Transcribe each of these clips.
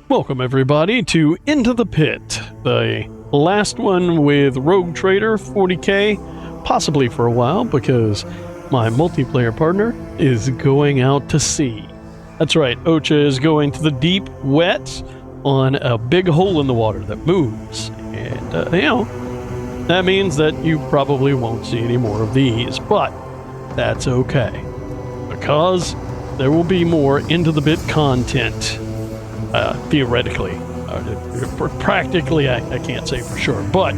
Welcome, everybody, to Into the Pit, the last one with Rogue Trader 40k, possibly for a while, because my multiplayer partner is going out to sea. That's right, Ocha is going to the deep wet on a big hole in the water that moves. And, that means that you probably won't see any more of these, but that's okay, because there will be more Into the Pit content. Theoretically. Practically, I can't say for sure, but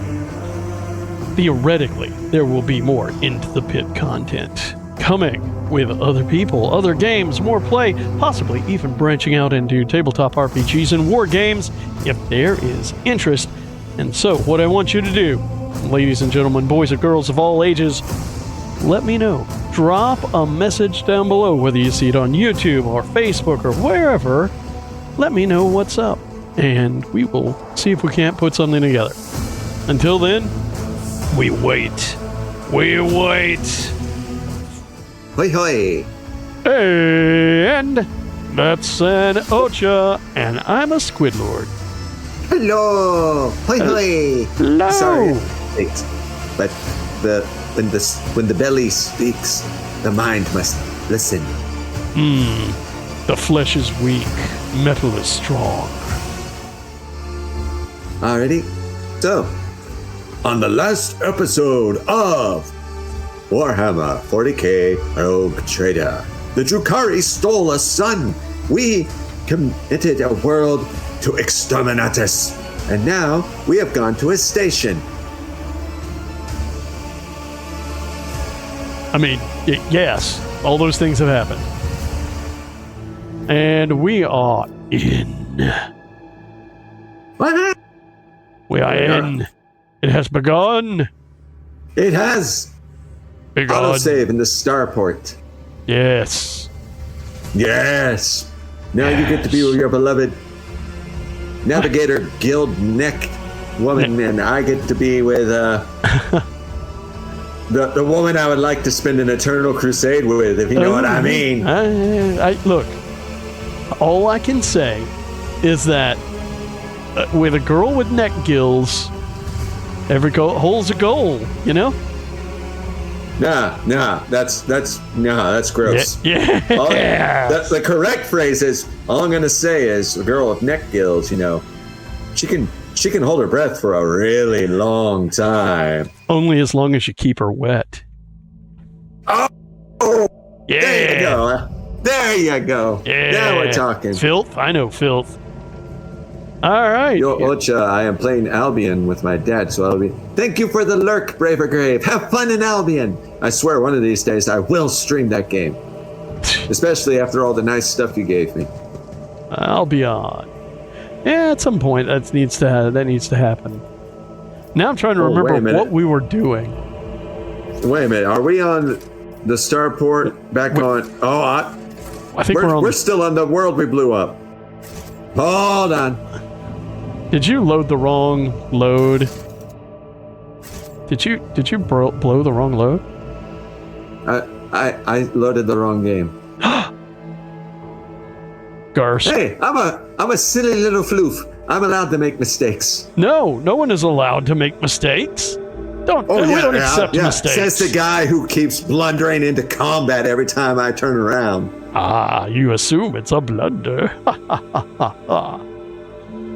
theoretically, there will be more Into the Pit content coming with other people, other games, more play, possibly even branching out into tabletop RPGs and war games if there is interest. And so, what I want you to do, ladies and gentlemen, boys and girls of all ages, let me know. Drop a message down below, whether you see it on YouTube or Facebook or wherever. Let me know what's up, and we will see if we can't put something together. Until then, we wait. We wait. Hoi hoi. And that's an Ocha, and I'm a Squidlord. Hello. Hoi hoi. Hello. Sorry, wait. But when the belly speaks, the mind must listen. The flesh is weak, metal is strong. Alrighty. So, on the last episode of Warhammer 40k Rogue Trader, the Drukhari stole a sun. We committed a world to exterminatus, and now we have gone to his station. I mean, yes, all those things have happened. And we are in. What? We are in. It has begun. It has. Begun. Autosave in the starport. Yes. Yes. Now you get to be with your beloved Navigator Guild neck woman, and I get to be with the woman I would like to spend an eternal crusade with, if you know what I mean. Look, all I can say is that with a girl with neck gills, every hole's a goal, you know? Nah, that's gross. Yeah. That's the correct phrase is, all I'm gonna say is, a girl with neck gills, you know, she can hold her breath for a really long time. Only as long as you keep her wet. Oh, yeah. There you go. There you go. Yeah. Now we're talking. Filth? I know filth. All right. Yo, Ocha, I am playing Albion with my dad, so I'll be... Thank you for the lurk, Braver Grave. Have fun in Albion. I swear one of these days I will stream that game. Especially after all the nice stuff you gave me. I'll be on. Yeah, at some point that needs to happen. Now I'm trying to remember what we were doing. Wait a minute. Are we on the starport back on... Oh, I think we're still on the world we blew up. Hold on. Did you load the wrong load? Did you blow the wrong load? I loaded the wrong game. Garst. Hey, I'm a silly little floof. I'm allowed to make mistakes. No one is allowed to make mistakes. We don't accept mistakes. Says the guy who keeps blundering into combat every time I turn around. Ah, you assume it's a blunder.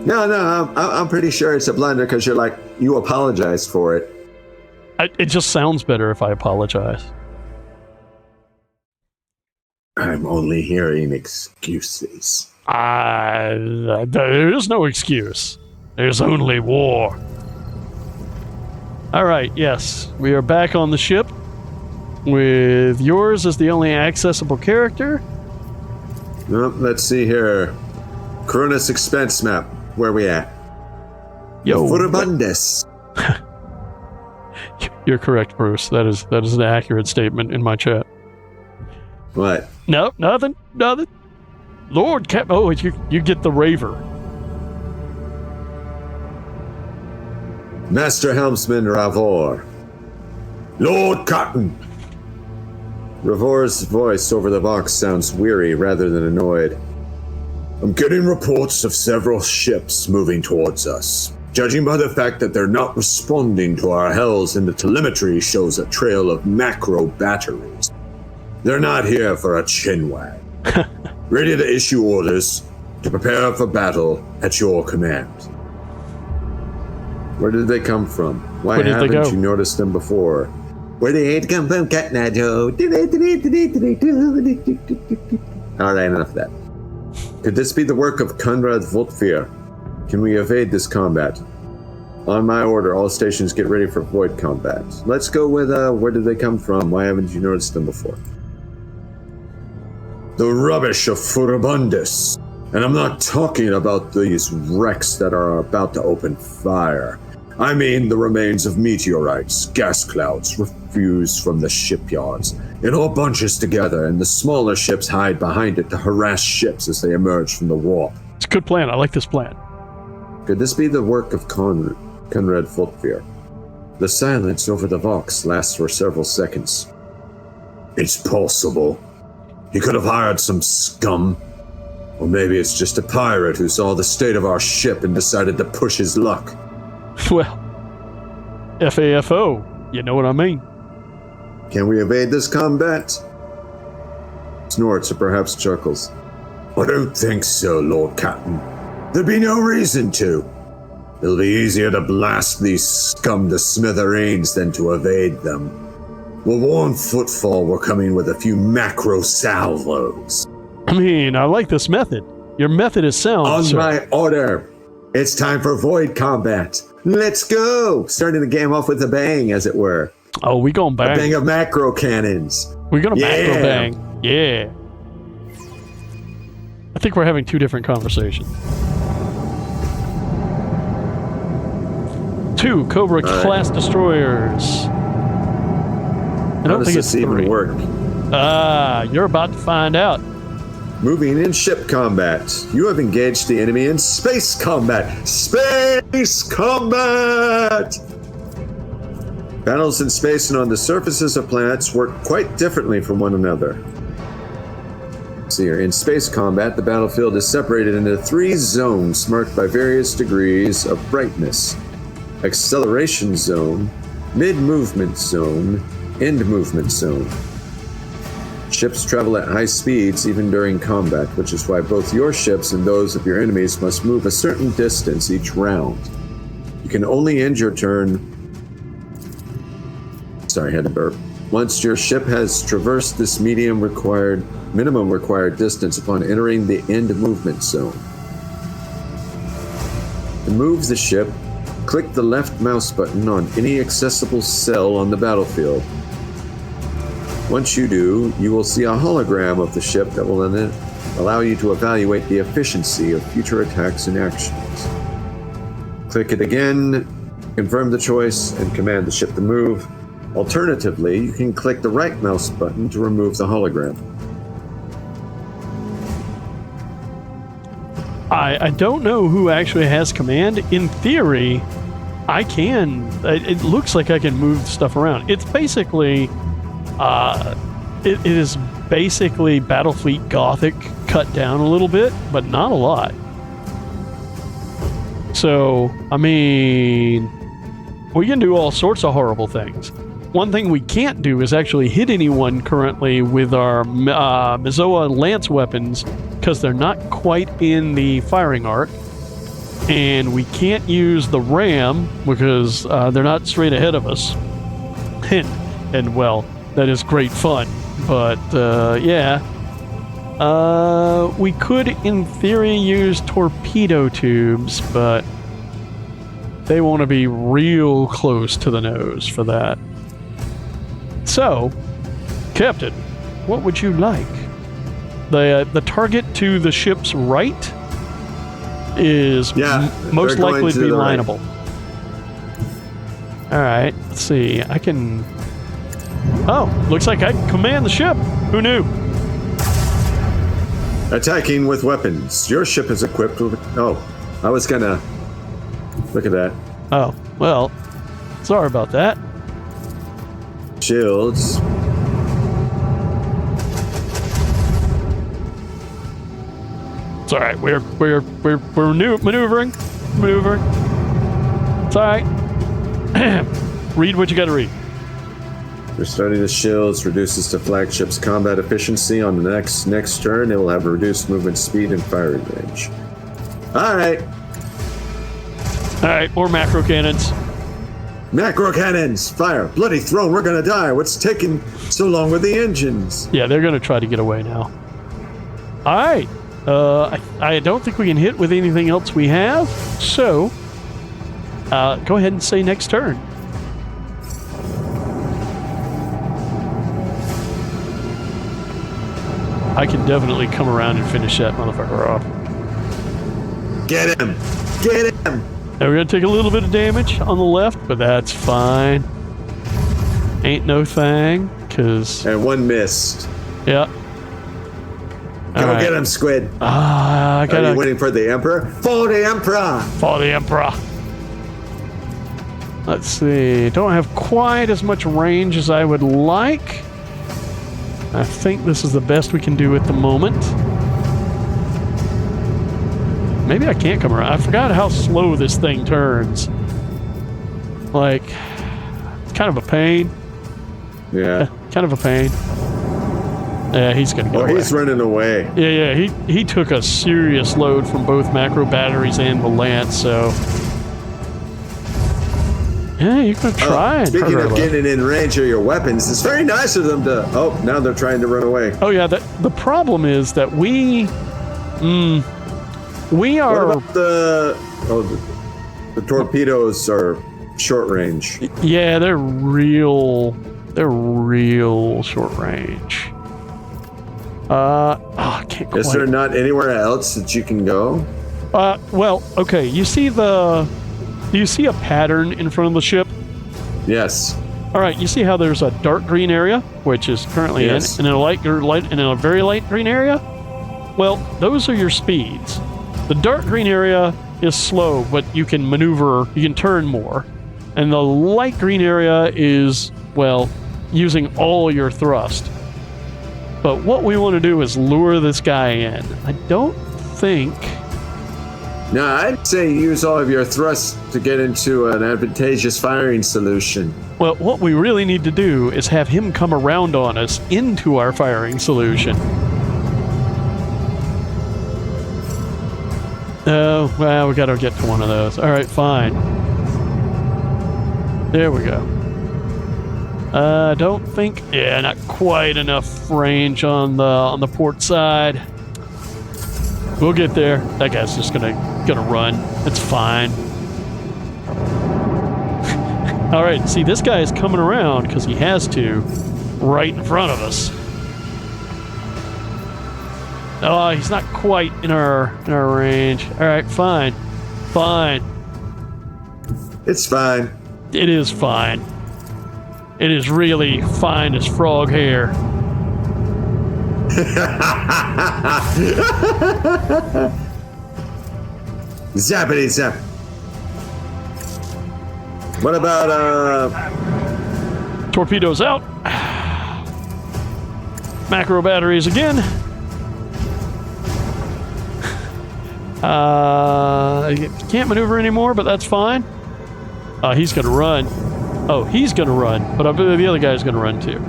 No, I'm pretty sure it's a blunder because you apologized for it. It just sounds better if I apologize. I'm only hearing excuses. There is no excuse. There's only war. All right, yes, we are back on the ship with yours as the only accessible character. Well, let's see here. Cronus expense map. Where we at? Yo, Furibundus. You're correct, Bruce. That is an accurate statement in my chat. What? No, nothing. Lord Cap. Oh, you get the Raver. Master Helmsman Ravor. Lord Cotton. Ravor's voice over the box sounds weary rather than annoyed. I'm getting reports of several ships moving towards us. Judging by the fact that they're not responding to our hells and the telemetry shows a trail of macro batteries. They're not here for a chinwag. Ready to issue orders to prepare for battle at your command. Where did they come from? Why haven't you noticed them before? Where did they come from, Catnajo? Alright, enough of that. Could this be the work of Conrad Voltfear? Can we evade this combat? On my order, all stations get ready for void combat. Let's go with, where did they come from? Why haven't you noticed them before? The rubbish of Furibundus. And I'm not talking about these wrecks that are about to open fire. I mean the remains of meteorites, gas clouds, refuse from the shipyards. It all bunches together, and the smaller ships hide behind it to harass ships as they emerge from the warp. It's a good plan. I like this plan. Could this be the work of Conrad Voltfear? The silence over the Vox lasts for several seconds. It's possible. He could have hired some scum. Or maybe it's just a pirate who saw the state of our ship and decided to push his luck. Well, FAFO, you know what I mean. Can we evade this combat? Snorts or perhaps chuckles. I don't think so, Lord Captain. There'd be no reason to. It'll be easier to blast these scum to smithereens than to evade them. We'll warn Footfall we're coming with a few macro salvos. I mean, I like this method. Your method is sound, On sir. my order. It's time for void combat. Let's go! Starting the game off with a bang, as it were. Oh, we going bang. A bang of macro cannons. We're gonna macro bang. Yeah. I think we're having two different conversations. 2 Cobra class destroyers. I don't think it's 3. Even work? You're about to find out. Moving in ship combat. You have engaged the enemy in space combat. Space combat! Battles in space and on the surfaces of planets work quite differently from one another. See here, in space combat, the battlefield is separated into 3 zones marked by various degrees of brightness. Acceleration zone, mid-movement zone, end movement zone. Ships travel at high speeds even during combat, which is why both your ships and those of your enemies must move a certain distance each round. You can only end your turn... Sorry, I had to burp. Once your ship has traversed this minimum required distance upon entering the end movement zone. To move the ship, click the left mouse button on any accessible cell on the battlefield. Once you do, you will see a hologram of the ship that will then allow you to evaluate the efficiency of future attacks and actions. Click it again, confirm the choice, and command the ship to move. Alternatively, you can click the right mouse button to remove the hologram. I don't know who actually has command. In theory, I can. It looks like I can move stuff around. It's basically... It is basically Battlefleet Gothic cut down a little bit, but not a lot. So, I mean, we can do all sorts of horrible things. One thing we can't do is actually hit anyone currently with our Mizoa lance weapons because they're not quite in the firing arc. And we can't use the ram because they're not straight ahead of us. And well... that is great fun, but yeah. We could, in theory, use torpedo tubes, but they want to be real close to the nose for that. So, Captain, what would you like? The target to the ship's right is most likely to be lineable. All right, let's see. I can... Oh, looks like I can command the ship. Who knew? Attacking with weapons. Your ship is equipped with... Oh, I was gonna... Look at that. Oh, well, sorry about that. Shields. It's all right. We're maneuvering. It's all right. Read what you got to read. Restarting the shields reduces the flagship's combat efficiency on the next turn. It will have a reduced movement speed and firing range. All right. More macro cannons. Macro cannons, fire! Bloody throne, we're gonna die. What's taking so long with the engines? Yeah, they're gonna try to get away now. All right. I don't think we can hit with anything else we have. So, go ahead and say next turn. I can definitely come around and finish that motherfucker off. Get him! Get him! Now we're gonna take a little bit of damage on the left, but that's fine. Ain't no thing, cause And one missed. yeah. Go get him, Squid. I Are gotta you waiting for the Emperor? For the Emperor! follow the Emperor. Let's see. Don't have quite as much range as I would like. I think this is the best we can do at the moment. Maybe I can't come around. I forgot how slow this thing turns. Like, it's kind of a pain. Yeah. Kind of a pain. Yeah, he's gonna go away. He's running away. Yeah, he took a serious load from both macro batteries and the lance, so... Yeah, you can try and Speaking hurt her of a little. getting in range of your weapons, it's very nice of them to... Oh, now they're trying to run away. Oh yeah, the problem is that we are... What about the torpedoes are short range? Yeah, they're real short range. I can't quite... Is there not anywhere else that you can go? Well, okay, do you see a pattern in front of the ship? Yes. All right, you see how there's a dark green area, which is currently Yes. in, and a very light green area? Well, those are your speeds. The dark green area is slow, but you can maneuver, you can turn more. And the light green area is, well, using all your thrust. But what we want to do is lure this guy in. I don't think... No, I'd say use all of your thrust to get into an advantageous firing solution. Well, what we really need to do is have him come around on us into our firing solution. Oh, well, we gotta get to one of those. All right, fine. There we go. Don't think... Yeah, not quite enough range on the port side. We'll get there. That guy's just gonna run. It's fine. All right, see, this guy is coming around because he has to, right in front of us. Oh, he's not quite in our range. All right, fine. It's fine. It is fine. It is really fine as frog hair. Zappity zap. What about Torpedoes out. Macro batteries again. Can't maneuver anymore, but that's fine. He's gonna run. Oh, he's gonna run, but I believe the other guy's gonna run too.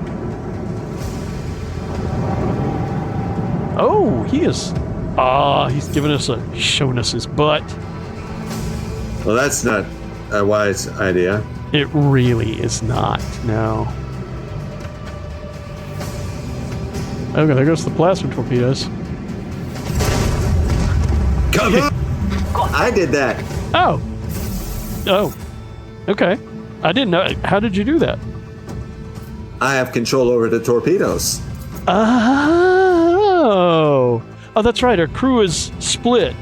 Oh, he is. He's giving us showing us his butt. Well, that's not a wise idea. It really is not. No. Okay, there goes the plasma torpedoes. Come on! I did that. Oh. Okay. I didn't know. How did you do that? I have control over the torpedoes. Oh, that's right. Our crew is split.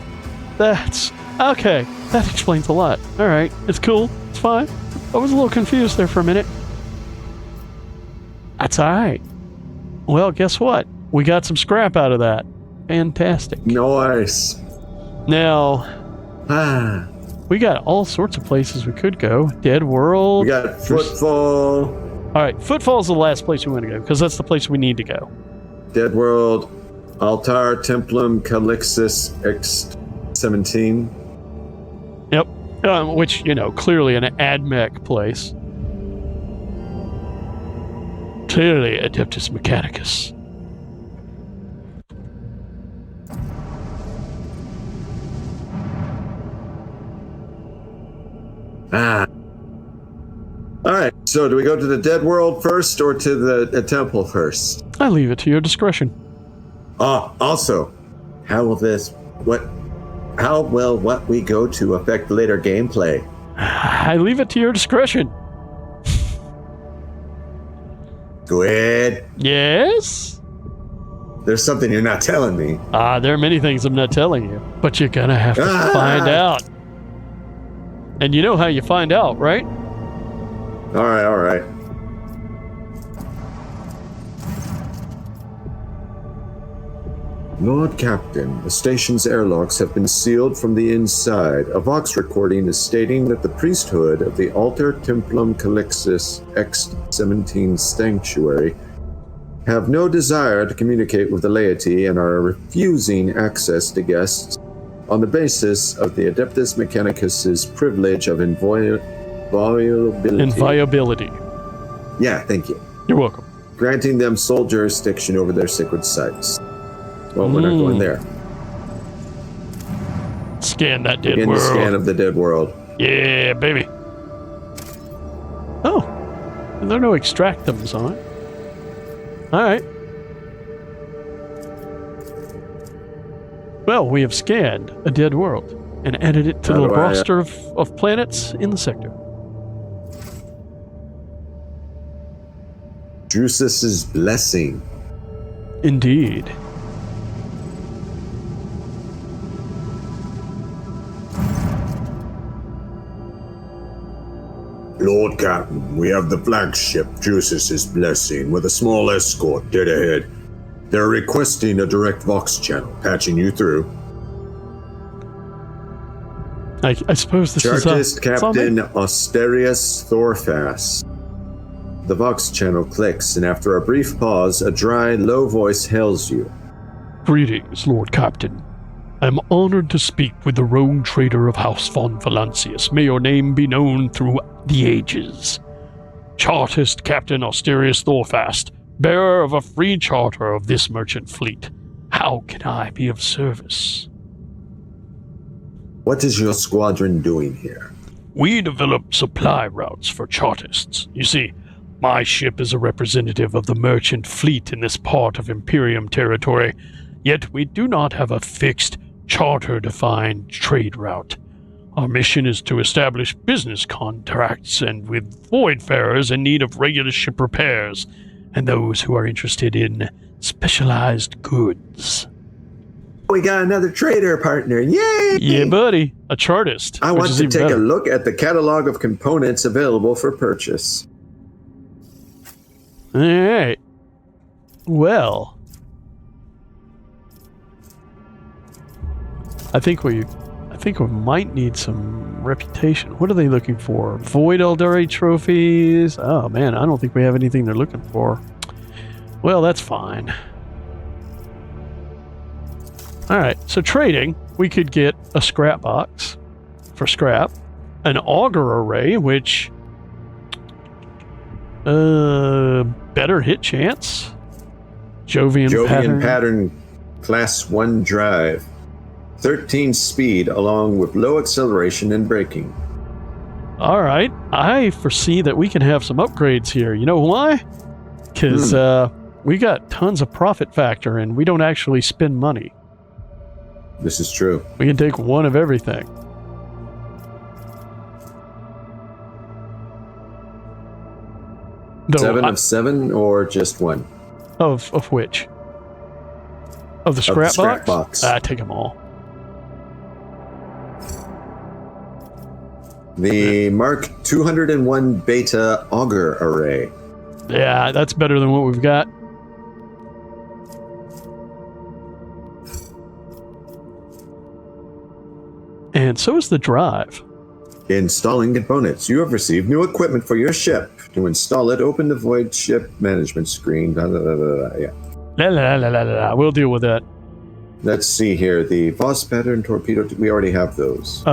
That's okay. That explains a lot. All right, it's cool. It's fine. I was a little confused there for a minute. That's all right. Well, guess what? We got some scrap out of that. Fantastic. Nice. Now, We we got all sorts of places we could go. Dead World. got Footfall, All right, Footfall is the last place we want to go because that's the place we need to go. Dead World, Altar Templum Calixis X17. Yep. Which, clearly an AdMech place. Clearly Adeptus Mechanicus. All right, so do we go to the dead world first or to the temple first? I leave it to your discretion. Also, how will what we go to affect later gameplay? I leave it to your discretion. Go ahead. Yes? There's something you're not telling me. There are many things I'm not telling you, but you're gonna have to find out. And you know how you find out, right? All right. Lord Captain, the station's airlocks have been sealed from the inside. A Vox recording is stating that the priesthood of the Altar Templum Calixis X17 Sanctuary have no desire to communicate with the laity and are refusing access to guests on the basis of the Adeptus Mechanicus' privilege of inviolability. Inviolability. Yeah, thank you. You're welcome. Granting them sole jurisdiction over their sacred sites. Well, we're not going there. Scan that dead Begin world. the scan of the dead world. Yeah, baby. Oh, there are no extractums on it. All right. Well, we have scanned a dead world and added it to the roster of planets in the sector. Drusus's blessing. Indeed. Lord Captain, we have the flagship Drusus's blessing with a small escort dead ahead. They're requesting a direct Vox channel, patching you through. I suppose this Chartist is Captain Austerius Thorfast. The Vox channel clicks, and after a brief pause, a dry, low voice hails you. Greetings, Lord Captain. I am honored to speak with the rogue trader of House von Valancius. May your name be known through the ages. Chartist Captain Austerius Thorfast, bearer of a free charter of this merchant fleet. How can I be of service? What is your squadron doing here? We develop supply routes for Chartists. You see, my ship is a representative of the merchant fleet in this part of Imperium territory, yet we do not have a fixed, charter-defined trade route. Our mission is to establish business contracts and with voidfarers in need of regular ship repairs, and those who are interested in specialized goods. We got another trader partner. Yay! Yeah, buddy. A Chartist. I want to take a look at the catalog of components available for purchase. All right. Well, I think we might need some reputation. What are they looking for? Void Eldari trophies? Oh man, I don't think we have anything they're looking for. Well, that's fine. All right, so trading, we could get a scrap box for scrap, an auger array, which better hit chance. Jovian pattern class 1 drive. 13 speed along with low acceleration and braking. All right, I foresee that we can have some upgrades here. You know why? Because we got tons of profit factor and we don't actually spend money. This is true. We can take one of everything. Though 7 of 7 or just one? Of which? Of the scrap box? I take them all. The Mark 201 Beta Auger Array. Yeah, that's better than what we've got. And so is the drive. Installing components. You have received new equipment for your ship. To install it, open the Void Ship Management screen. Blah, blah, blah, blah, yeah. We'll deal with that. Let's see here. The Voss pattern torpedo. We already have those.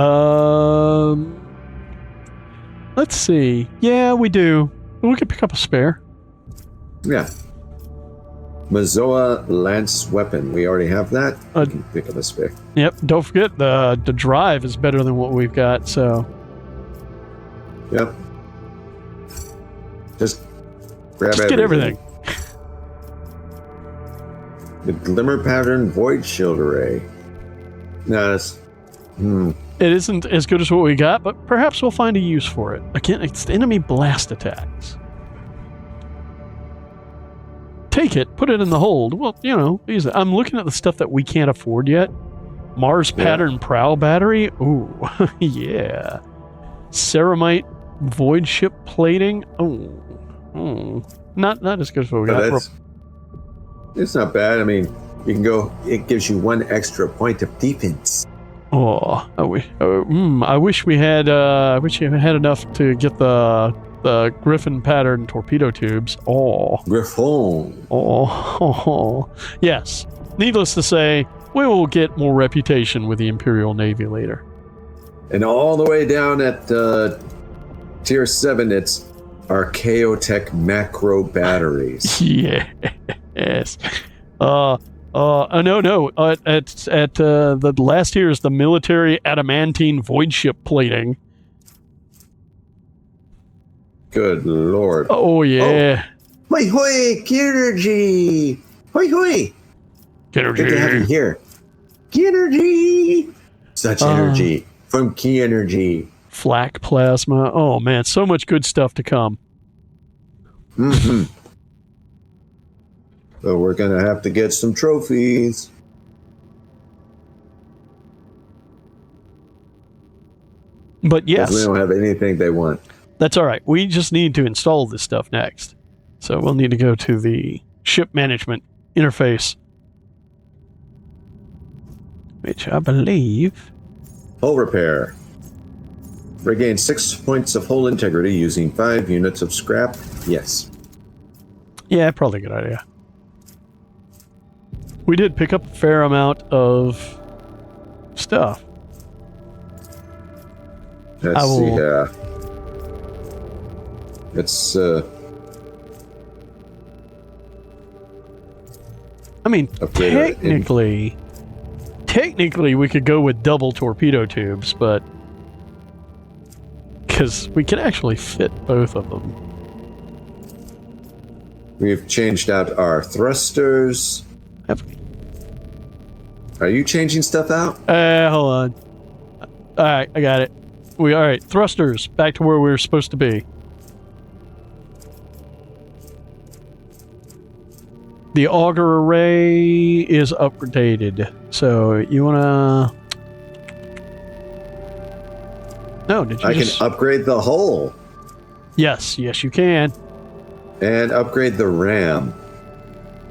Let's see. Yeah, we do. We could pick up a spare. Yeah. Mazoa lance weapon. We already have that. We can pick up a spare. Yep. Don't forget the drive is better than what we've got. So. Yep. Just grab Just get everything. The glimmer pattern void shield array. No, that's... It isn't as good as what we got, but perhaps we'll find a use for it. Again, it's enemy blast attacks. Take it, put it in the hold. Well, you know, I'm looking at the stuff that we can't afford yet. Mars pattern prow battery. Ooh, yeah. Ceramite void ship plating. Oh, not as good as what we got. It's not bad. I mean, you can go. It gives you 1 extra point of defense. Oh, I wish we had. I wish you had enough to get the Griffin pattern torpedo tubes. Griffon. Yes. Needless to say, we will get more reputation with the Imperial Navy later. And all the way down at tier 7, it's Archaeotech macro batteries. Yes. No. At the last tier is the military adamantine void ship plating. Good lord. Oh, yeah. Oh. Hoi hoi, Keenergy. Hoi hoi. Good to have you here. Keenergy. Such energy from Keenergy. Flak plasma. Oh, man. So much good stuff to come. Mm-hmm. So we're going to have to get some trophies. But yes. We don't have anything they want. That's all right. We just need to install this stuff next. So we'll need to go to the ship management interface, which I believe... Hull repair. Regain 6 points of hull integrity using 5 units of scrap. Yes. Yeah, probably a good idea. We did pick up a fair amount of stuff. Let's see. It's. I mean, technically, we could go with double torpedo tubes, but because we can actually fit both of them. We've changed out our thrusters. Are you changing stuff out? Hold on. All right, I got it. All right, thrusters back to where we were supposed to be. The auger array is updated, so you wanna? No, did you? I can upgrade the hull. Yes, you can. And upgrade the ram.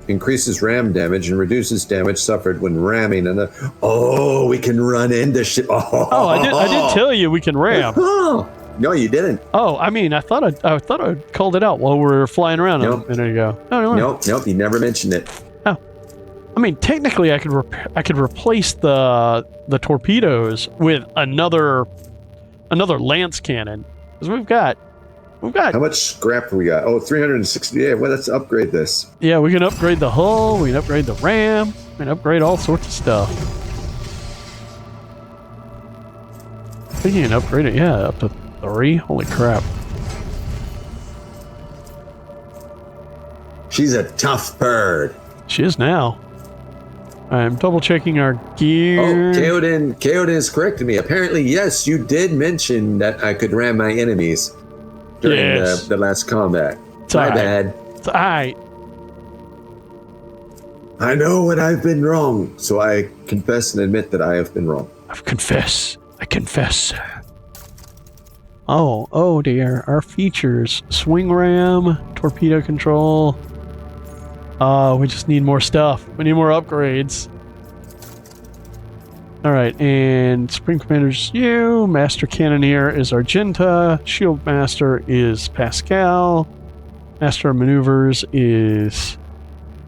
Increases ram damage and reduces damage suffered when ramming. Oh, we can run into ship. Oh, I did tell you we can ram. No, you didn't. Oh, I mean, I thought I called it out while we were flying around a minute ago. Nope, you never mentioned it. Oh, I mean, technically, I could replace the torpedoes with another lance cannon, because we've got. How much scrap do we got? Oh, 360. Yeah, well, let's upgrade this. Yeah, we can upgrade the hull. We can upgrade the ram. We can upgrade all sorts of stuff. I think you can upgrade it. Yeah, up to 3. Holy crap! She's a tough bird. She is now. I'm double checking our gear. Oh, Kaodin is correcting me. Apparently, yes, you did mention that I could ram my enemies during the last combat. My bad. It's all right. I know when I've been wrong, so I confess and admit that I have been wrong. I confess. Oh dear. Our features: swing ram, torpedo control. We just need more stuff. We need more upgrades. All right, and Spring Commander's you. Master Cannoneer is Argenta. Shield Master is Pascal. Master of Maneuvers is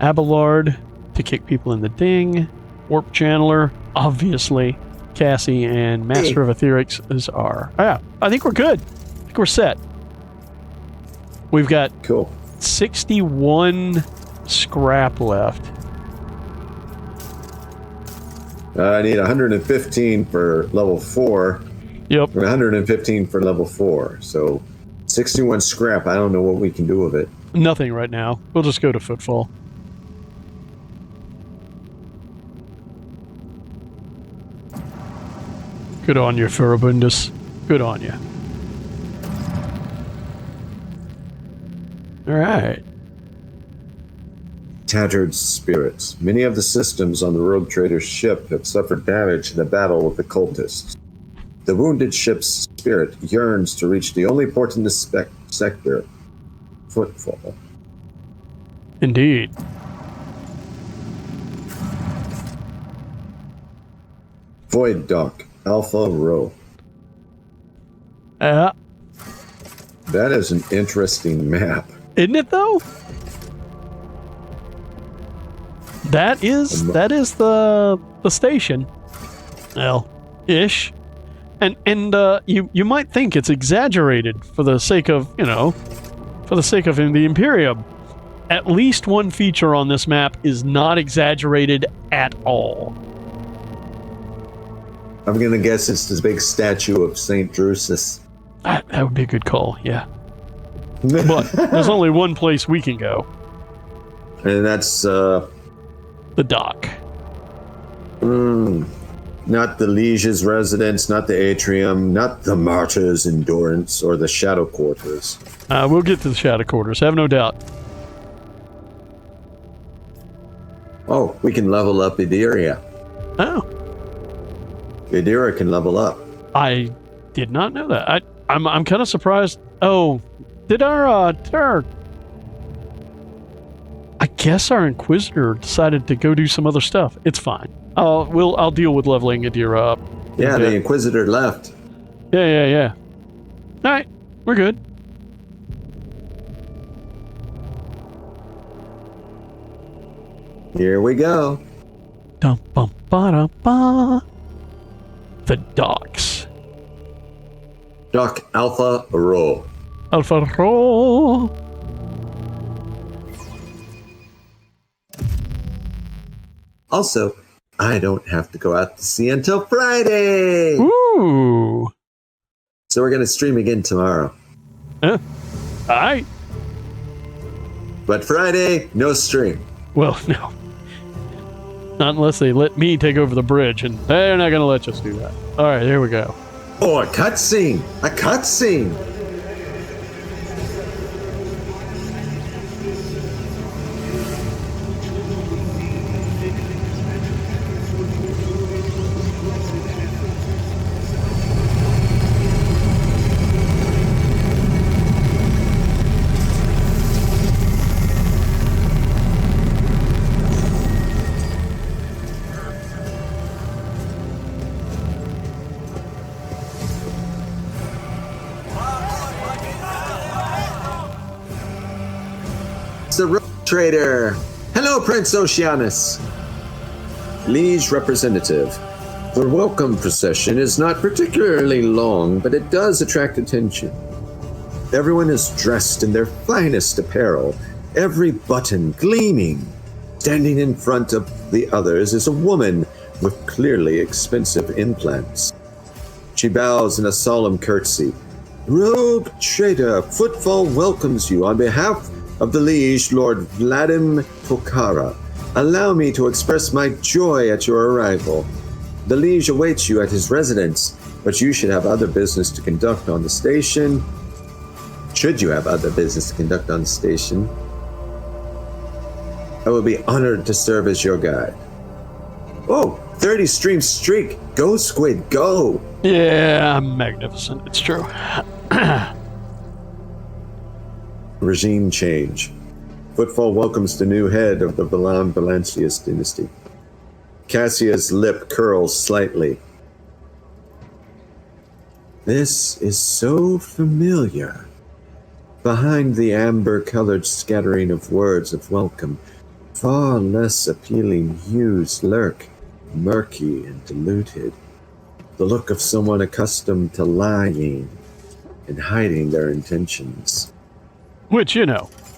Abelard to kick people in the ding. Warp Channeler, obviously. Cassie and Master of Etherics is our... Yeah, I think we're good. I think we're set. We've got Cool. 61 scrap left. I need 115 for level 4. Yep. 115 for level 4. So 61 scrap. I don't know what we can do with it. Nothing right now. We'll just go to Footfall. Good on you, Furibundus. Good on you. All right. Tattered spirits. Many of the systems on the Rogue Trader's ship have suffered damage in the battle with the cultists. The wounded ship's spirit yearns to reach the only port in this sector, Footfall. Indeed. Void Dock, Alpha Row. That is an interesting map. isn't it though? That is the station. Well, ish. And you might think it's exaggerated for the sake of, the Imperium. At least one feature on this map is not exaggerated at all. I'm gonna guess it's this big statue of Saint Drusus. That would be a good call, yeah. But there's only one place we can go. And that's The dock. not the Liege's residence, not the atrium, not the Martyr's endurance, or the Shadow Quarters. We'll get to the Shadow Quarters, have no doubt. Oh, we can level up Ideria. Oh, Ideria can level up. I did not know that. I'm kind of surprised. Oh, did our I guess our Inquisitor decided to go do some other stuff. It's fine. I'll deal with leveling Adira up. Yeah, Okay. the Inquisitor left. Yeah. All right, we're good. Here we go. Dum bum ba da ba. The docks. Dock Alpha Row. Alpha roll. Also, I don't have to go out to sea until Friday. Ooh. So we're going to stream again tomorrow. All right. But Friday, no stream. Well, no. Not unless they let me take over the bridge, and they're not going to let us do that. All right, here we go. Oh, a cutscene! A cutscene! The Rogue Trader. Hello, Prince Oceanus. Liege representative. The welcome procession is not particularly long, but it does attract attention. Everyone is dressed in their finest apparel, every button gleaming. Standing in front of the others is a woman with clearly expensive implants. She bows in a solemn curtsy. Rogue Trader, Footfall welcomes you on behalf of the Liege, Lord Vladim Tokara. Allow me to express my joy at your arrival. The Liege awaits you at his residence, but you should have other business to conduct on the station. Should you have other business to conduct on the station, I will be honored to serve as your guide. Oh, 30 stream streak. Go, Squid, go. Yeah, magnificent. It's true. Regime change. Footfall welcomes the new head of the Valan Valancius dynasty. Cassia's lip curls slightly. This is so familiar. Behind the amber-colored scattering of words of welcome, Far less appealing hues lurk, murky and diluted. The look of someone accustomed to lying and hiding their intentions. Which,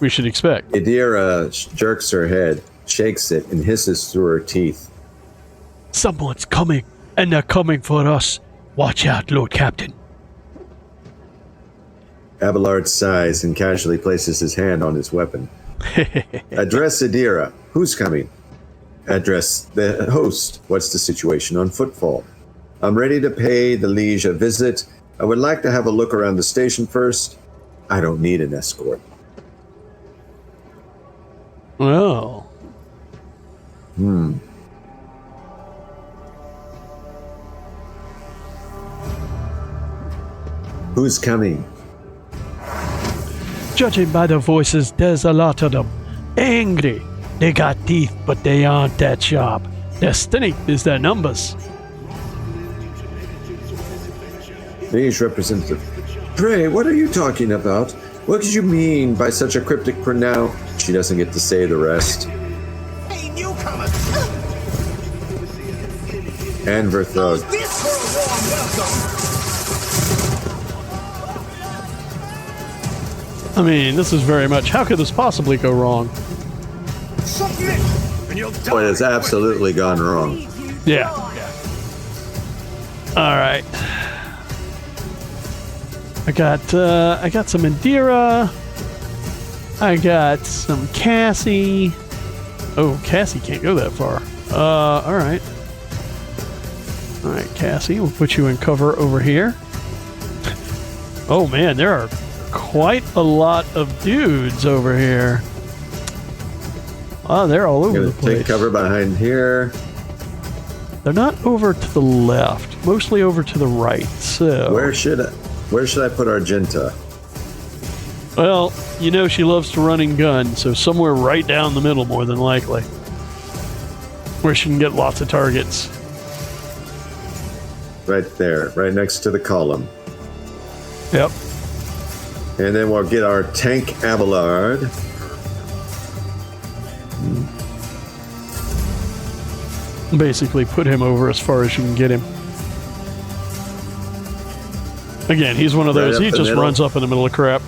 we should expect. Idira jerks her head, shakes it, and hisses through her teeth. Someone's coming, and they're coming for us. Watch out, Lord Captain. Abelard sighs and casually places his hand on his weapon. Address Idira. Who's coming? Address the host. What's the situation on Footfall? I'm ready to pay the liege a visit. I would like to have a look around the station first. I don't need an escort. Well. Who's coming? Judging by the voices, there's a lot of them. Angry. They got teeth, but they aren't that sharp. Their strength is their numbers. Liege representative. Pray, what are you talking about? What did you mean by such a cryptic pronoun? She doesn't get to say the rest. Hey, newcomers! Anver throat. This for a warm welcome! I mean, this is very much, how could this possibly go wrong? Submit, and you'll die. Boy, it's absolutely gone wrong. Yeah. All right. I got some Indira. I got some Cassie. Oh, Cassie can't go that far. All right. All right, Cassie, we'll put you in cover over here. Oh man, there are quite a lot of dudes over here. Oh, they're all over the place. Take cover behind here. They're not over to the left, mostly over to the right. So Where should I put Argenta? well, she loves to run and gun, so somewhere right down the middle, more than likely, where she can get lots of targets. Right there, right next to the column. Yep. And then we'll get our tank Abelard. Basically, put him over as far as you can get him. Again, he's one of those. Right He up the just middle. runs up in the middle of crap.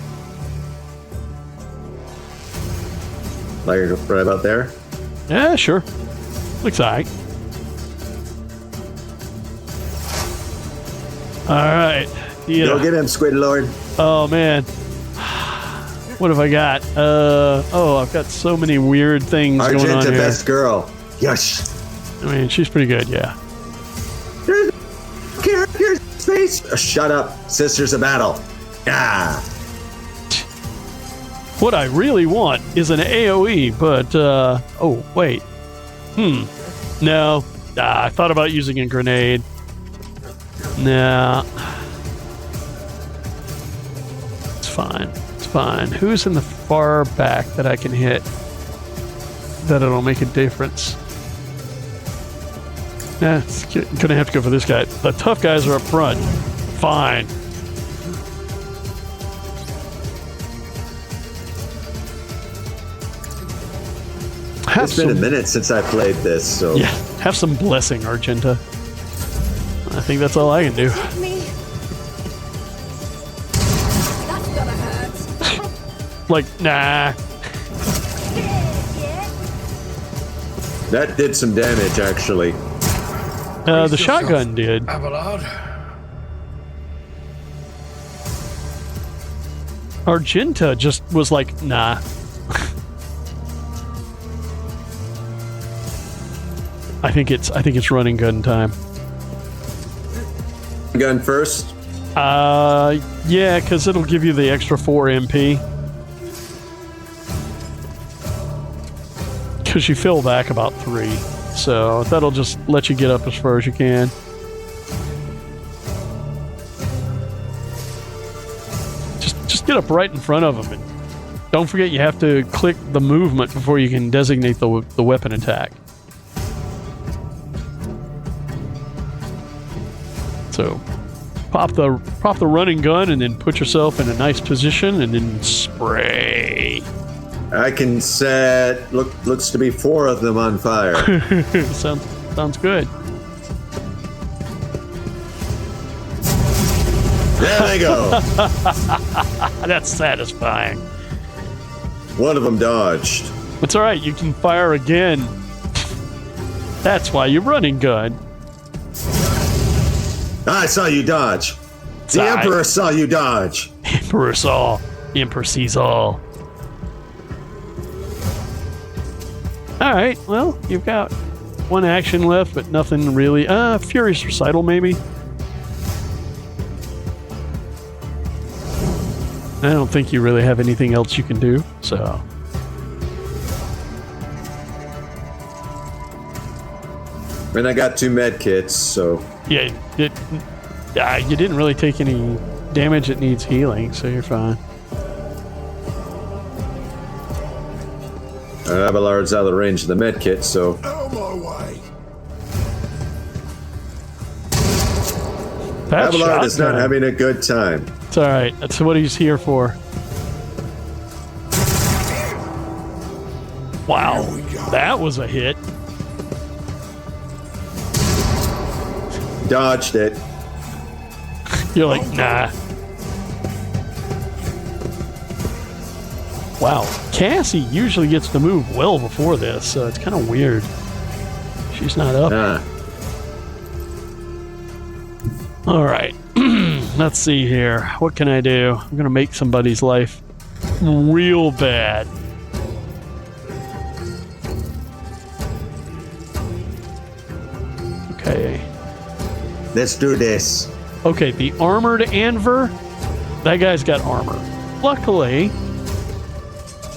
Like right about there. Yeah, sure. Looks alright. Alright. Yeah. Go get him, Squid Lord. Oh, man. What have I got? I've got so many weird things going on Argenta, here. best girl. Yes. I mean, she's pretty good, yeah. Here's space. Shut up, sisters of battle. Ah. What I really want is an AoE, but, oh, wait. No. I thought about using a grenade. Nah. It's fine. It's fine. Who's in the far back that I can hit? That it'll make a difference. Nah, it's gonna have to go for this guy. The tough guys are up front. Fine. It's been a minute since I played this, so Yeah, have some blessing, Argenta. I think that's all I can do. Me. That's gonna hurt. Like, nah. that did some damage actually. The shotgun did. Abelard. Argenta just was like, nah. I think it's running gun time. Gun first. Yeah, because it'll give you the extra 4 MP. Because you fill back about 3. So that'll just let you get up as far as you can. Just get up right in front of them. And don't forget you have to click the movement before you can designate the weapon attack. So pop the running gun and then put yourself in a nice position and then spray. I can set. Looks to be 4 of them on fire. Sounds good. There they go. That's satisfying. One of them dodged. It's all right. You can fire again. That's why you're running gun. I saw you dodge. The Sigh. Emperor saw you dodge. Emperor saw. Emperor sees all. All right. Well, you've got 1 action left, but nothing really. Furious Recital, maybe. I don't think you really have anything else you can do, so. And I got 2 med kits, so Yeah, you didn't really take any damage that needs healing, so you're fine. Abelard's out of the range of the med kit, so Out my way. That Abelard is not shotgun. having a good time. It's all right. That's what he's here for. Wow, Here we go. that was a hit. Dodged it. You're like, nah. Wow, Cassie usually gets to move well before this, so it's kind of weird. She's not up. Ah, All right, let's see here. What can I do? I'm gonna make somebody's life real bad. Okay. let's do this. Okay, the armored Anver. That guy's got armor. Luckily,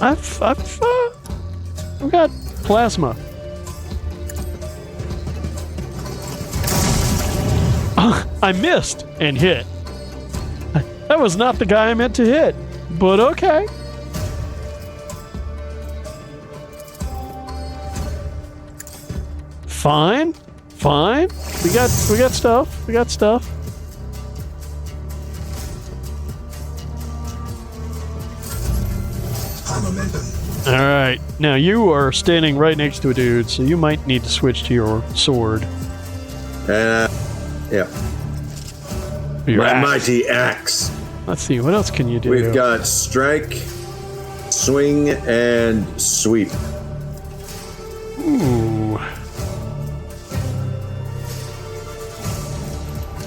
I've got plasma. I missed and hit. That was not the guy I meant to hit, but okay. Fine. We got stuff. We got stuff. High momentum. All right. Now you are standing right next to a dude, so you might need to switch to your sword. Yeah. Your My axe. mighty axe. Let's see. What else can you do? We've got strike, swing, and sweep. Ooh.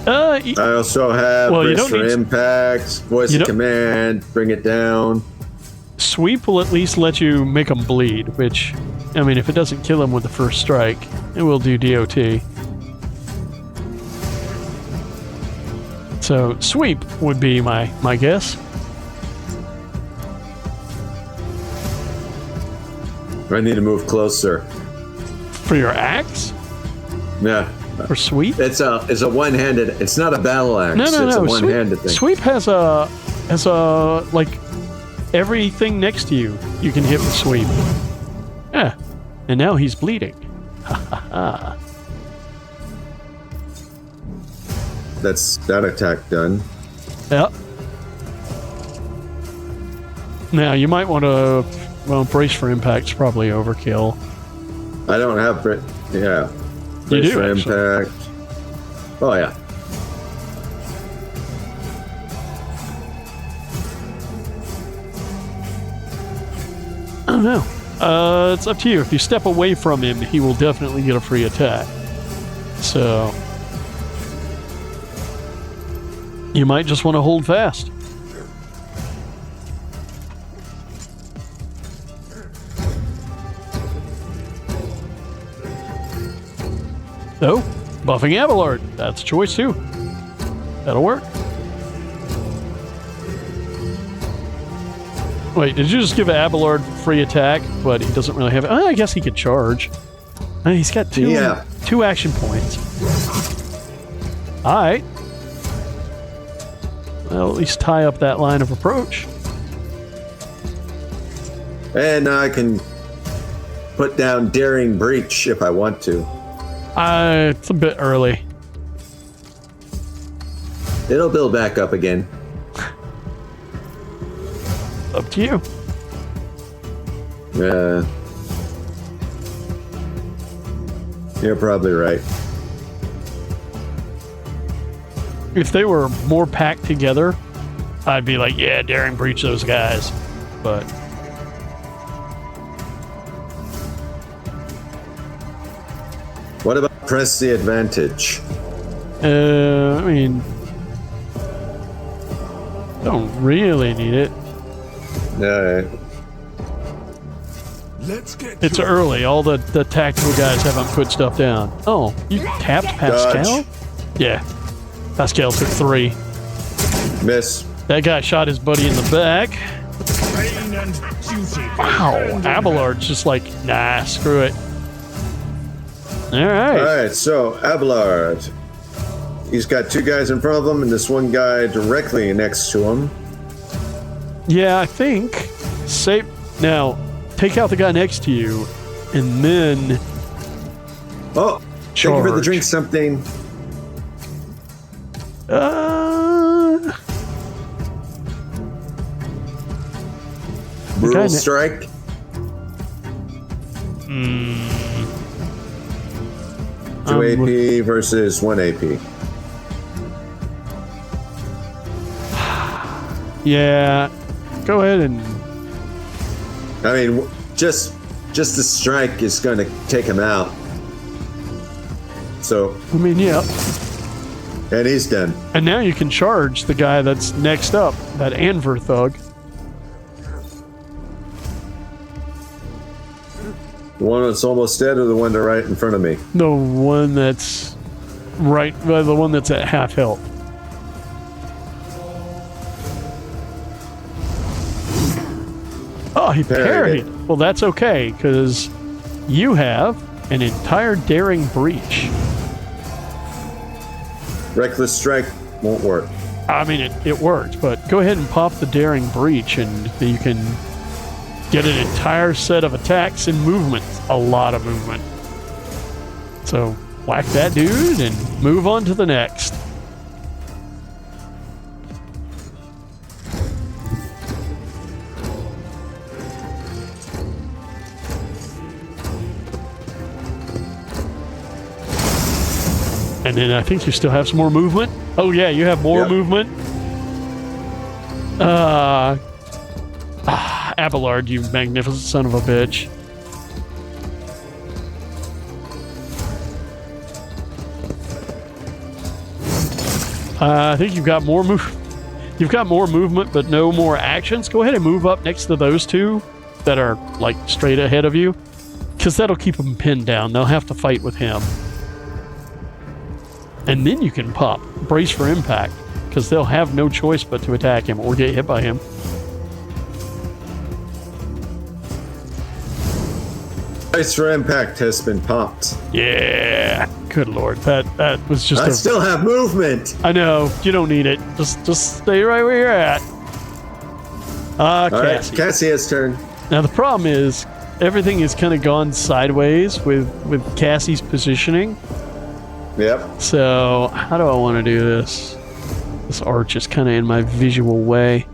I also have Well, you brace don't for need- impact, voice you of don't- command, bring it down. Sweep will at least let you make them bleed, which, I mean, if it doesn't kill them with the first strike, it will do DOT. So sweep would be my guess. I need to move closer. For your axe? Yeah. For sweep? It's a one-handed. It's not a battle axe. No. It's a one-handed thing. Sweep has a like everything next to you you can hit with sweep. Yeah. And now he's bleeding. That's that attack done. Yep. Now you might want to brace for impact's probably overkill. I don't have yeah. You Brace do, for actually. impact. Oh yeah. I don't know. It's up to you. If you step away from him, he will definitely get a free attack. So you might just want to hold fast. Oh, buffing Abelard. That's a choice too. That'll work. Wait, did you just give Abelard free attack, but he doesn't really have it? I guess he could charge. He's got two action points. All right. Well, at least tie up that line of approach. And I can put down Daring Breach if I want to. It's a bit early. It'll build back up again. Up to you. Yeah. You're probably right. If they were more packed together, I'd be like, yeah, daring breach those guys. But What about press the advantage? I mean, don't really need it. Alright. Let's get It's to it. early. All the tactical guys haven't put stuff down. Oh, you tapped Pascal? Dodge. Yeah. Pascal took 3. Miss. That guy shot his buddy in the back. Pain and duty. Wow. Abelard's just like, nah, screw it. Alright. Alright, so Abelard. He's got 2 guys in front of him and this one guy directly next to him. Yeah, I think. Save. Now, take out the guy next to you, and then. Oh, thank you for the Charge. drink something. Brutal ne- strike. 2 AP versus 1 AP. Yeah. Go ahead and. I mean, just the strike is going to take him out. So, I mean, yeah. and he's done. And now you can charge the guy that's next up, that Anver thug. The one that's almost dead, or the one right in front of me. The one that's right, the one that's at half health. Oh, he Parried parried. Well, that's okay, because you have an entire daring breach. Reckless strike won't work. I mean, it worked, but go ahead and pop the daring breach, and you can get an entire set of attacks and movement. A lot of movement. So, whack that dude and move on to the next. And then I think you still have some more movement. Oh yeah, you have more Yep. movement. Abelard, you magnificent son of a bitch. I think you've got more move. You've got more movement, but no more actions. Go ahead and move up next to those two that are like straight ahead of you, because that'll keep them pinned down. They'll have to fight with him. And then you can pop brace for impact, because they'll have no choice but to attack him or get hit by him. Brace for impact has been popped. Yeah, good lord, that was just I still have movement. I know, you don't need it. Just stay right where you're at. All right, Cassie. Cassia's turn. Now the problem is everything has kind of gone sideways with Cassie's positioning. Yep. So how do I want to do this? This arch is kind of in my visual way.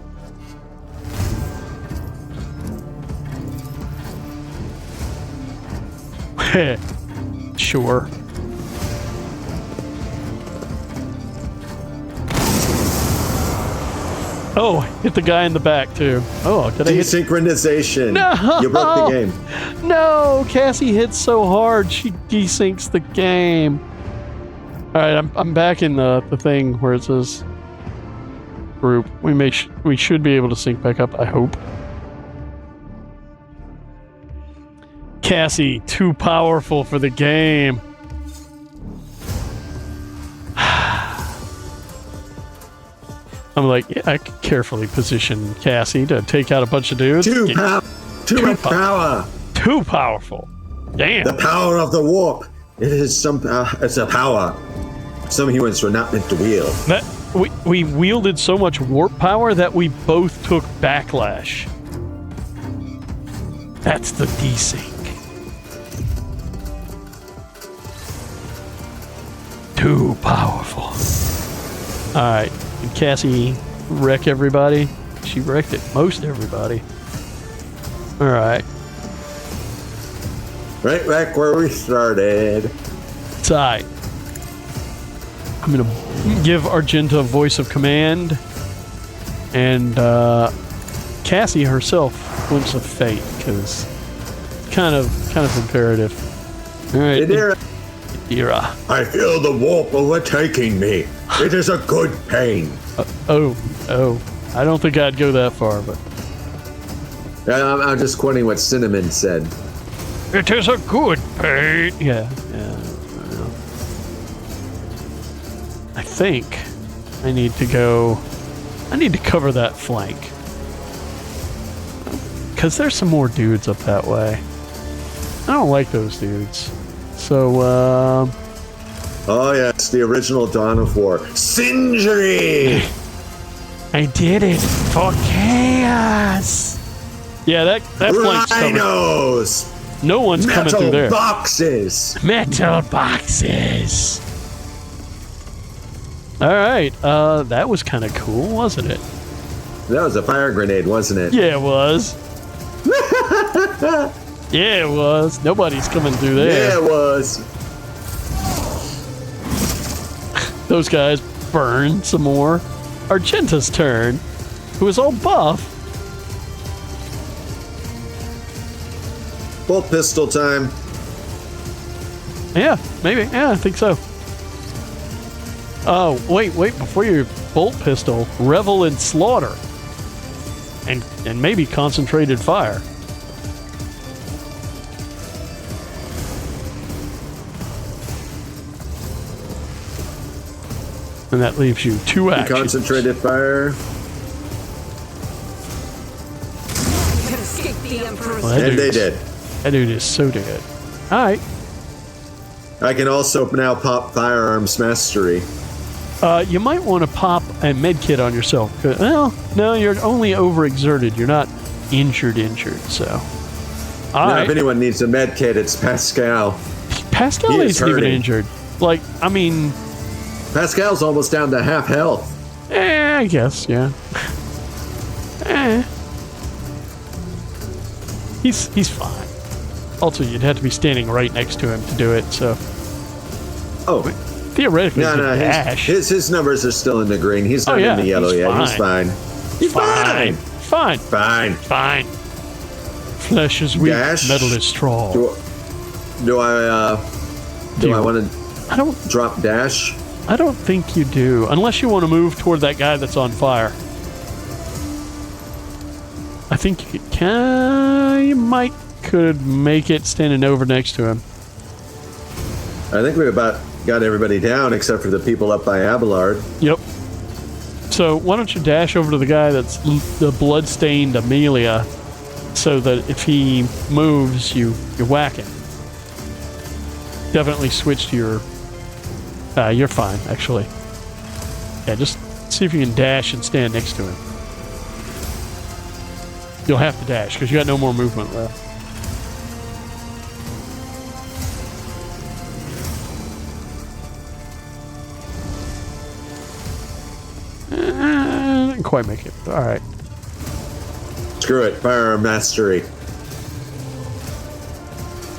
Sure. Oh, hit the guy in the back too. Oh, did I hit? Desynchronization. No! You broke the game. No, Cassie hits so hard she desyncs the game. All right, I'm back in the thing where it says group. We should be able to sync back up. I hope. Cassie, too powerful for the game. I'm like, yeah, I could carefully position Cassie to take out a bunch of dudes. Too Yeah, much power. too powerful. Damn. The power of the warp. It is it's a power some humans were not meant to wield. That we wielded so much warp power that we both took backlash. That's the desync. Too powerful. Alright, did Cassie wreck everybody? She wrecked it, most everybody. Alright. Right back where we started. It's all right. I'm going to give Argenta a voice of command. And Cassie herself, glimpse of fate, because kind of imperative. All right. Idira, Idira. I feel the warp overtaking me. It is a good pain. Oh. I don't think I'd go that far, but... I'm just quoting what Cinnamon said. It is a good pain. Yeah. I think I need to cover that flank. Because there's some more dudes up that way. I don't like those dudes. So, Oh, yeah, it's the original Dawn of War. Sindri! I did it for chaos! Yeah, that flank's covered. Rhinos! No one's coming through Metal there. boxes! Metal boxes! Alright, that was kind of cool, wasn't it? That was a fire grenade, wasn't it? Yeah, it was. Yeah, it was. Nobody's coming through there. Yeah, it was. Those guys burn some more. Argenta's turn, who is all buff. Bolt pistol time. Yeah, maybe. Yeah, I think so. Oh, wait, before you bolt pistol, revel in slaughter. And maybe concentrated fire. And that leaves you 2 actions. Concentrated fire. Escape the Emperor's Well, And they did. That dude is so dead. Alright. I can also now pop firearms mastery. You might want to pop a medkit on yourself. Well, no, you're only overexerted. You're not injured, so. All Now, right. if anyone needs a med kit, it's Pascal. Pascal he is isn't even hurting. injured. Like, I mean, Pascal's almost down to half health. I guess, yeah. He's fine. Also, you'd have to be standing right next to him to do it, so. Oh, Theoretically, no, you could no. dash. His numbers are still in the green. He's not yeah, in the yellow he's yet. He's fine. fine. He's fine. Fine. Fine. Flesh is weak, Dash. metal is strong. Do I want I don't to drop dash? I don't think you do, unless you want to move toward that guy that's on fire. I think you might could make it standing over next to him. I think we about got everybody down except for the people up by Abelard. Yep. So why don't you dash over to the guy that's the blood-stained Amelia, so that if he moves, you whack him. Definitely switch to your... you're fine, actually. Yeah, just see if you can dash and stand next to him. You'll have to dash, because you got no more movement left. Didn't quite make it. All right. Screw it. Firearm mastery.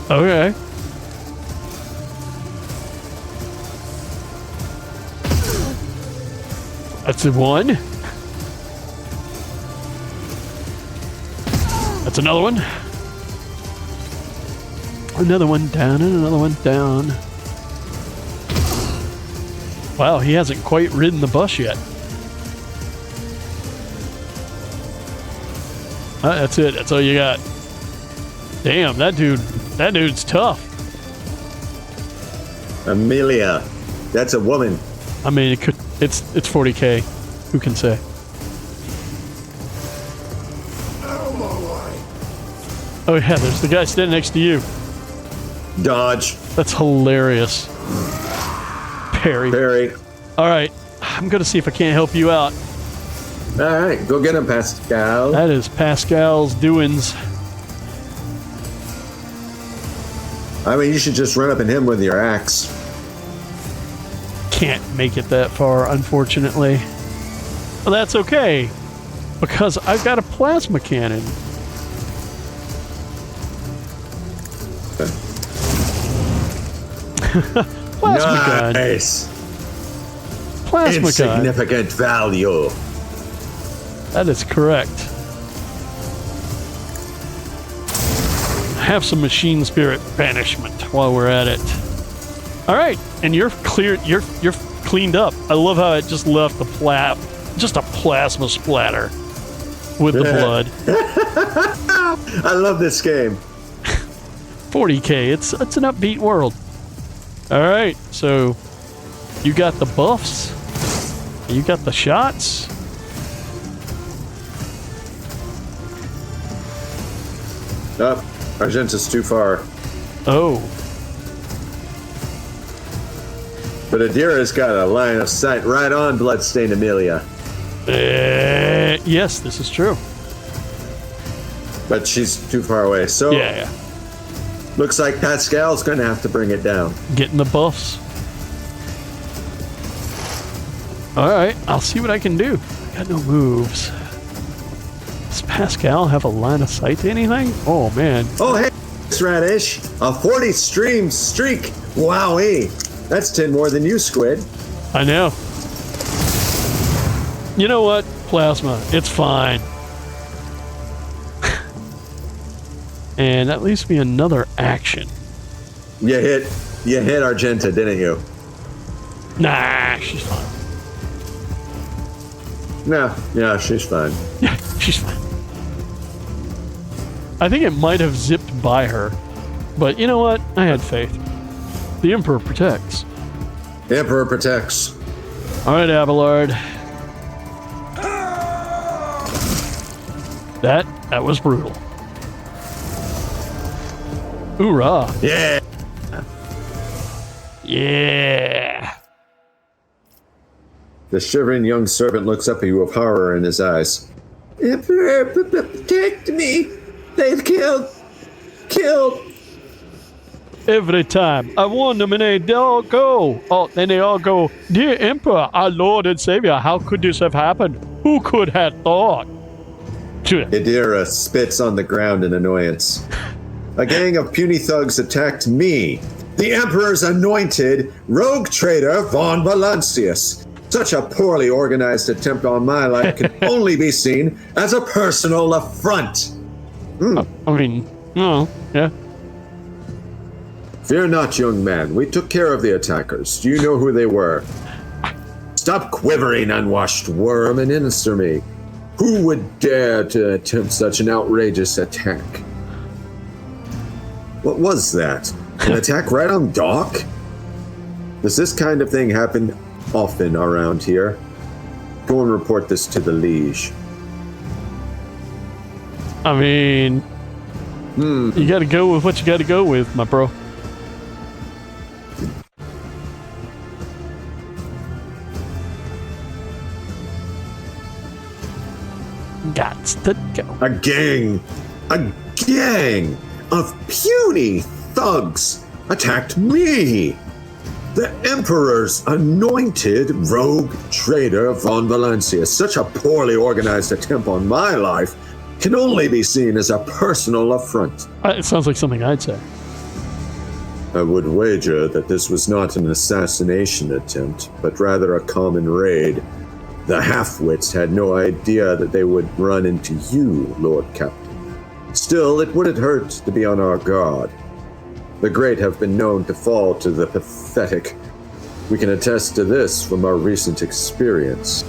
Okay. That's a 1. That's another one. Another one down and another one down. Wow, he hasn't quite ridden the bus yet. That's it. That's all you got. Damn, that dude's tough. Amelia. That's a woman. I mean, it's 40K. Who can say? Oh yeah, there's the guy standing next to you. Dodge. That's hilarious. Parry. Parry. All right, I'm gonna see if I can't help you out. All right, go get him, Pascal. That is Pascal's doings. I mean, you should just run up at him with your axe. Can't make it that far, unfortunately. Well, that's okay, because I've got a plasma cannon. Plasma gun. Nice. Plasma gun. Insignificant value. That is correct. Have some machine spirit banishment while we're at it. All right, and you're cleared. You're cleaned up. I love how it just left just a plasma splatter with the blood. I love this game. 40K. It's an upbeat world. All right, so you got the buffs. You got the shots. Oh, Argenta's too far. Oh, But Adira's got a line of sight right on Bloodstained Amelia. yes, this is true. But she's too far away. So Yeah, looks like Pascal's going to have to bring it down. getting the buffs. All right, I'll see what I can do. I got no moves. Does Pascal have a line of sight to anything? Oh man. Oh, hey, Radish. A 40 stream streak. Wowee. That's 10 more than you, Squid. I know. You know what? Plasma. It's fine. And that leaves me another action. You hit Argenta, didn't you? Nah, she's fine. No, yeah, she's fine. Yeah, she's fine. I think it might have zipped by her. But you know what? I had faith. The Emperor protects. The Emperor protects. All right, Abelard. That was brutal. Hoorah. Yeah. Yeah. The shivering young servant looks up at you with horror in his eyes. Emperor, protect me. They've killed. Every time I warn them and they all go. Oh, then they all go, "Dear Emperor, our Lord and Savior, how could this have happened? Who could have thought?" Adira spits on the ground in annoyance. A gang of puny thugs attacked me, the Emperor's anointed rogue trader Von Valancius. Such a poorly organized attempt on my life can only be seen as a personal affront. I mean, no, yeah. Fear not, young man. We took care of the attackers. Do you know who they were? Stop quivering, unwashed worm, and answer me. Who would dare to attempt such an outrageous attack? What was that? An attack right on Doc? Does this kind of thing happen often around here? Go and report this to the Liege. I mean, you gotta go with what you gotta go with, my bro. Gots to go. A gang of puny thugs attacked me, the Emperor's anointed rogue trader Von Valancius. Such a poorly organized attempt on my life can only be seen as a personal affront. It sounds like something I'd say. I would wager that this was not an assassination attempt, but rather a common raid. The half-wits had no idea that they would run into you, Lord Captain. Still, it wouldn't hurt to be on our guard. The great have been known to fall to the pathetic. We can attest to this from our recent experience.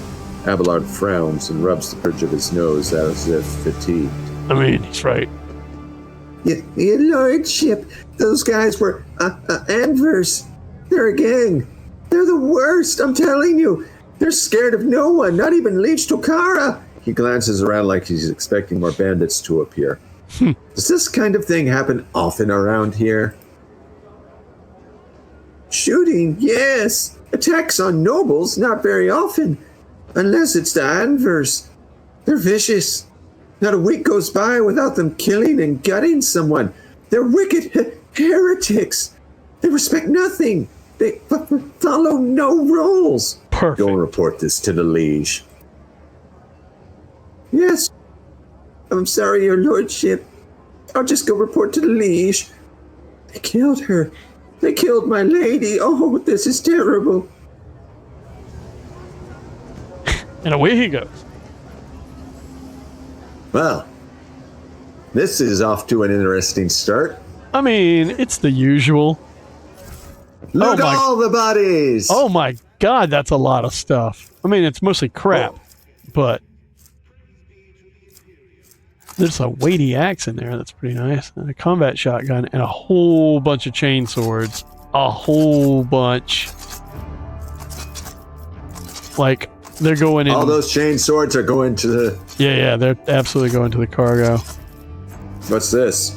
Abelard frowns and rubs the bridge of his nose as if fatigued. I mean, he's right. Your lordship, those guys were Anvers. They're a gang. They're the worst, I'm telling you. They're scared of no one, not even Liege Tokara. He glances around like he's expecting more bandits to appear. Does this kind of thing happen often around here? Shooting, yes. Attacks on nobles, not very often. Unless it's the Anvers. They're vicious. Not a week goes by without them killing and gutting someone. They're wicked heretics. They respect nothing. They follow no rules. Perfect. Go and report this to the Liege. Yes. I'm sorry, your lordship. I'll just go report to the Liege. They killed her. They killed my lady. Oh, this is terrible. And away he goes. Well, this is off to an interesting start. I mean, it's the usual. Look my- at all the bodies. Oh my god, that's a lot of stuff. I mean, it's mostly crap, but there's a weighty axe in there that's pretty nice, and a combat shotgun, and a whole bunch of chain swords. A whole bunch. Like, they're going in. All those chain swords are going to the... Yeah, they're absolutely going to the cargo. What's this?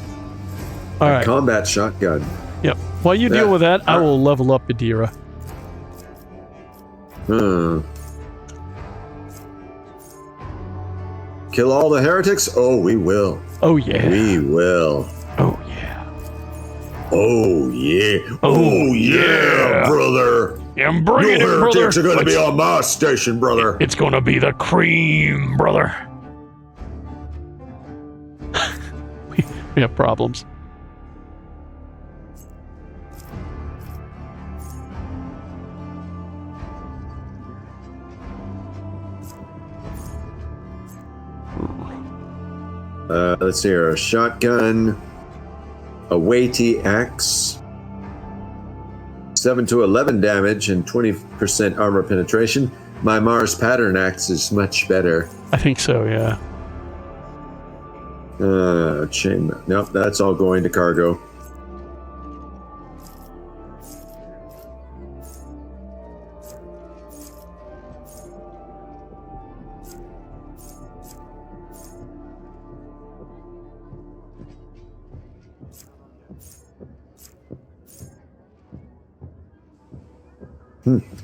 All right. Combat shotgun. Yep. While you deal Yeah. with that, I will level up Adira. Kill all the heretics? Oh, we will. Oh yeah. We will. Oh yeah. Oh, yeah. Oh, yeah. brother. I'm bringing No it, brother. heretics are going to be on my station, brother. It's gonna be the cream, brother. we have problems. Let's see here. A shotgun. A weighty axe. 7 to 11 damage and 20% armor penetration. My Mars pattern axe is much better. I think so, yeah. Chain. Nope, that's all going to cargo.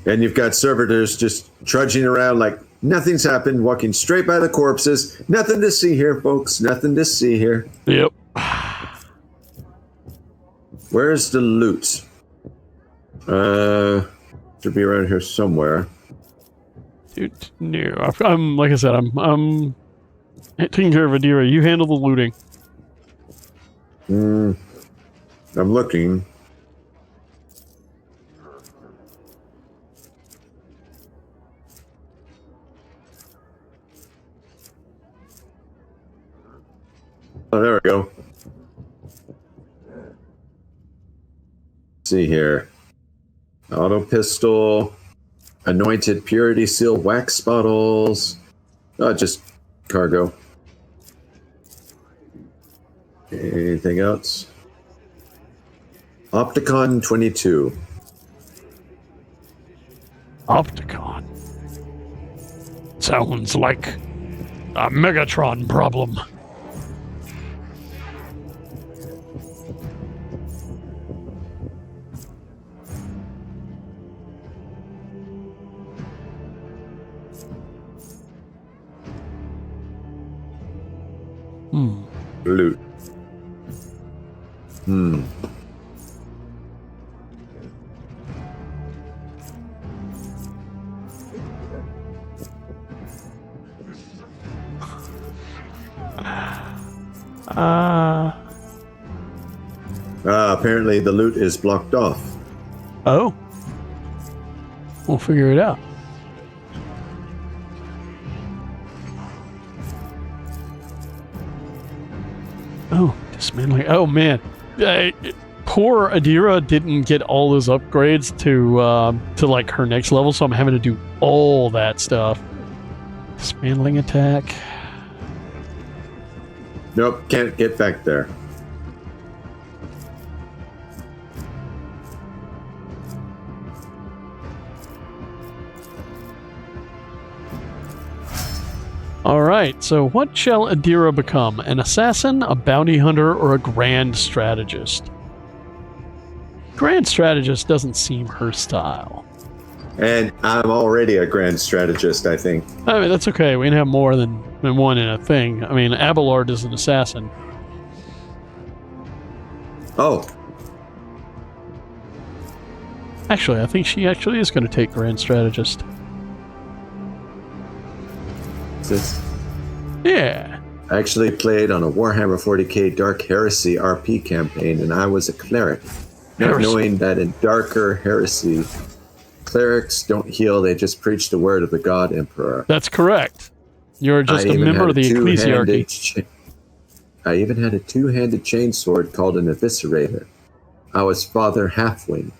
And you've got servitors just trudging around like nothing's happened, walking straight by the corpses. Nothing to see here, folks. Nothing to see here. Yep. Where's the loot? Should be around here somewhere. Dude, no. I'm like I said, I'm taking care of Adira. You handle the looting. I'm looking. Oh, there we go. Let's see here. Auto pistol, anointed purity seal wax bottles. Oh, just cargo. Anything else? Opticon 22. Opticon. Sounds like a Megatron problem. Loot. Apparently the loot is blocked off. Oh. We'll figure it out. Oh, dismantling. Oh, man. Poor Adira didn't get all those upgrades to like her next level, so I'm having to do all that stuff. Dismantling attack. Nope, can't get back there. Alright, so what shall Adira become? An assassin, a bounty hunter, or a grand strategist? Grand strategist doesn't seem her style. And I'm already a grand strategist, I think. I mean, that's okay. We can have more than one in a thing. I mean, Abelard is an assassin. Oh, Actually, I think she actually is going to take grand strategist. this Yeah. I actually played on a Warhammer 40k Dark Heresy RP campaign, and I was a cleric. Not Heresy. knowing that in darker heresy, clerics don't heal, they just preach the word of the God Emperor. That's correct. You're just I a even member had of the two-handed ecclesiarchy. I even had a two-handed chainsword called an Eviscerator. I was Father Halfwing.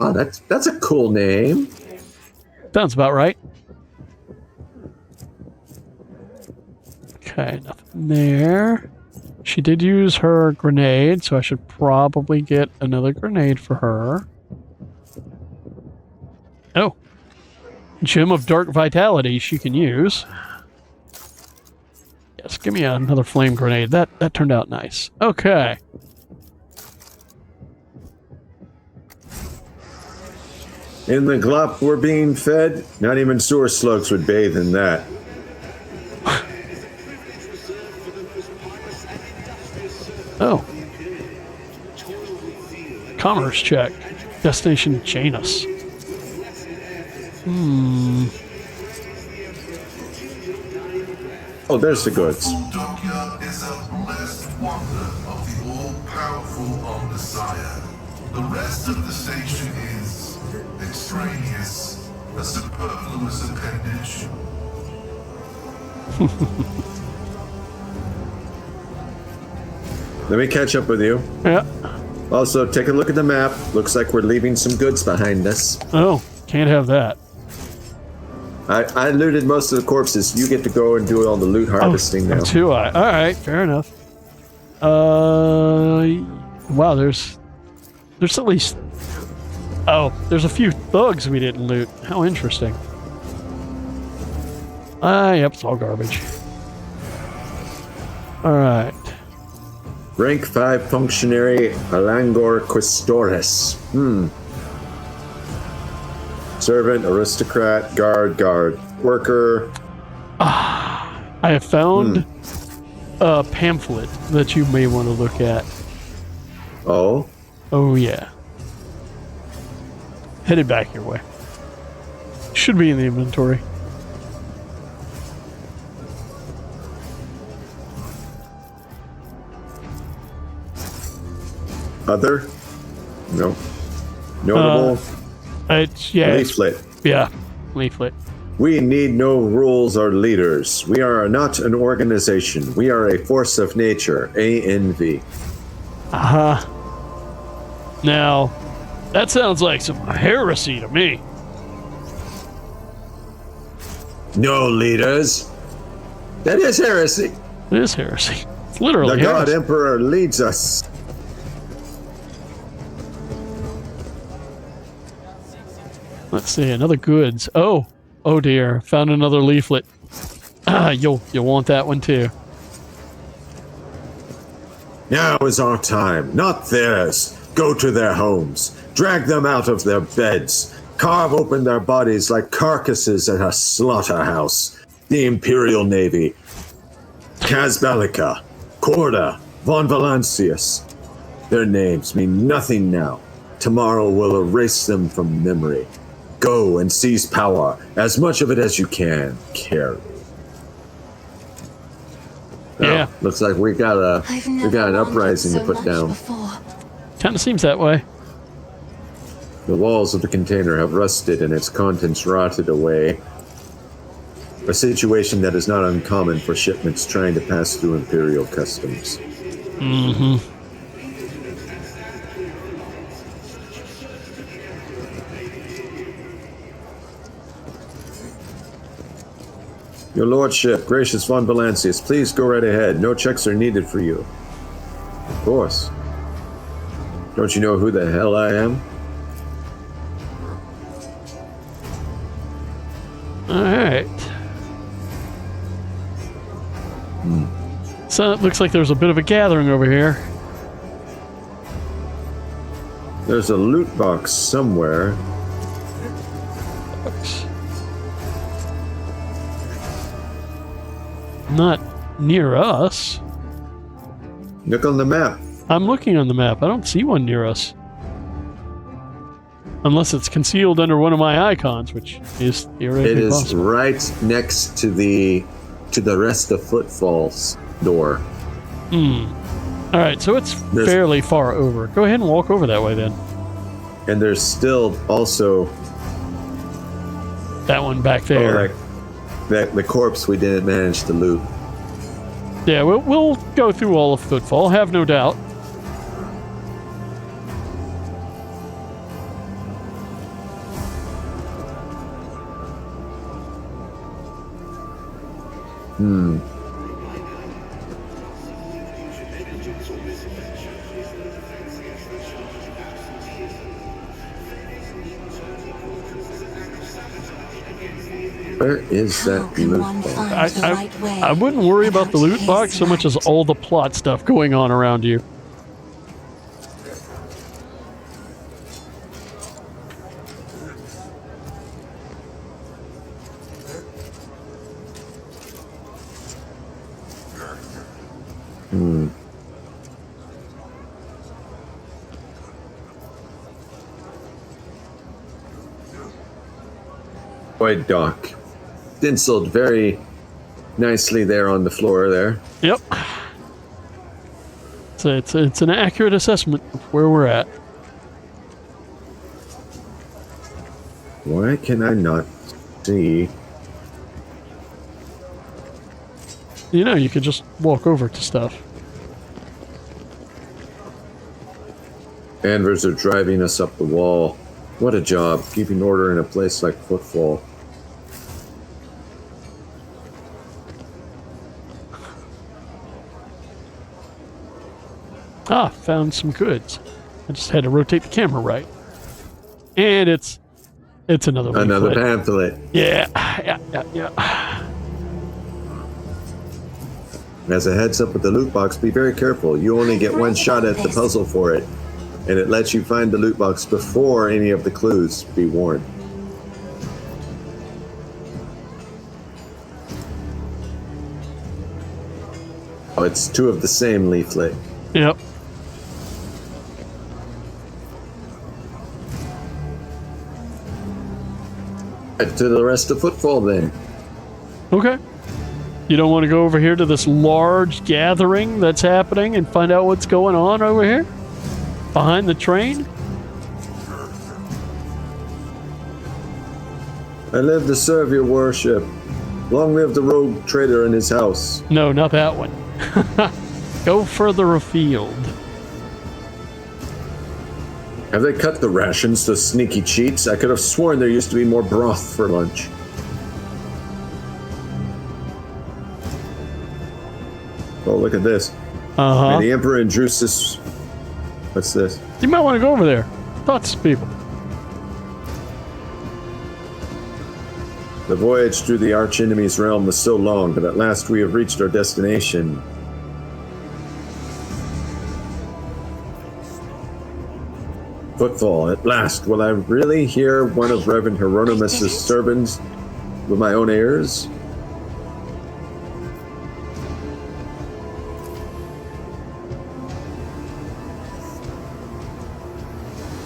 Oh, that's a cool name. Sounds about right. Okay, nothing there. She did use her grenade, so I should probably get another grenade for her. Oh. Gem of Dark Vitality she can use. Yes, give me another flame grenade. That turned out nice. Okay. In the glop we're being fed, not even sewer slugs would bathe in that. Oh. Commerce check. Destination Janus. Oh, there's the goods. Dokia is a blessed wonder of the all-powerful Messiah. The rest of the station is extraneous, a superfluous appendage. Let me catch up with you. Yeah. Also, take a look at the map. Looks like we're leaving some goods behind us. Oh, can't have that. I looted most of the corpses. You get to go and do all the loot harvesting now. Do I? All right, fair enough. Wow, there's at least. Oh, there's a few thugs we didn't loot. How interesting. Yep, it's all garbage. All right. Rank 5 functionary Alangor Quistores. Servant, aristocrat, guard, worker. I have found a pamphlet that you may want to look at. Oh, Oh yeah. Headed back your way. Should be in the inventory. other? No. Notable It's it's- leaflet. Yeah, leaflet. We need no rules or leaders. We are not an organization. We are a force of nature, ANV. Now, that sounds like some heresy to me. No leaders. That is heresy. It is heresy. It's literally The God heresy. Emperor leads us. Let's see, another goods. Oh dear, found another leaflet. You'll want that one too. Now is our time, not theirs. Go to their homes. Drag them out of their beds. Carve open their bodies like carcasses at a slaughterhouse. The Imperial Navy. Casbalica, Corda, Von Valancius. Their names mean nothing now. Tomorrow will erase them from memory. Go and seize power, as much of it as you can carry. Yeah. Looks like we got an uprising to put down. Kind of seems that way. The walls of the container have rusted and its contents rotted away. A situation that is not uncommon for shipments trying to pass through Imperial customs. Your Lordship, Gracious Von Valancius, please go right ahead. No checks are needed for you. Of course. Don't you know who the hell I am? Alright. So it looks like there's a bit of a gathering over here. There's a loot box somewhere. Not near us. Look on the map. I'm looking on the map. I don't see one near us. Unless it's concealed under one of my icons, which is theoretically It is possible. right next to the Rest of Footfalls door. All right, so it's There's- fairly far over. Go ahead and walk over that way then. And there's still also That one back there. that the corpse we didn't manage to loot. Yeah, we'll go through all of Footfall, have no doubt. Where is that How can loot one box? find the right way I wouldn't worry about the without loot box so his much as light? all the plot stuff going on around you. Boy, Doc. Stenciled very nicely there on the floor there. Yep. So it's an accurate assessment of where we're at. Why can I not see? You know, you could just walk over to stuff. Anvers are driving us up the wall. What a job, keeping order in a place like Footfall. Ah, found some goods. I just had to rotate the camera right. And it's another Another leaflet. pamphlet. Yeah. As a heads up with the loot box, be very careful. You only get one shot at the puzzle for it. And it lets you find the loot box before any of the clues. Be warned. Oh, it's two of the same leaflet. Yep. Back to the rest of Footfall then. Okay. You don't want to go over here to this large gathering that's happening and find out what's going on over here? Behind the train? I live to serve your worship. Long live the rogue trader and his house. No, not that one. Go further afield. Have they cut the rations, those sneaky cheats? I could have sworn there used to be more broth for lunch. Oh, look at this. Uh-huh. May the Emperor and Drusus... What's this? You might want to go over there. Talk to some people. The voyage through the arch-enemy's realm was so long, but at last we have reached our destination. Footfall, at last. Will I really hear one of Reverend Hieronymus' servants with my own ears?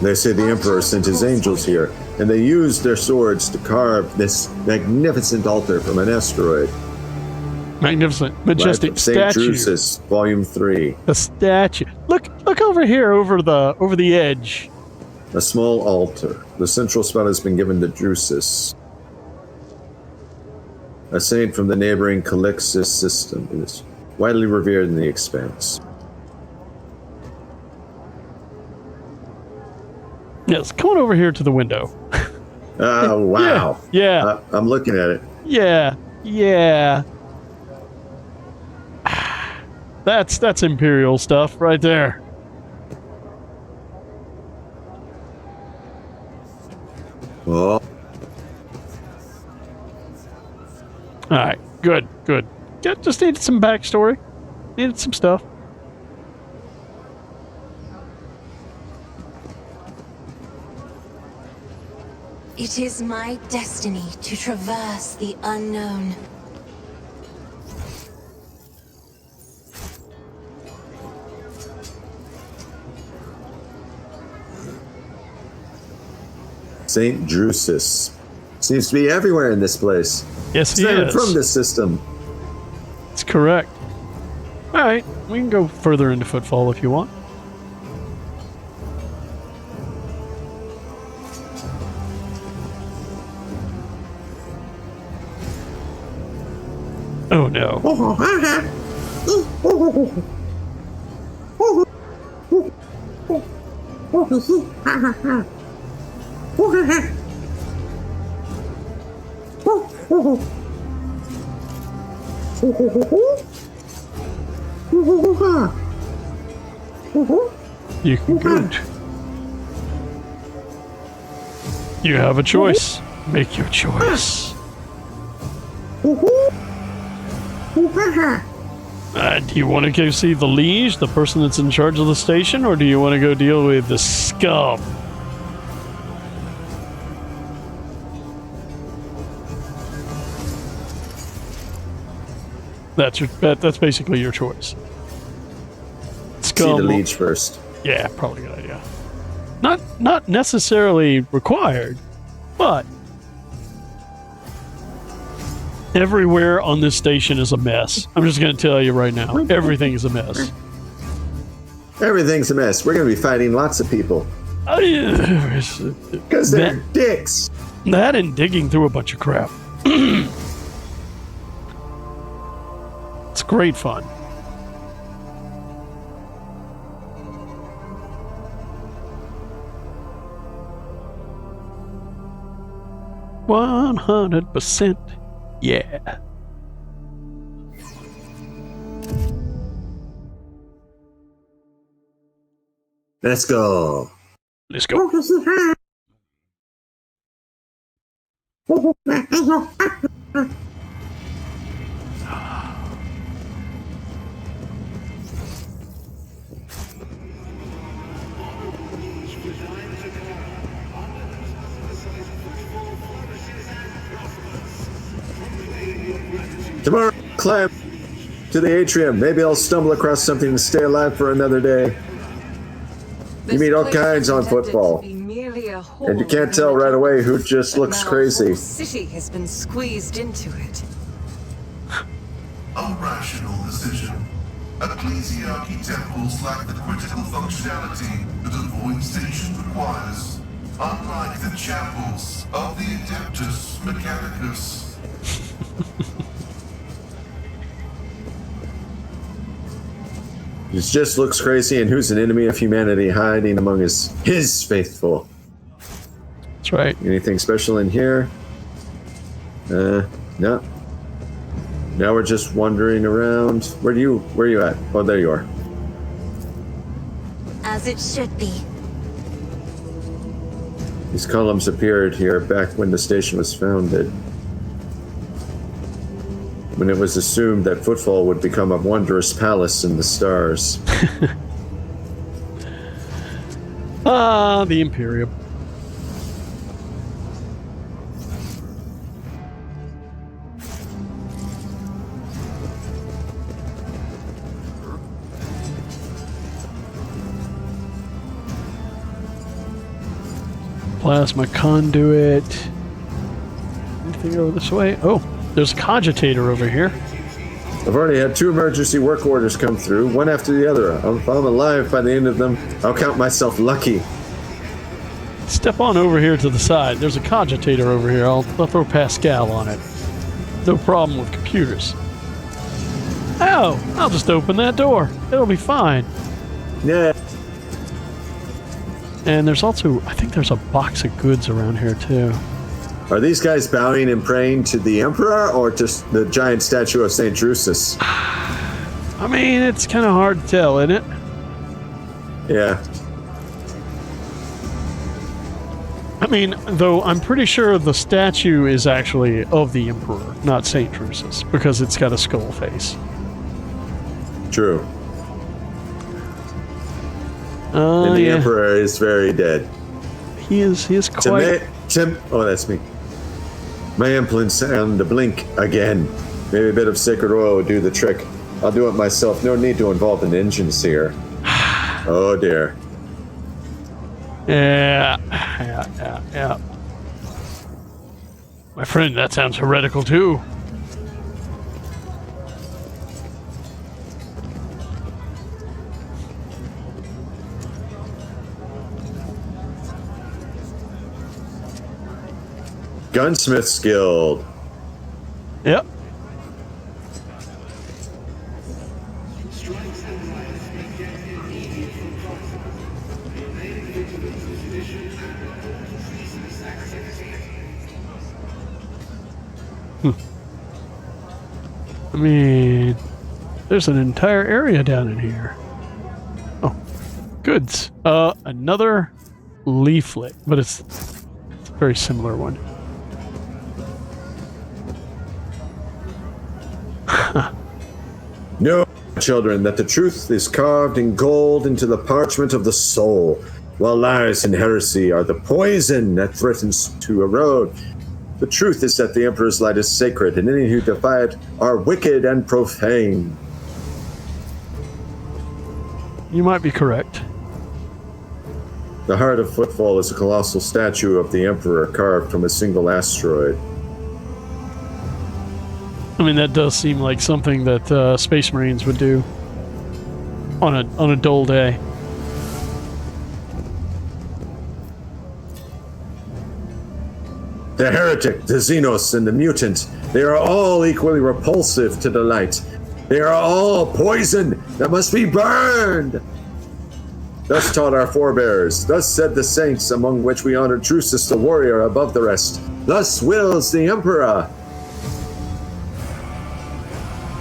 They say the Emperor sent his angels here, and they used their swords to carve this magnificent altar from an asteroid. Magnificent, majestic St. statue. Drusus, Volume 3. The statue. Look over here, over the edge. A small altar. The central spot has been given to Drusus, a saint from the neighboring Calixtus system. It is widely revered in the expanse. Yes, come on over here to the window. Oh, wow. Yeah. I'm looking at it. Yeah. That's Imperial stuff right there. Oh, All right, good. Just needed some backstory. Needed some stuff. It is my destiny to traverse the unknown. St. Drusus. Seems to be everywhere in this place. Yes, It's he not even is. from this system. It's correct. Alright, we can go further into Footfall if you want. Oh no. You can good. You have a choice. Make your choice. Do you want to go see the liege, the person that's in charge of the station, or do you want to go deal with the scum? That's basically your choice. See the liege first. Yeah, probably a good idea. Not necessarily required, but everywhere on this station is a mess. I'm just going to tell you right now, everything is a mess. Everything's a mess. We're going to be fighting lots of people. Because they're dicks. That and digging through a bunch of crap. It's great fun. %, yeah. Let's go. Let's go. Tomorrow, climb to the atrium. Maybe I'll stumble across something and stay alive for another day. You meet all kinds on Footfall. And you can't tell right away who just looks crazy. The city has been squeezed into it. A rational decision. Ecclesiarchy temples lack the critical functionality that a void station requires. Unlike the chapels of the Adeptus Mechanicus. It just looks crazy, and who's an enemy of humanity hiding among his faithful? That's right. Anything special in here? No. Now we're just wandering around. Where are you at? Oh, there you are. As it should be. These columns appeared here back when the station was founded. When it was assumed that Footfall would become a wondrous palace in the stars. The Imperium. Plasma conduit. Anything over this way? Oh, there's a cogitator over here. I've already had 2 emergency work orders come through, one after the other. If I'm alive by the end of them, I'll count myself lucky. Step on over here to the side. There's a cogitator over here. I'll throw Pascal on it. No problem with computers. Oh, I'll just open that door. It'll be fine. Yeah. And there's also, I think there's a box of goods around here too. Are these guys bowing and praying to the Emperor or just the giant statue of St. Drusus? I mean, it's kind of hard to tell, isn't it? Yeah. I mean, though I'm pretty sure the statue is actually of the Emperor, not St. Drusus, because it's got a skull face. True. And the Emperor is very dead. He is quite... Oh, that's me. My implants sound to blink again. Maybe a bit of sacred oil would do the trick. I'll do it myself. No need to involve an engines here. Oh, dear. Yeah. My friend, that sounds heretical too. Gunsmith's Guild. Yep. I mean, there's an entire area down in here. Oh, goods. Another leaflet, but it's a very similar one. Know, children, that the truth is carved in gold into the parchment of the soul, while lies and heresy are the poison that threatens to erode. The truth is that the Emperor's light is sacred, and any who defy it are wicked and profane. You might be correct. The heart of Footfall is a colossal statue of the Emperor carved from a single asteroid. I mean, that does seem like something that Space Marines would do on a dull day. The heretic, the Xenos, and the mutant, they are all equally repulsive to the light. They are all poison that must be burned. Thus taught our forebears, thus said the saints, among which we honor Drusus the warrior above the rest. Thus wills the Emperor.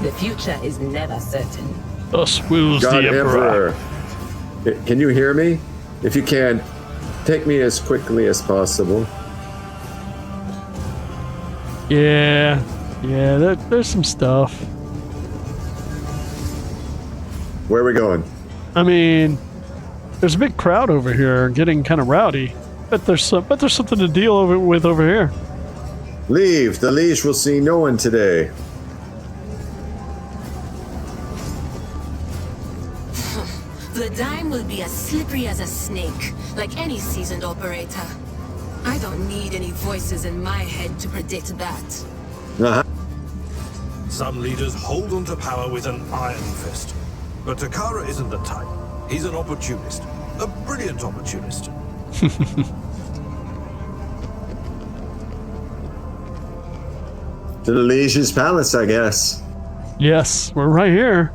The future is never certain. Thus wills God the Emperor. Can you hear me? If you can, take me as quickly as possible. Yeah, there's some stuff. Where are we going? I mean, there's a big crowd over here getting kind of rowdy. But there's something to deal with over here. Leave. The Liege will see no one today. The dime will be as slippery as a snake, like any seasoned operator. I don't need any voices in my head to predict that. Uh-huh. Some leaders hold onto power with an iron fist. But Takara isn't the type. He's an opportunist. A brilliant opportunist. To the Liege's palace, I guess. Yes, we're right here.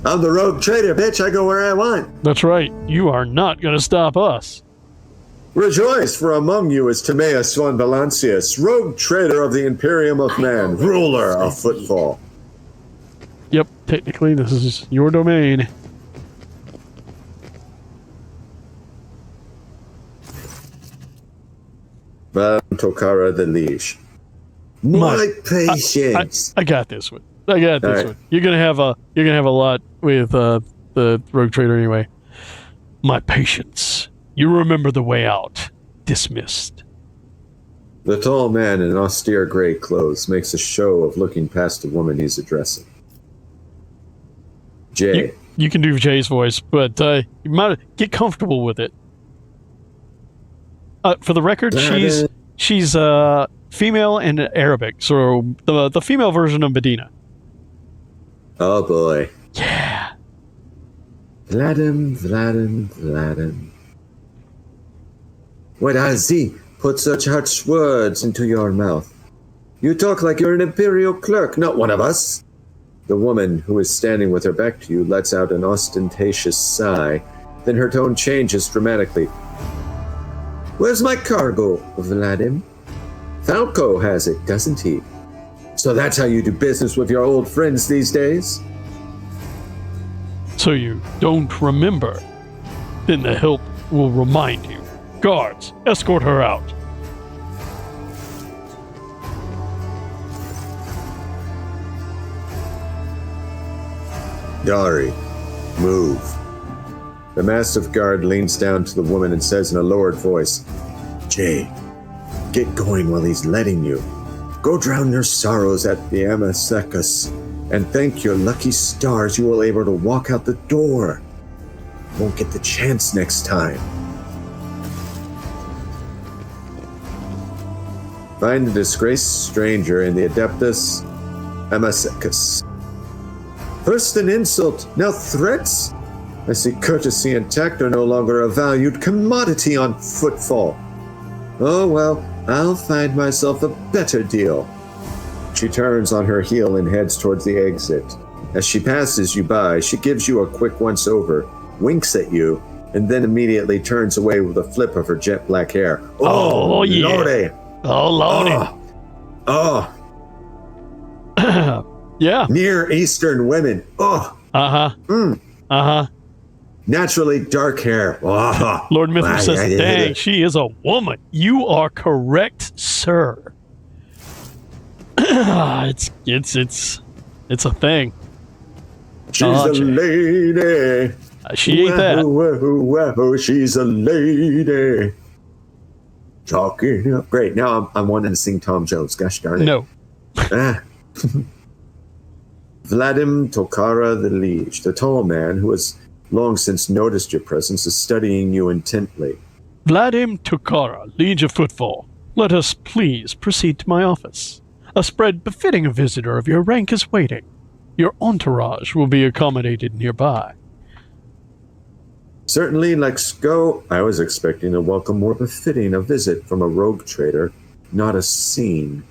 I'm the rogue trader, bitch. I go where I want. That's right. You are not going to stop us. Rejoice, for among you is Timaeus von Valancius, rogue trader of the Imperium of Man, ruler of Footfall. Yep, technically this is your domain. Van Tokara the Liege. My patience. I got this one. I got this All right. one. You're gonna have a lot with the rogue trader anyway. My patience. You remember the way out. Dismissed. The tall man in austere gray clothes makes a show of looking past the woman he's addressing. Jay. You can do Jay's voice, but you might get comfortable with it. For the record, she's female and Arabic, so the female version of Medina. Oh boy. Yeah. Vladim. What has he put such harsh words into your mouth? You talk like you're an imperial clerk, not one of us. The woman, who is standing with her back to you, lets out an ostentatious sigh. Then her tone changes dramatically. Where's my cargo, Vladim? Falco has it, doesn't he? So that's how you do business with your old friends these days? So you don't remember? Then the help will remind you. Guards, escort her out. Dari, move. The massive guard leans down to the woman and says in a lowered voice, Jay, get going while he's letting you. Go drown your sorrows at the Amasekas, and thank your lucky stars you were able to walk out the door. Won't get the chance next time. Find the disgraced stranger in the Adeptus Amasekas. First an insult, now threats? I see courtesy and tact are no longer a valued commodity on Footfall. Oh well, I'll find myself a better deal. She turns on her heel and heads towards the exit. As she passes you by, she gives you a quick once-over, winks at you, and then immediately turns away with a flip of her jet black hair. Oh, yeah. Lordy! Oh, Lordy. Oh, Yeah. Near Eastern women. Oh, naturally dark hair. Oh. Lord Mithra says, dang, she is a woman. You are correct, sir. It's a thing. She's a lady. She ain't that. Whoa, she's a lady. Talking up. Great. Now I'm wanting to sing Tom Jones. Gosh darn it. No. Vladim Tokara the Liege, the tall man who has long since noticed your presence, is studying you intently. Vladim Tokara, Liege of Footfall. Let us please proceed to my office. A spread befitting a visitor of your rank is waiting. Your entourage will be accommodated nearby. Certainly, let's go. I was expecting a welcome more befitting a visit from a rogue trader, not a scene.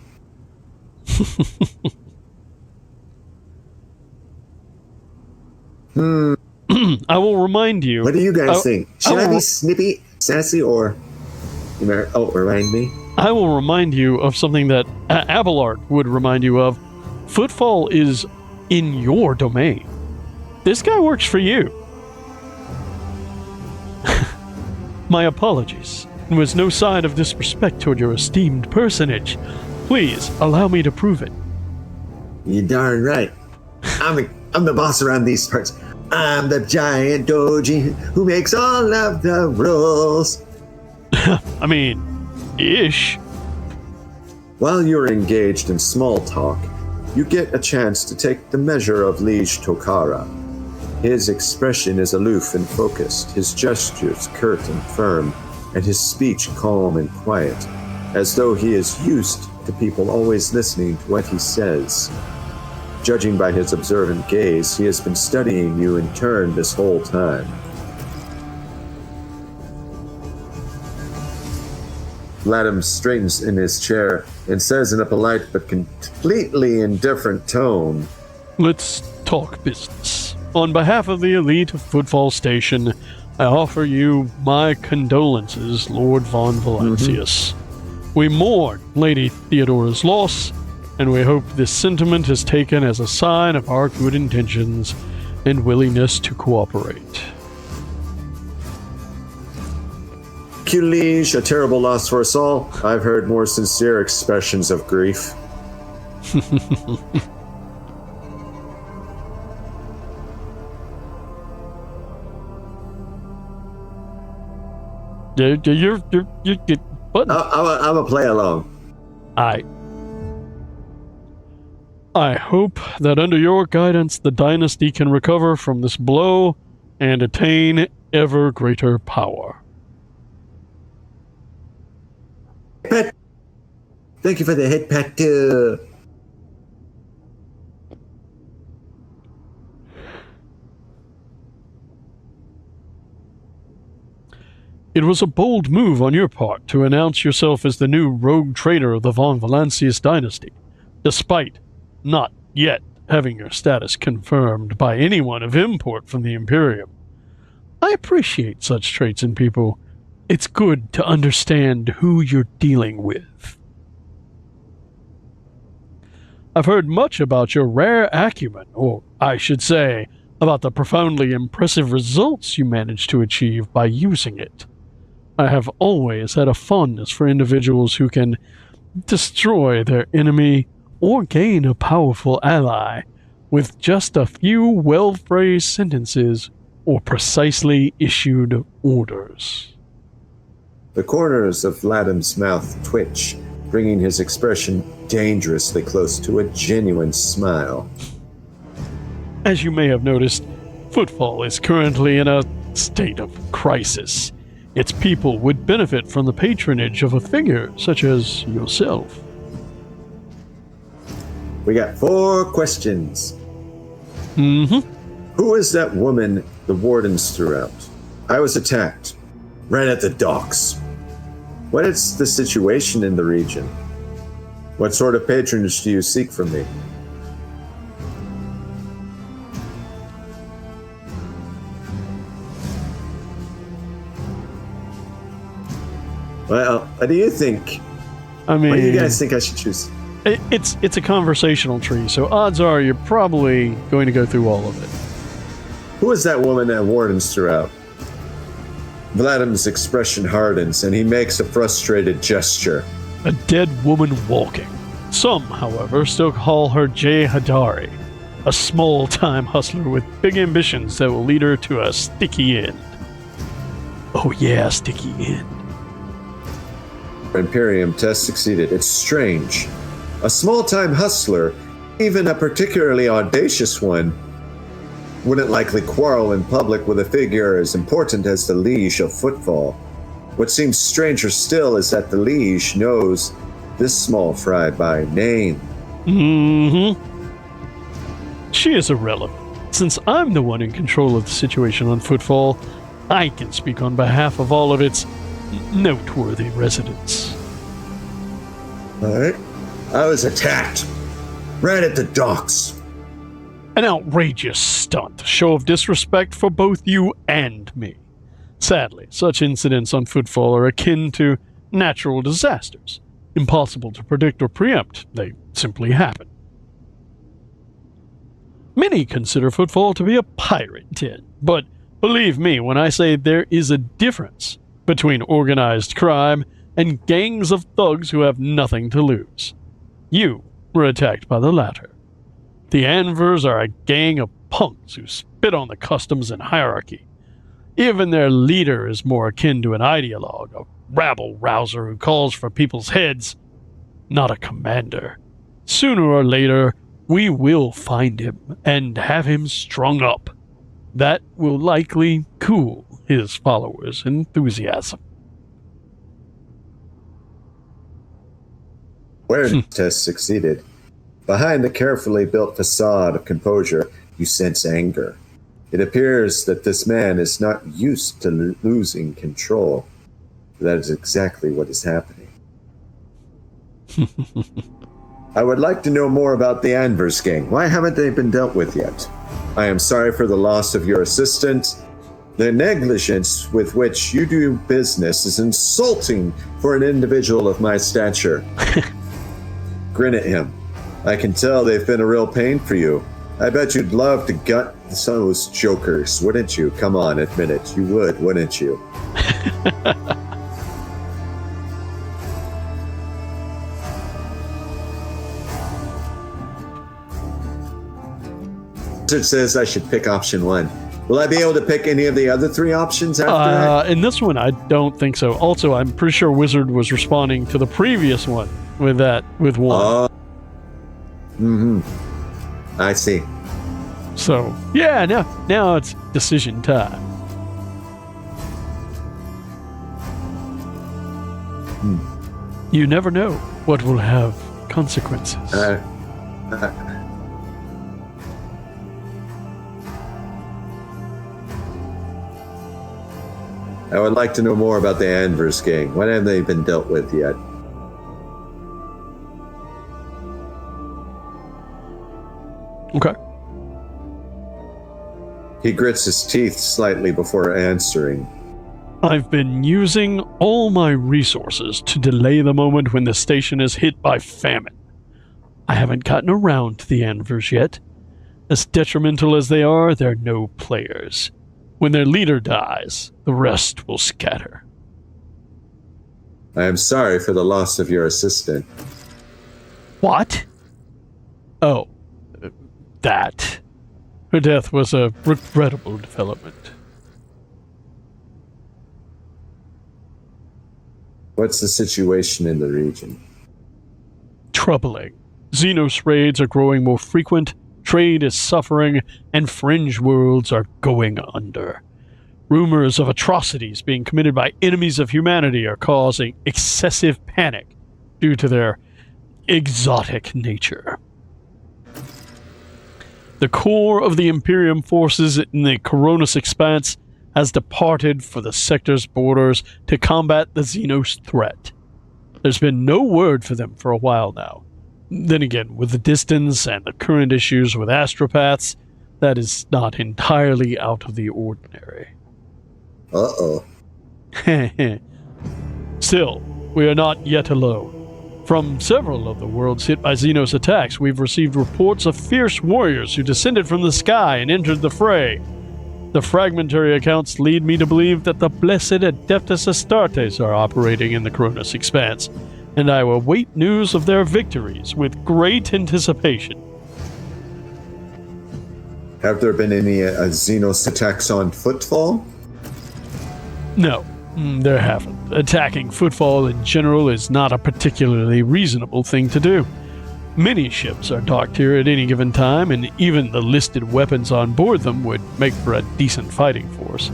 I will remind you. What do you guys think? Should I be snippy, sassy, or... remind me? I will remind you of something that Abelard would remind you of. Footfall is in your domain. This guy works for you. My apologies. There was no sign of disrespect toward your esteemed personage. Please, allow me to prove it. You're darn right. I'm the boss around these parts. I'm the giant doji who makes all of the rules. I mean, ish. While you're engaged in small talk, you get a chance to take the measure of Liege Tokara. His expression is aloof and focused, his gestures curt and firm, and his speech calm and quiet, as though he is used to people always listening to what he says. Judging by his observant gaze, he has been studying you in turn this whole time. Vladim straightens in his chair and says in a polite but completely indifferent tone, Let's talk business. On behalf of the elite of Footfall Station, I offer you my condolences, Lord von Valancius. We mourn Lady Theodora's loss, and we hope this sentiment is taken as a sign of our good intentions and willingness to cooperate. Q Liege, a terrible loss for us all. I've heard more sincere expressions of grief. You're button. I'm a play along. I hope that under your guidance the dynasty can recover from this blow and attain ever greater power. Pat. Thank you for the head pat. It was a bold move on your part to announce yourself as the new rogue trader of the von Valancius dynasty, despite not yet having your status confirmed by anyone of import from the Imperium. I appreciate such traits in people. It's good to understand who you're dealing with. I've heard much about your rare acumen, or I should say, about the profoundly impressive results you managed to achieve by using it. I have always had a fondness for individuals who can destroy their enemy or gain a powerful ally with just a few well-phrased sentences or precisely issued orders. The corners of Vladim's mouth twitch, bringing his expression dangerously close to a genuine smile. As you may have noticed, Footfall is currently in a state of crisis. Its people would benefit from the patronage of a figure such as yourself. We got 4 questions. Mm-hmm. Who is that woman the wardens threw out? I was attacked. Right at the docks. What is the situation in the region? What sort of patronage do you seek from me? Well, what do you think? I mean, What do you guys think I should choose? it's a conversational tree, so odds are you're probably going to go through all of it. Who is that woman that wardens throughout? Vladim's expression hardens, and he makes a frustrated gesture. A dead woman walking. Some, however, still call her Jay Hadari, a small-time hustler with big ambitions that will lead her to a sticky end. Oh yeah, sticky end. Imperium test succeeded. It's strange. A small-time hustler, even a particularly audacious one, wouldn't likely quarrel in public with a figure as important as the Liege of Footfall. What seems stranger still is that the Liege knows this small fry by name. She is irrelevant. Since I'm the one in control of the situation on Footfall, I can speak on behalf of all of its noteworthy residents. Alright. I was attacked. Right at the docks. An outrageous stunt, a show of disrespect for both you and me. Sadly, such incidents on Footfall are akin to natural disasters. Impossible to predict or preempt, they simply happen. Many consider Footfall to be a pirate den, but believe me when I say there is a difference between organized crime and gangs of thugs who have nothing to lose. You were attacked by the latter. The Anvers are a gang of punks who spit on the customs and hierarchy. Even their leader is more akin to an ideologue, a rabble-rouser who calls for people's heads, not a commander. Sooner or later, we will find him and have him strung up. That will likely cool his followers' enthusiasm. Awareness test succeeded. Behind the carefully built facade of composure, you sense anger. It appears that this man is not used to losing control. That is exactly what is happening. I would like to know more about the Anvers gang. Why haven't they been dealt with yet? I am sorry for the loss of your assistant. The negligence with which you do business is insulting for an individual of my stature. Grin at him. I can tell they've been a real pain for you. I bet you'd love to gut some of those jokers, wouldn't you? Come on, admit it. You would, wouldn't you? It says I should pick option 1. Will I be able to pick any of the other 3 options after that? In this one, I don't think so. Also, I'm pretty sure Wizard was responding to the previous one with 1. I see. So, yeah, now it's decision time. You never know what will have consequences. I would like to know more about the Anvers gang. Why haven't they been dealt with yet? Okay. He grits his teeth slightly before answering. I've been using all my resources to delay the moment when the station is hit by famine. I haven't gotten around to the Anvers yet. As detrimental as they are, they're no players. When their leader dies, the rest will scatter. I am sorry for the loss of your assistant. What? Oh, that. Her death was a regrettable development. What's the situation in the region? Troubling. Xenos raids are growing more frequent, trade is suffering, and fringe worlds are going under. Rumors of atrocities being committed by enemies of humanity are causing excessive panic due to their exotic nature. The core of the Imperium forces in the Coronis Expanse has departed for the sector's borders to combat the Xenos threat. There's been no word for them for a while now. Then again, with the distance and the current issues with astropaths, that is not entirely out of the ordinary. Uh-oh. Still, we are not yet alone. From several of the worlds hit by Xenos attacks, we've received reports of fierce warriors who descended from the sky and entered the fray. The fragmentary accounts lead me to believe that the blessed Adeptus Astartes are operating in the Cronus Expanse, and I await news of their victories with great anticipation. Have there been any Xenos attacks on Footfall? No, there haven't. Attacking Footfall in general is not a particularly reasonable thing to do. Many ships are docked here at any given time, and even the listed weapons on board them would make for a decent fighting force.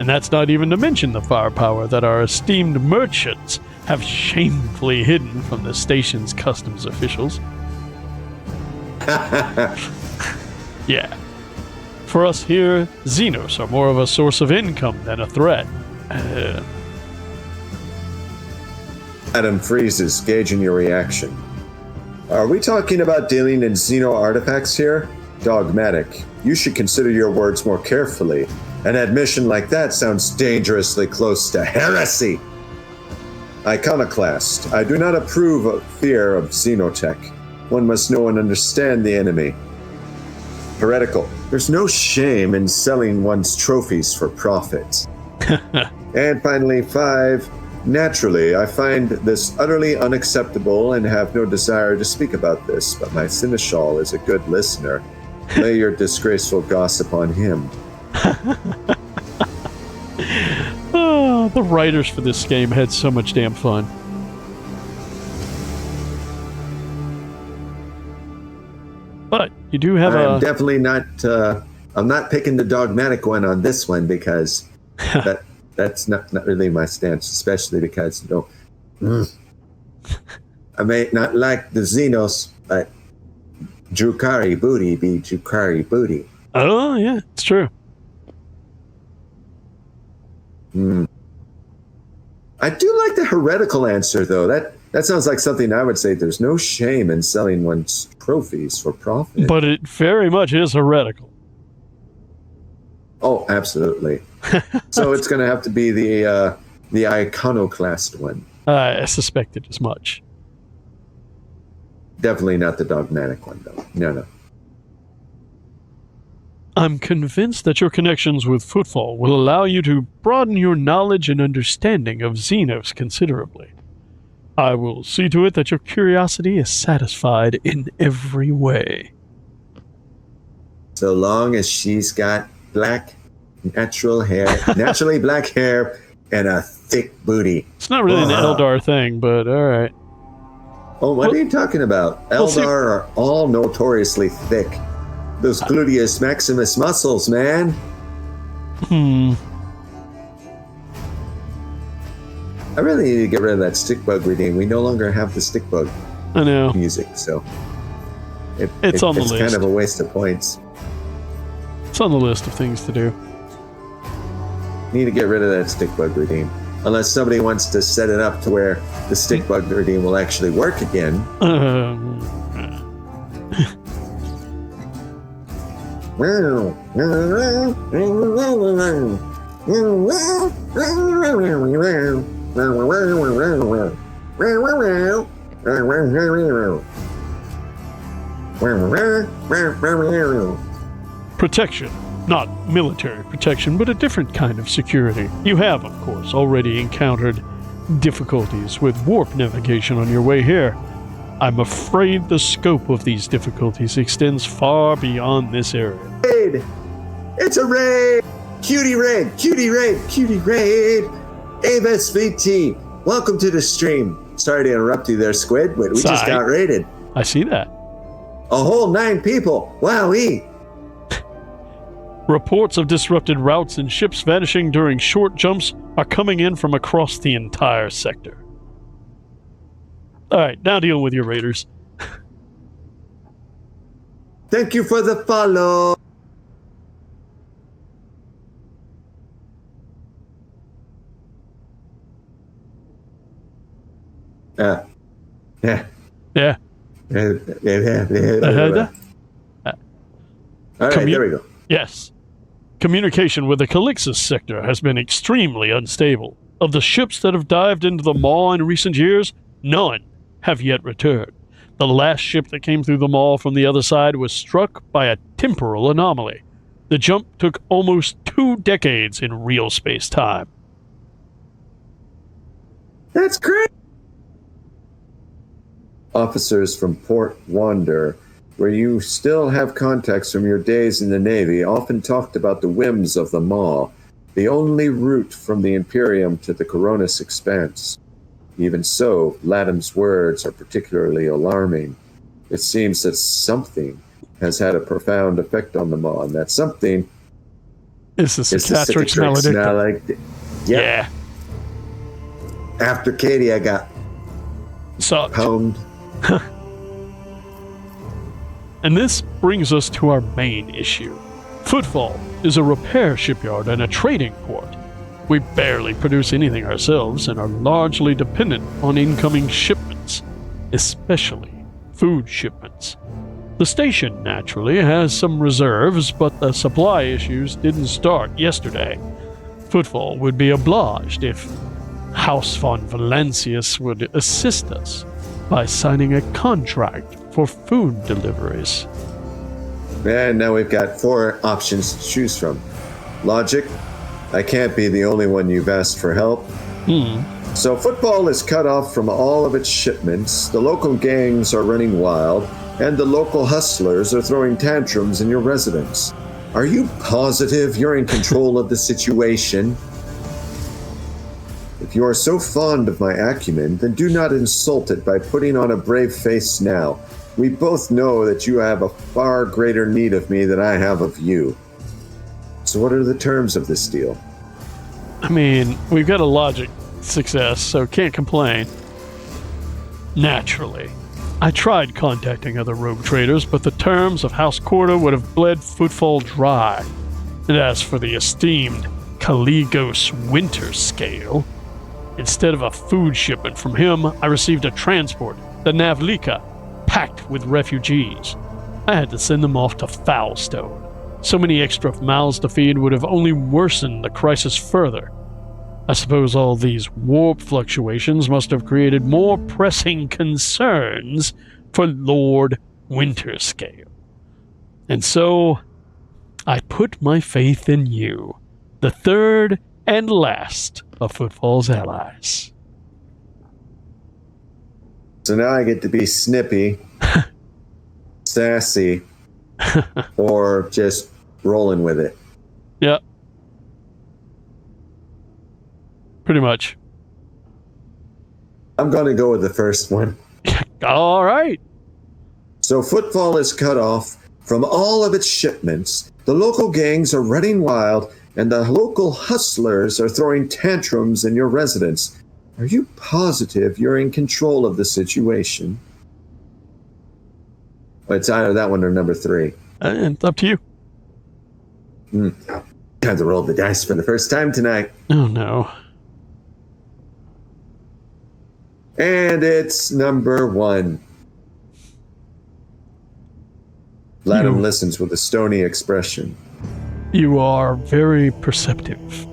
And that's not even to mention the firepower that our esteemed merchants have shamefully hidden from the station's customs officials. Yeah. For us here, Xenos are more of a source of income than a threat. Adam freezes, gauging your reaction. Are we talking about dealing in Xeno artifacts here? Dogmatic. You should consider your words more carefully. An admission like that sounds dangerously close to heresy. Iconoclast. I do not approve of fear of Xenotech. One must know and understand the enemy. Heretical. There's no shame in selling one's trophies for profit. And finally, 5. Naturally, I find this utterly unacceptable and have no desire to speak about this, but my Seneschal is a good listener. Lay your disgraceful gossip on him. Oh, the writers for this game had so much damn fun. But you do have I'm definitely not. I'm not picking the dogmatic one on this one because that's not really my stance, especially because I may not like the Xenos, but Drukhari booty be Drukhari booty. Oh yeah, it's true. I do like the heretical answer though. That sounds like something I would say. There's no shame in selling one's trophies for profit. But it very much is heretical. Oh, absolutely. So it's going to have to be the iconoclast one. I suspected as much. Definitely not the dogmatic one, though. No. I'm convinced that your connections with Footfall will allow you to broaden your knowledge and understanding of Xenos considerably. I will see to it that your curiosity is satisfied in every way. So long as she's got naturally black hair, and a thick booty. It's not really an Eldar thing, but all right. Oh, what are you talking about? Eldar are all notoriously thick. Those gluteus maximus muscles, man. I really need to get rid of that stick bug reading. We no longer have the stick bug I know. music, so it's on the list. It's kind of a waste of points. It's on the list of things to do. Need to get rid of that stick bug redeem. Unless somebody wants to set it up to where the stick bug redeem will actually work again. Protection. Not military protection, but a different kind of security. You have, of course, already encountered difficulties with warp navigation on your way here. I'm afraid the scope of these difficulties extends far beyond this area. Raid! It's a raid! Cutie raid! Cutie raid! Cutie raid! Avis VT, welcome to the stream. Sorry to interrupt you there, Squid, but we just got raided. I see that. A whole 9 people. Wowee! Reports of disrupted routes and ships vanishing during short jumps are coming in from across the entire sector. Alright, now deal with your raiders. Thank you for the follow. Yeah. Yeah. All right, Commu- there we go. Yes. Communication with the Calixus sector has been extremely unstable. Of the ships that have dived into the Maw in recent years, none have yet returned. The last ship that came through the Maw from the other side was struck by a temporal anomaly. The jump took almost 2 decades in real space-time. That's great. Officers from Port Wander, where you still have contacts from your days in the Navy, often talked about the whims of the Maw, the only route from the Imperium to the Coronis Expanse. Even so, Ladam's words are particularly alarming. It seems that something has had a profound effect on the Maw, and that something Is the is the Cicatrix Cicatrix Maledicta? Maledicta. Yeah. After Katie, I got So, pwned. and this brings us to our main issue. Footfall is a repair shipyard and a trading port. We barely produce anything ourselves and are largely dependent on incoming shipments, especially food shipments. The station, naturally, has some reserves, but the supply issues didn't start yesterday. Footfall would be obliged if House von Valancius would assist us by signing a contract for food deliveries. And now we've got 4 options to choose from. Logic, I can't be the only one you've asked for help. So Footfall is cut off from all of its shipments, the local gangs are running wild, and the local hustlers are throwing tantrums in your residence. Are you positive you're in control of the situation? If you are so fond of my acumen, then do not insult it by putting on a brave face now. We both know that you have a far greater need of me than I have of you. So what are the terms of this deal? I mean, we've got a logic success, so can't complain. Naturally. I tried contacting other rogue traders, but the terms of House Corda would have bled Footfall dry. And as for the esteemed Caligos Winterscale, instead of a food shipment from him, I received a transport, the Navlika, packed with refugees. I had to send them off to Foulstone. So many extra mouths to feed would have only worsened the crisis further. I suppose all these warp fluctuations must have created more pressing concerns for Lord Winterscale. And so, I put my faith in you, the third and last of Footfall's allies. So now I get to be snippy, sassy, or just rolling with it. Yep. Pretty much. I'm going to go with the first one. All right. So Footfall is cut off from all of its shipments. The local gangs are running wild, and the local hustlers are throwing tantrums in your residence. Are you positive you're in control of the situation? It's either that one or number 3. It's up to you. Time to roll the dice for the first time tonight. Oh, no. And it's number 1. Ladam listens with a stony expression. You are very perceptive.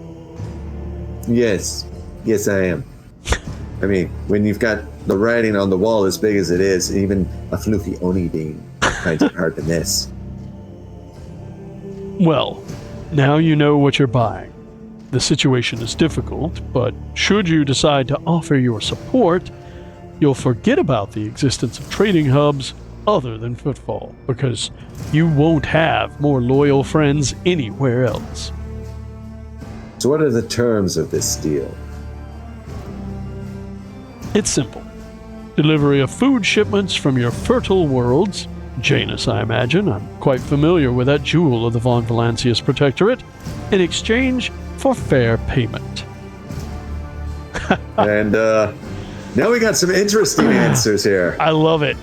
Yes. Yes, I am. I mean, when you've got the writing on the wall as big as it is, even a fluky Oni beam finds it hard to miss. Well, now you know what you're buying. The situation is difficult, but should you decide to offer your support, you'll forget about the existence of trading hubs other than Footfall, because you won't have more loyal friends anywhere else. So what are the terms of this deal? It's simple. Delivery of food shipments from your fertile worlds, Janus, I imagine. I'm quite familiar with that jewel of the Von Valancius Protectorate, in exchange for fair payment. And now we got some interesting answers here. I love it.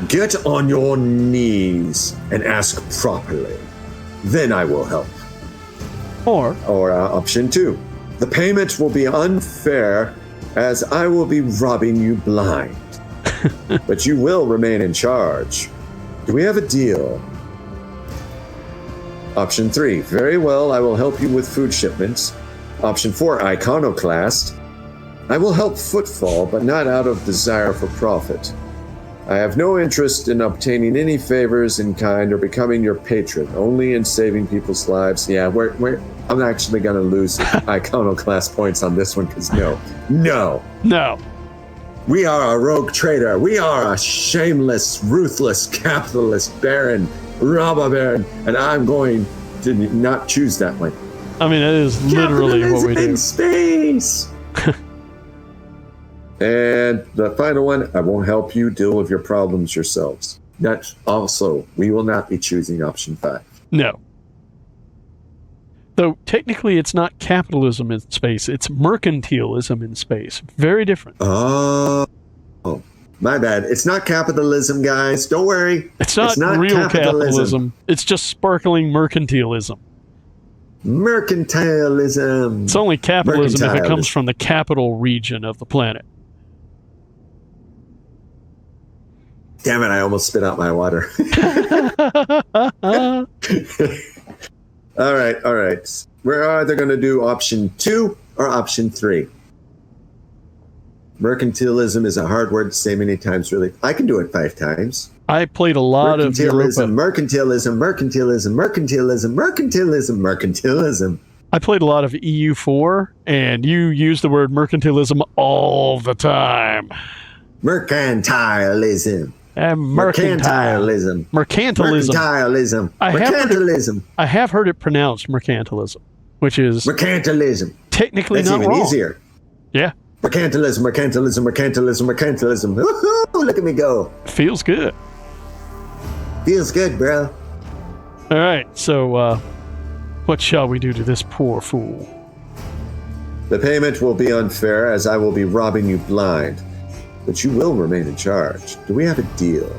Get on your knees and ask properly. Then I will help. Or Or option 2. The payment will be unfair as I will be robbing you blind. But you will remain in charge. Do we have a deal? Option 3, very well, I will help you with food shipments. Option 4, Iconoclast. I will help Footfall, but not out of desire for profit. I have no interest in obtaining any favors in kind or becoming your patron, only in saving people's lives. Yeah, I'm actually going to lose Iconoclast points on this one, because no. We are a rogue trader. We are a shameless, ruthless, capitalist baron, robber baron, and I'm going to not choose that one. I mean, that is literally what we do. In space. And the final one, I won't help you deal with your problems yourselves. That's also, we will not be choosing option 5. No. Though technically it's not capitalism in space, it's mercantilism in space. Very different. Oh, my bad. It's not capitalism, guys. Don't worry. It's not real capitalism. It's just sparkling mercantilism. Mercantilism. It's only capitalism if it comes from the capital region of the planet. Damn it, I almost spit out my water. All right. We're either going to do option 2 or option 3. Mercantilism is a hard word to say many times, really. I can do it 5 times. I played a lot of Europa. Mercantilism. I played a lot of EU4, and you use the word mercantilism all the time. Mercantilism. Mercantilism. I have heard it pronounced mercantilism, which is mercantilism. Technically That's not even wrong. Easier. Yeah. Mercantilism. Woohoo, look at me go. Feels good. Feels good, bro. All right, so what shall we do to this poor fool? The payment will be unfair, as I will be robbing you blind. But you will remain in charge. Do we have a deal?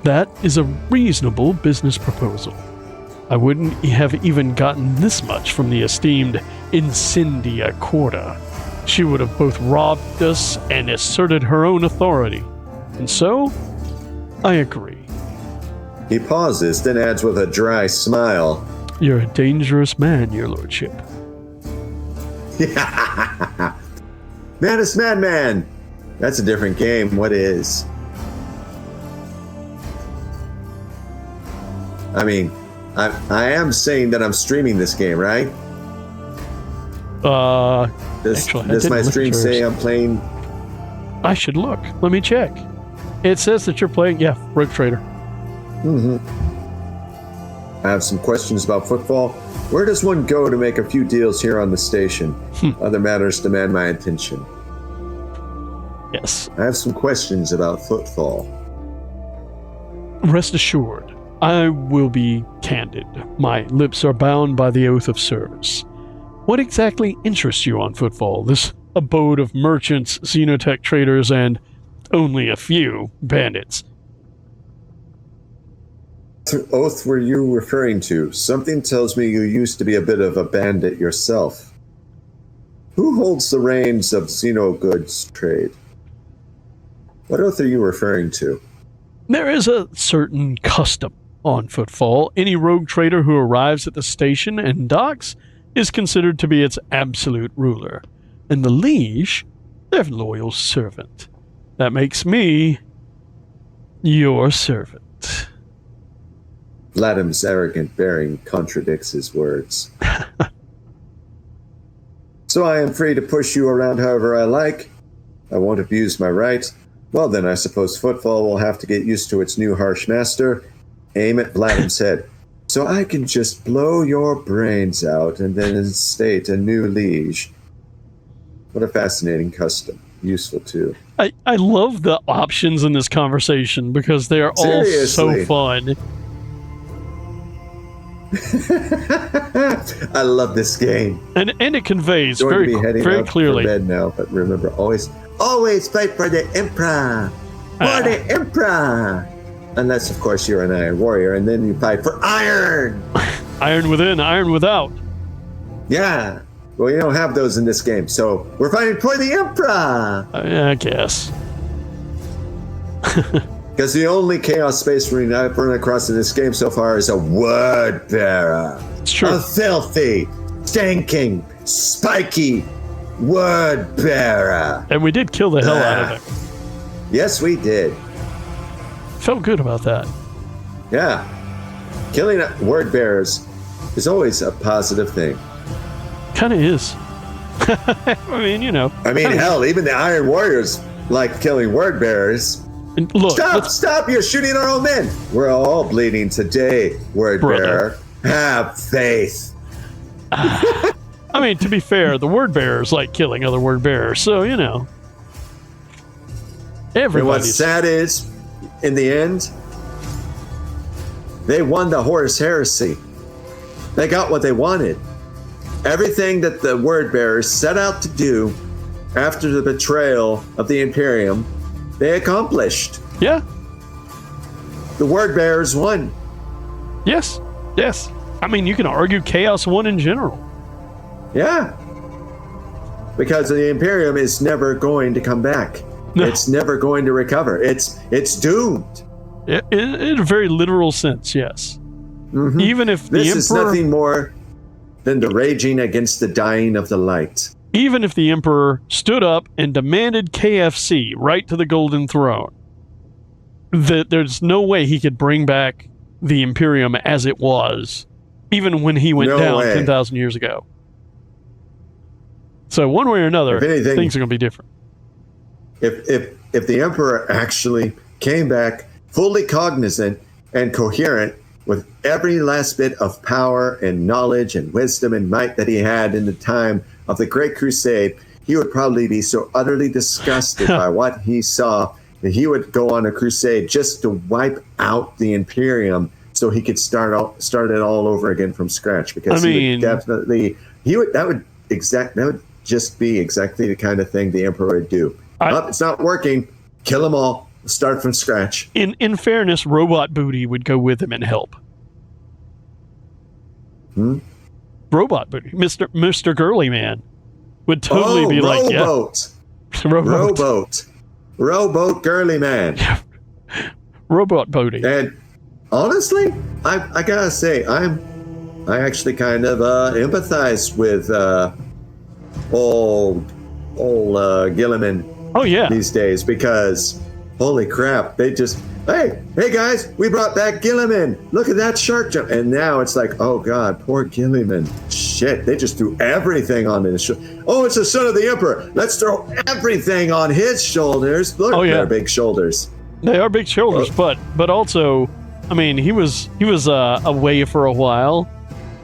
That is a reasonable business proposal. I wouldn't have even gotten this much from the esteemed Incendia Corda. She would have both robbed us and asserted her own authority. And so, I agree. He pauses, then adds with a dry smile. You're a dangerous man, your lordship. Maddest Madman! That's a different game. What is? I mean, I am saying that I'm streaming this game, right? Does my stream say I'm playing? I should look. Let me check. It says that you're playing, Rogue Trader. Mm-hmm. I have some questions about Footfall. Where does one go to make a few deals here on the station? Other matters demand my attention. Yes. I have some questions about Footfall. Rest assured, I will be candid. My lips are bound by the oath of service. What exactly interests you on Footfall, this abode of merchants, xenotech traders, and only a few bandits? What oath were you referring to? Something tells me you used to be a bit of a bandit yourself. Who holds the reins of xeno goods trade? What oath are you referring to? There is a certain custom on Footfall. Any rogue trader who arrives at the station and docks is considered to be its absolute ruler, and the liege, their loyal servant. That makes me your servant. Vladim's arrogant bearing contradicts his words. So I am free to push you around however I like. I won't abuse my right. Well then, I suppose Footfall will have to get used to its new harsh master. Aim at Vladim's head. So I can just blow your brains out and then instate a new liege. What a fascinating custom. Useful too. I love the options in this conversation because they are all so fun. I love this game. And it conveys Going very to be heading very out clearly. For bed now, but remember, always fight for the Emperor. For the Emperor. Unless, of course, you're an Iron Warrior, and then you fight for Iron. Iron within, iron without. Yeah. Well, you don't have those in this game, so we're fighting for the Emperor! I guess. Because the only Chaos Space Marine I've run across in this game so far is a Word Bearer. It's true. A filthy, stinking, spiky Word Bearer. And we did kill the hell out of it. Yes, we did. Felt good about that. Yeah. Killing Word Bearers is always a positive thing. Kind of is. I mean, you know. I mean, hell, even the Iron Warriors like killing Word Bearers. And look, Stop! You're shooting our own men. We're all bleeding today, Word Bearer. Have faith. I mean, to be fair, the Word Bearers like killing other Word Bearers, so, you know. And what's Everybody's... sad is, in the end, they won the Horus Heresy. They got what they wanted. Everything that the Word Bearers set out to do after the betrayal of the Imperium, they accomplished. Yeah. The Word Bearers won. Yes. Yes. I mean, you can argue Chaos won in general. Yeah. Because the Imperium is never going to come back. No. It's never going to recover. It's doomed. In a very literal sense, yes. Mm-hmm. Even if the This Emperor... is nothing more than the raging against the dying of the light. Even if the Emperor stood up and demanded KFC right to the Golden Throne, there's no way he could bring back the Imperium as it was, even when he went down 10,000 years ago. So one way or another, things are going to be different. If the Emperor actually came back fully cognizant and coherent with every last bit of power and knowledge and wisdom and might that he had in the time of the Great Crusade, he would probably be so utterly disgusted by what he saw that he would go on a crusade just to wipe out the Imperium so he could start it all over again from scratch. Because that would just be exactly the kind of thing the Emperor would do. It's not working. Kill them all. Start from scratch. In fairness, Robot Booty would go with him and help. Robot Booty, Mr. Girly Man, would totally be like, yeah. Rowboat Girly Man. Robot Booty. And honestly, I gotta say, I actually kind of empathize with old Gilliman. Oh yeah. These days, because holy crap, they just hey guys, we brought back Gilliman. Look at that shark jump. And now it's like, oh god, poor Gilliman. Shit, they just threw everything on his oh, it's the son of the Emperor. Let's throw everything on his shoulders. Look, they're big shoulders. They are big shoulders, but also, I mean, he was away for a while,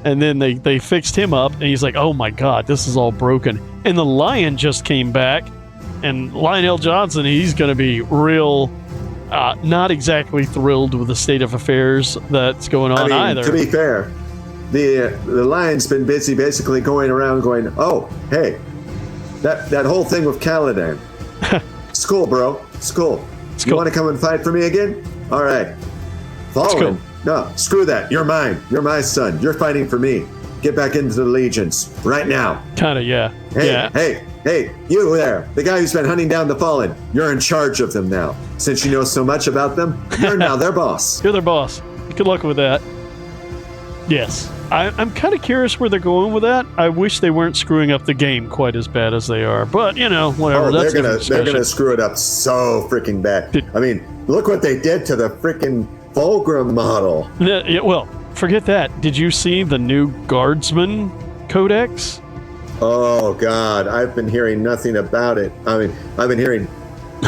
and then they fixed him up, and he's like, oh my god, this is all broken. And the Lion just came back. And Lionel Johnson, he's going to be real, not exactly thrilled with the state of affairs that's going on either. To be fair, the Lion's been busy basically going around going, oh, hey, that whole thing with Caladan. It's cool, bro. It's cool. You want to come and fight for me again? All right. Follow him. No, screw that. You're mine. You're my son. You're fighting for me. Get back into the legions right now. Kind of, yeah. Hey, you there, the guy who's been hunting down the Fallen, you're in charge of them now. Since you know so much about them, you're now their boss. You're their boss. Good luck with that. Yes. I'm kind of curious where they're going with that. I wish they weren't screwing up the game quite as bad as they are. But, you know, whatever. They're gonna screw it up so freaking bad. I mean, look what they did to the freaking Fulgrim model. Yeah, well, forget that. Did you see the new Guardsman Codex? Oh God, I've been hearing nothing about it. I mean, I've been hearing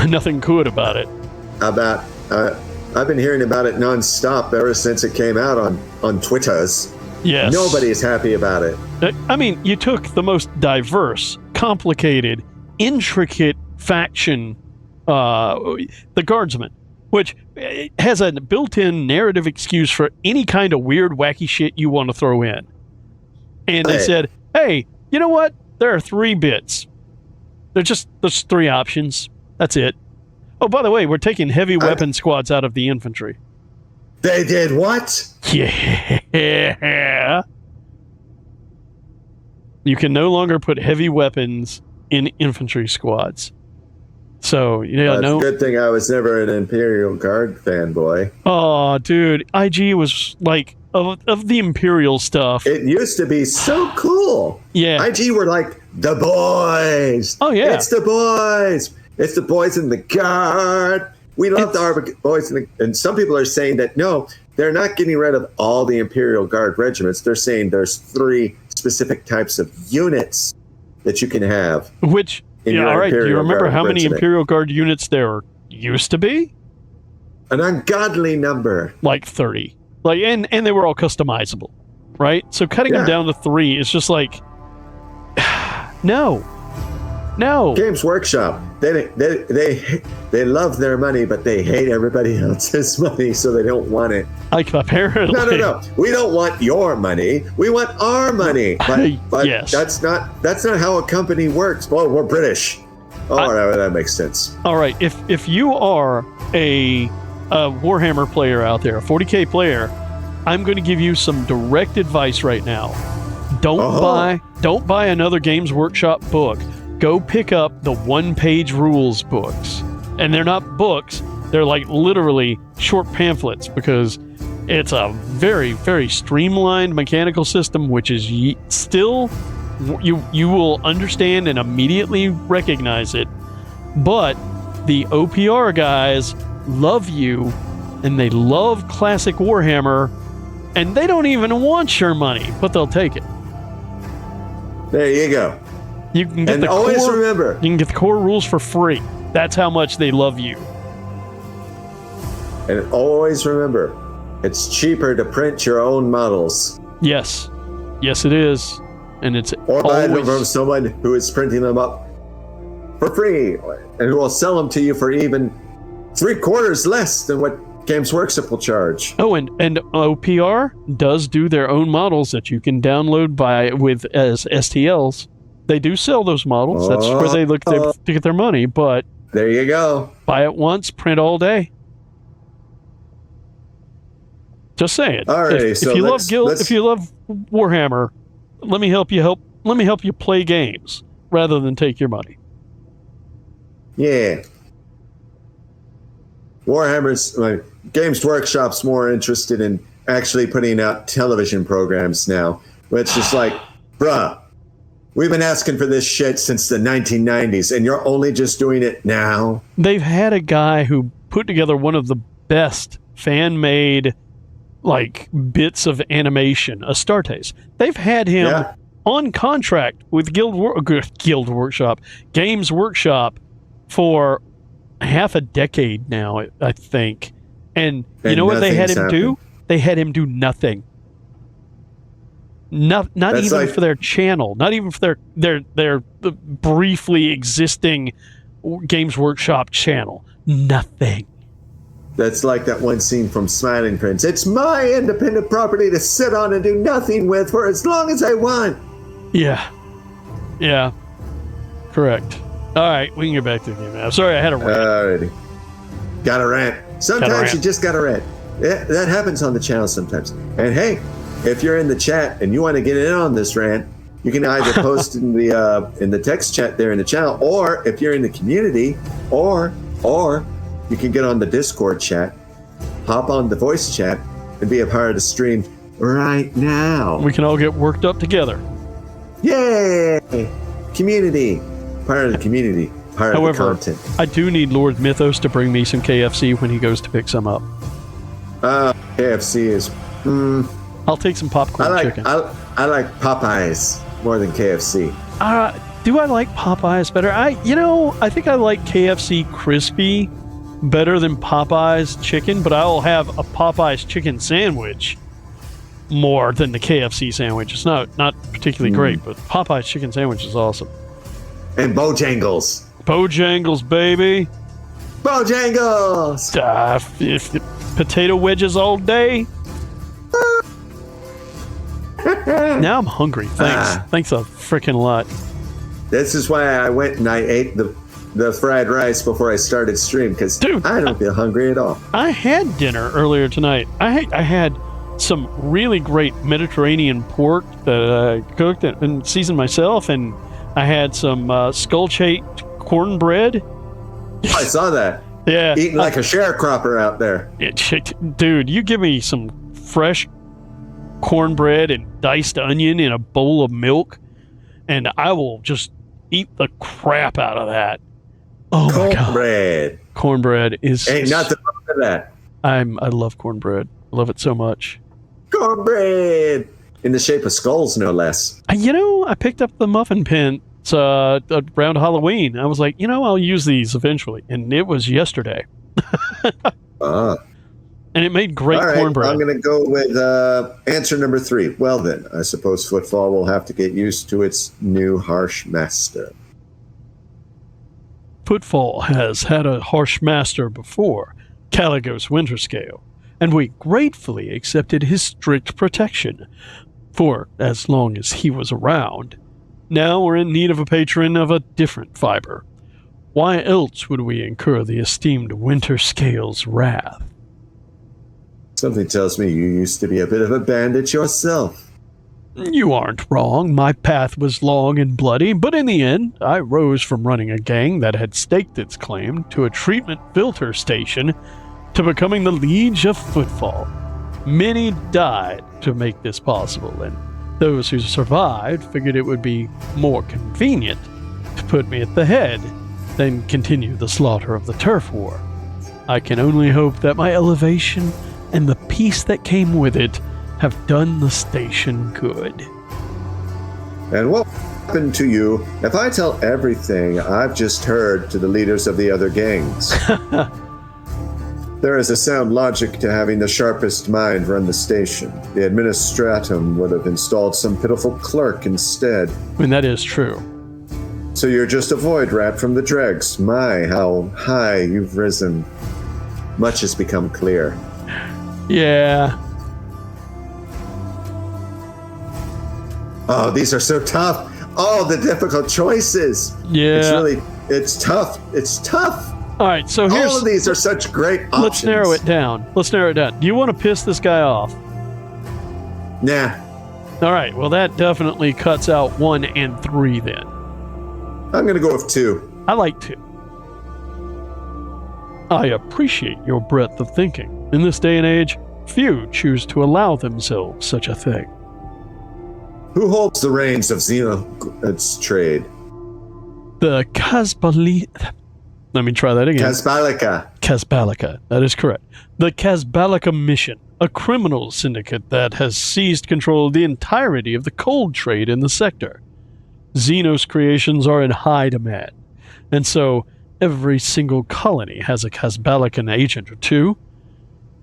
nothing good about it. I've been hearing about it nonstop ever since it came out on Twitters. Yes. Nobody's happy about it. I mean, you took the most diverse, complicated, intricate faction, the Guardsmen, which has a built-in narrative excuse for any kind of weird, wacky shit you want to throw in. And they said, hey, you know what? There are 3 bits. There's 3 options. That's it. Oh, by the way, we're taking heavy weapon squads out of the infantry. They did what? Yeah. You can no longer put heavy weapons in infantry squads. So, no. Good thing I was never an Imperial Guard fanboy. Oh, dude, IG was like of the Imperial stuff. It used to be so cool. Yeah. IG were like the boys. Oh yeah, it's the boys. It's the boys in the Guard. We love the boys and some people are saying that no, they're not getting rid of all the Imperial Guard regiments. They're saying there's 3 specific types of units that you can have. Which, all right. Do you remember how many Imperial Guard units there used to be? An ungodly number. Like 30. And they were all customizable, right? So cutting them down to 3 is just like, no. Games Workshop. They love their money, but they hate everybody else's money, so they don't want it. Like apparently. No. We don't want your money. We want our money. But yes. that's not how a company works. Well, we're British. That makes sense. All right. If you are a Warhammer player out there, a 40K player, I'm going to give you some direct advice right now. Don't buy another Games Workshop book. Go pick up the 1-page rules books. And they're not books, they're like literally short pamphlets, because it's a very, very streamlined mechanical system, which is still, you will understand and immediately recognize it. But the OPR guys love you, and they love classic Warhammer, and they don't even want your money, but they'll take it. There you go. You can get remember, you can get the core rules for free. That's how much they love you. And always remember, it's cheaper to print your own models. Yes, it is, and it's or buy them from someone who is printing them up for free, and who will sell them to you for even 3/4 less than what Games Workshop will charge. Oh, and OPR does do their own models that you can download as STLs. They do sell those models. That's where they look to get their money. But there you go. Buy it once, print all day. Just saying. Alrighty, if you love Warhammer, let me help you play games rather than take your money. Yeah. Warhammer's Games Workshop's more interested in actually putting out television programs now. Where it's just like, bruh, we've been asking for this shit since the 1990s, and you're only just doing it now? They've had a guy who put together one of the best fan-made bits of animation, Astartes. They've had him on contract with Guild Workshop, Games Workshop, for half a decade now, I think. And you know what they had him do? They had him do nothing. Not even for their channel, not even for their briefly existing Games Workshop channel. Nothing. That's like that one scene from Smiling Prince. It's my independent property to sit on and do nothing with for as long as I want. Yeah. Correct. All right, we can get back to the game now. Sorry, I had a rant. Alrighty. Got a rant. Sometimes you just got to rant. Yeah, that happens on the channel sometimes. And hey, if you're in the chat and you want to get in on this rant, you can either post in the text chat there in the channel, or if you're in the community, or you can get on the Discord chat, hop on the voice chat, and be a part of the stream right now. We can all get worked up together. Yay! Community. Part of the community. Part of the content. I do need Lord Mythos to bring me some KFC when he goes to pick some up. KFC is... I'll take some popcorn chicken. I like Popeyes more than KFC. Do I like Popeyes better? I think I like KFC crispy better than Popeyes chicken, but I'll have a Popeyes chicken sandwich more than the KFC sandwich. It's not particularly great, but Popeyes chicken sandwich is awesome. And Bojangles. Bojangles, baby. Bojangles! Potato wedges all day. Now I'm hungry. Thanks a freaking lot. This is why I went and I ate the fried rice before I started stream, because I don't feel hungry at all. I had dinner earlier tonight. I had some really great Mediterranean pork that I cooked and seasoned myself, and I had some skull-shaped cornbread. I saw that. Yeah. Eating like a sharecropper out there. Dude, you give me some fresh cornbread and diced onion in a bowl of milk, and I will just eat the crap out of that. Oh my God. Cornbread. Cornbread is... Ain't nothing wrong with that. I love cornbread. I love it so much. Cornbread! In the shape of skulls, no less. I picked up the muffin pins around Halloween. I was like, I'll use these eventually. And it was yesterday. And it made great cornbread. I'm going to go with answer number 3. Well then, I suppose Footfall will have to get used to its new harsh master. Footfall has had a harsh master before, Caligos Winterscale, and we gratefully accepted his strict protection for as long as he was around. Now we're in need of a patron of a different fiber. Why else would we incur the esteemed Winterscale's wrath? Something tells me you used to be a bit of a bandit yourself. You aren't wrong. My path was long and bloody, but in the end, I rose from running a gang that had staked its claim to a treatment filter station to becoming the Liege of Footfall. Many died to make this possible, and those who survived figured it would be more convenient to put me at the head than continue the slaughter of the turf war. I can only hope that my elevation and the peace that came with it have done the station good. And what happened to you if I tell everything I've just heard to the leaders of the other gangs? There is a sound logic to having the sharpest mind run the station. The administratum would have installed some pitiful clerk instead. I mean, that is true. So you're just a void rat from the dregs. My, how high you've risen. Much has become clear. Yeah. Oh, these are so tough. Oh, the difficult choices. Yeah. It's tough. It's tough. All right, so here's... All of these are such great options. Let's narrow it down. Do you want to piss this guy off? Nah. All right, well, that definitely cuts out 1 and 3 then. I'm going to go with 2. I like 2. I appreciate your breadth of thinking. In this day and age, few choose to allow themselves such a thing. Who holds the reins of Xeno's trade? The Let me try that again. Casbalica. That is correct. The Casbalica Mission, a criminal syndicate that has seized control of the entirety of the cold trade in the sector. Xenos creations are in high demand, and so every single colony has a Casbalican agent or two.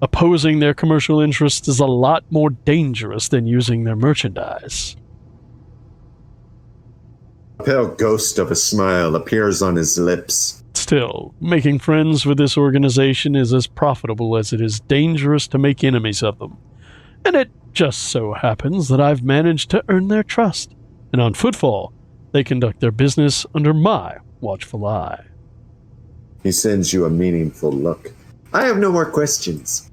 Opposing their commercial interests is a lot more dangerous than using their merchandise. A pale ghost of a smile appears on his lips. Still, making friends with this organization is as profitable as it is dangerous to make enemies of them. And it just so happens that I've managed to earn their trust. And on Footfall, they conduct their business under my watchful eye. He sends you a meaningful look. I have no more questions.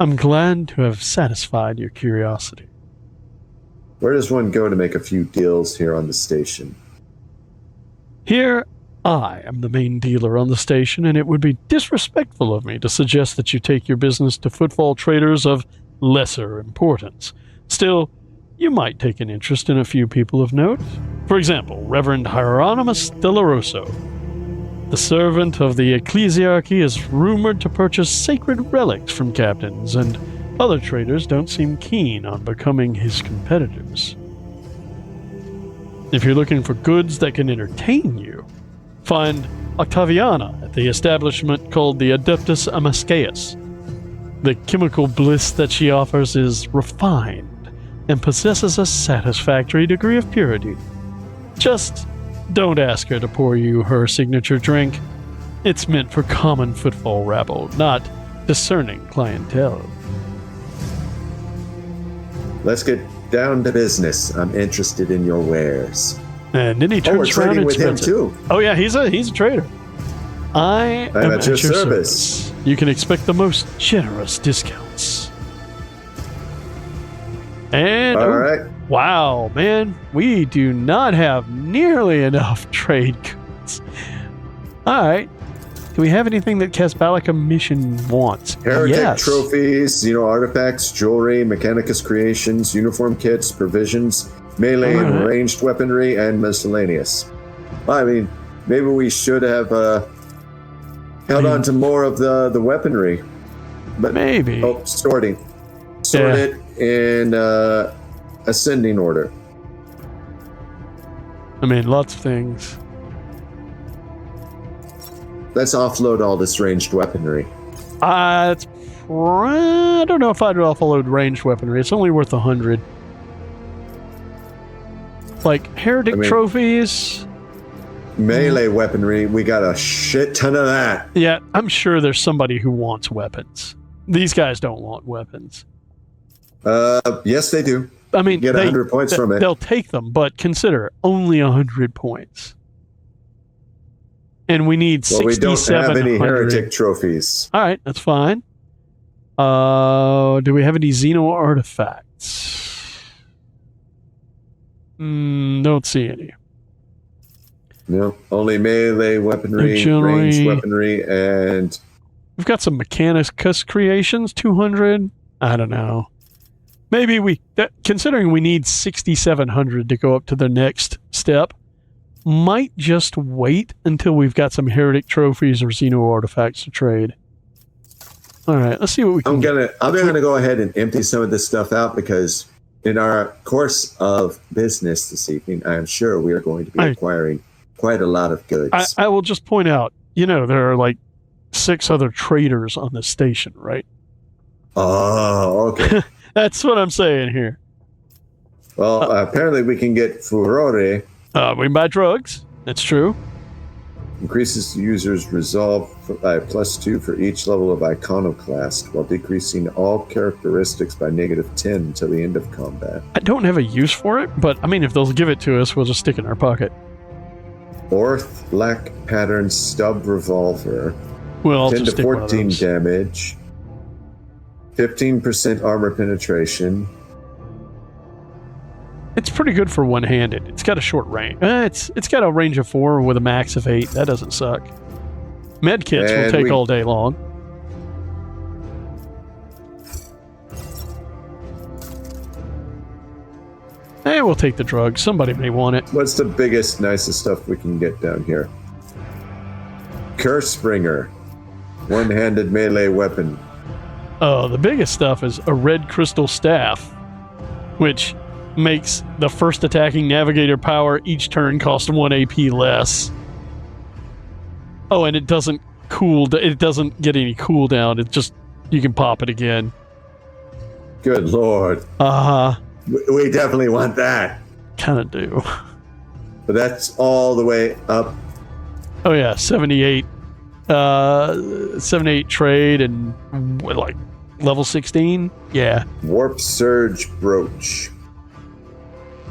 I'm glad to have satisfied your curiosity. Where does one go to make a few deals here on the station? Here, I am the main dealer on the station, and it would be disrespectful of me to suggest that you take your business to Footfall traders of lesser importance. Still, you might take an interest in a few people of note. For example, Reverend Hieronymus Delaroso. The servant of the ecclesiarchy is rumored to purchase sacred relics from captains, and other traders don't seem keen on becoming his competitors. If you're looking for goods that can entertain you, find Octaviana at the establishment called the Adeptus Amascaeus. The chemical bliss that she offers is refined and possesses a satisfactory degree of purity. Just don't ask her to pour you her signature drink. It's meant for common Footfall rabble, not discerning clientele. Let's get down to business. I'm interested in your wares. And then he turns around and with him spends it. too. Oh yeah, he's a trader. I'm at your service. You can expect the most generous discounts. And All right. wow, man, we do not have nearly enough trade goods. All right. Do we have anything that Casbalica mission wants? Heretic Yes. trophies, artifacts, jewelry, Mechanicus creations, uniform kits, provisions, melee and Alright. ranged weaponry, and miscellaneous. I mean, maybe we should have held on to more of the weaponry. But Maybe. Oh, sorting. Sort Yeah. it in ascending order. I mean, lots of things. Let's offload all this ranged weaponry. I don't know if I'd offload ranged weaponry. It's only worth 100. Like heretic trophies. Melee weaponry, we got a shit ton of that. Yeah, I'm sure there's somebody who wants weapons. These guys don't want weapons. Yes, they do. I mean, Get 100 points from it. They'll take them, but consider only 100 points. And we need Well, we don't 6,700. have any heretic trophies. All right, that's fine. Do we have any Xeno artifacts? Don't see any. No, only melee weaponry, Artillery. ranged weaponry, and We've got some Mechanicus creations, 200. I don't know. Maybe considering we need 6,700 to go up to the next step, might just wait until we've got some heretic trophies or Xeno artifacts to trade. All right, let's see what we can I'm get. gonna go ahead and empty some of this stuff out because in our course of business this evening, I am sure we are going to be acquiring quite a lot of goods. I will just point out, there are like 6 other traders on this station, right? Oh, okay. That's what I'm saying here. Well, apparently we can get Furore. We can buy drugs. That's true. Increases the user's resolve by +2 for each level of Iconoclast, while decreasing all characteristics by -10 until the end of combat. I don't have a use for it, but I mean, if they'll give it to us, we'll just stick it in our pocket. Orth Black Pattern Stub Revolver. Well, I'll 10 just to stick one of 14 those. damage. 15% armor penetration. It's pretty good for one-handed. It's got a short range. It's got a range of 4 with a max of 8. That doesn't suck. Med kits will And take all day long. We'll take the drugs. Somebody may want it. What's the biggest, nicest stuff we can get down here? Cursebringer. One-handed melee weapon. Oh, the biggest stuff is a red crystal staff, which makes the first attacking navigator power each turn cost 1 AP less. Oh, and it doesn't it doesn't get any cooldown. It just, you can pop it again. Good lord. Uh-huh. We definitely want that. Kind of do. But that's all the way up. Oh yeah, 78. 78 trade and like level 16. Yeah. Warp Surge Brooch.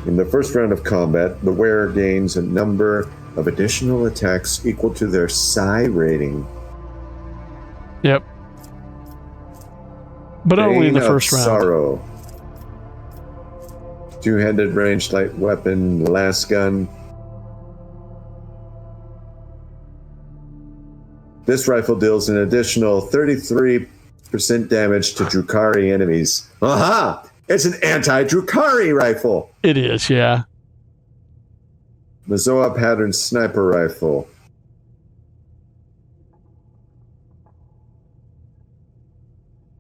In the first round of combat, the wearer gains a number of additional attacks equal to their psi rating. Yep. But only in the Bane of first round. Sorrow. Two-handed ranged light weapon, last gun. This rifle deals an additional 33% damage to Drukhari enemies. Aha! It's an anti-Drukhari rifle! It is, yeah. Mazoa pattern sniper rifle.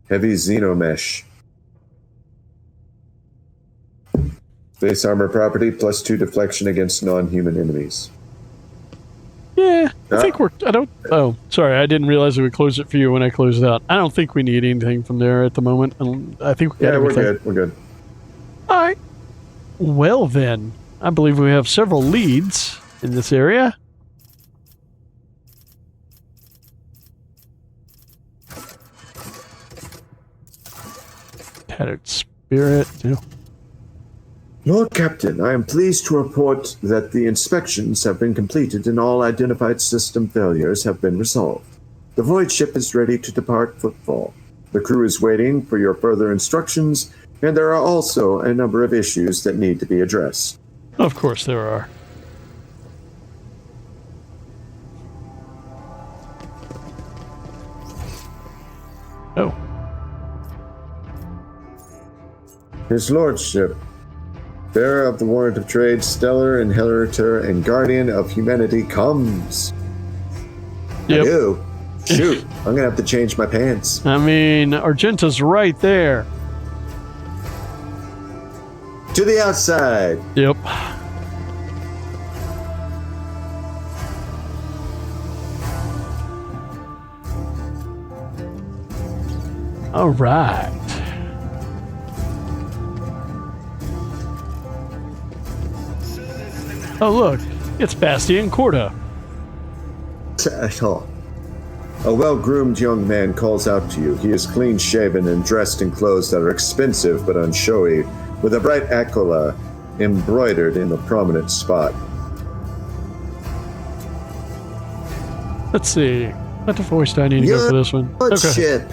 Heavy Xenomesh. Base armor property, +2 deflection against non-human enemies. Yeah, I think oh, sorry, I didn't realize we would close it for you when I closed it out. I don't think we need anything from there at the moment. I think we got Yeah, we're everything. good. We're good. All right. Well then, I believe we have several leads in this area. Tattered Spirit. Yeah. Lord Captain, I am pleased to report that the inspections have been completed and all identified system failures have been resolved. The void ship is ready to depart Footfall. The crew is waiting for your further instructions and there are also a number of issues that need to be addressed. Of course there are. Oh. His Lordship, bearer of the warrant of trade, stellar inheritor, and guardian of humanity, comes. Yep. I do. Shoot, I'm gonna have to change my pants. I mean, Argenta's right there. To the outside. Yep. All right. Oh, look. It's Bastian Corda. Oh. A well-groomed young man calls out to you. He is clean-shaven and dressed in clothes that are expensive but unshowy, with a bright acola embroidered in a prominent spot. Let's see. What voice do I need to go for this one? Lordship,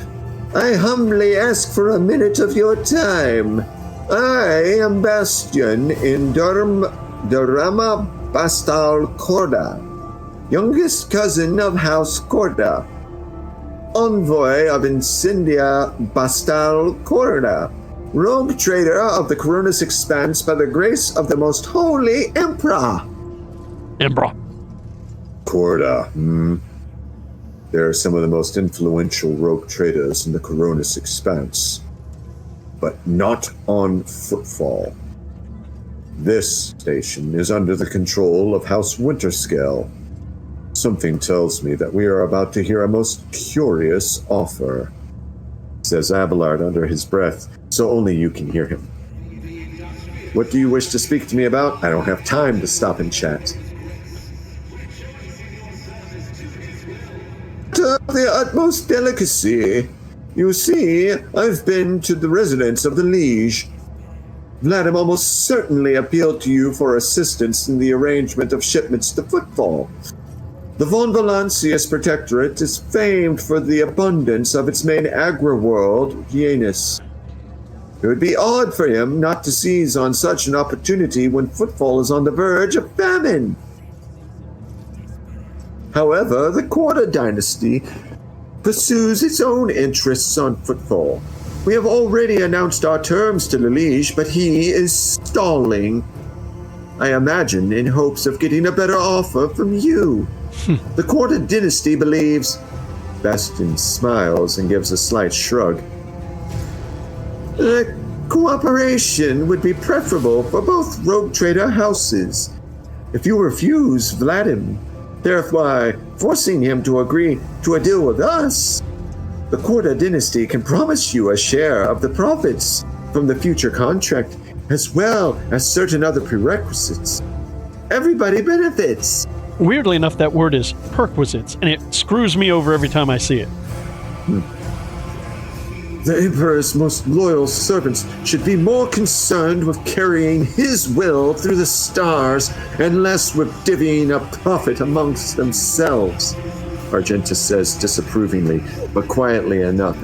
I humbly ask for a minute of your time. I am Bastian in Dorama Bastal Corda, youngest cousin of House Corda, envoy of Incendia Bastal Corda, rogue trader of the Coronis Expanse by the grace of the most holy Emperor. Corda, There are some of the most influential rogue traders in the Coronis Expanse, but not on Footfall. This station is under the control of House Winterscale. Something tells me that we are about to hear a most curious offer, says Abelard under his breath, so only you can hear him. What do you wish to speak to me about? I don't have time to stop and chat. The utmost delicacy. You see, I've been to the residence of the Liege. Vladimir almost certainly appealed to you for assistance in the arrangement of shipments to Footfall. The Von Valancius Protectorate is famed for the abundance of its main agri-world, Janus. It would be odd for him not to seize on such an opportunity when Footfall is on the verge of famine. However, the Corda dynasty pursues its own interests on Footfall. We have already announced our terms to the Liege, but he is stalling. I imagine in hopes of getting a better offer from you. The Corda dynasty believes... Bastian smiles and gives a slight shrug. Cooperation would be preferable for both rogue trader houses. If you refuse Vladimir, thereby forcing him to agree to a deal with us, the Corda dynasty can promise you a share of the profits from the future contract, as well as certain other prerequisites. Everybody benefits. Weirdly enough, that word is perquisites, and it screws me over every time I see it. The Emperor's most loyal servants should be more concerned with carrying his will through the stars and less with divvying up profit amongst themselves, Argenta says disapprovingly, but quietly enough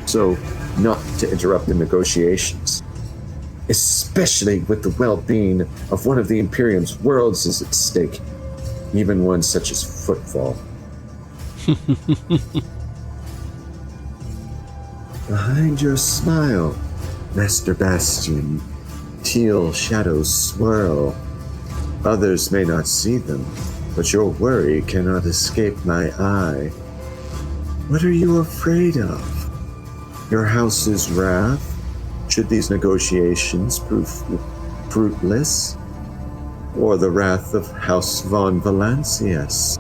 so not to interrupt the negotiations. Especially with the well-being of one of the Imperium's worlds is at stake, even one such as Footfall. Behind your smile, Master Bastian, teal shadows swirl. Others may not see them, but your worry cannot escape my eye. What are you afraid of? Your house's wrath? Should these negotiations prove fruitless? Or the wrath of House Von Valancius?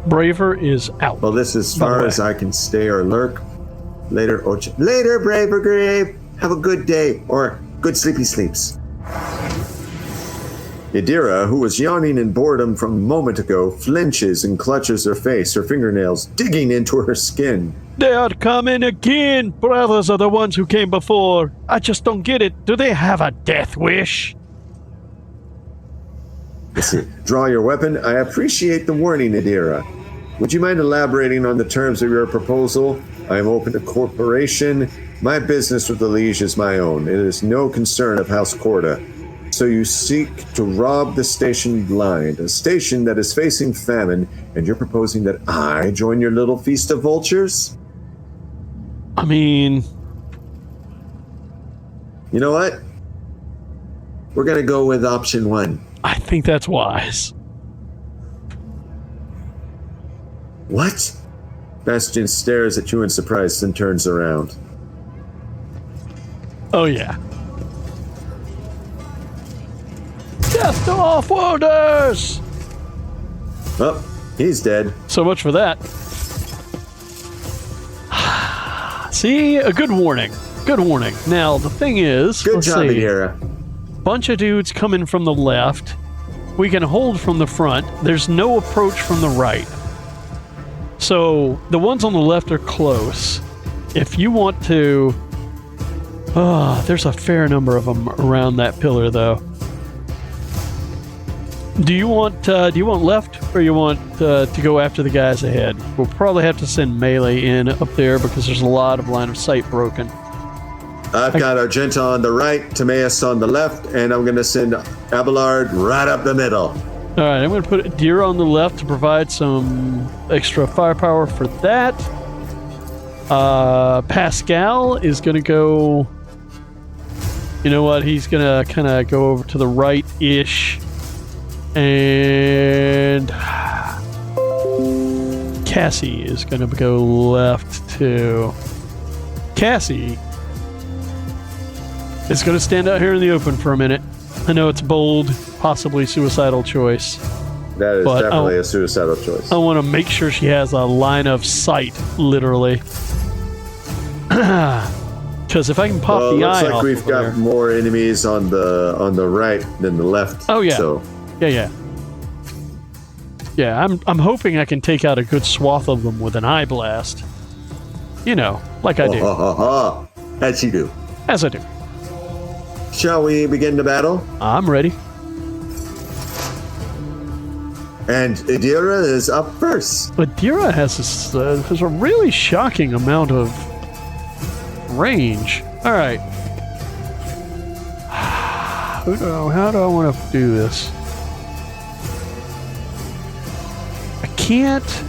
Braver is out. Well, this is as far as I can stay or lurk. Later, Braver Grave. Have a good day, or good sleepy sleeps. Idira, who was yawning in boredom from a moment ago, flinches and clutches her face, her fingernails digging into her skin. They are coming again! Brothers are the ones who came before. I just don't get it. Do they have a death wish? Let's see. Draw your weapon. I appreciate the warning, Idira. Would you mind elaborating on the terms of your proposal? I am open to cooperation, My business with the Liege is my own. It is no concern of House Corda. So you seek to rob the station blind, a station that is facing famine, and you're proposing that I join your little feast of vultures? I mean... You know what? We're gonna go with option 1. I think that's wise. What? Bastion stares at you in surprise and turns around. Oh, yeah. Death to off-worlders! Oh, he's dead. So much for that. See? A good warning. Good warning. Now, the thing is... Good let's job, see. Adira. Bunch of dudes coming from the left. We can hold from the front. There's no approach from the right. So, the ones on the left are close. If you want to... there's a fair number of them around that pillar, though. Do you want left, or you want to go after the guys ahead? We'll probably have to send melee in up there because there's a lot of line of sight broken. I've got Argenta on the right, Timaeus on the left, and I'm going to send Abelard right up the middle. All right, I'm going to put Deer on the left to provide some extra firepower for that. Pascal is going to go... You know what? He's going to kind of go over to the right-ish. And... Cassie is going to go left, too. Cassie is going to stand out here in the open for a minute. I know it's bold, possibly suicidal choice. That is definitely a suicidal choice. I want to make sure she has a line of sight, literally. Because if I can pop the eye off, looks like we've got there, more enemies on the right than the left. Oh yeah, So yeah. I'm hoping I can take out a good swath of them with an eye blast. You know, like I do. As you do. As I do. Shall we begin the battle? I'm ready. And Adira is up first. But Dira has a really shocking amount of range. All right. How do I want to do this? I can't.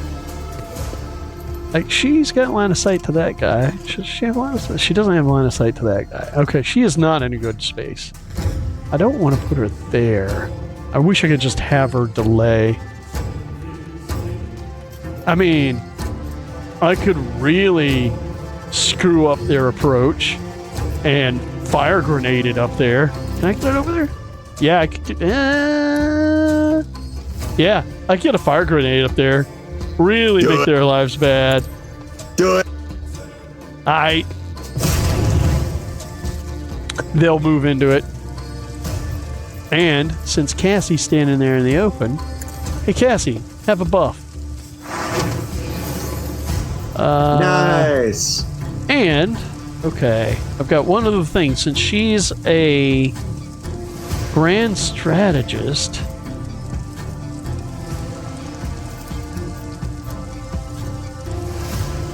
Like, she's got line of sight to that guy. Should she have line of sight? She doesn't have line of sight to that guy. Okay, she is not in a good space. I don't want to put her there. I wish I could just have her delay. I mean, I could really screw up their approach and fire grenade it up there. Can I get it over there? Yeah, I could. Yeah, I could get a fire grenade up there. Really make their lives bad. Do it. They'll move into it. And since Cassie's standing there in the open, hey Cassie, have a buff. Nice. And okay, I've got one other thing. Since she's a grand strategist,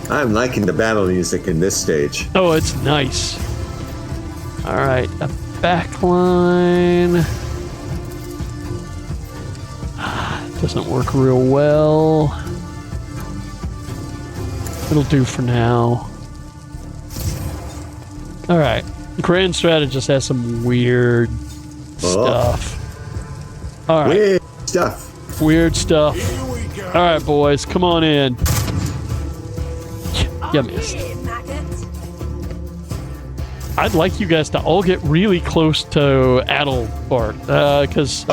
I'm liking the battle music in this stage. oh, it's nice. All right, a backline doesn't work real well. It'll do for now. All right, grand strategist has some weird stuff. All right, weird stuff. All right, boys, come on in. You missed. I'd like you guys to all get really close to Adelbart, because...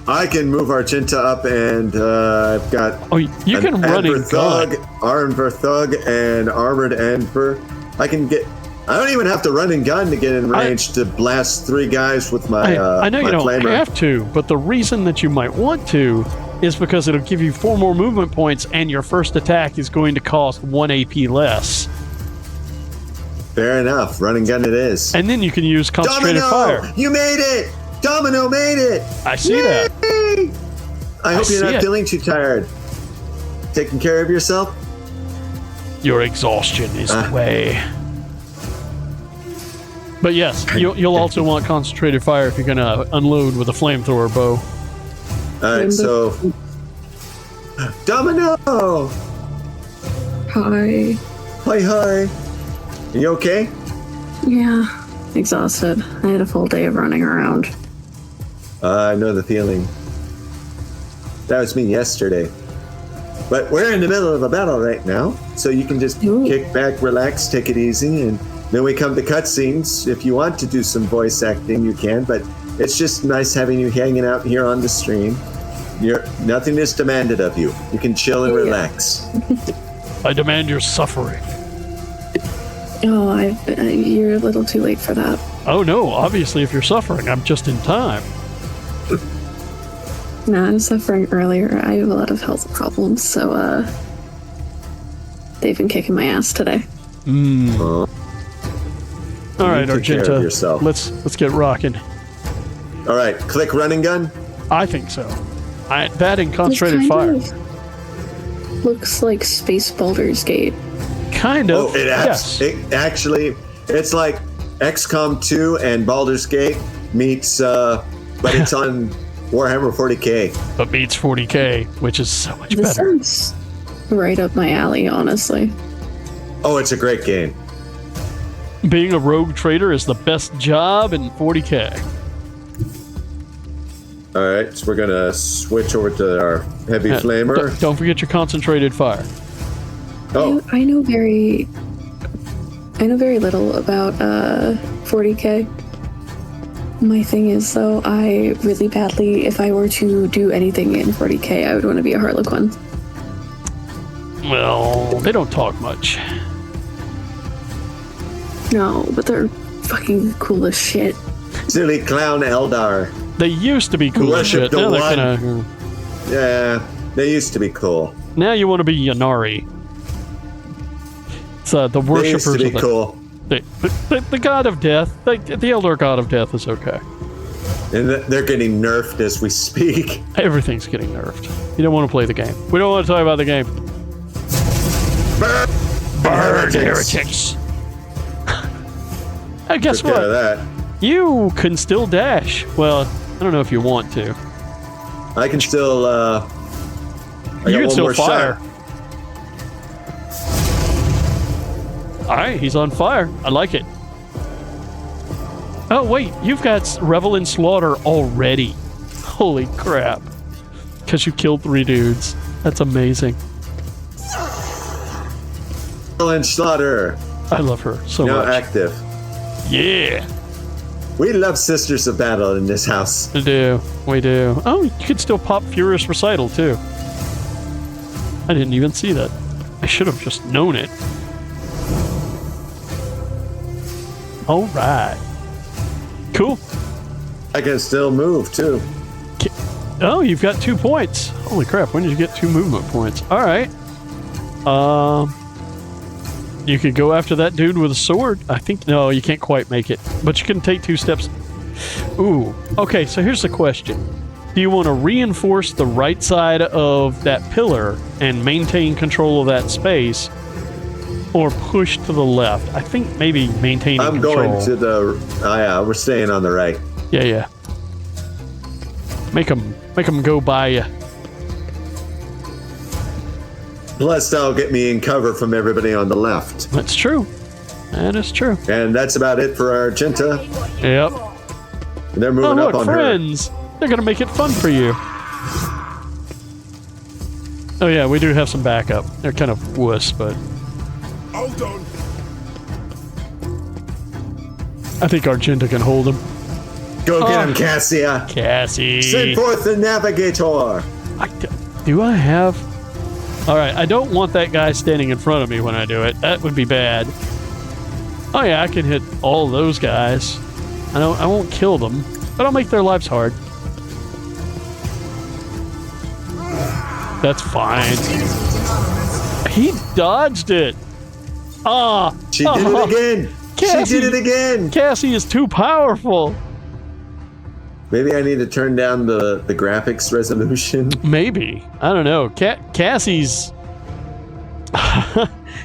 I can move Argenta up, and I've got... Oh, you can run and gun. Armor Thug, and Armored Anver. I can get... I don't even have to run and gun to get in range to blast 3 guys with my I know you don't flamer. have to, but the reason that you might want to is because it'll give you 4 more movement points, and your first attack is going to cost 1 AP less. Fair enough. Run and gun it is. And then you can use concentrated Domino! fire. You made it! Domino made it! I see that. I hope you're not feeling too tired. Taking care of yourself? Your exhaustion is the way. But yes, you'll also want concentrated fire if you're going to unload with a flamethrower bow. Alright, so... Domino! Hi. Hi. Are you okay? Yeah, exhausted. I had a full day of running around. I know the feeling. That was me yesterday. But we're in the middle of a battle right now, so you can just kick back, relax, take it easy, and then we come to cutscenes. If you want to do some voice acting, you can, but it's just nice having you hanging out here on the stream. Nothing is demanded of you. You can chill and relax. I demand your suffering. Oh, you're a little too late for that. Oh no, obviously if you're suffering, I'm just in time. No, I was suffering earlier. I have a lot of health problems, so they've been kicking my ass today. All right, take care of Argenta, yourself. let's get rocking. All right, click running gun. I think so. That and concentrated This fire. kind of looks like Space Baldur's Gate. Kind of. Oh, yes. It's like XCOM 2 and Baldur's Gate meets, but it's on Warhammer 40k. But beats 40k, which is so much This better. sounds right up my alley, honestly. Oh, it's a great game. Being a rogue trader is the best job in 40k. All right, so we're gonna switch over to our heavy flamer. Don't forget your concentrated fire. Oh, I know very little about 40k. My thing is, though, I really badly, if I were to do anything in 40k, I would want to be a Harlequin. Well, they don't talk much. No, but they're fucking cool as shit. silly clown Eldar. They used to be cool as Worship shit. the Now they're one. kind of. Yeah, they used to be cool. Now you want to be Yanari. It's the They worshippers used to be of the, cool. the god of death. The elder god of death is okay. And they're getting nerfed as we speak. Everything's getting nerfed. You don't want to play the game. We don't want to talk about the game. Burn Heretics. Hey, guess Took care of what? that. You can still dash. Well, I don't know if you want to. I can still, I You got can one still more fire. shot. Alright, he's on fire. I like it. Oh, wait. You've got Revel in Slaughter already. Holy crap. Because you killed 3 dudes. That's amazing. And Slaughter, I love her so now much. active. Yeah. We love Sisters of Battle in this house. We do. We do. Oh, you could still pop Furious Recital, too. I didn't even see that. I should have just known it. Alright. Cool. I can still move too. Oh, you've got 2 points. Holy crap, when did you get 2 movement points? Alright. You could go after that dude with a sword. I think, no, you can't quite make it. But you can take 2 steps. Ooh. Okay, so here's the question. Do you want to reinforce the right side of that pillar and maintain control of that space? Or push to the left? I think maybe maintaining I'm control. going to the. Yeah, we're staying on the right. Yeah. Make them go by you. Plus, that'll get me in cover from everybody on the left. That's true. That is true. And that's about it for Argenta. Yep. They're Oh, moving look, up on friends. They're going to make it fun for you. Oh, yeah, we do have some backup. They're kind of wuss, but Hold on. I think Argenta can hold him. her. Go get him, Cassia. Cassie. Send forth the Navigator. Do I have... Alright, I don't want that guy standing in front of me when I do it. That would be bad. Oh yeah, I can hit all those guys. I won't kill them, but I'll make their lives hard. That's fine. He dodged it. She did it again. Cassie. She did it again. Cassie is too powerful. Maybe I need to turn down the graphics resolution. Maybe. I don't know. Cassie's...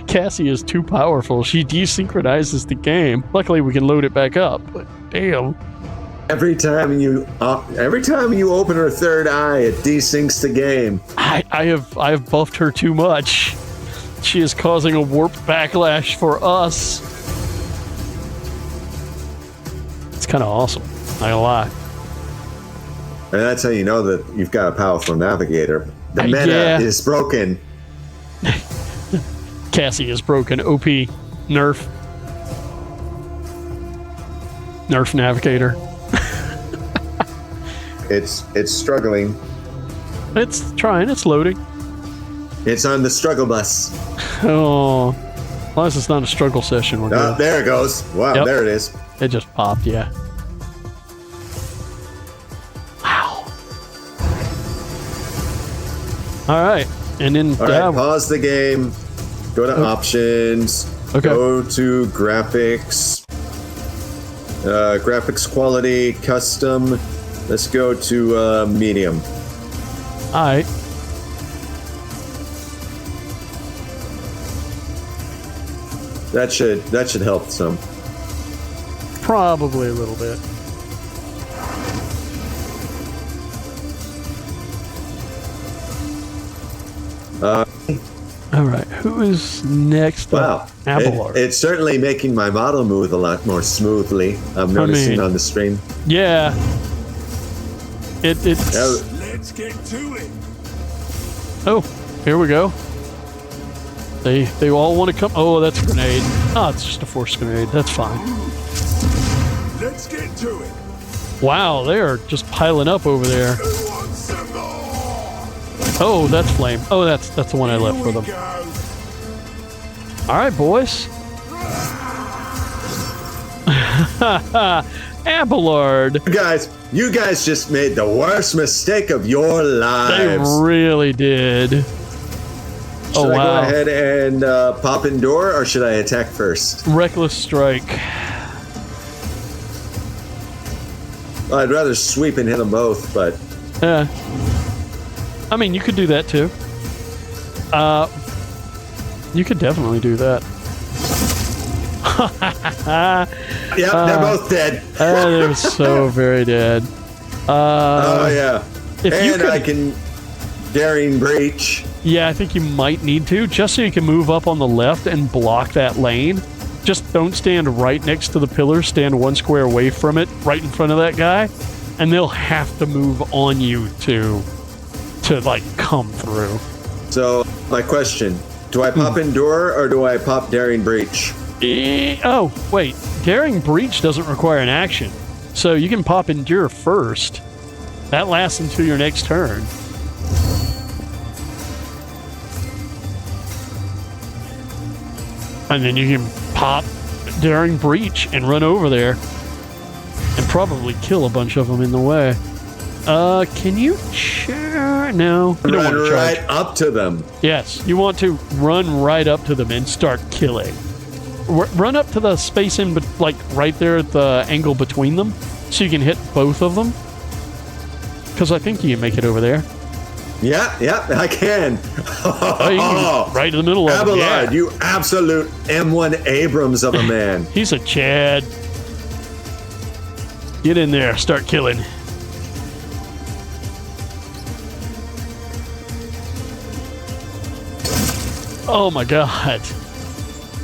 Cassie is too powerful. She desynchronizes the game. Luckily, we can load it back up. But damn. Every time you open her third eye, it desyncs the game. I have buffed her too much. She is causing a warp backlash for us. It's kind of awesome. Not gonna lie. And that's how you know that you've got a powerful navigator. The meta is broken. Cassie is broken. OP. Nerf. Nerf navigator. It's struggling. It's trying. It's loading. It's on the struggle bus. Oh. As long as it's not a struggle session, we're good. There it goes. Wow, Yep. there it is. It just popped, yeah. Wow. All right. And then All right, pause the game. Go to options. Okay. Go to graphics. Graphics quality, custom. Let's go to medium. All right. That should help some. Probably a little bit. All right. Who is next? Wow. Abelard. It's certainly making my model move a lot more smoothly. I'm noticing on the stream. Yeah. It's. Let's get to it. Oh, here we go. They all want to come. Oh, that's a grenade. Oh, it's just a force grenade. That's fine. Let's get to it. Wow, they are just piling up over there. Who wants some more? Oh, that's flame. Oh, that's the one I left for them. All right, boys. Abelard. You guys just made the worst mistake of your They lives. really did. Should I go ahead and pop in door, or should I attack first? Reckless strike. Well, I'd rather sweep and hit them both, but Yeah. I mean, you could do that too. You could definitely do that. they're both dead. They're so very dead. Oh yeah. If I can daring breach. Yeah, I think you might need to, just so you can move up on the left and block that lane. Just don't stand right next to the pillar. Stand one square away from it, right in front of that guy, and they'll have to move on you to like come through. So my question: do I pop in door or do I pop daring breach? Oh wait, daring breach doesn't require an action, so you can pop endure first. That lasts until your next turn. And then you can pop daring breach and run over there and probably kill a bunch of them in the way. Can you no, you don't want to charge. Right up to them. Yes, you want to run right up to them and start killing. Run up to the space like right there at the angle between them, so you can hit both of them. Because I think you can make it over there. Yeah, I can. Oh, you can get right in the middle of it. Abelard, Yeah. you absolute M1 Abrams of a man. He's a Chad. Get in there, start killing. Oh my god.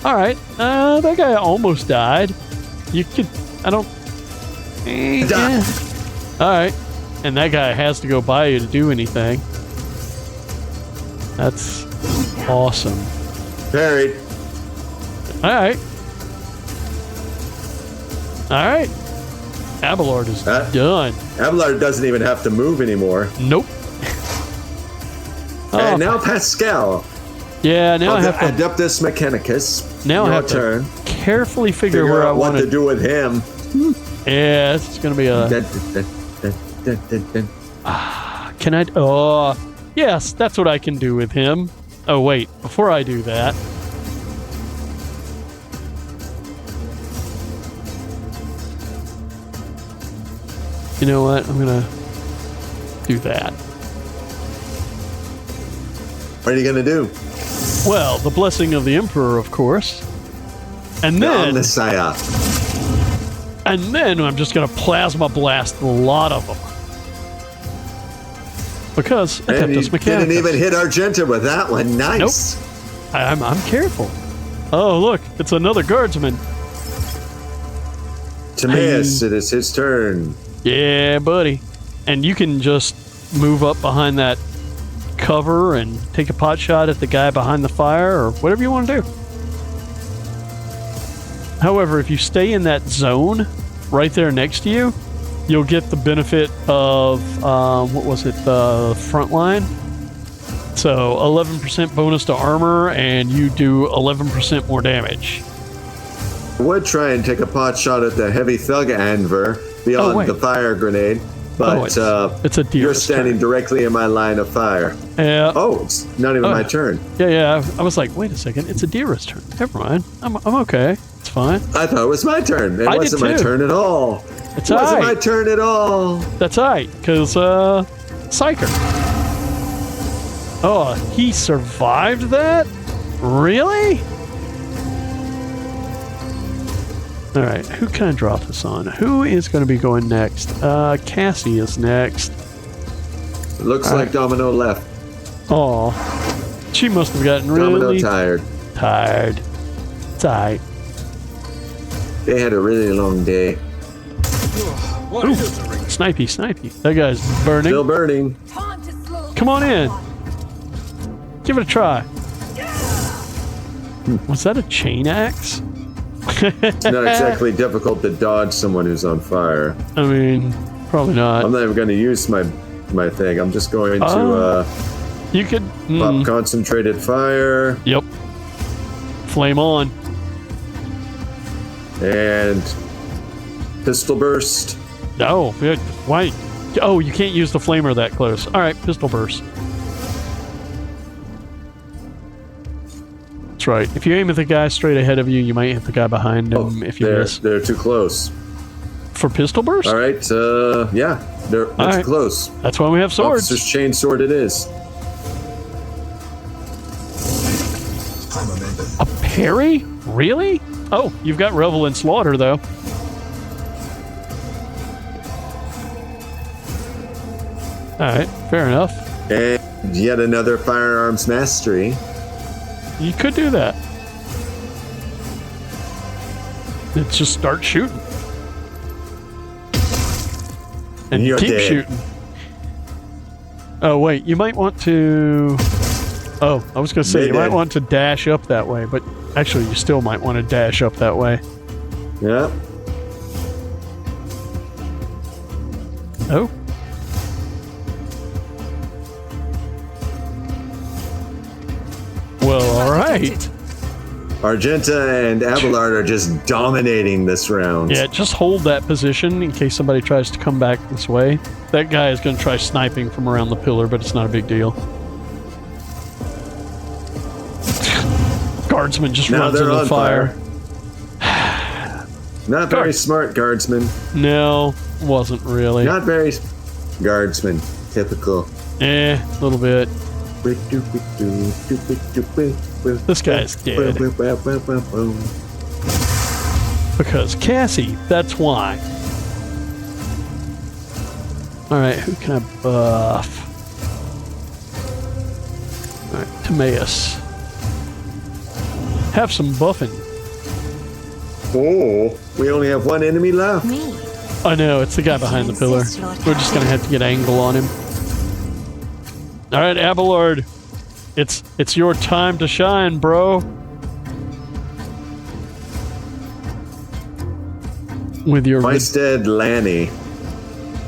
Alright, that guy almost died. You could, yeah. Alright, and that guy has to go by you to do anything. That's awesome. Buried. Alright. Alright. Abelard is done. Abelard doesn't even have to move anymore. Nope. And now Pascal. Yeah, now I have to Adeptus Mechanicus. Now I Your have turn. to carefully figure where I out what want to do with him. Yeah, it's gonna be a. Can I? Oh, yes, that's what I can do with him. Oh wait, before I do that. You know what? I'm gonna do that. What are you gonna do? Well, the blessing of the Emperor, of course. And The then, Omnissiah. and then I'm just gonna plasma blast a lot of them. Because And you Adeptus didn't Mechanicus. even hit Argenta with that one. Nice. I'm careful. Oh, look, it's another guardsman. Timaeus, it is his turn. Yeah, buddy. And you can just move up behind that cover and take a pot shot at the guy behind the fire or whatever you want to do. However, if you stay in that zone right there next to you, you'll get the benefit of, what was it, the front line? So 11% bonus to armor, and you do 11% more damage. I would try and take a pot shot at the heavy thug Anver beyond wait. the fire grenade, but it's a deer. you're standing directly in my line of fire. Yeah. Oh, it's not even my turn. Yeah. I was like, wait a second, it's a Deera's turn. Never mind. I'm okay. It's fine. I thought it was my turn. It I did wasn't my too. turn at all. It's It wasn't my alright. turn at all. That's alright, because, Psyker. Oh, he survived that? Really? Alright, who can I drop this on? Who is going to be going next? Cassie is next. It looks like Domino left. Oh, she must have gotten Domino really tired. tired. It's alright. They had a really long day. What is it, Ring? Snipey. That guy's burning. Still burning. Time to slow Come on in. Give it a try. Was that a chain axe? It's not exactly difficult to dodge someone who's on fire. I mean, probably not. I'm not even going to use my thing. I'm just going to You could. pop concentrated fire Yep. Flame on. and pistol burst. No. Why? Oh, you can't use the flamer that close. All right, pistol burst. That's right. If you aim at the guy straight ahead of you, you might hit the guy behind him if you miss. They're too close. For pistol burst? All right. Yeah, they're that's right. close. That's why we have swords. Officer's chain sword it is. A parry? Really? Oh, you've got Revel and Slaughter, though. Alright, fair enough. And yet another firearms mastery. You could do that. Let's just start shooting. And You're keep dead. shooting. Oh, wait, you might want to... Oh, I was going to say, you might want to dash up that way, but actually you still might want to dash up that way. Yeah. Oh. Well, all right. Argenta and Abelard are just dominating this round. Yeah, just hold that position in case somebody tries to come back this way. That guy is going to try sniping from around the pillar, but it's not a big deal. Guardsman just Now runs they're into the on fire. Not very smart guardsman. No, wasn't really. Not very guardsman. Typical. A little bit. This guy's dead. Because Cassie, that's why. Alright, who can I buff? Alright, Timaeus. Have some buffing. Oh, we only have one enemy left. Me. I know, it's the guy behind the pillar. We're just gonna have to get angle on him. Alright, Abelard. It's your time to shine, bro. With your... Meistead Lanny.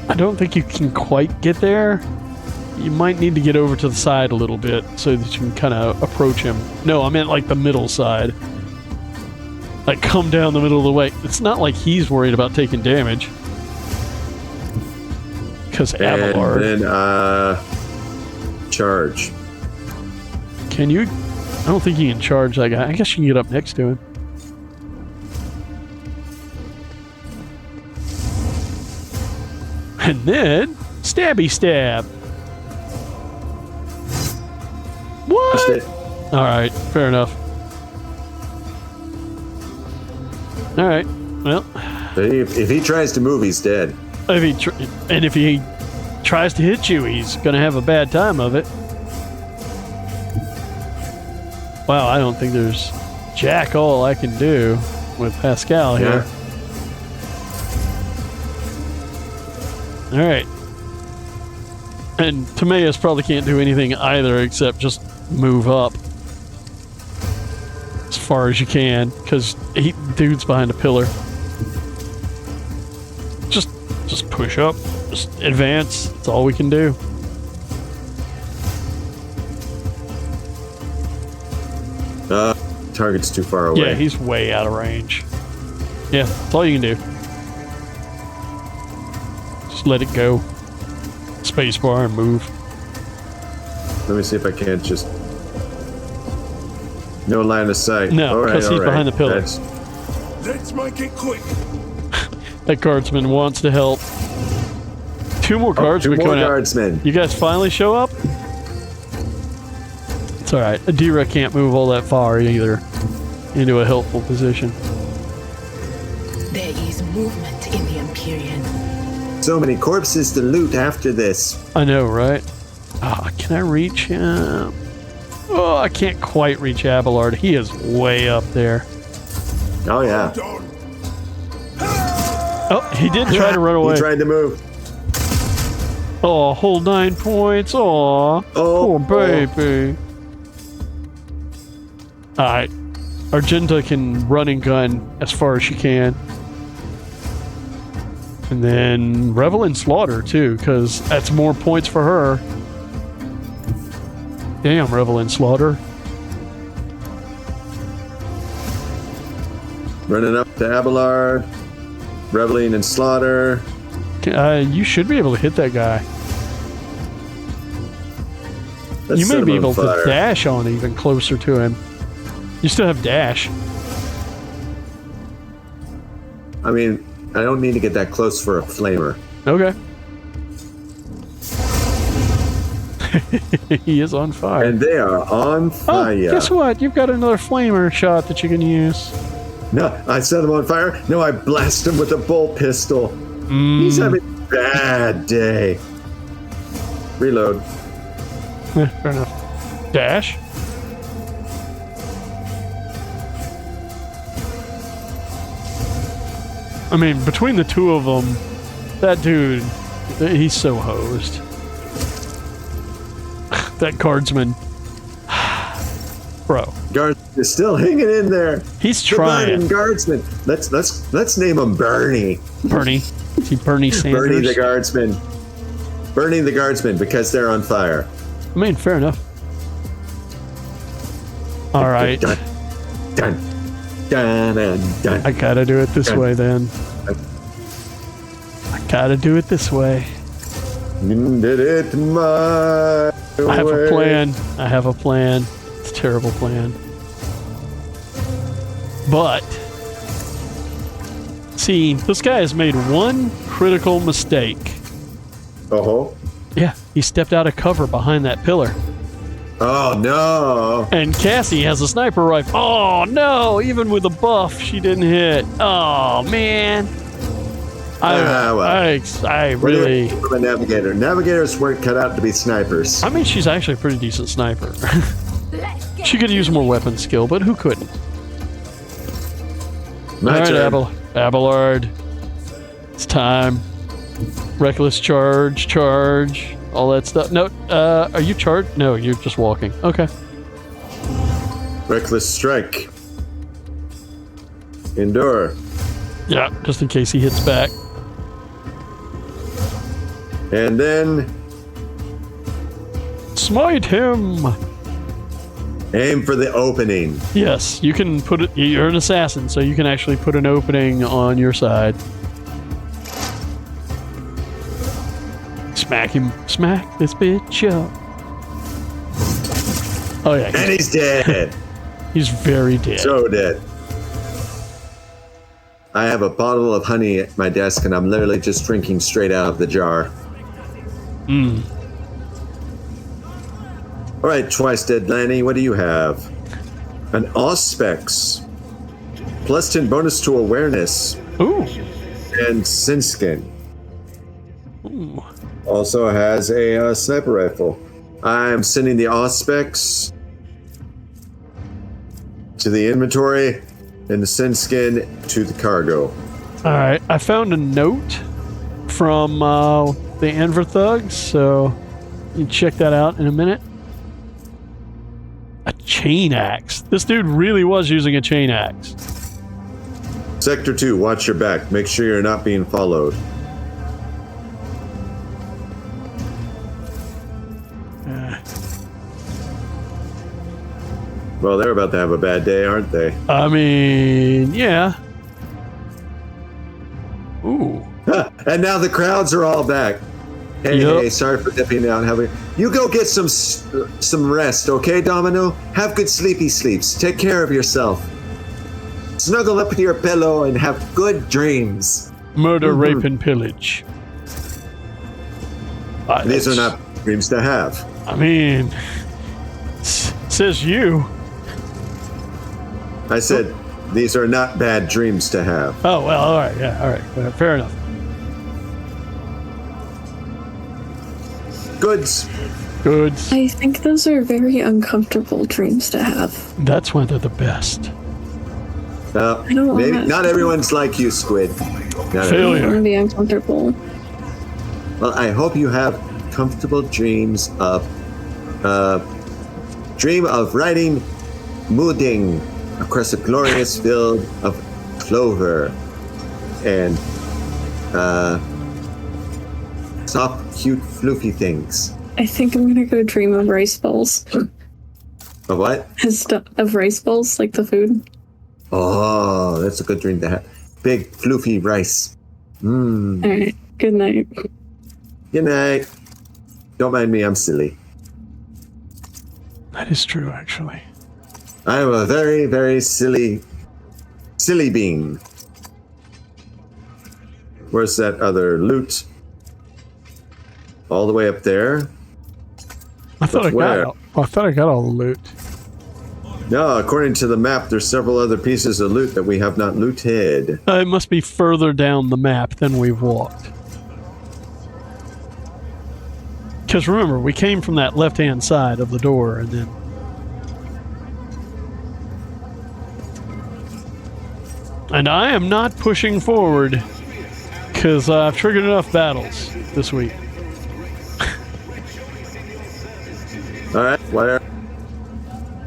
I don't think you can quite get there. You might need to get over to the side a little bit so that you can kind of approach him. No, I meant like the middle side. Like come down the middle of the way. It's not like he's worried about taking damage. Because Abelard. And then, charge. Can you? I don't think you can charge that guy. I guess you can get up next to him. And then, stabby stab. What? All right, fair enough. All right, well. If he tries to move, he's dead. If he tries to hit you, he's going to have a bad time of it. Wow, I don't think there's jack all I can do with Pascal here. All right. And Timaeus probably can't do anything either except just move up as far as you can, because dude's behind a pillar. Just push up, just advance. That's all we can do. Target's too far away. Yeah, he's way out of range. Yeah, that's all you can do. Just let it go. Spacebar and move. Let me see if I can't just... No line of sight. No, because he's behind the pillar. Let's make it quick. That guardsman wants to help. Two more guardsmen two more coming guardsmen. out. You guys finally show up? It's alright. Adira can't move all that far either into a helpful position. There is movement in the Empyrean. So many corpses to loot after this. I know, right? Can I reach him? Oh, I can't quite reach Abelard. He is way up there. Oh, yeah. Oh, he did try to run away. He tried to move. Oh, hold 9 points. Aw. Poor baby. Alright. Argenta can run and gun as far as she can. And then Revel and Slaughter, too, because that's more points for her. Damn, Revel and Slaughter. Running up to Abelard. Reveling and Slaughter. You should be able to hit that guy. Let's you may set be him on able to fire. dash on even closer to him. You still have dash. I mean, I don't need to get that close for a flamer. Okay. He is on fire. And they are on fire. Oh, guess what? You've got another flamer shot that you can use. No, I set him on fire. No, I blast him with a bolt pistol. He's having a bad day. Reload. Fair enough. Dash? I mean, between the two of them, that dude, he's so hosed. That guardsman. Bro. Guardsman is still hanging in there. He's trying. Guardsman. Let's name him Bernie. Bernie. Is he Bernie Sanders? Bernie the Guardsman. Bernie the Guardsman, because they're on fire. I mean, fair enough. All right. Done. Done. Done and done. I gotta do it this way then. I gotta do it this way. Did it my I have way. a plan. I have a plan. It's a terrible plan. But, see, this guy has made one critical mistake. Oh. Yeah, he stepped out of cover behind that pillar. Oh, no. And Cassie has a sniper rifle. Oh, no. Even with a buff, she didn't hit. Oh, man. I really... I'm a navigator. Navigators weren't cut out to be snipers. I mean, she's actually a pretty decent sniper. She could use more weapon skill, but who couldn't? My turn. All right, Abelard. It's time. Reckless charge, all that stuff. No, are you charged? No, you're just walking. Okay. Reckless strike. Endure. Yeah, just in case he hits back. And then Smite him! aim for the opening. Yes, you can put it. You're an assassin, so you can actually put an opening on your side. Smack him. Smack this bitch up. Oh, yeah. And he's dead. He's very dead. So dead. I have a bottle of honey at my desk, and I'm literally just drinking straight out of the jar. All right, Twice Dead Lanny, what do you have? An Auspex. Plus 10 bonus to awareness. Ooh. And Sin Skin. Ooh. Also has a sniper rifle. I'm sending the Auspex to the inventory and the Sin Skin to the cargo. All right. I found a note from the Enver thugs, so you can check that out in a minute. A chain axe. This dude really was using a chain axe. Sector 2, watch your back. Make sure you're not being followed. Well, they're about to have a bad day, aren't they? I mean, yeah. Ooh. And now the crowds are all back. Hey, Yep. hey, sorry for dipping out. You go get some rest, okay, Domino? Have good sleepy sleeps. Take care of yourself. Snuggle up to your pillow and have good dreams. Murder, rape, and pillage. These are not dreams to have. I mean, says you. I said, these are not bad dreams to have. Oh, well, all right. Yeah, all right. Fair enough. Goods. Goods. I think those are very uncomfortable dreams to have. That's why they're the best. I don't Maybe wanna- not everyone's like you, Squid. Not I don't want Failure. to be uncomfortable. Well, I hope you have comfortable dreams of dream of riding Mooding across a glorious field of clover and soft, cute, floofy things. I think I'm gonna go dream of rice balls. Of what? Of rice balls, like the food. Oh, that's a good dream to have. Big, floofy rice. Mmm. Alright, good night. Good night. Don't mind me, I'm silly. That is true, actually. I'm a very, very silly being. Where's that other loot? All the way up there? I thought I got all the loot. No, according to the map, there's several other pieces of loot that we have not looted. It must be further down the map than we've walked. Because remember, we came from that left-hand side of the door, and then... And I am not pushing forward, because I've triggered enough battles this week. All right, where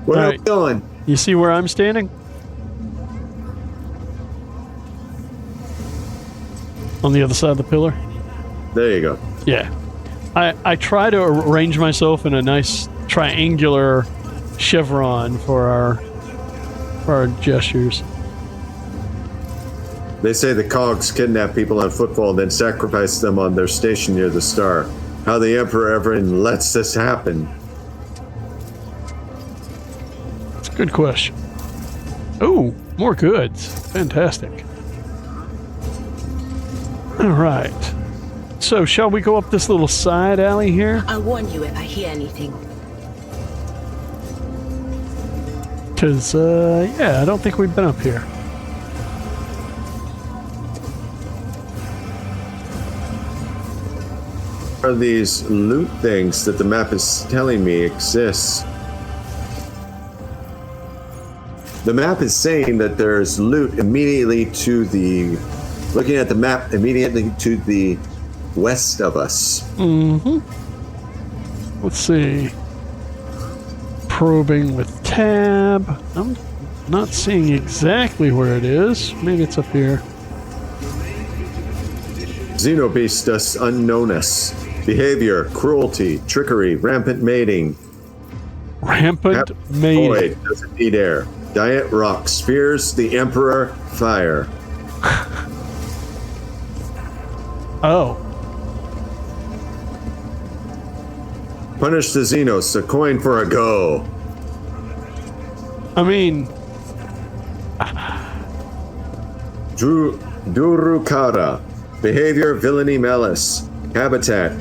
All are right. we going? You see where I'm standing? On the other side of the pillar? There you go. Yeah. I try to arrange myself in a nice triangular chevron for our gestures. They say the Cogs kidnap people on football, then sacrifice them on their station near the star. How the Emperor ever lets this happen? That's a good question. Oh, more goods. Fantastic. All right. So, shall we go up this little side alley here? I'll warn you if I hear anything. Because, yeah, I don't think we've been up here. Are these loot things that the map is telling me exists? The map is saying that there's loot immediately to the... Looking at the map, immediately to the west of us. Mm-hmm. Let's see. Probing with tab. I'm not seeing exactly where it is. Maybe it's up here. Xenobeastus unknownus. Behavior, cruelty, trickery, rampant mating. Rampant mating. Void, doesn't need air. Diet rocks, fears the Emperor, fire. Oh. Punish the Xenos, a coin for a go. I mean, Durukara. Behavior, villainy, malice. Habitat.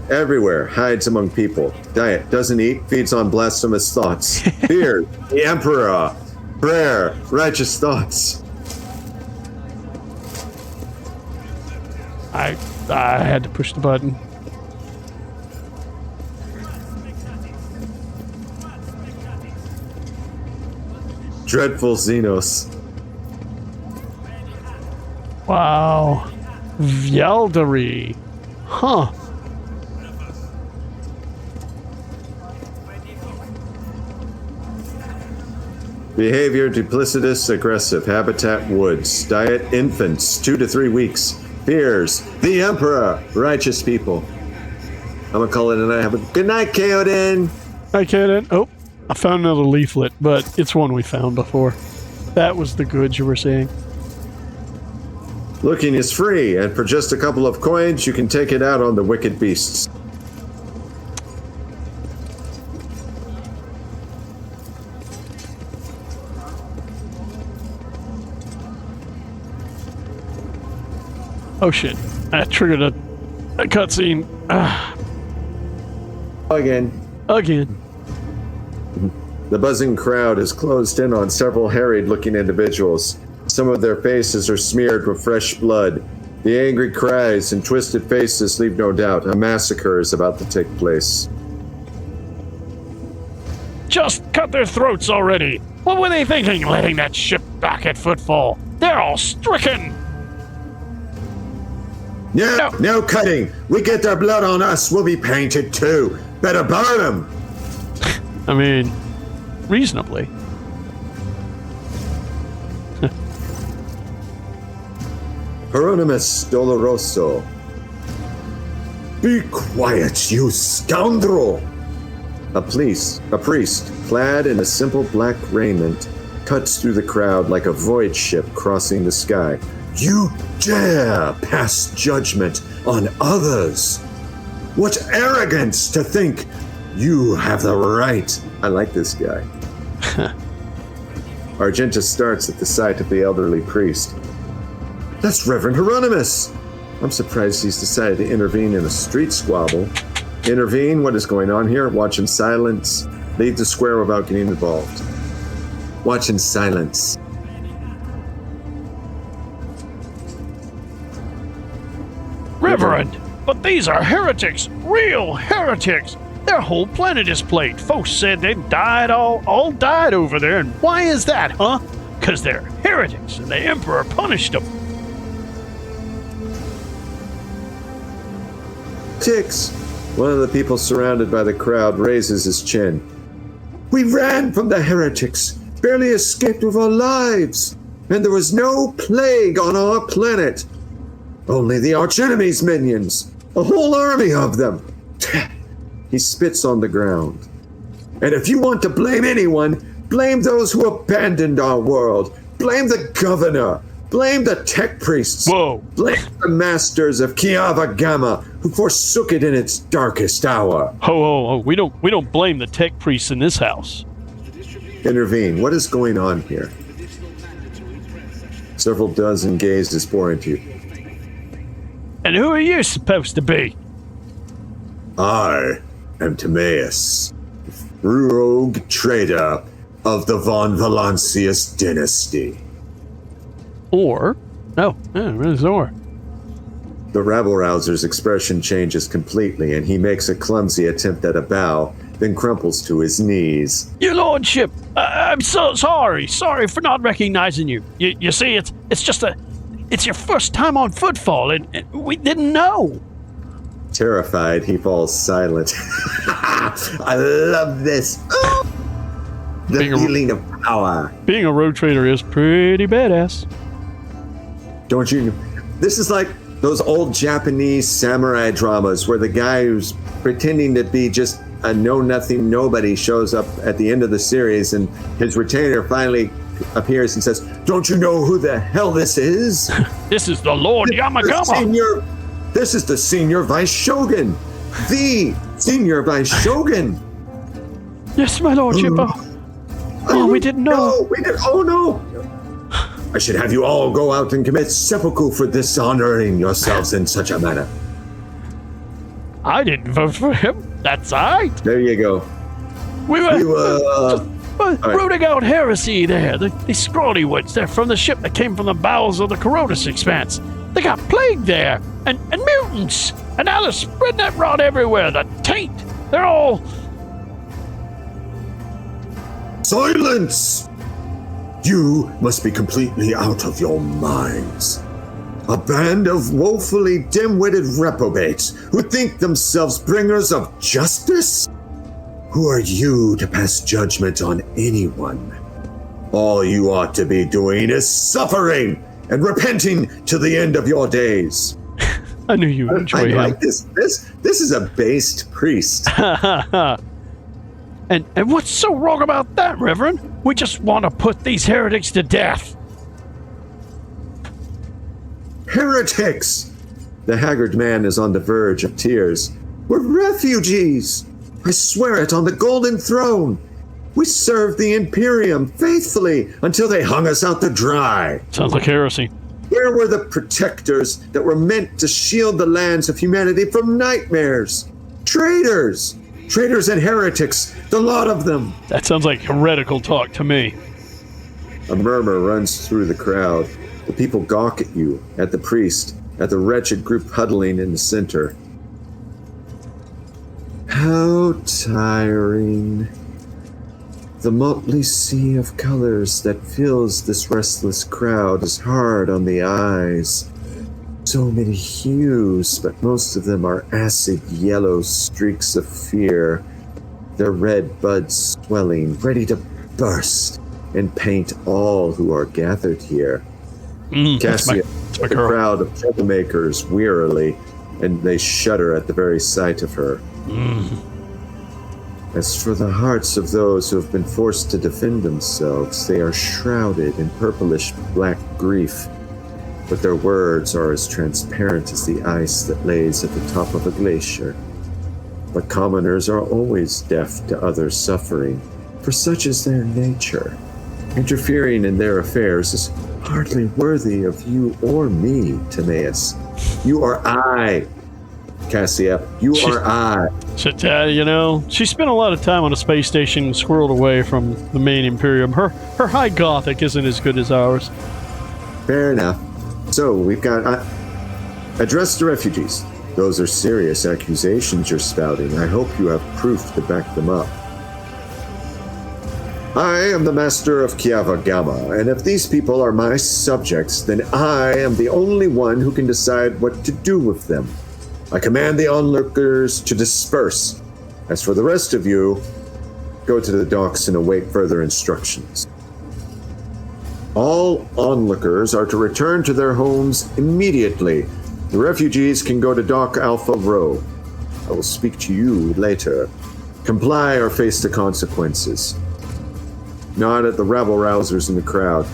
everywhere, hides among people. Diet, doesn't eat, feeds on blasphemous thoughts. Fear, the Emperor. Prayer, righteous thoughts. I had to push the button. Dreadful Xenos. Wow. Vyaldari. Huh. Behavior duplicitous, aggressive. Habitat woods. Diet infants, 2 to 3 weeks. Fears the Emperor. Righteous people. I'm gonna call it a night. Have a good night, Kaodin. Hi, Kaden. Oh, I found another leaflet, but it's one we found before. That was the goods you were saying. Looking is free, and for just a couple of coins, you can take it out on the wicked beasts. Oh shit! That triggered a cutscene. Again. The buzzing crowd is closed in on several harried-looking individuals. Some of their faces are smeared with fresh blood. The angry cries and twisted faces leave no doubt a massacre is about to take place. Just cut their throats already! What were they thinking, letting that ship back at Footfall? They're all stricken! No cutting! We get their blood on us, we'll be painted too! Better burn them! I mean, reasonably. Hieronymus Doloroso. Be quiet, you scoundrel! A priest, clad in a simple black raiment, cuts through the crowd like a void ship crossing the sky. You dare pass judgment on others! What arrogance to think you have the right! I like this guy. Argentus starts at the sight of the elderly priest. That's Reverend Hieronymus! I'm surprised he's decided to intervene in a street squabble. Intervene? What is going on here? Watch in silence. Leave the square without getting involved. Watch in silence. Reverend, but these are heretics! Real heretics! Their whole planet is plagued. Folks said they died, all died over there, and why is that, huh? Because they're heretics, and the Emperor punished them. Tix. One of the people surrounded by the crowd raises his chin. We ran from the heretics, barely escaped with our lives, and there was no plague on our planet. Only the archenemy's minions, a whole army of them. He spits on the ground. And if you want to blame anyone, blame those who abandoned our world. Blame the governor. Blame the tech priests. Whoa. Blame the masters of Kiava Gamma who forsook it in its darkest hour. Ho. We don't blame the tech priests in this house. Intervene. What is going on here? Several dozen gazes bore into you. And who are you supposed to be? I am Timaeus, rogue trader of the Von Valancius dynasty. Or the rabble-rouser's expression changes completely, and he makes a clumsy attempt at a bow, then crumples to his knees. Your lordship, I'm so sorry for not recognizing you. You see, it's your first time on Footfall, and we didn't know. Terrified, he falls silent. I love this. The feeling of power. Being a rogue trader is pretty badass. Don't you? This is like those old Japanese samurai dramas where the guy who's pretending to be just a know-nothing nobody shows up at the end of the series, and his retainer finally appears and says, "Don't you know who the hell this is? This is the Lord Yamagama. This is the Senior Vice Shogun. The Senior Vice Shogun." Yes, my lordship. We didn't know. Oh, no. I should have you all go out and commit seppuku for dishonoring yourselves in such a manner. I didn't vote for him. That's right. There you go. We were right. rooting out heresy there. The scrawny ones, they're from the ship that came from the bowels of the Coronis Expanse. They got plague there, and mutants, and now they're spreading that rot everywhere. The taint, they're all... Silence! You must be completely out of your minds. A band of woefully dim-witted reprobates who think themselves bringers of justice? Who are you to pass judgment on anyone? All you ought to be doing is suffering and repenting to the end of your days. I knew you would enjoy I him. like this. This is a based priest. And what's so wrong about that, Reverend? We just want to put these heretics to death. Heretics! The haggard man is on the verge of tears. We're refugees! I swear it on the golden throne! We served the Imperium faithfully until they hung us out to dry. Sounds like heresy. Where were the protectors that were meant to shield the lands of humanity from nightmares? Traitors! Traitors and heretics, the lot of them! That sounds like heretical talk to me. A murmur runs through the crowd. The people gawk at you, at the priest, at the wretched group huddling in the center. How tiring. The motley sea of colors that fills this restless crowd is hard on the eyes. So many hues, but most of them are acid yellow streaks of fear, their red buds swelling, ready to burst and paint all who are gathered here. Cassia, the crowd of troublemakers wearily, and they shudder at the very sight of her. As for the hearts of those who have been forced to defend themselves, they are shrouded in purplish black grief, but their words are as transparent as the ice that lays at the top of a glacier. But commoners are always deaf to others' suffering, for such is their nature. Interfering in their affairs is hardly worthy of you or me, Timaeus. You are I, Cassia. You are I. You know, she spent a lot of time on a space station squirreled away from the main Imperium. Her high Gothic isn't as good as ours. Fair enough. So, we've got... address to refugees. Those are serious accusations you're spouting. I hope you have proof to back them up. I am the master of Kiava Gamma, and if these people are my subjects, then I am the only one who can decide what to do with them. I command the onlookers to disperse. As for the rest of you, go to the docks and await further instructions. All onlookers are to return to their homes immediately. The refugees can go to Dock Alpha Rho. I will speak to you later. Comply or face the consequences. Nod at the rabble-rousers in the crowd.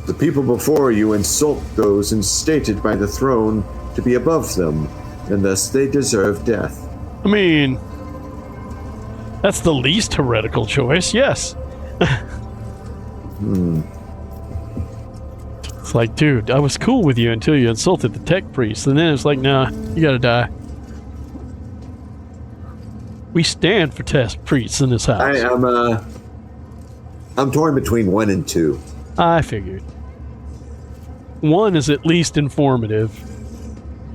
The people before you insult those instated by the throne to be above them, and thus they deserve death. I mean, that's the least heretical choice, yes. It's like, dude, I was cool with you until you insulted the tech priest, and then it's like, nah, you gotta die. We stand for test priests in this house. I'm torn between 1 and 2. I figured. 1 is at least informative.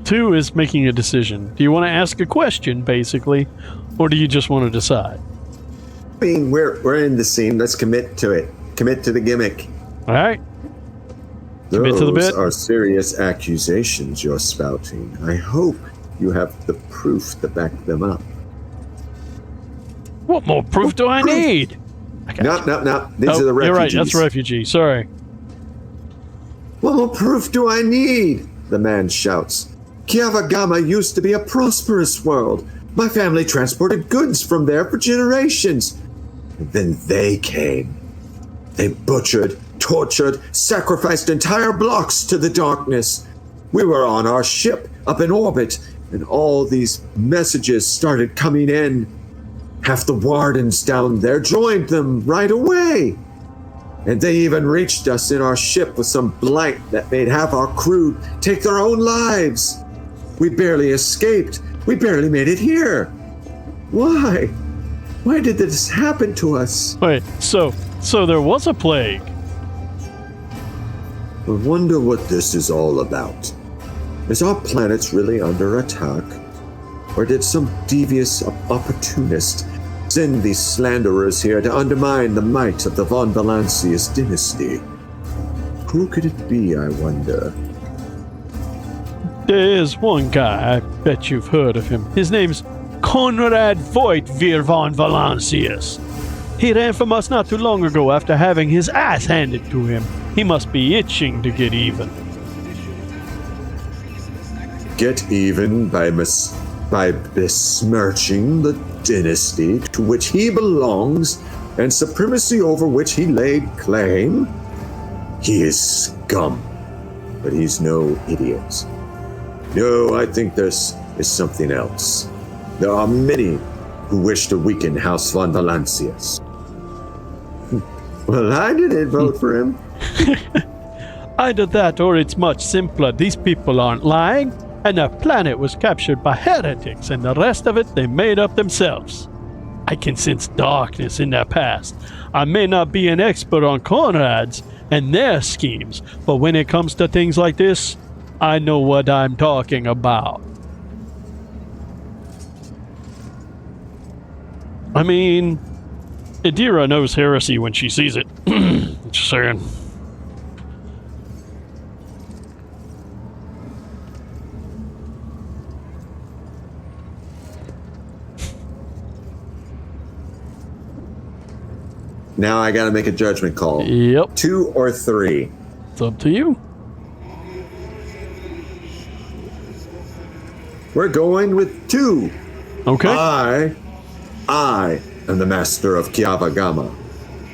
2 is making a decision. Do you want to ask a question, basically, or do you just want to decide? I mean, we're in the scene. Let's commit to it. Commit to the gimmick. All right. Commit to the bit. Those are serious accusations you're spouting. I hope you have the proof to back them up. What more proof do I need? No. These are the refugees. You're right. That's refugee. Sorry. What more proof do I need? The man shouts. Kiava Gamma used to be a prosperous world. My family transported goods from there for generations. And then they came. They butchered, tortured, sacrificed entire blocks to the darkness. We were on our ship up in orbit, and all these messages started coming in. Half the wardens down there joined them right away. And they even reached us in our ship with some blight that made half our crew take their own lives. We barely escaped, We barely made it here. Why? Why did this happen to us? Wait, so there was a plague. I wonder what this is all about. Is our planet really under attack? Or did some devious opportunist send these slanderers here to undermine the might of the Von Valancius dynasty? Who could it be, I wonder? There's one guy, I bet you've heard of him. His name's Conrad Voigt vir von Valancius. He ran from us not too long ago after having his ass handed to him. He must be itching to get even. Get even by besmirching the dynasty to which he belongs and supremacy over which he laid claim? He is scum, but he's no idiot. No, I think this is something else. There are many who wish to weaken House von Valancius. Well, I didn't vote for him. Either that or it's much simpler. These people aren't lying, and their planet was captured by heretics, and the rest of it they made up themselves. I can sense darkness in their past. I may not be an expert on Conrad's and their schemes, but when it comes to things like this, I know what I'm talking about. I mean, Idira knows heresy when she sees it. Just saying. Now I gotta make a judgment call. Yep. 2 or 3? It's up to you. We're going with 2. Okay. I am the master of Kiava Gama.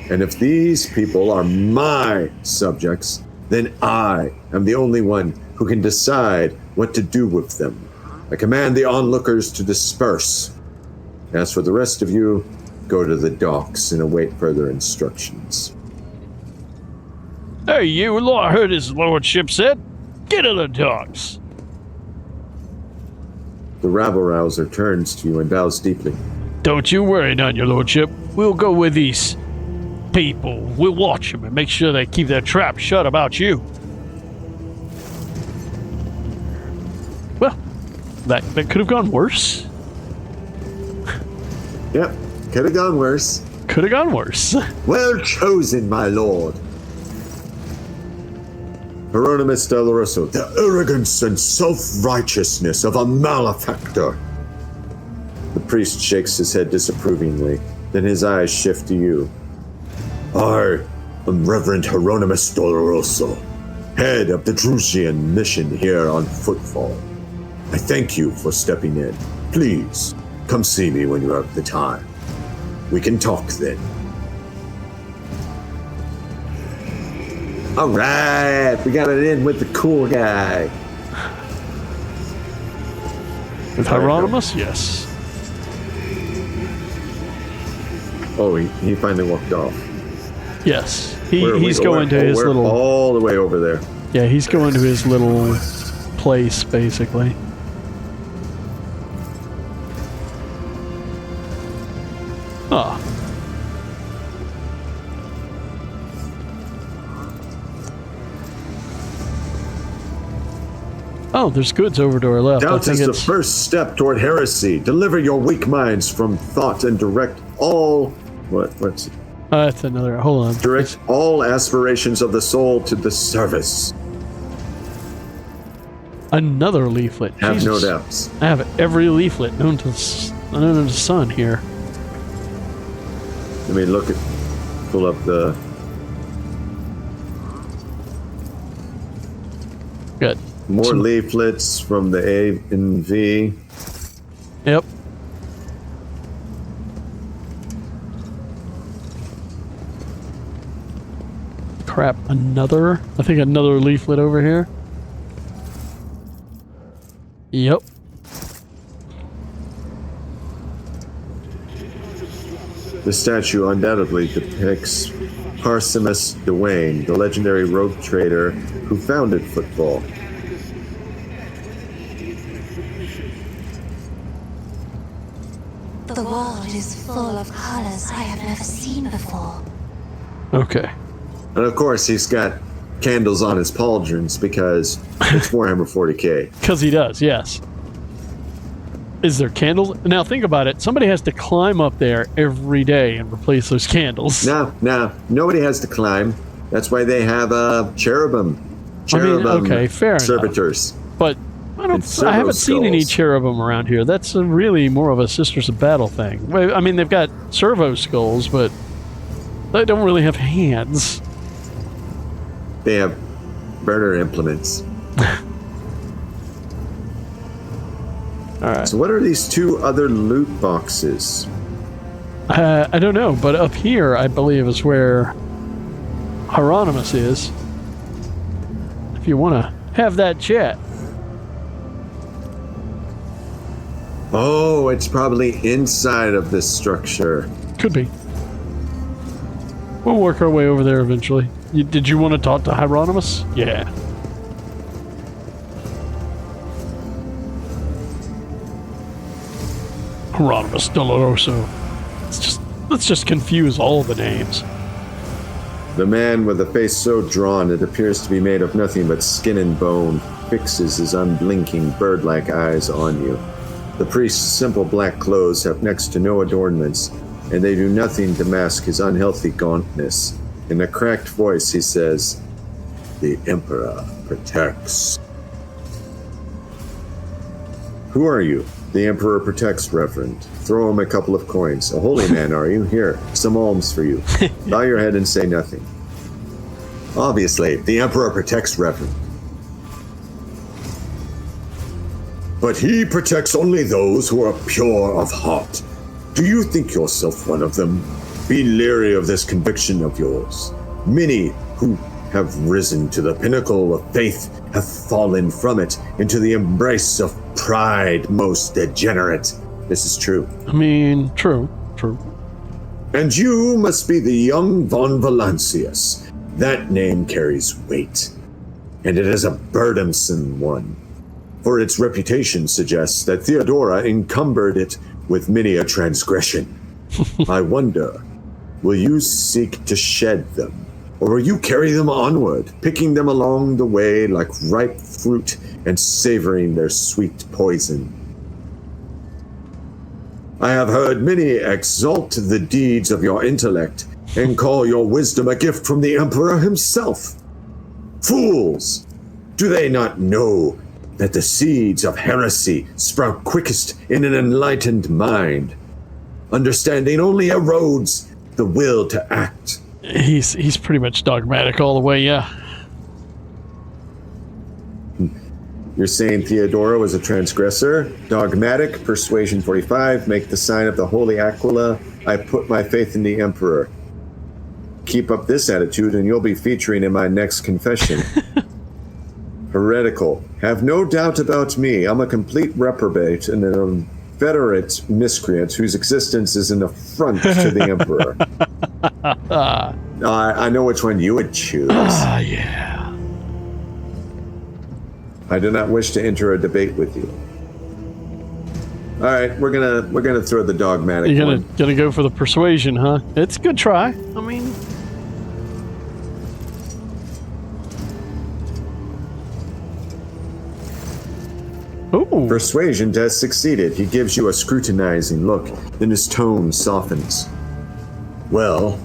And if these people are my subjects, then I am the only one who can decide what to do with them. I command the onlookers to disperse. As for the rest of you, go to the docks and await further instructions. Hey, you, I heard his lordship said, get to the docks. The rabble-rouser turns to you and bows deeply. Don't you worry, none, your lordship. We'll go with these people. We'll watch them and make sure they keep their trap shut about you. Well, that could have gone worse. Yep, could have gone worse. Could have gone worse. Well chosen, my lord. Hieronymus Doloroso, the arrogance and self-righteousness of a malefactor. The priest shakes his head disapprovingly, then his eyes shift to you. I am Reverend Hieronymus Doloroso, head of the Drusian mission here on Footfall. I thank you for stepping in. Please, come see me when you have the time. We can talk then. All right, we got it in with the cool guy. With Hieronymus, yes. Oh, he finally walked off. Yes, he's going to his little... all the way over there. Yeah, he's going to his little place, basically. Ah. Oh, there's goods over to our left. Doubt is the first step toward heresy. Deliver your weak minds from thought and direct all... What's... that's another... Hold on. Direct all aspirations of the soul to the service. Another leaflet. Have Jesus. no doubts. I have every leaflet known to the sun here. Let me look at... Pull up the... Good. More leaflets from the A and V. Yep. Crap, another? I think another leaflet over here. Yep. The statue undoubtedly depicts Parsimus Dwayne, the legendary rogue trader who founded Footfall. The world is full of colors I have never seen before. Okay. And of course, he's got candles on his pauldrons because it's Warhammer 40k. Because he does, yes. Is there candles? Now think about it. Somebody has to climb up there every day and replace those candles. No, nobody has to climb. That's why they have cherubim. Okay, fair servitors. enough. But I haven't seen any cherubim around here. That's really more of a Sisters of Battle thing. I mean, they've got servo skulls, but they don't really have hands. They have burner implements. All right. So what are these two other loot boxes? I don't know, but up here, I believe, is where Hieronymus is. If you want to have that chat. Oh, it's probably inside of this structure. Could be. We'll work our way over there eventually. Did you want to talk to Hieronymus? Yeah. Hieronymus Doloroso. Let's just confuse all the names. The man with a face so drawn it appears to be made of nothing but skin and bone fixes his unblinking bird-like eyes on you. The priest's simple black clothes have next to no adornments, and they do nothing to mask his unhealthy gauntness. In a cracked voice, he says, "The Emperor protects." Who are you? The Emperor protects, Reverend. Throw him a couple of coins. A holy man, are you? Here, some alms for you. Bow your head and say nothing. Obviously, the Emperor protects, Reverend. But he protects only those who are pure of heart. Do you think yourself one of them? Be leery of this conviction of yours. Many who have risen to the pinnacle of faith have fallen from it into the embrace of pride, most degenerate. This is true. I mean, true. And you must be the young von Valancius. That name carries weight, and it is a burdensome one, for its reputation suggests that Theodora encumbered it with many a transgression. I wonder, will you seek to shed them? Or will you carry them onward, picking them along the way like ripe fruit and savoring their sweet poison? I have heard many exalt the deeds of your intellect and call your wisdom a gift from the Emperor himself. Fools! Do they not know that the seeds of heresy sprout quickest in an enlightened mind? Understanding only erodes the will to act. He's pretty much dogmatic all the way, yeah. You're saying Theodora was a transgressor? Dogmatic, persuasion 45, make the sign of the Holy Aquila. I put my faith in the Emperor. Keep up this attitude and you'll be featuring in my next confession. Heretical. Have no doubt about me. I'm a complete reprobate and an inveterate miscreant whose existence is an affront to the Emperor. I know which one you would choose. Yeah. I do not wish to enter a debate with you. All right, we're gonna throw the dogmatic. You're gonna go for the persuasion, huh? It's a good try. I mean, ooh. Persuasion has succeeded. He gives you a scrutinizing look, then his tone softens. Well,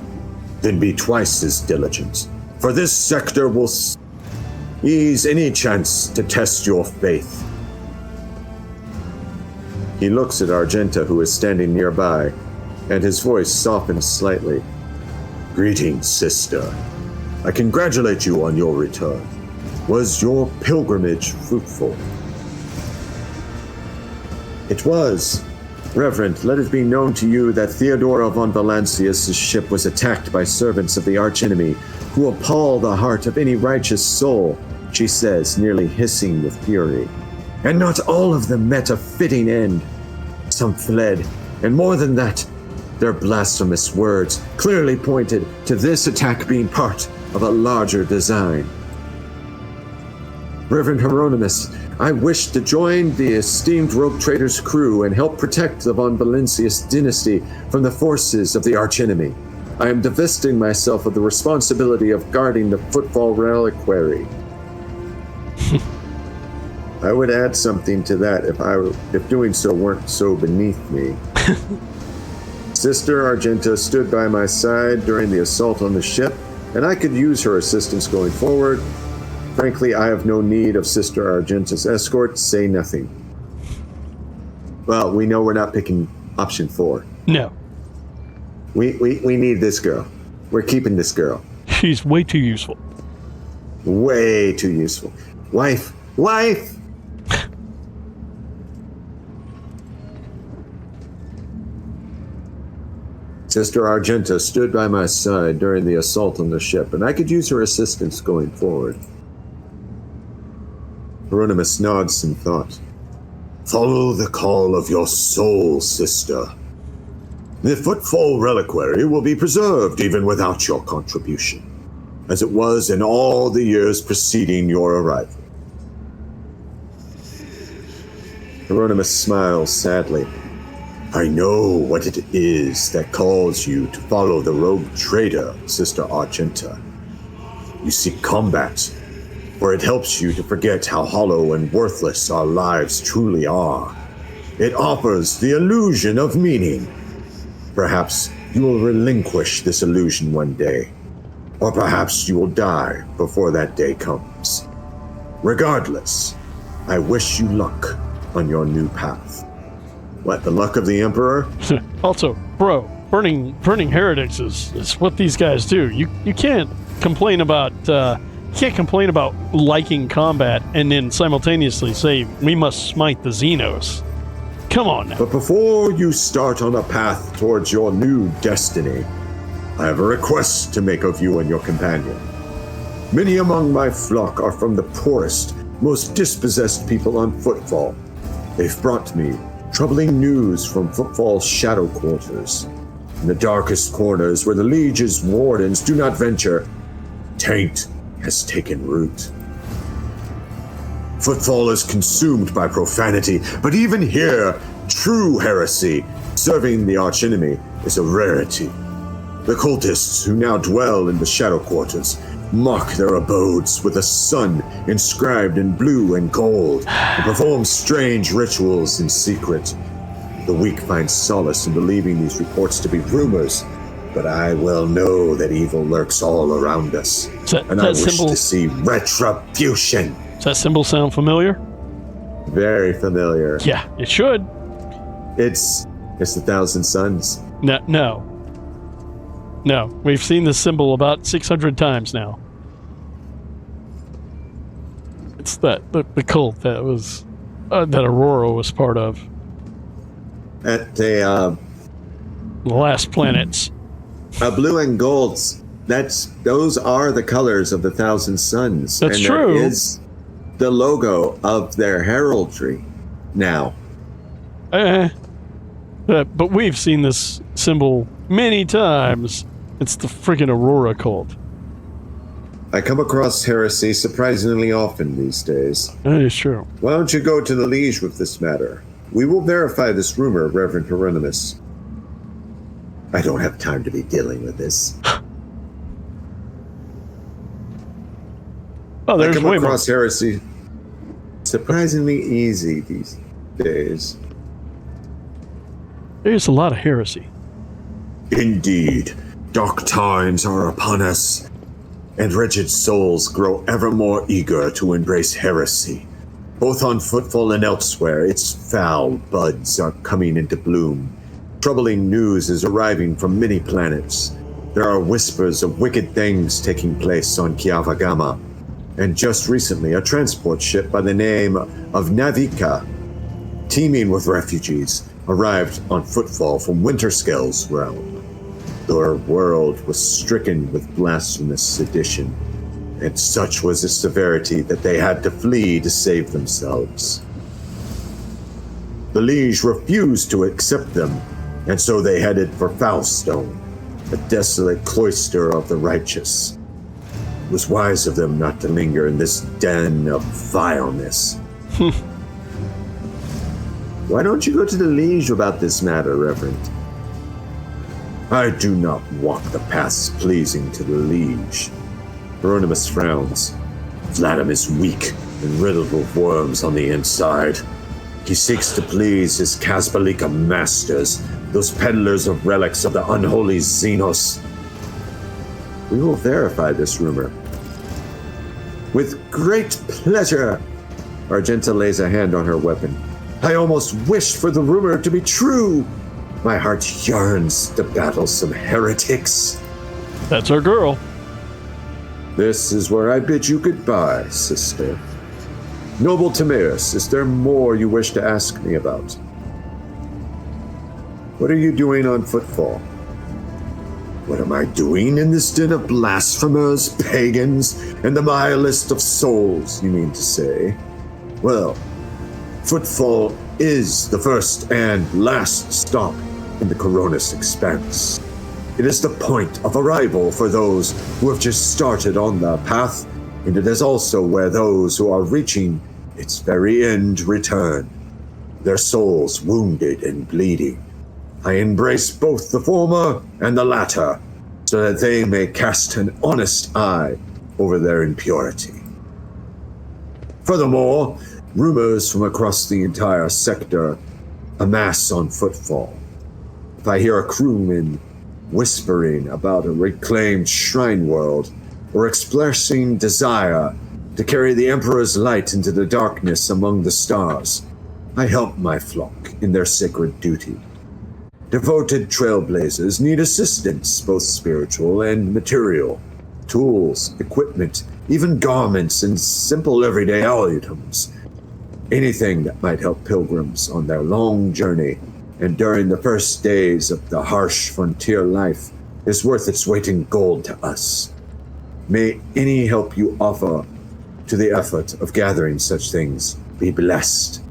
then be twice as diligent, for this sector will ease any chance to test your faith. He looks at Argenta, who is standing nearby, and his voice softens slightly. Greetings, sister. I congratulate you on your return. Was your pilgrimage fruitful? It was. Reverend, let it be known to you that Theodora von Valancius' ship was attacked by servants of the archenemy, who appall the heart of any righteous soul, she says, nearly hissing with fury. And not all of them met a fitting end. Some fled, and more than that, their blasphemous words clearly pointed to this attack being part of a larger design. Reverend Hieronymus, I wish to join the esteemed rogue trader's crew and help protect the von Valencius dynasty from the forces of the archenemy. I am divesting myself of the responsibility of guarding the Footfall Reliquary. I would add something to that if doing so weren't so beneath me. Sister Argenta stood by my side during the assault on the ship, and I could use her assistance going forward. Frankly, I have no need of Sister Argenta's escort, say nothing. Well, we know we're not picking option 4. No. We need this girl. We're keeping this girl. She's way too useful. Way too useful. Wife! Sister Argenta stood by my side during the assault on the ship, and I could use her assistance going forward. Hieronymus nods in thought. Follow the call of your soul, sister. The Footfall Reliquary will be preserved even without your contribution, as it was in all the years preceding your arrival. Hieronymus smiles sadly. I know what it is that calls you to follow the rogue trader, Sister Argenta. You seek combat, where it helps you to forget how hollow and worthless our lives truly are. It offers the illusion of meaning. Perhaps you will relinquish this illusion one day, or perhaps you will die before that day comes. Regardless, I wish you luck on your new path. What, the luck of the Emperor? Also, bro, burning heretics is what these guys do. You can't complain about liking combat and then simultaneously say we must smite the Xenos. Come on now. But before you start on a path towards your new destiny, I have a request to make of you and your companion. Many among my flock are from the poorest, most dispossessed people on Footfall. They've brought me troubling news from Footfall's shadow quarters. In the darkest corners where the Liege's wardens do not venture, taint has taken root. Footfall is consumed by profanity, but even here, true heresy, serving the archenemy, is a rarity. The cultists who now dwell in the shadow quarters mock their abodes with a sun inscribed in blue and gold, and perform strange rituals in secret. The weak find solace in believing these reports to be rumors, but I well know that evil lurks all around us, and I wish to see retribution. Does that symbol sound familiar? Very familiar. Yeah, it should. It's the Thousand Suns. No. We've seen this symbol about 600 times now. It's the cult that was that Aurora was part of. At the last planets. Blue and golds. Those are the colors of the Thousand Suns. That's and true. That is the logo of their heraldry now. But we've seen this symbol many times. It's the friggin' Aurora cult. I come across heresy surprisingly often these days. That is true. Why don't you go to the Liege with this matter? We will verify this rumor, Reverend Hieronymus. I don't have time to be dealing with this. Oh, there's I come way more. across heresy surprisingly easy these days. There's a lot of heresy. Indeed, dark times are upon us, and wretched souls grow ever more eager to embrace heresy. Both on Footfall and elsewhere, its foul buds are coming into bloom. Troubling news is arriving from many planets. There are whispers of wicked things taking place on Kiavagama, and just recently a transport ship by the name of Navika, teeming with refugees, arrived on Footfall from Winterscale's realm. Their world was stricken with blasphemous sedition, and such was its severity that they had to flee to save themselves. The Liege refused to accept them, and so they headed for Foulstone, a desolate cloister of the righteous. It was wise of them not to linger in this den of vileness. Why don't you go to the Liege about this matter, Reverend? I do not walk the paths pleasing to the Liege. Hieronymus frowns. Vladimir is weak and riddled with worms on the inside. He seeks to please his Kasbalika masters, those peddlers of relics of the unholy Xenos. We will verify this rumor. With great pleasure. Argenta lays a hand on her weapon. I almost wished for the rumor to be true. My heart yearns to battle some heretics. That's our girl. This is where I bid you goodbye, sister. Noble Tamiris, is there more you wish to ask me about? What are you doing on Footfall? What am I doing in this den of blasphemers, pagans, and the vilest of souls, you mean to say? Well, Footfall is the first and last stop in the Coronis Expanse. It is the point of arrival for those who have just started on the path, and it is also where those who are reaching its very end return, their souls wounded and bleeding. I embrace both the former and the latter, so that they may cast an honest eye over their impurity. Furthermore, rumors from across the entire sector amass on Footfall. If I hear a crewman whispering about a reclaimed shrine world, or expressing desire to carry the Emperor's light into the darkness among the stars, I help my flock in their sacred duty. Devoted trailblazers need assistance, both spiritual and material. Tools, equipment, even garments and simple everyday items. Anything that might help pilgrims on their long journey and during the first days of the harsh frontier life is worth its weight in gold to us. May any help you offer to the effort of gathering such things be blessed.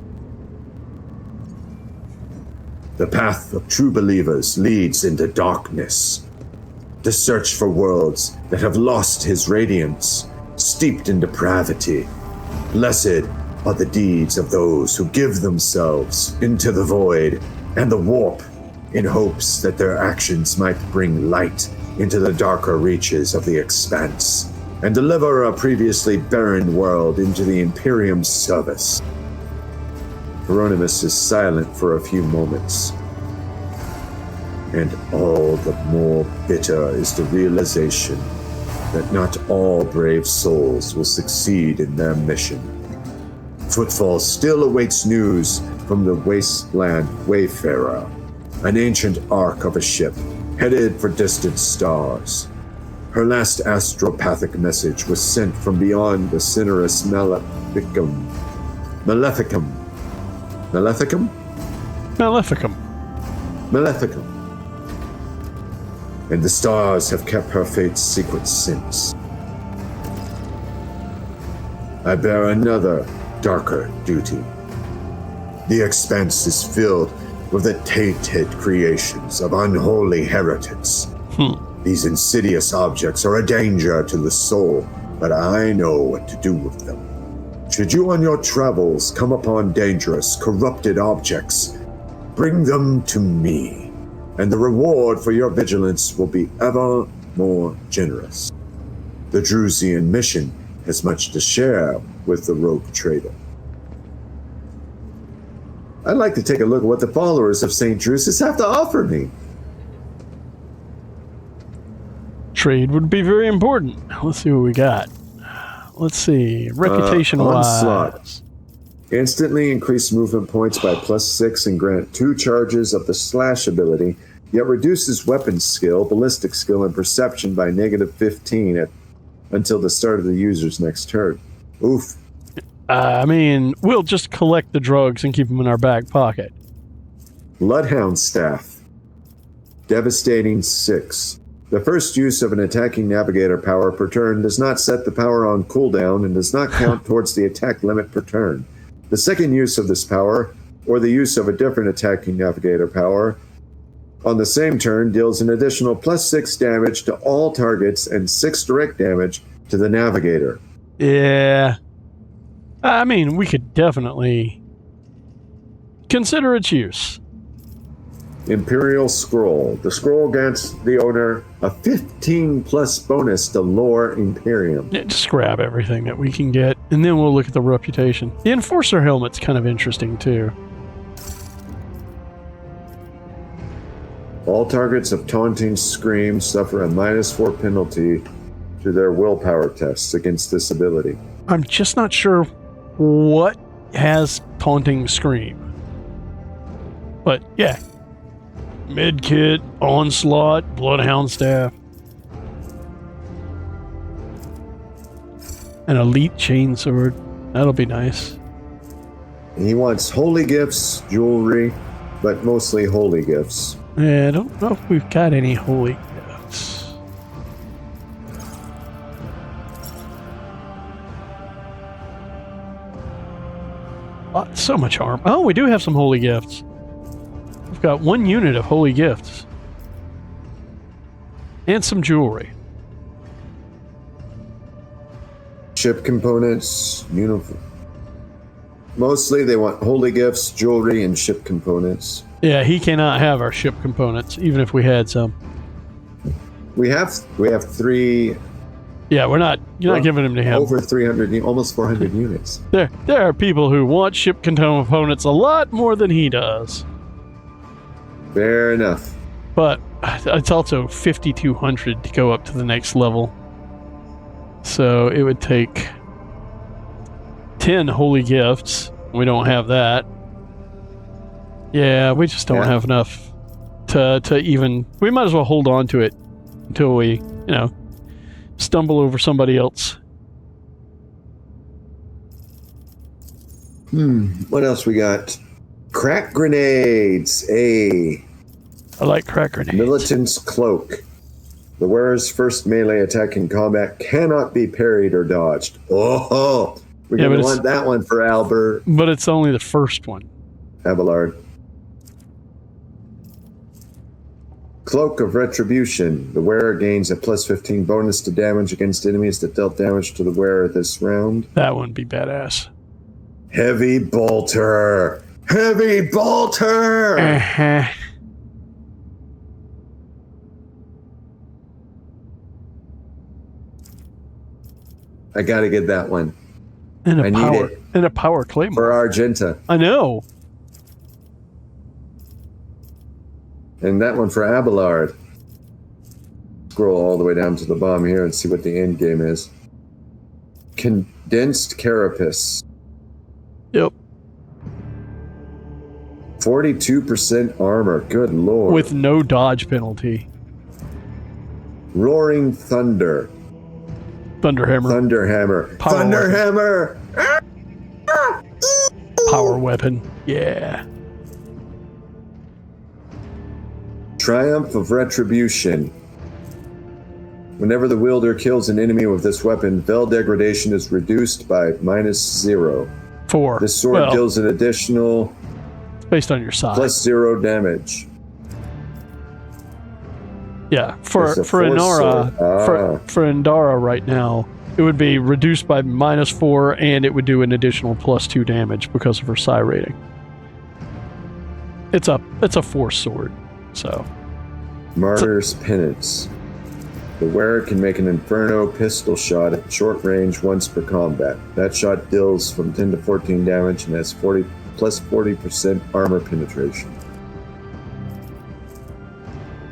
The path of true believers leads into darkness, to search for worlds that have lost his radiance, steeped in depravity. Blessed are the deeds of those who give themselves into the void and the warp in hopes that their actions might bring light into the darker reaches of the expanse and deliver a previously barren world into the Imperium's service. Hieronymus is silent for a few moments. And all the more bitter is the realization that not all brave souls will succeed in their mission. Footfall still awaits news from the Wasteland Wayfarer, an ancient ark of a ship headed for distant stars. Her last astropathic message was sent from beyond the Cinerus Maleficum. And the stars have kept her fate's secret since. I bear another, darker duty. The expanse is filled with the tainted creations of unholy heretics. These insidious objects are a danger to the soul, but I know what to do with them. Should you on your travels come upon dangerous, corrupted objects, bring them to me, and the reward for your vigilance will be ever more generous. The Drusian mission has much to share with the rogue trader. I'd like to take a look at what the followers of St. Drusus have to offer me. Trade would be very important. Let's see what we got. Let's see. Reputation-wise. Onslaught. Instantly increase movement points by +6 and grant 2 charges of the slash ability, yet reduces weapon skill, ballistic skill, and perception by -15 until the start of the user's next turn. Oof. We'll just collect the drugs and keep them in our back pocket. Bloodhound Staff. Devastating 6. The first use of an attacking navigator power per turn does not set the power on cooldown and does not count towards the attack limit per turn. The second use of this power, or the use of a different attacking navigator power, on the same turn deals an additional +6 damage to all targets and 6 direct damage to the navigator. Yeah. I mean, we could definitely consider its use. Imperial Scroll. The scroll grants the owner a 15 plus bonus to Lore Imperium. Yeah, just grab everything that we can get, and then we'll look at the reputation. The Enforcer helmet's kind of interesting, too. All targets of Taunting Scream suffer a -4 penalty to their willpower tests against this ability. I'm just not sure what has Taunting Scream. But, yeah. Medkit, Onslaught, Bloodhound Staff. An Elite Chainsword. That'll be nice. And he wants holy gifts, jewelry, but mostly holy gifts. Yeah, I don't know if we've got any holy gifts. So much armor. Oh, we do have some holy gifts. We've got 1 unit of holy gifts. And some jewelry. Ship components, uniform. Mostly they want holy gifts, jewelry, and ship components. Yeah, he cannot have our ship components, even if we had some. We have 3. Yeah, you're not giving them to him. Over 300, almost 400 units. There are people who want ship components a lot more than he does. Fair enough. But it's also 5,200 to go up to the next level. So it would take 10 holy gifts. We don't have that. Yeah, we just don't have enough to even... We might as well hold on to it until we, stumble over somebody else. What else we got? Crack grenades. I like crack grenades. Militant's Cloak. The wearer's first melee attack in combat cannot be parried or dodged. Oh, we're going to want that one for Albert. But it's only the first one. Abelard. Cloak of Retribution. The wearer gains a +15 bonus to damage against enemies that dealt damage to the wearer this round. That would be badass. Heavy Bolter. Heavy Bolter! Uh-huh. I gotta get that one. And I need it. And a power claymore. For Argenta. I know. And that one for Abelard. Scroll all the way down to the bottom here and see what the end game is. Condensed Carapace. Yep. 42% armor. Good lord. With no dodge penalty. Roaring Thunder. Thunderhammer. Thunderhammer. Power Thunderhammer! Power weapon. Yeah. Triumph of Retribution. Whenever the wielder kills an enemy with this weapon, Vel degradation is reduced by -0. 4. This sword deals an additional... It's based on your size. +0 damage. Yeah, for Inara, for Indara right now, it would be reduced by -4, and it would do an additional +2 damage because of her psi rating. It's a force sword, so. Martyr's Penance. The wearer can make an Inferno pistol shot at short range once per combat. That shot deals from 10 to 14 damage and has +40% armor penetration.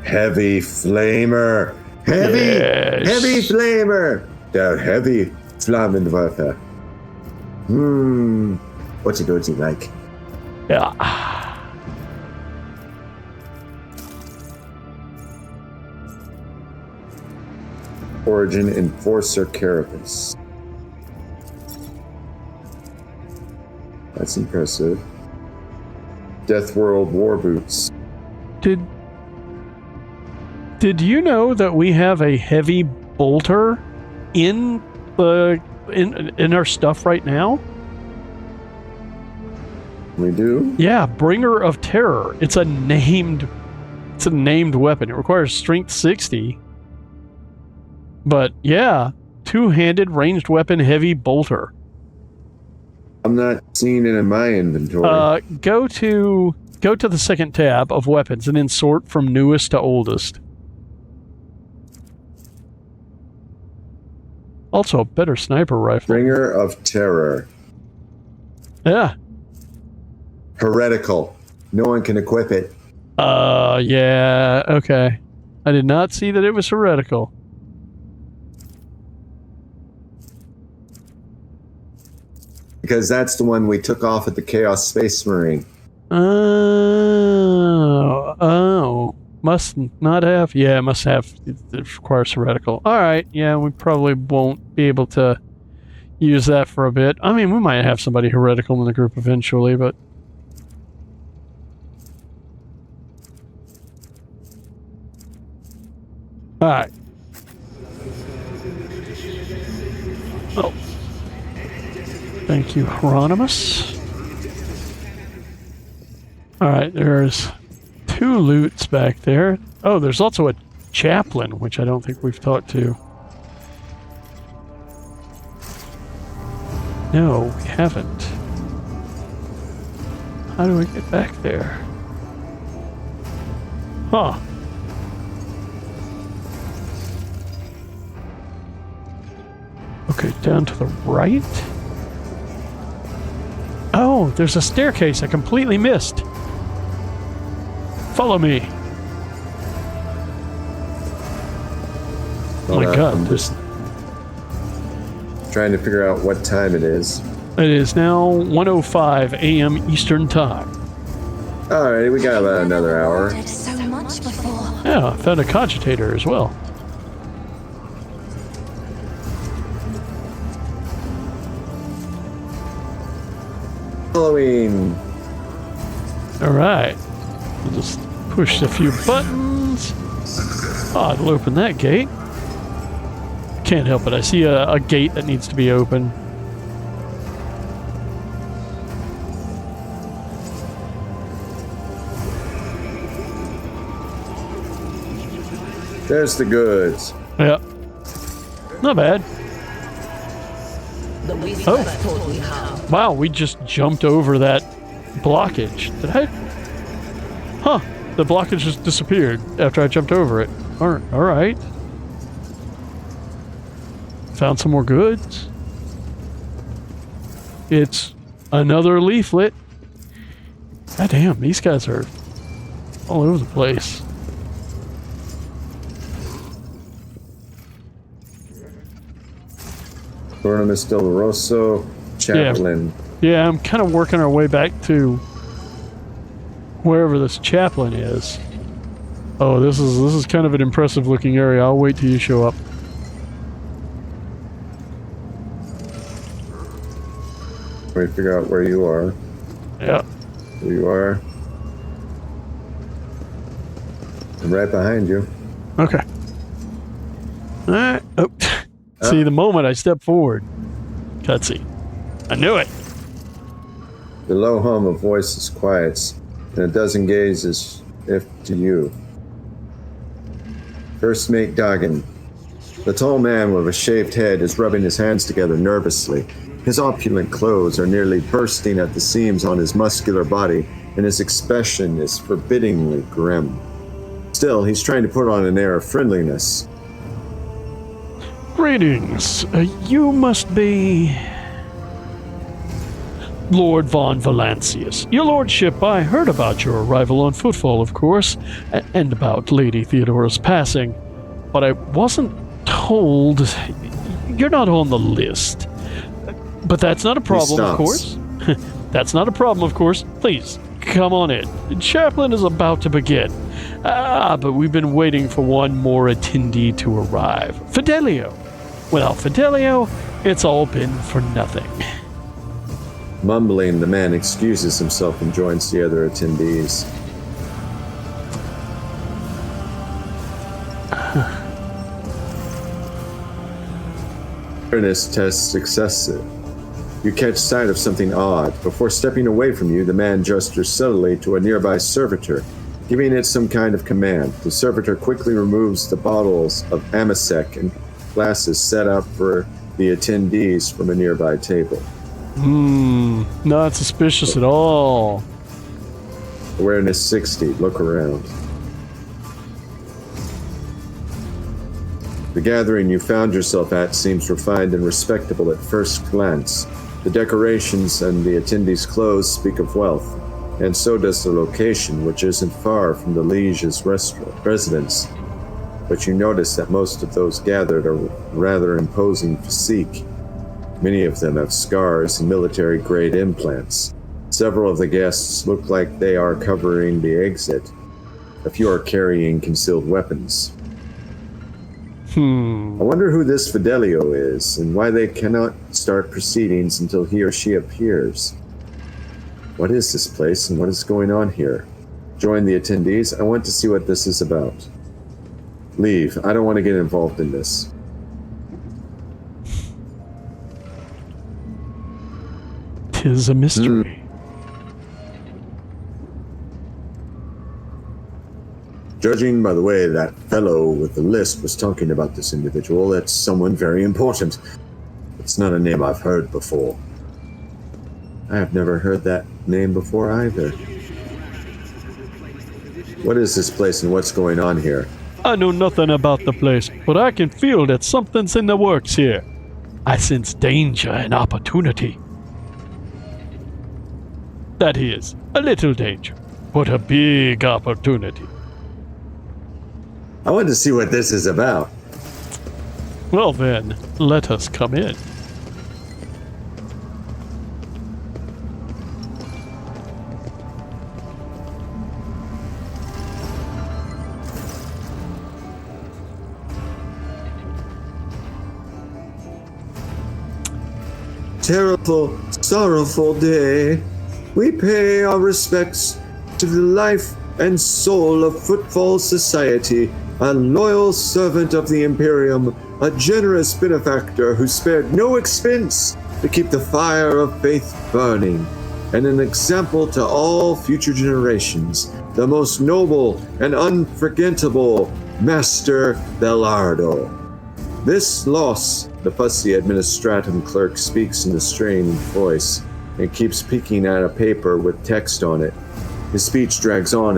Heavy Flamer. Heavy Flamer. Der Heavy Flammenwerfer. What's it like? Yeah. Origin Enforcer Carapace. That's impressive. Death World War Boots. Did you know that we have a heavy bolter in our stuff right now? We do? Yeah, Bringer of Terror. It's a named weapon. It requires strength 60. But yeah, two-handed ranged weapon heavy bolter. I'm not seeing it in my inventory. Go to the second tab of weapons and then sort from newest to oldest. Also, a better sniper rifle. Bringer of Terror. Yeah. Heretical. No one can equip it. Yeah, okay. I did not see that it was heretical. Because that's the one we took off at the Chaos Space Marine. Oh. Must not have. Yeah, it must have. It requires heretical. Alright, yeah, we probably won't be able to use that for a bit. I mean, we might have somebody heretical in the group eventually, but... Alright. Oh. Thank you, Hieronymus. Alright, there's 2 loots back there. Oh, there's also a chaplain, which I don't think we've talked to. No, we haven't. How do I get back there? Huh. Okay, down to the right. Oh, there's a staircase I completely missed. Follow me. Oh my god, I'm just trying to figure out what time it is. It is now 1:05 a.m. Eastern Time. Alright, we got about another hour. Did so much before. Yeah, I found a cogitator as well. Halloween. Alright. We'll just push a few buttons. Oh, it'll open that gate. Can't help it. I see a gate that needs to be open. There's the goods. Yep. Not bad. Oh. Wow, we just jumped over that blockage. Did I? Huh. The blockage just disappeared after I jumped over it. Alright. Found some more goods. It's another leaflet. God damn, these guys are all over the place. Hieronymus Doloroso, chaplain. Yeah, I'm kind of working our way back to wherever this chaplain is. Oh, this is kind of an impressive looking area. I'll wait till you show up. Let me figure out where you are. Yeah. There you are. I'm right behind you. Okay. Alright. Oh. See, the moment I step forward. Cutscene. I knew it. The low hum of voices quiets, and a dozen gazes if to you. First Mate Doggin. The tall man with a shaved head is rubbing his hands together nervously. His opulent clothes are nearly bursting at the seams on his muscular body, and his expression is forbiddingly grim. Still, he's trying to put on an air of friendliness. Greetings. You must be Lord Von Valancius. Your lordship, I heard about your arrival on Footfall, of course, and about Lady Theodora's passing, but I wasn't told you're not on the list. But that's not a problem, of course. That's not a problem, of course. Please, come on in. The chaplain is about to begin. But we've been waiting for one more attendee to arrive. Fidelio. Without Fidelio, it's all been for nothing. Mumbling, the man excuses himself and joins the other attendees. Awareness test successive. You catch sight of something odd. Before stepping away from you, the man gestures subtly to a nearby servitor, giving it some kind of command. The servitor quickly removes the bottles of Amasec and glasses set up for the attendees from a nearby table. Not suspicious at all. Awareness 60. Look around. The gathering you found yourself at seems refined and respectable at first glance. The decorations and the attendees' clothes speak of wealth, and so does the location, which isn't far from the liege's residence. But you notice that most of those gathered are rather imposing physique. Many of them have scars and military-grade implants. Several of the guests look like they are covering the exit. A few are carrying concealed weapons. I wonder who this Fidelio is, and why they cannot start proceedings until he or she appears. What is this place, and what is going on here? Join the attendees. I want to see what this is about. Leave. I don't want to get involved in this. Tis a mystery. Judging by the way that fellow with the list was talking about this individual, that's someone very important. It's not a name I've heard before. I have never heard that name before either. What is this place and what's going on here? I know nothing about the place, but I can feel that something's in the works here. I sense danger and opportunity. That is, a little danger, but a big opportunity. I want to see what this is about. Well then, let us come in. Terrible, sorrowful day. We pay our respects to the life and soul of Footfall Society, a loyal servant of the Imperium, a generous benefactor who spared no expense to keep the fire of faith burning, and an example to all future generations, the most noble and unforgettable Master Belardo. This loss, the fussy administratum clerk speaks in a strained voice and keeps peeking at a paper with text on it. His speech drags on,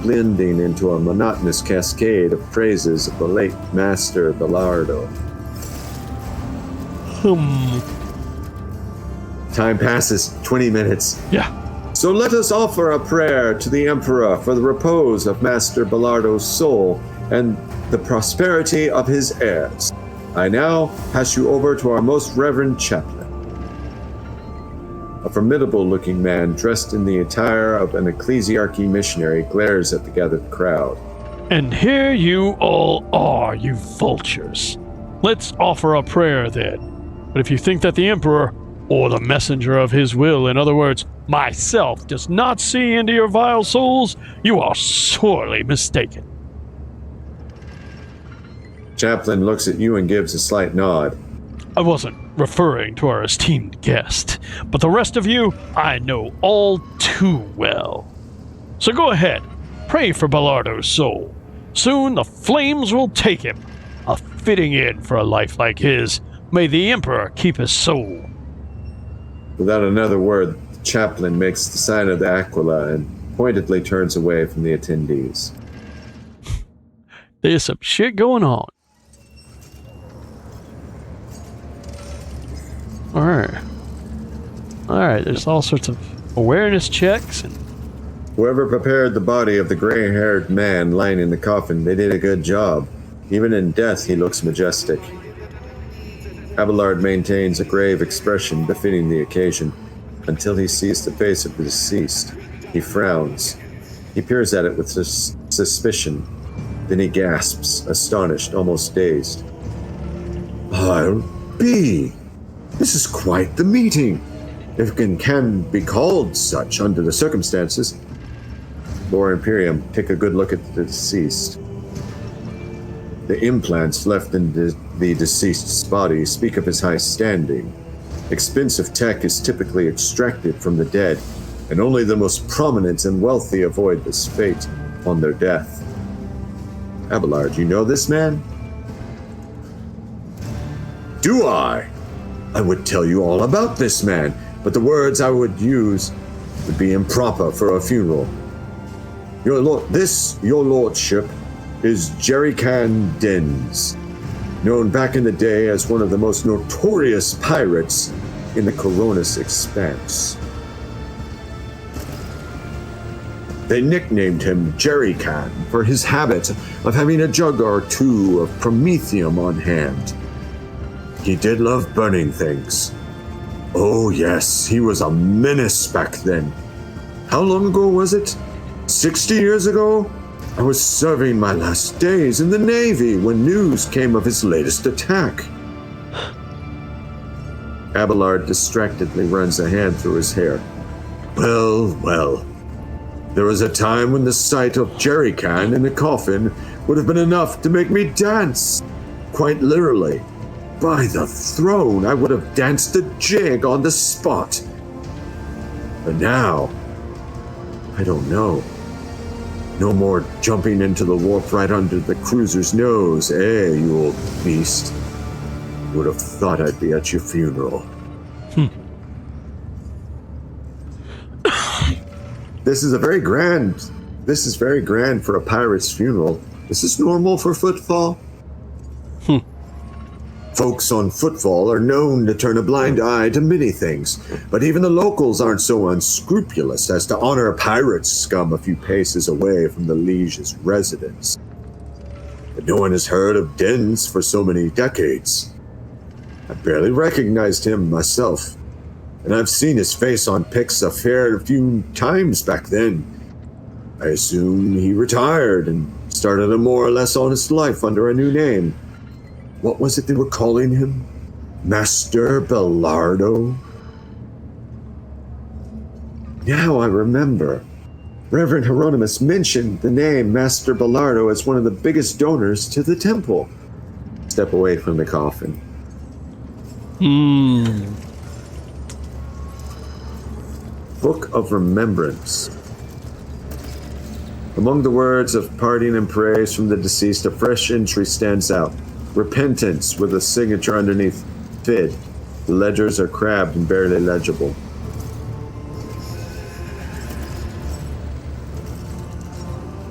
blending into a monotonous cascade of praises of the late Master Belardo. Time passes, 20 minutes. Yeah. So let us offer a prayer to the Emperor for the repose of Master Belardo's soul and the prosperity of his heirs. I now pass you over to our most reverend chaplain. A formidable-looking man dressed in the attire of an ecclesiarchy missionary glares at the gathered crowd. And here you all are, you vultures. Let's offer a prayer then. But if you think that the Emperor, or the messenger of his will, in other words, myself, does not see into your vile souls, you are sorely mistaken. Chaplain looks at you and gives a slight nod. I wasn't referring to our esteemed guest, but the rest of you I know all too well. So go ahead, pray for Belardo's soul. Soon the flames will take him. A fitting end for a life like his. May the Emperor keep his soul. Without another word, the chaplain makes the sign of the Aquila and pointedly turns away from the attendees. There's some shit going on. Alright, there's all sorts of awareness checks and... Whoever prepared the body of the gray-haired man lying in the coffin, they did a good job. Even in death, he looks majestic. Abelard maintains a grave expression befitting the occasion, until he sees the face of the deceased. He frowns. He peers at it with suspicion. Then he gasps, astonished, almost dazed. I'll be... This is quite the meeting, if it can be called such under the circumstances. Lord Imperium, take a good look at the deceased. The implants left in the deceased's body speak of his high standing. Expensive tech is typically extracted from the dead, and only the most prominent and wealthy avoid this fate upon their death. Abelard, you know this man? Do I? I would tell you all about this man. but the words I would use would be improper for a funeral. Your lordship, is Jerrycan Dens, known back in the day as one of the most notorious pirates in the Coronis Expanse. They nicknamed him Jerrycan for his habit of having a jug or two of promethium on hand. He did love burning things. Oh yes, he was a menace back then. How long ago was it? 60 years ago? I was serving my last days in the Navy when news came of his latest attack. Abelard distractedly runs a hand through his hair. Well. There was a time when the sight of Jerrycan in a coffin would have been enough to make me dance. Quite literally. By the throne, I would have danced a jig on the spot. But now, I don't know. No more jumping into the warp right under the cruiser's nose, you old beast. Would have thought I'd be at your funeral. This is very grand for a pirate's funeral. Is this normal for Footfall? Folks on Footfall are known to turn a blind eye to many things, but even the locals aren't so unscrupulous as to honor a pirate scum a few paces away from the liege's residence. But no one has heard of Dens for so many decades. I barely recognized him myself, and I've seen his face on pics a fair few times back then. I assume he retired and started a more or less honest life under a new name. What was it they were calling him? Master Bellardo? Now I remember. Reverend Hieronymus mentioned the name Master Bellardo as one of the biggest donors to the temple. Step away from the coffin. Book of Remembrance. Among the words of parting and praise from the deceased, a fresh entry stands out. Repentance, with a signature underneath FID. The ledgers are crabbed and barely legible.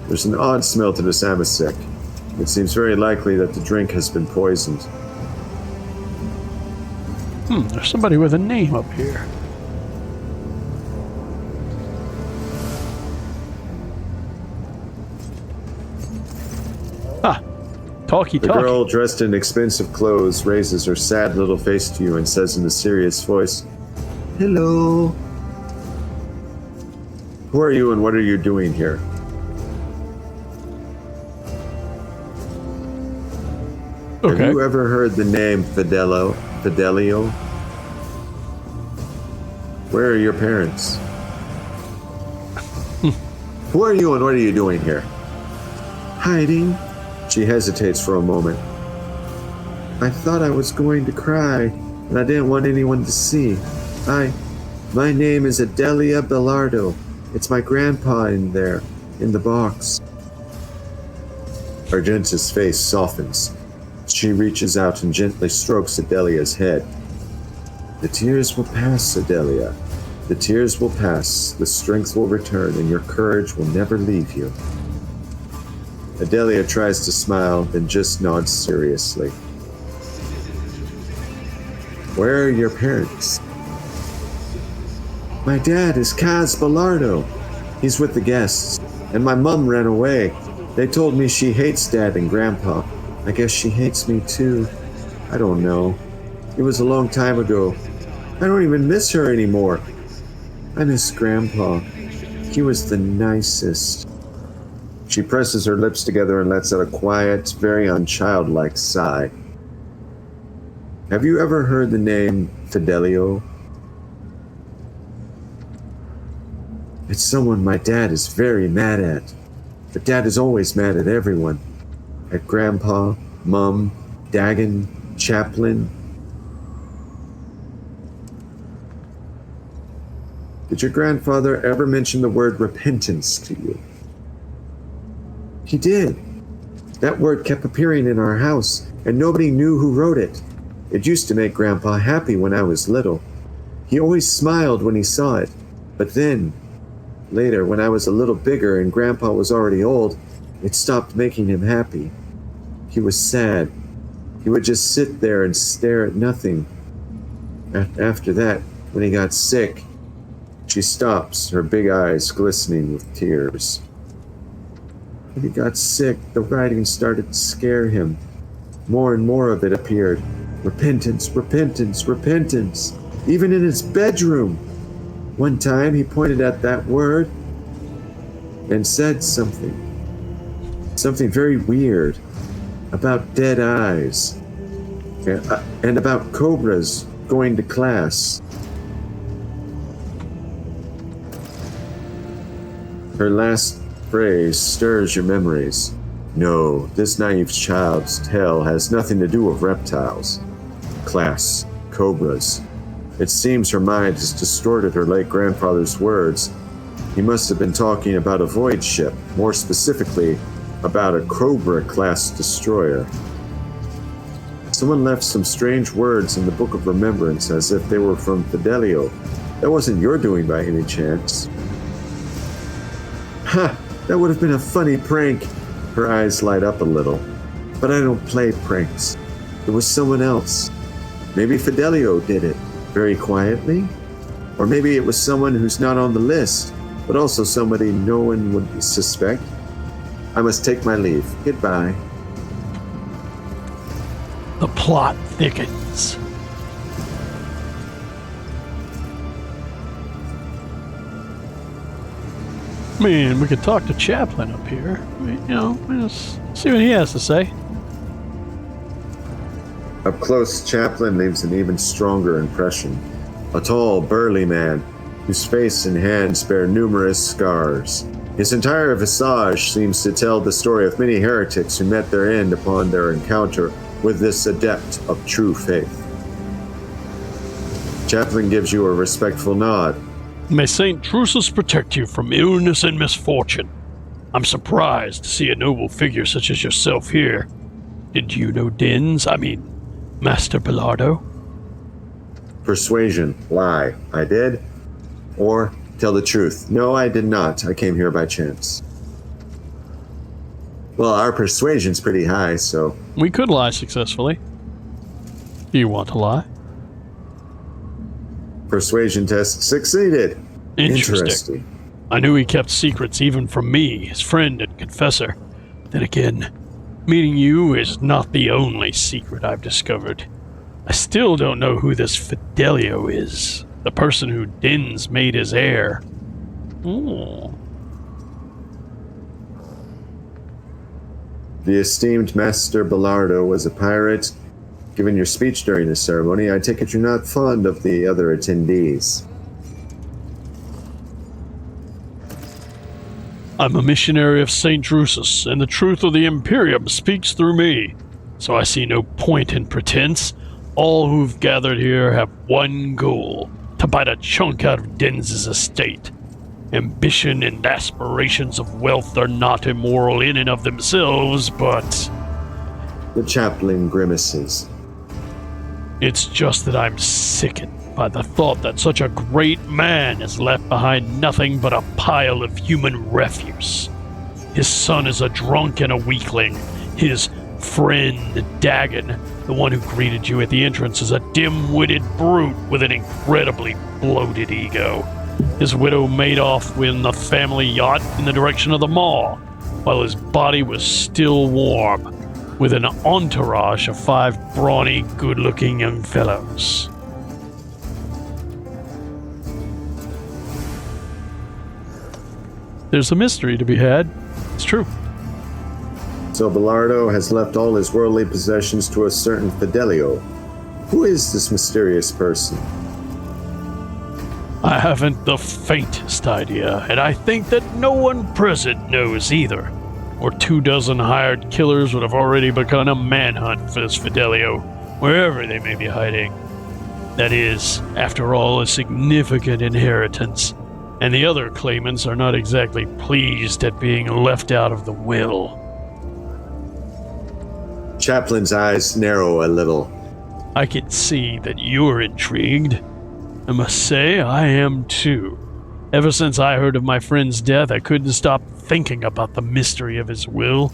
There's an odd smell to this amasec. It seems very likely that the drink has been poisoned. There's somebody with a name up here. Talkie. The girl, dressed in expensive clothes, raises her sad little face to you and says in a serious voice, "Hello. Who are you and what are you doing here?" Okay. Have you ever heard the name Fidelio? Where are your parents? Who are you and what are you doing here? Hiding. She hesitates for a moment. I thought I was going to cry, and I didn't want anyone to see. My name is Adelia Bellardo. It's my grandpa in there, in the box. Argenta's face softens. She reaches out and gently strokes Adelia's head. The tears will pass, Adelia. The tears will pass, the strength will return, and your courage will never leave you. Adelia tries to smile, then just nods seriously. Where are your parents? My dad is Kaz Bellardo. He's with the guests, and my mom ran away. They told me she hates Dad and Grandpa. I guess she hates me too. I don't know. It was a long time ago. I don't even miss her anymore. I miss Grandpa. He was the nicest. She presses her lips together and lets out a quiet, very unchildlike sigh. Have you ever heard the name Fidelio? It's someone my dad is very mad at. But Dad is always mad at everyone. At Grandpa, Mum, Dagon, Chaplain. Did your grandfather ever mention the word repentance to you? He did. That word kept appearing in our house, and nobody knew who wrote it. It used to make Grandpa happy when I was little. He always smiled when he saw it. But then, later, when I was a little bigger and Grandpa was already old, it stopped making him happy. He was sad. He would just sit there and stare at nothing. After that, when he got sick, she stops, her big eyes glistening with tears. When he got sick, the writing started to scare him. More and more of it appeared. Repentance, repentance, repentance. Even in his bedroom. One time he pointed at that word and said something. Something very weird. About dead eyes. And about cobras going to class. Her last phrase stirs your memories. No, this naive child's tale has nothing to do with reptiles. Class, cobras. It seems her mind has distorted her late grandfather's words. He must have been talking about a void ship, more specifically, about a Cobra-class destroyer. Someone left some strange words in the Book of Remembrance as if they were from Fidelio. That wasn't your doing by any chance. Ha! That would have been a funny prank. Her eyes light up a little. But I don't play pranks. It was someone else. Maybe Fidelio did it, very quietly. Or maybe it was someone who's not on the list, but also somebody no one would suspect. I must take my leave. Goodbye. The plot thickens. Man, we could talk to Chaplin up here. Let's see what he has to say. Up close, Chaplin leaves an even stronger impression. A tall, burly man, whose face and hands bear numerous scars. His entire visage seems to tell the story of many heretics who met their end upon their encounter with this adept of true faith. Chaplin gives you a respectful nod. May St. Drusus protect you from illness and misfortune. I'm surprised to see a noble figure such as yourself here. Did you know Master Belardo? Persuasion. Lie. I did? Or tell the truth. No, I did not. I came here by chance. Well, our persuasion's pretty high, so... We could lie successfully. Do you want to lie? Persuasion test succeeded. Interesting. I knew he kept secrets even from me, his friend and confessor. Then again, meeting you is not the only secret I've discovered. I still don't know who this Fidelio is, the person who Din's made his heir. Ooh. The esteemed Master Belardo was a pirate. Given your speech during the ceremony, I take it you're not fond of the other attendees. I'm a missionary of St. Drusus, and the truth of the Imperium speaks through me, so I see no point in pretense. All who've gathered here have one goal, to bite a chunk out of Din's estate. Ambition and aspirations of wealth are not immoral in and of themselves, but... The chaplain grimaces. It's just that I'm sickened by the thought that such a great man has left behind nothing but a pile of human refuse. His son is a drunk and a weakling. His friend, Dagon, the one who greeted you at the entrance, is a dim-witted brute with an incredibly bloated ego. His widow made off in the family yacht in the direction of the mall, while his body was still warm, with an entourage of 5 brawny, good-looking young fellows. There's a mystery to be had. It's true. So Belardo has left all his worldly possessions to a certain Fidelio. Who is this mysterious person? I haven't the faintest idea, and I think that no one present knows either. Or 24 hired killers would have already begun a manhunt for this Fidelio, wherever they may be hiding. That is, after all, a significant inheritance, and the other claimants are not exactly pleased at being left out of the will. Chaplin's eyes narrow a little. I can see that you're intrigued. I must say, I am too. Ever since I heard of my friend's death, I couldn't stop thinking about the mystery of his will.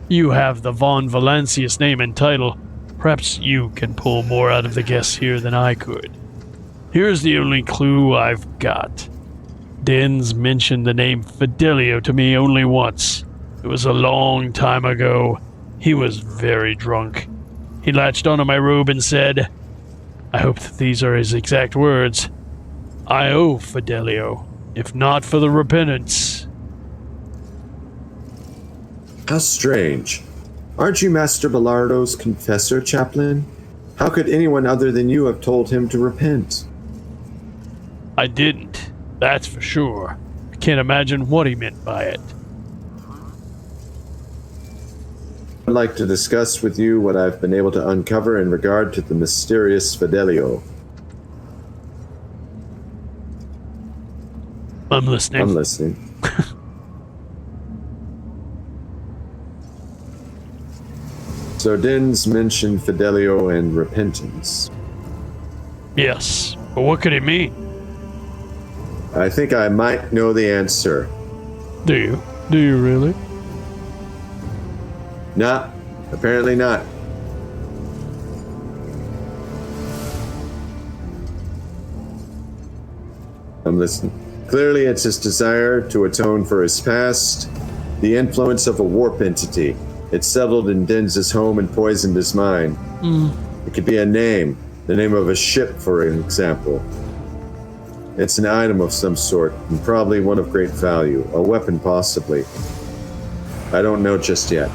You have the Von Valancius name and title. Perhaps you can pull more out of the guests here than I could. Here's the only clue I've got. Dens mentioned the name Fidelio to me only once. It was a long time ago. He was very drunk. He latched onto my robe and said, I hope that these are his exact words, I owe Fidelio, if not for the repentance. How strange. Aren't you Master Bellardo's confessor, Chaplain? How could anyone other than you have told him to repent? I didn't, that's for sure. I can't imagine what he meant by it. I'd like to discuss with you what I've been able to uncover in regard to the mysterious Fidelio. I'm listening. I'm listening. So Dens mentioned Fidelio and repentance. Yes, but what could it mean? I think I might know the answer. Do you? Do you really? Nah, apparently not. I'm listening. Clearly, it's his desire to atone for his past, the influence of a warp entity. It settled in Dens' home and poisoned his mind. It could be a name, the name of a ship, for example. It's an item of some sort, and probably one of great value. A weapon, possibly. I don't know just yet.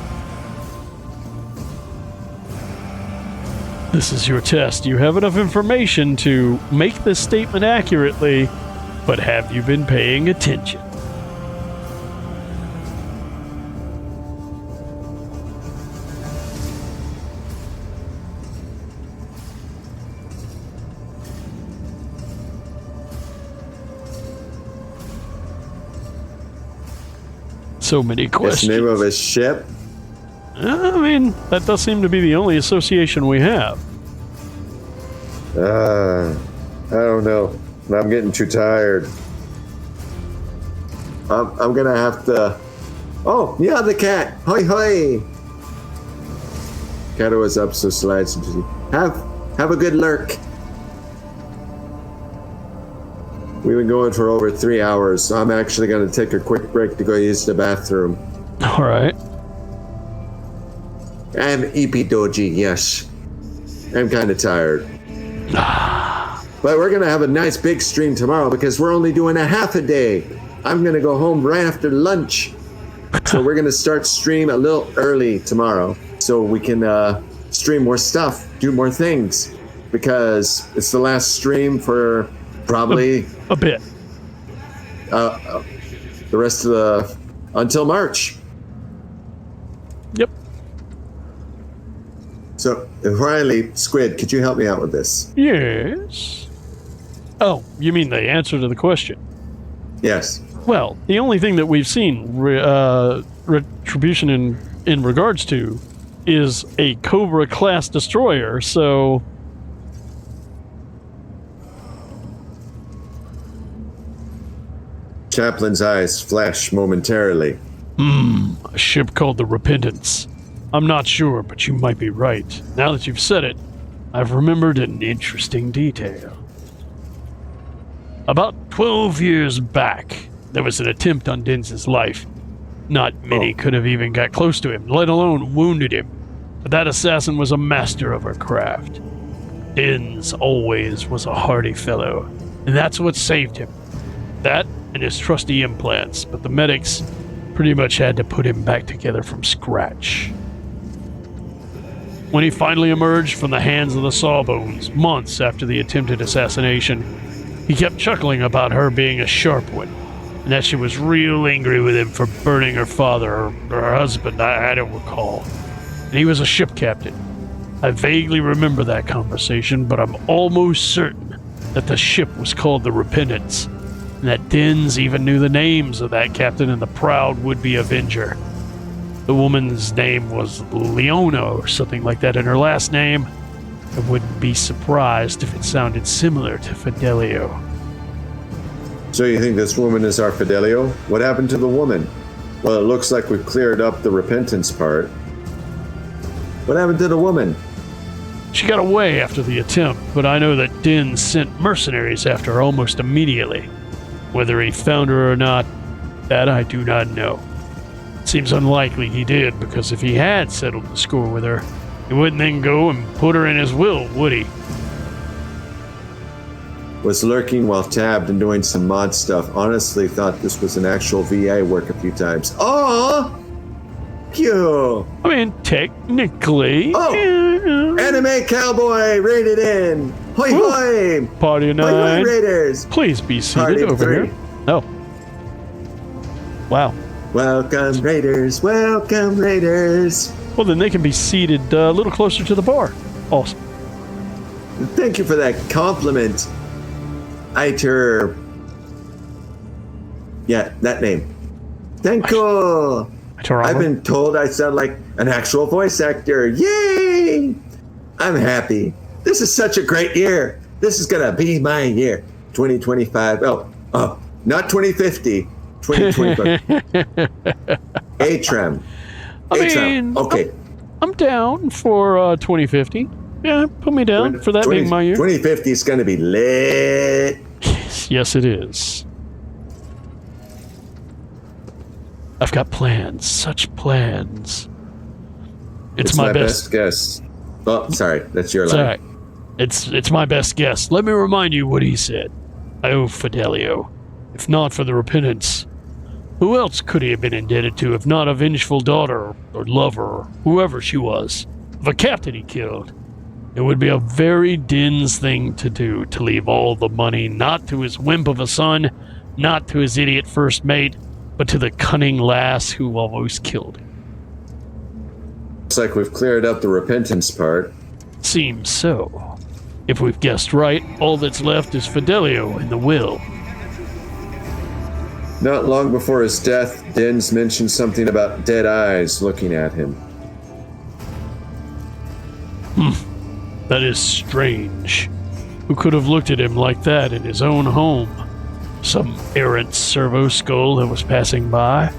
This is your test. You have enough information to make this statement accurately, but have you been paying attention? So many questions. It's the name of a ship? I mean, that does seem to be the only association we have. I don't know. I'm getting too tired. I'm gonna have to... Oh, yeah, the cat! Hoi hoi! Kato is up, so slides into the... Have a good lurk. We've been going for over 3 hours, so I'm actually gonna take a quick break to go use the bathroom. Alright. I'm Ippy Doji, yes. I'm kind of tired. But we're going to have a nice big stream tomorrow because we're only doing a half a day. I'm going to go home right after lunch. So we're going to start stream a little early tomorrow so we can stream more stuff, do more things. Because it's the last stream for probably... A bit. The rest of the... until March. Yep. So, Riley, Squid, could you help me out with this? Yes. Oh, you mean the answer to the question? Yes. Well, the only thing that we've seen Retribution in regards to is a Cobra-class destroyer, so... Chaplain's eyes flash momentarily. A ship called the Repentance. I'm not sure, but you might be right. Now that you've said it, I've remembered an interesting detail. About 12 years back, there was an attempt on Dens' life. Not many could have even got close to him, let alone wounded him. But that assassin was a master of her craft. Dens always was a hardy fellow, and that's what saved him. That and his trusty implants, but the medics pretty much had to put him back together from scratch. When he finally emerged from the hands of the Sawbones, months after the attempted assassination, he kept chuckling about her being a sharp one, and that she was real angry with him for burning her father or her husband, I don't recall. And he was a ship captain. I vaguely remember that conversation, but I'm almost certain that the ship was called the Repentance, and that Dens even knew the names of that captain and the proud would-be Avenger. The woman's name was Leona or something like that, and her last name, I wouldn't be surprised if it sounded similar to Fidelio. So you think this woman is our Fidelio? What happened to the woman? Well, it looks like we've cleared up the repentance part. What happened to the woman? She got away after the attempt, but I know that Din sent mercenaries after her almost immediately. Whether he found her or not, that I do not know. It seems unlikely he did, because if he had settled the score with her, he wouldn't then go and put her in his will, would he? Was lurking while tabbed and doing some mod stuff. Honestly thought this was an actual VA work a few times. Aww! Cute! I mean, technically... Oh! Anime Cowboy rated in! Hoi hoi! Party of Hoi hoi nine. Raiders! Please be seated Party of over three. here. Oh. Wow. Welcome Raiders! Welcome Raiders! Well, then they can be seated a little closer to the bar. Awesome. Thank you for that compliment. Iter. Yeah, that name. Thank you. I've been told I sound like an actual voice actor. Yay! I'm happy. This is such a great year. This is gonna be my year. 2025. Oh, not 2050. 2025. Atrem. Okay. I'm down for 2050. Yeah, put me down for that being my year. 2050 is gonna be lit. Yes, it is. I've got plans, such plans. It's my best guess. Oh, sorry, that's your line. Right. It's my best guess. Let me remind you what he said. Oh, Fidelio, if not for the repentance, who else could he have been indebted to if not a vengeful daughter or lover or whoever she was of a captain he killed? It would be a very Din's thing to do to leave all the money not to his wimp of a son, not to his idiot first mate, but to the cunning lass who almost killed him. Looks like we've cleared up the repentance part. Seems so. If we've guessed right, all that's left is Fidelio in the will. Not long before his death, Din's mentioned something about dead eyes looking at him. That is strange. Who could have looked at him like that in his own home? Some errant servo skull that was passing by?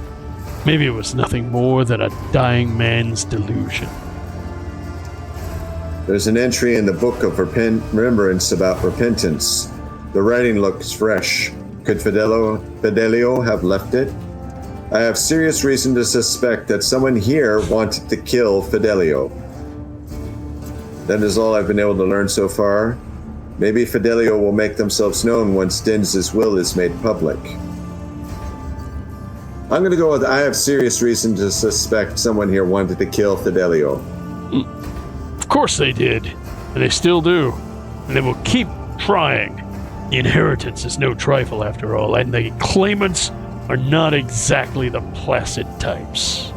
Maybe it was nothing more than a dying man's delusion. There's an entry in the Book of Remembrance about repentance. The writing looks fresh. Could Fidelio have left it? I have serious reason to suspect that someone here wanted to kill Fidelio. That is all I've been able to learn so far. Maybe Fidelio will make themselves known once Din's will is made public. I'm going to go with I have serious reason to suspect someone here wanted to kill Fidelio. Of course they did, and they still do, and they will keep trying. The inheritance is no trifle after all, and the claimants are not exactly the placid types.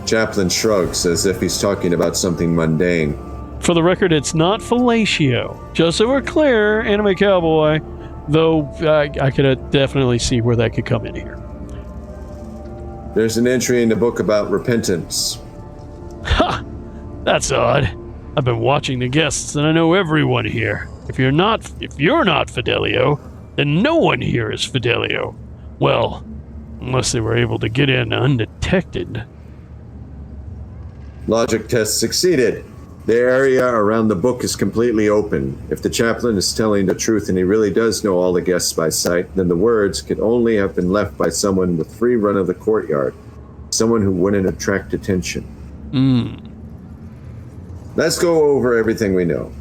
Chaplain shrugs as if he's talking about something mundane. For the record, it's not fellatio. Just so we're clear, Anime Cowboy, though I could definitely see where that could come in here. There's an entry in the book about repentance. Ha! That's odd. I've been watching the guests and I know everyone here. If you're not Fidelio, then no one here is Fidelio. Well, unless they were able to get in undetected. Logic test succeeded. The area around the book is completely open. If the chaplain is telling the truth and he really does know all the guests by sight, then the words could only have been left by someone with free run of the courtyard. Someone who wouldn't attract attention. Let's go over everything we know.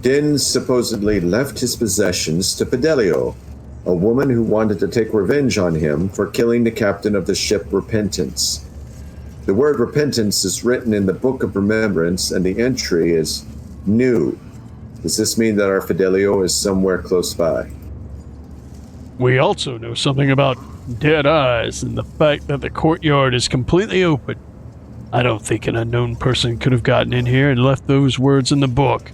Din supposedly left his possessions to Fidelio, a woman who wanted to take revenge on him for killing the captain of the ship Repentance. The word repentance is written in the Book of Remembrance, and the entry is new. Does this mean that our Fidelio is somewhere close by? We also know something about dead eyes and the fact that the courtyard is completely open. I don't think an unknown person could have gotten in here and left those words in the book.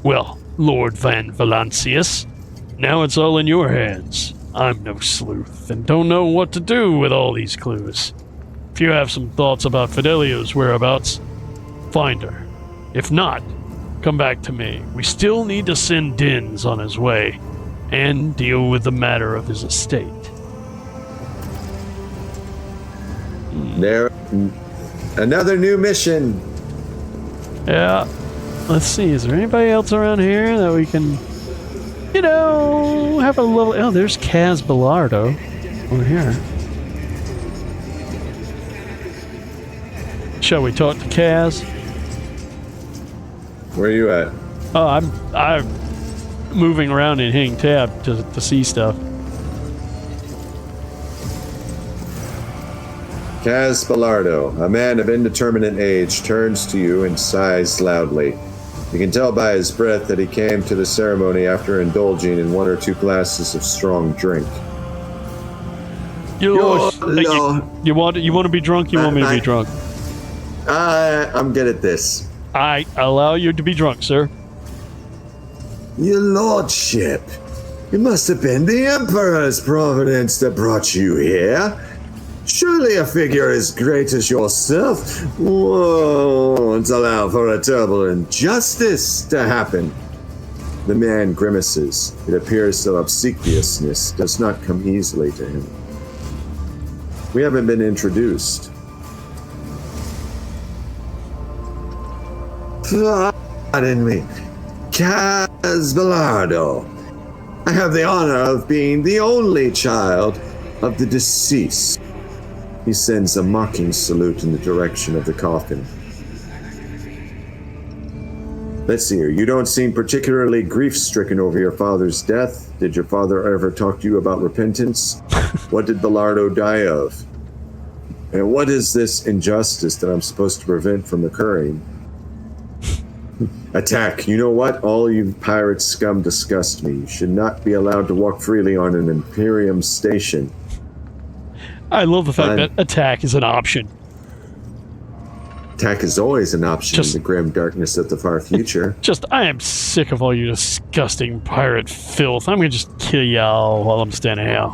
Well, Lord Van Valancius, now it's all in your hands. I'm no sleuth and don't know what to do with all these clues. If you have some thoughts about Fidelio's whereabouts, find her. If not, come back to me. We still need to send Dins on his way and deal with the matter of his estate. There, another new mission. Yeah. Let's see, is there anybody else around here that we can, have a little... Oh, there's Kaz Bellardo over here. Shall we talk to Kaz? Where are you at? Oh, I'm moving around and hitting tab to see stuff. Kaz Bellardo, a man of indeterminate age, turns to you and sighs loudly. You can tell by his breath that he came to the ceremony after indulging in 1 or 2 glasses of strong drink. You want to be drunk? You want me to be drunk? I'm good at this. I allow you to be drunk, sir. Your lordship, it must have been the Emperor's providence that brought you here. Surely a figure as great as yourself won't allow for a terrible injustice to happen. The man grimaces. It appears that obsequiousness does not come easily to him. We haven't been introduced. Pardon me, Kaz Bellardo. I have the honor of being the only child of the deceased. He sends a mocking salute in the direction of the coffin. Let's see here. You don't seem particularly grief-stricken over your father's death. Did your father ever talk to you about repentance? What did Bellardo die of? And what is this injustice that I'm supposed to prevent from occurring? Attack. You know what? All you pirate scum disgust me. You should not be allowed to walk freely on an Imperium station. I love the fact that attack is an option. Attack is always an option in the grim darkness of the far future. I am sick of all you disgusting pirate filth. I'm gonna just kill y'all while I'm standing here.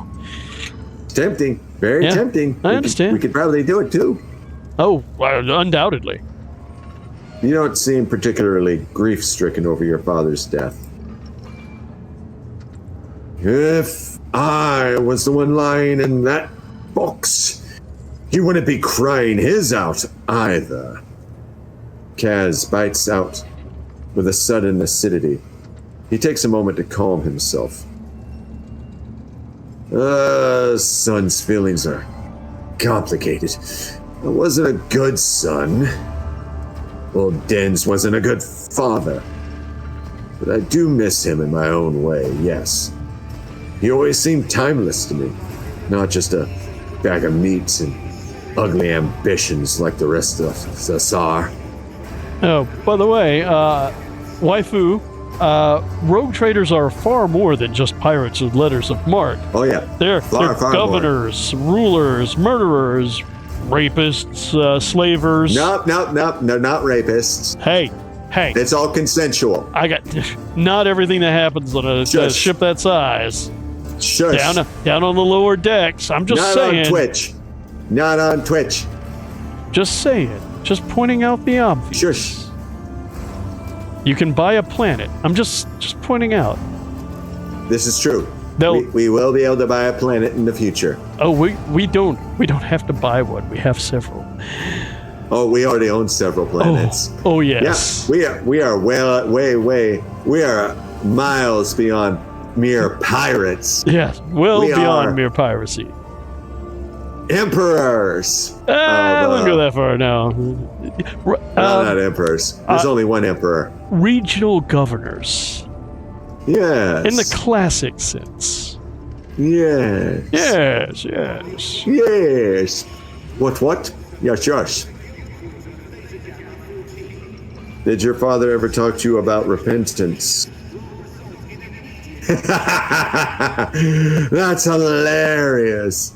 Tempting. Very tempting. I understand. We could probably do it too. Oh, undoubtedly. You don't seem particularly grief-stricken over your father's death. If I was the one lying in that box, he wouldn't be crying his out either. Kaz bites out with a sudden acidity. He takes a moment to calm himself. Son's feelings are complicated. I wasn't a good son. Old Dens wasn't a good father. But I do miss him in my own way, yes. He always seemed timeless to me, not just a bag of meat and ugly ambitions like the rest of the Tsar. Oh, by the way, waifu, rogue traders are far more than just pirates with letters of marque. Oh yeah, they're far governors, rulers, murderers, rapists, slavers. No, they're not rapists. Hey, it's all consensual. I got not everything that happens on a ship that size. Shush. Down on the lower decks. I'm just saying. Not on Twitch. Just saying. Just pointing out the obvious. Shush. You can buy a planet. I'm just pointing out. This is true. We will be able to buy a planet in the future. Oh, we don't have to buy one. We have several. Oh, we already own several planets. Oh yes. Yeah, we are we are miles beyond mere pirates. Yes, beyond mere piracy. Emperors. I wouldn't go that far now. Not emperors. There's only one emperor. Regional governors. Yes. In the classic sense. Yes. Yes. What? Yes. Did your father ever talk to you about repentance? That's hilarious.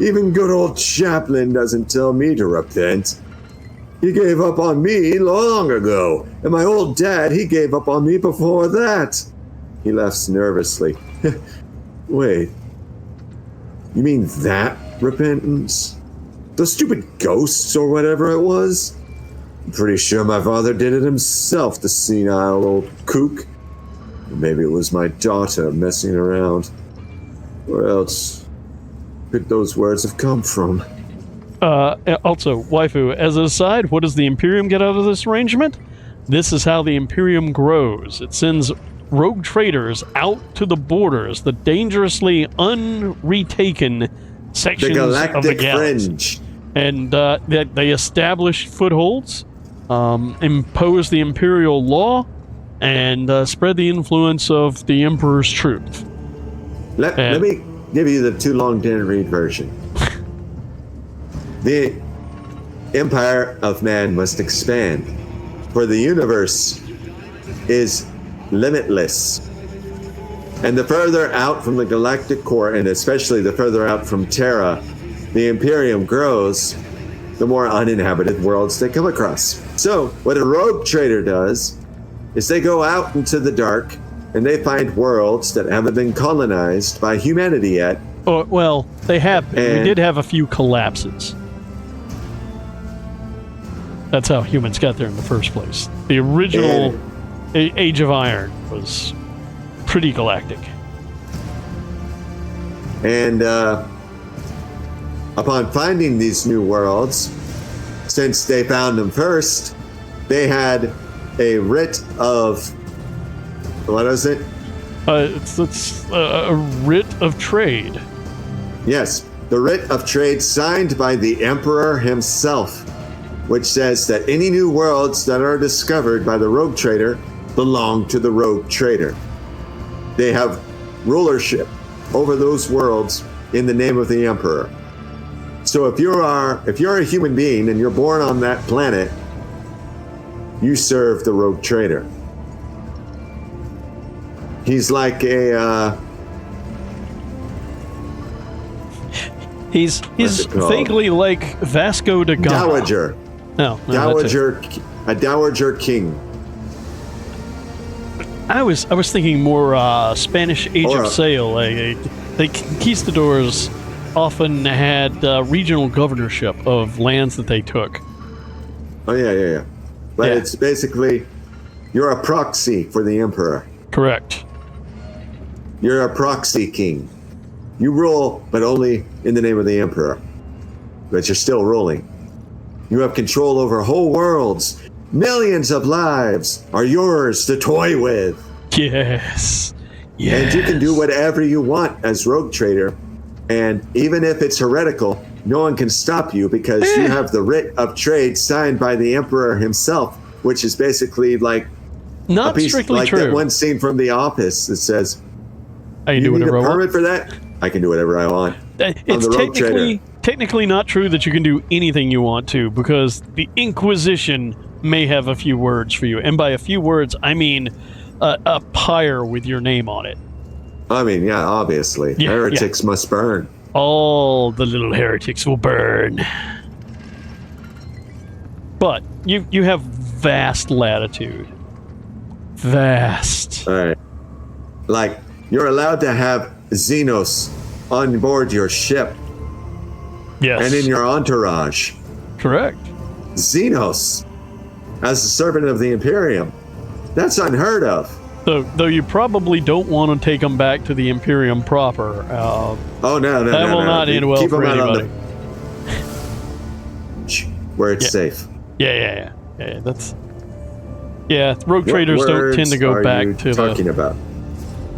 Even good old Chaplin doesn't tell me to repent. He gave up on me long ago, and my old dad, he gave up on me before that. He laughs nervously. Wait, you mean that repentance? Those stupid ghosts or whatever it was? I'm pretty sure my father did it himself, the senile old kook. Maybe it was my daughter messing around. Where else could those words have come from? Also, waifu, as an aside, what does the Imperium get out of this arrangement? This is how the Imperium grows. It sends rogue traders out to the borders, the dangerously unretaken sections The Galactic of the galaxy. Fringe. And they establish footholds, impose the Imperial law, and spread the influence of the Emperor's truth. Let me give you the too long didn't read version. The empire of man must expand, for the universe is limitless. And the further out from the galactic core, and especially the further out from Terra, the Imperium grows, the more uninhabited worlds they come across. So, what a rogue trader does is they go out into the dark and they find worlds that haven't been colonized by humanity yet. Oh, well, they have been. And- We did have a few collapses. That's how humans got there in the first place. The original Age of Iron was pretty galactic. And upon finding these new worlds, since they found them first, they had a writ of, what is it? It's a writ of trade. Yes, the writ of trade signed by the Emperor himself, which says that any new worlds that are discovered by the rogue trader belong to the rogue trader. They have rulership over those worlds in the name of the Emperor. So if you're a human being and you're born on that planet, you serve the rogue trader. He's like a He's What's it called? vaguely like Vasco da Gama. dowager. No, that's it. A dowager king. I was thinking more Spanish Age Or of a- Sail. The conquistadors often had regional governorship of lands that they took. Oh yeah. But Yeah. it's basically you're a proxy for the Emperor. Correct. You're a proxy king. You rule, but only in the name of the Emperor. But you're still ruling. You have control over whole worlds. Millions of lives are yours to toy with. Yes. And you can do whatever you want as rogue trader. And even if it's heretical, no one can stop you because you have the writ of trade signed by the Emperor himself, which is basically like Not a piece, strictly like true. that one scene from The Office that says, I can "You do need a whatever I want. permit for that? I can do whatever I want." It's the rogue technically not true that you can do anything you want to, because the Inquisition may have a few words for you, and by a few words I mean a pyre with your name on it. I mean, yeah, obviously, Yeah, heretics must burn. All the little heretics will burn. But you have vast latitude. Vast. All right, like you're allowed to have Xenos on board your ship Yes. and in your entourage. Correct. Xenos, as a servant of the Imperium, that's unheard of. Though you probably don't want to take them back to the Imperium proper. Oh no, no, That no, will no. not end well Keep for them out on anybody. where it's Yeah. safe. Yeah. That's. Yeah, rogue What traders don't words tend to go are back you to talking about?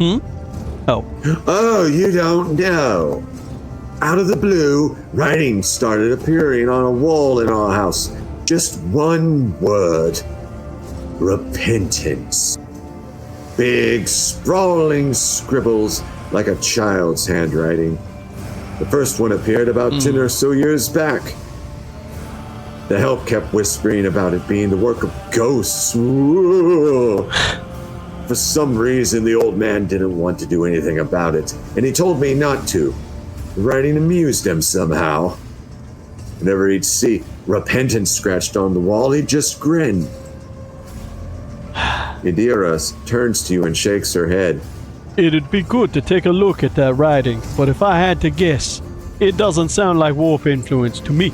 Oh, Oh, you don't know. Out of the blue, writing started appearing on a wall in our house. Just one word: repentance. Big, sprawling scribbles like a child's handwriting. The first one appeared about 10 or so years back. The help kept whispering about it being the work of ghosts. Ooh. For some reason, the old man didn't want to do anything about it, and he told me not to. The writing amused him somehow. Whenever he'd see repentance scratched on the wall, he'd just grin. Idira turns to you and shakes her head. it'd be good to take a look at that writing, but if I had to guess, it doesn't sound like warp influence to me.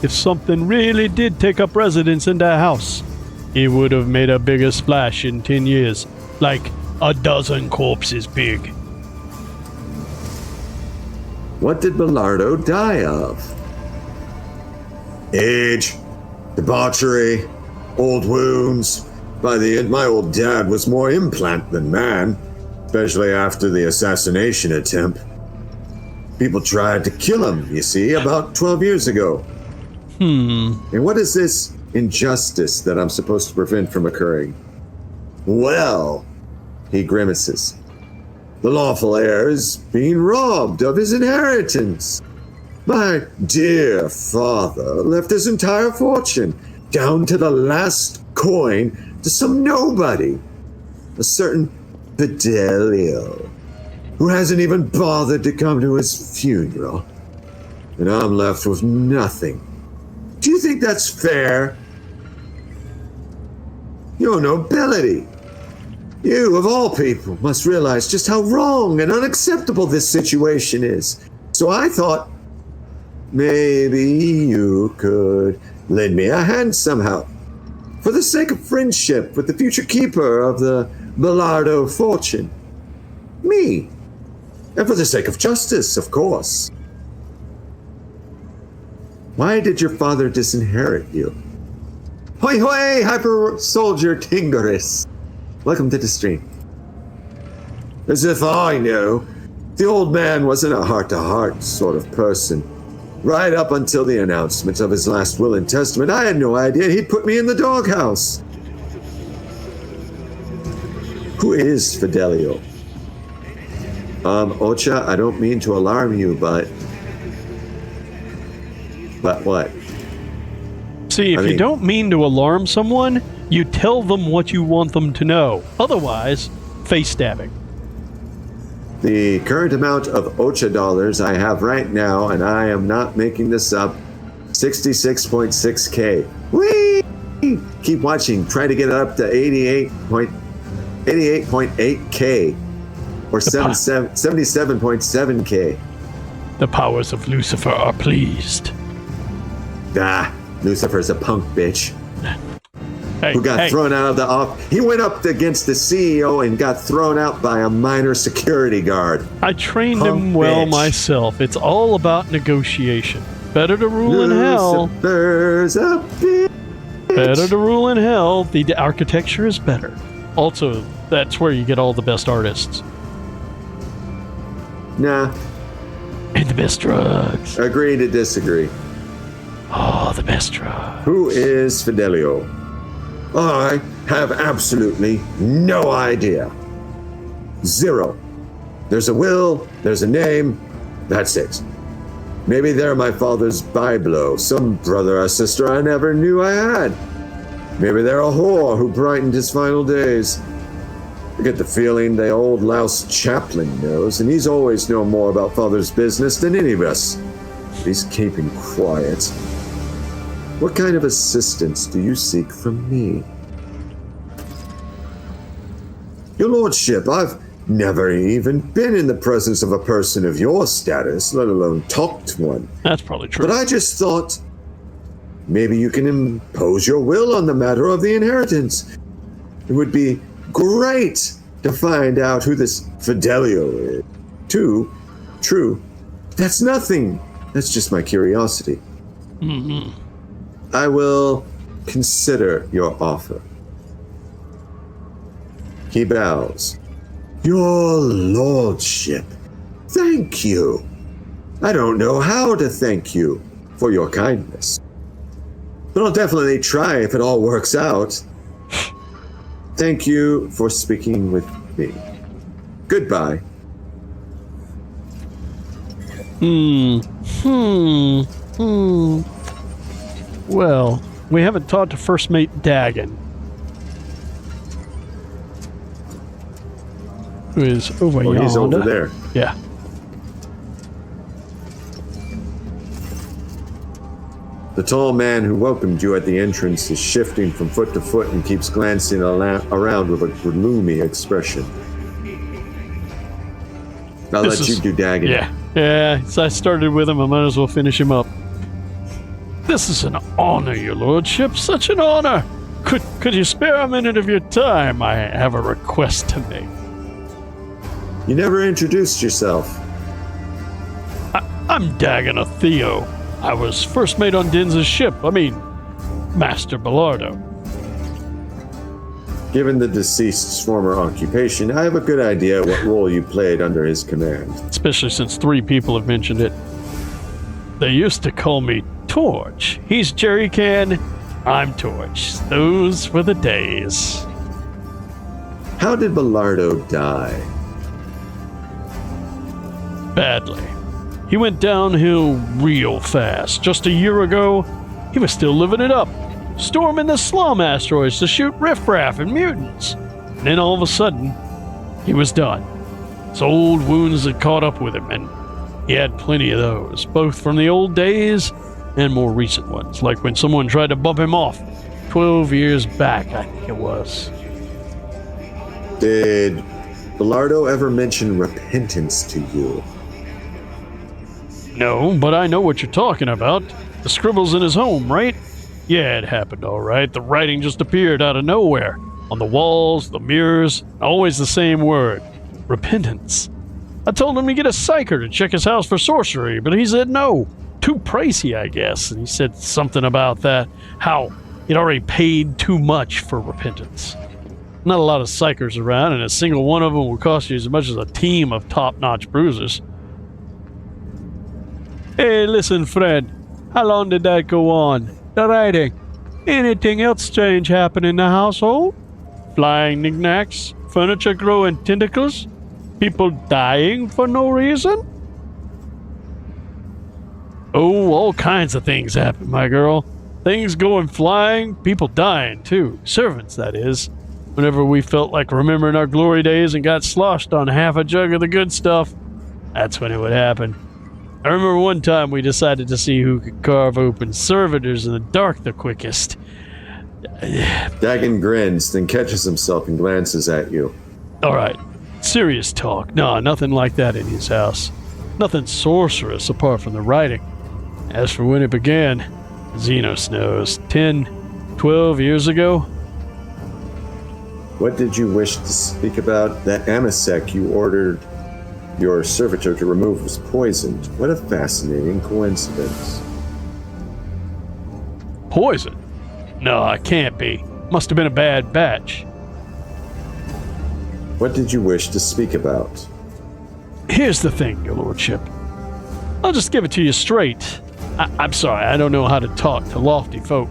if something really did take up residence in that house, it would have made a bigger splash in 10 years. Like a dozen corpses big. What did Belardo die of? Age, debauchery, old wounds. By the end, my old dad was more implant than man, especially after the assassination attempt. People tried to kill him, you see, about 12 years ago. And what is this injustice that I'm supposed to prevent from occurring? Well, he grimaces. The lawful heir is being robbed of his inheritance. My dear father left his entire fortune, down to the last coin, to some nobody. A certain Fidelio, who hasn't even bothered to come to his funeral. And I'm left with nothing. Do you think that's fair? Your nobility. You, of all people, must realize just how wrong and unacceptable this situation is. So I thought, maybe you could lend me a hand somehow. For the sake of friendship with the future keeper of the Belardo fortune. Me. And for the sake of justice, of course. Why did your father disinherit you? Hoi hoi, Hyper Soldier Tingoris. Welcome to the stream. As if I know, the old man wasn't a heart-to-heart sort of person. Right up until the announcement of his last will and testament, I had no idea he'd put me in the doghouse. Who is Fidelio? Ocha, I don't mean to alarm you, but what? See, if you don't mean to alarm someone, you tell them what you want them to know. Otherwise, face stabbing. The current amount of Ocha dollars I have right now, and I am not making this up, 66.6k. Whee! Keep watching. Try to get it up to 88.8k. Or 77.7k. The powers of Lucifer are pleased. Lucifer's a punk bitch. Hey, who got thrown out of the office. He went up against the CEO and got thrown out by a minor security guard. I trained him well myself. It's all about negotiation. Better to rule in hell. Lucifer's a bitch. Better to rule in hell. The architecture is better. Also, that's where you get all the best artists. Nah. And the best drugs. Agree to disagree. Oh, the best drugs. Who is Fidelio? I have absolutely no idea. Zero. There's a will, there's a name, that's it. Maybe they're my father's biblo, some brother or sister I never knew I had. Maybe they're a whore who brightened his final days. I get the feeling the old louse chaplain knows, and he's always known more about father's business than any of us. But he's keeping quiet. What kind of assistance do you seek from me? Your lordship, I've never even been in the presence of a person of your status, let alone talked to one. That's probably true. But I just thought, maybe you can impose your will on the matter of the inheritance. It would be great to find out who this Fidelio is. True. That's nothing. That's just my curiosity. Mm-hmm. I will consider your offer. He bows. Your lordship, thank you. I don't know how to thank you for your kindness. But I'll definitely try if it all works out. Thank you for speaking with me. Goodbye. Well, we haven't talked to First Mate Dagon, who is over yonder. He's over there. Yeah. The tall man who welcomed you at the entrance is shifting from foot to foot and keeps glancing around with a gloomy expression. I'll let you do Dagon. Yeah, so I started with him. I might as well finish him up. This is an honor, your lordship, such an honor. Could you spare a minute of your time? I have a request to make. You never introduced yourself. I'm Dagon of Theo. I was first mate on Din's ship. Master Bellardo. Given the deceased's former occupation, I have a good idea what role you played under his command. Especially since 3 people have mentioned it. They used to call me Torch. He's Jerry Can, I'm Torch. Those were the days. How did Bellardo die? Badly. He went downhill real fast. Just a year ago, he was still living it up, storming the slum asteroids to shoot riffraff and mutants. And then all of a sudden, he was done. His old wounds had caught up with him, and he had plenty of those, both from the old days and more recent ones, like when someone tried to bump him off 12 years back, I think it was. Did Bellardo ever mention repentance to you? No, but I know what you're talking about. The scribbles in his home, right? Yeah, it happened all right. The writing just appeared out of nowhere. On the walls, the mirrors, always the same word. Repentance. I told him to get a psyker to check his house for sorcery, but he said no. Too pricey, I guess. And he said something about that, how he'd already paid too much for repentance. Not a lot of psychers around, and a single one of them will cost you as much as a team of top-notch bruisers. Hey, listen, Fred. How long did that go on? The writing. Anything else strange happen in the household? Flying knickknacks? Furniture growing tentacles? People dying for no reason? Oh, all kinds of things happen, my girl. Things going flying, people dying, too. Servants, that is. Whenever we felt like remembering our glory days and got sloshed on half a jug of the good stuff, that's when it would happen. I remember one time we decided to see who could carve open servitors in the dark the quickest. Dagon grins, then catches himself and glances at you. All right, serious talk. No, nothing like that in his house. Nothing sorcerous apart from the writing. As for when it began, Xenos knows. 10, 12 years ago? What did you wish to speak about? That Amasek you ordered your servitor to remove was poisoned. What a fascinating coincidence. Poison? No, it can't be. Must have been a bad batch. What did you wish to speak about? Here's the thing, your lordship. I'll just give it to you straight. I'm sorry, I don't know how to talk to lofty folk.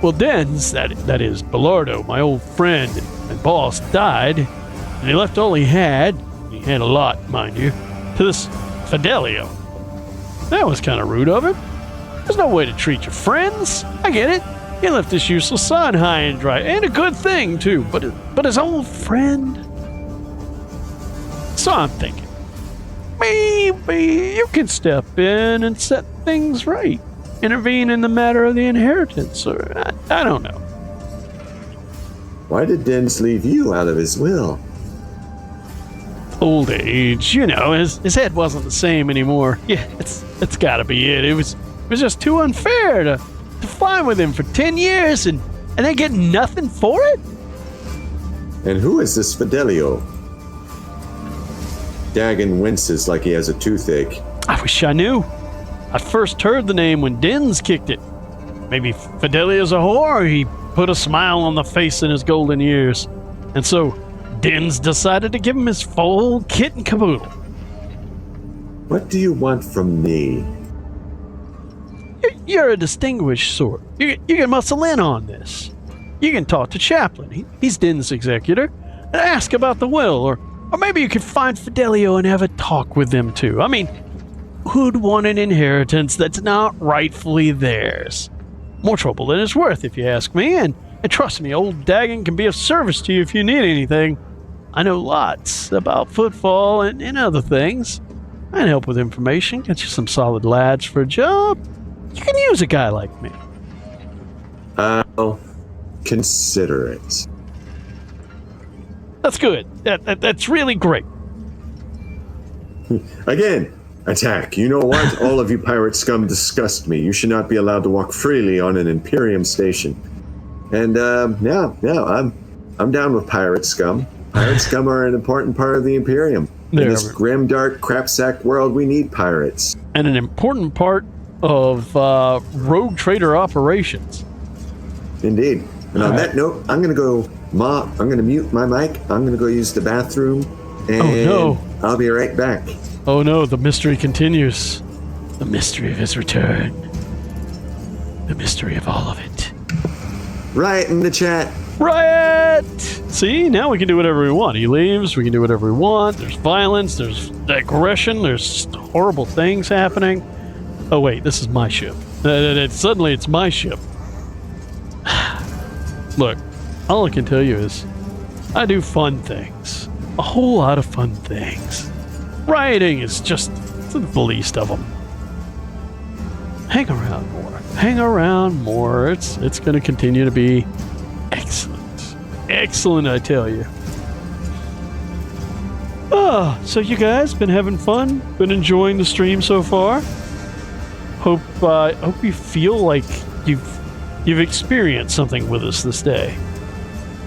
Well, Dens, that is Bellardo, my old friend and boss, died, and he left all he had a lot, mind you, to this Fidelio. That was kind of rude of him. There's no way to treat your friends. I get it. He left this useless son high and dry, and a good thing, too, but his old friend? So I'm thinking, maybe you can step in and set things right. Intervene in the matter of the inheritance, or I don't know. Why did Dens leave you out of his will? Old age, his head wasn't the same anymore. Yeah, it's gotta be it. It was just too unfair to fly with him for 10 years and then get nothing for it? And who is this Fidelio? Dagon winces like he has a toothache. I wish I knew. I first heard the name when Dens kicked it. Maybe Fidelio's a whore, or he put a smile on the face in his golden years. And so Dens decided to give him his full kit and caboodle. What do you want from me? You're a distinguished sort. You can muscle in on this. You can talk to Chaplin. He's Dens' executor. And ask about the will, or maybe you could find Fidelio and have a talk with them too. I mean, who'd want an inheritance that's not rightfully theirs? More trouble than it's worth, if you ask me. And trust me, old Dagon can be of service to you if you need anything. I know lots about footfall and other things. I can help with information, get you some solid lads for a job. You can use a guy like me. I'll consider it. That's good. That's really great. Again, Attack. You know what? All of you pirate scum disgust me. You should not be allowed to walk freely on an Imperium station. And I'm down with pirate scum. Pirate scum are an important part of the Imperium. In this grim, dark, crapsack world, we need pirates. And an important part of rogue trader operations. Indeed. And on that note, I'm going to mute my mic. I'm going to go use the bathroom. And I'll be right back. Oh no, the mystery continues. The mystery of his return. The mystery of all of it. Riot in the chat. Riot! See, now we can do whatever we want. He leaves, we can do whatever we want. There's violence, there's aggression, there's horrible things happening. Oh wait, this is my ship. Suddenly it's my ship. Look, all I can tell you is I do fun things. A whole lot of fun things. Rioting is just the least of them. Hang around more. Hang around more. It's going to continue to be excellent. Excellent, I tell you. So you guys been having fun? Been enjoying the stream so far? Hope you feel like you've experienced something with us this day.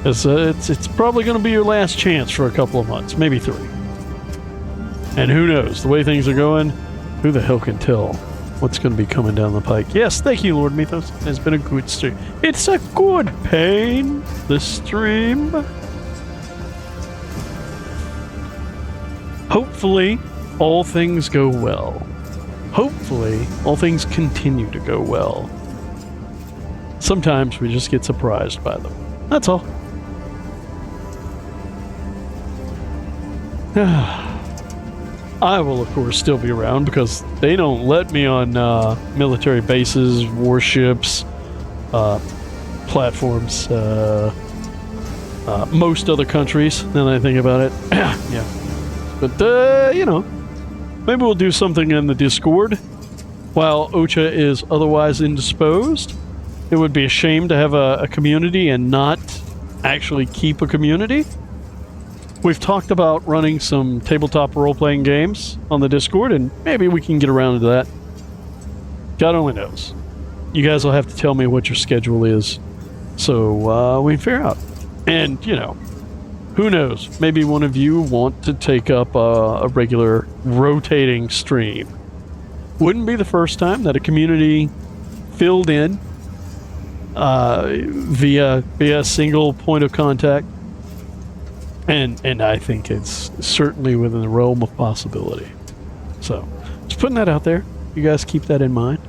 It's probably going to be your last chance for a couple of months, maybe 3. And who knows, the way things are going, who the hell can tell what's going to be coming down the pike. Yes, thank you, Lord Mythos. It's been a good stream. It's a good pain, this stream. Hopefully, all things go well. Hopefully, all things continue to go well. Sometimes we just get surprised by them. That's all. I will, of course, still be around because they don't let me on military bases, warships, platforms, most other countries, now that I think about it. Yeah. But, maybe we'll do something in the Discord while Ocha is otherwise indisposed. It would be a shame to have a community and not actually keep a community. We've talked about running some tabletop role-playing games on the Discord, and maybe we can get around to that. God only knows. You guys will have to tell me what your schedule is, so we can figure out. And, who knows? Maybe one of you want to take up a regular rotating stream. Wouldn't be the first time that a community filled in via a single point of contact. And I think it's certainly within the realm of possibility. So, just putting that out there. You guys keep that in mind.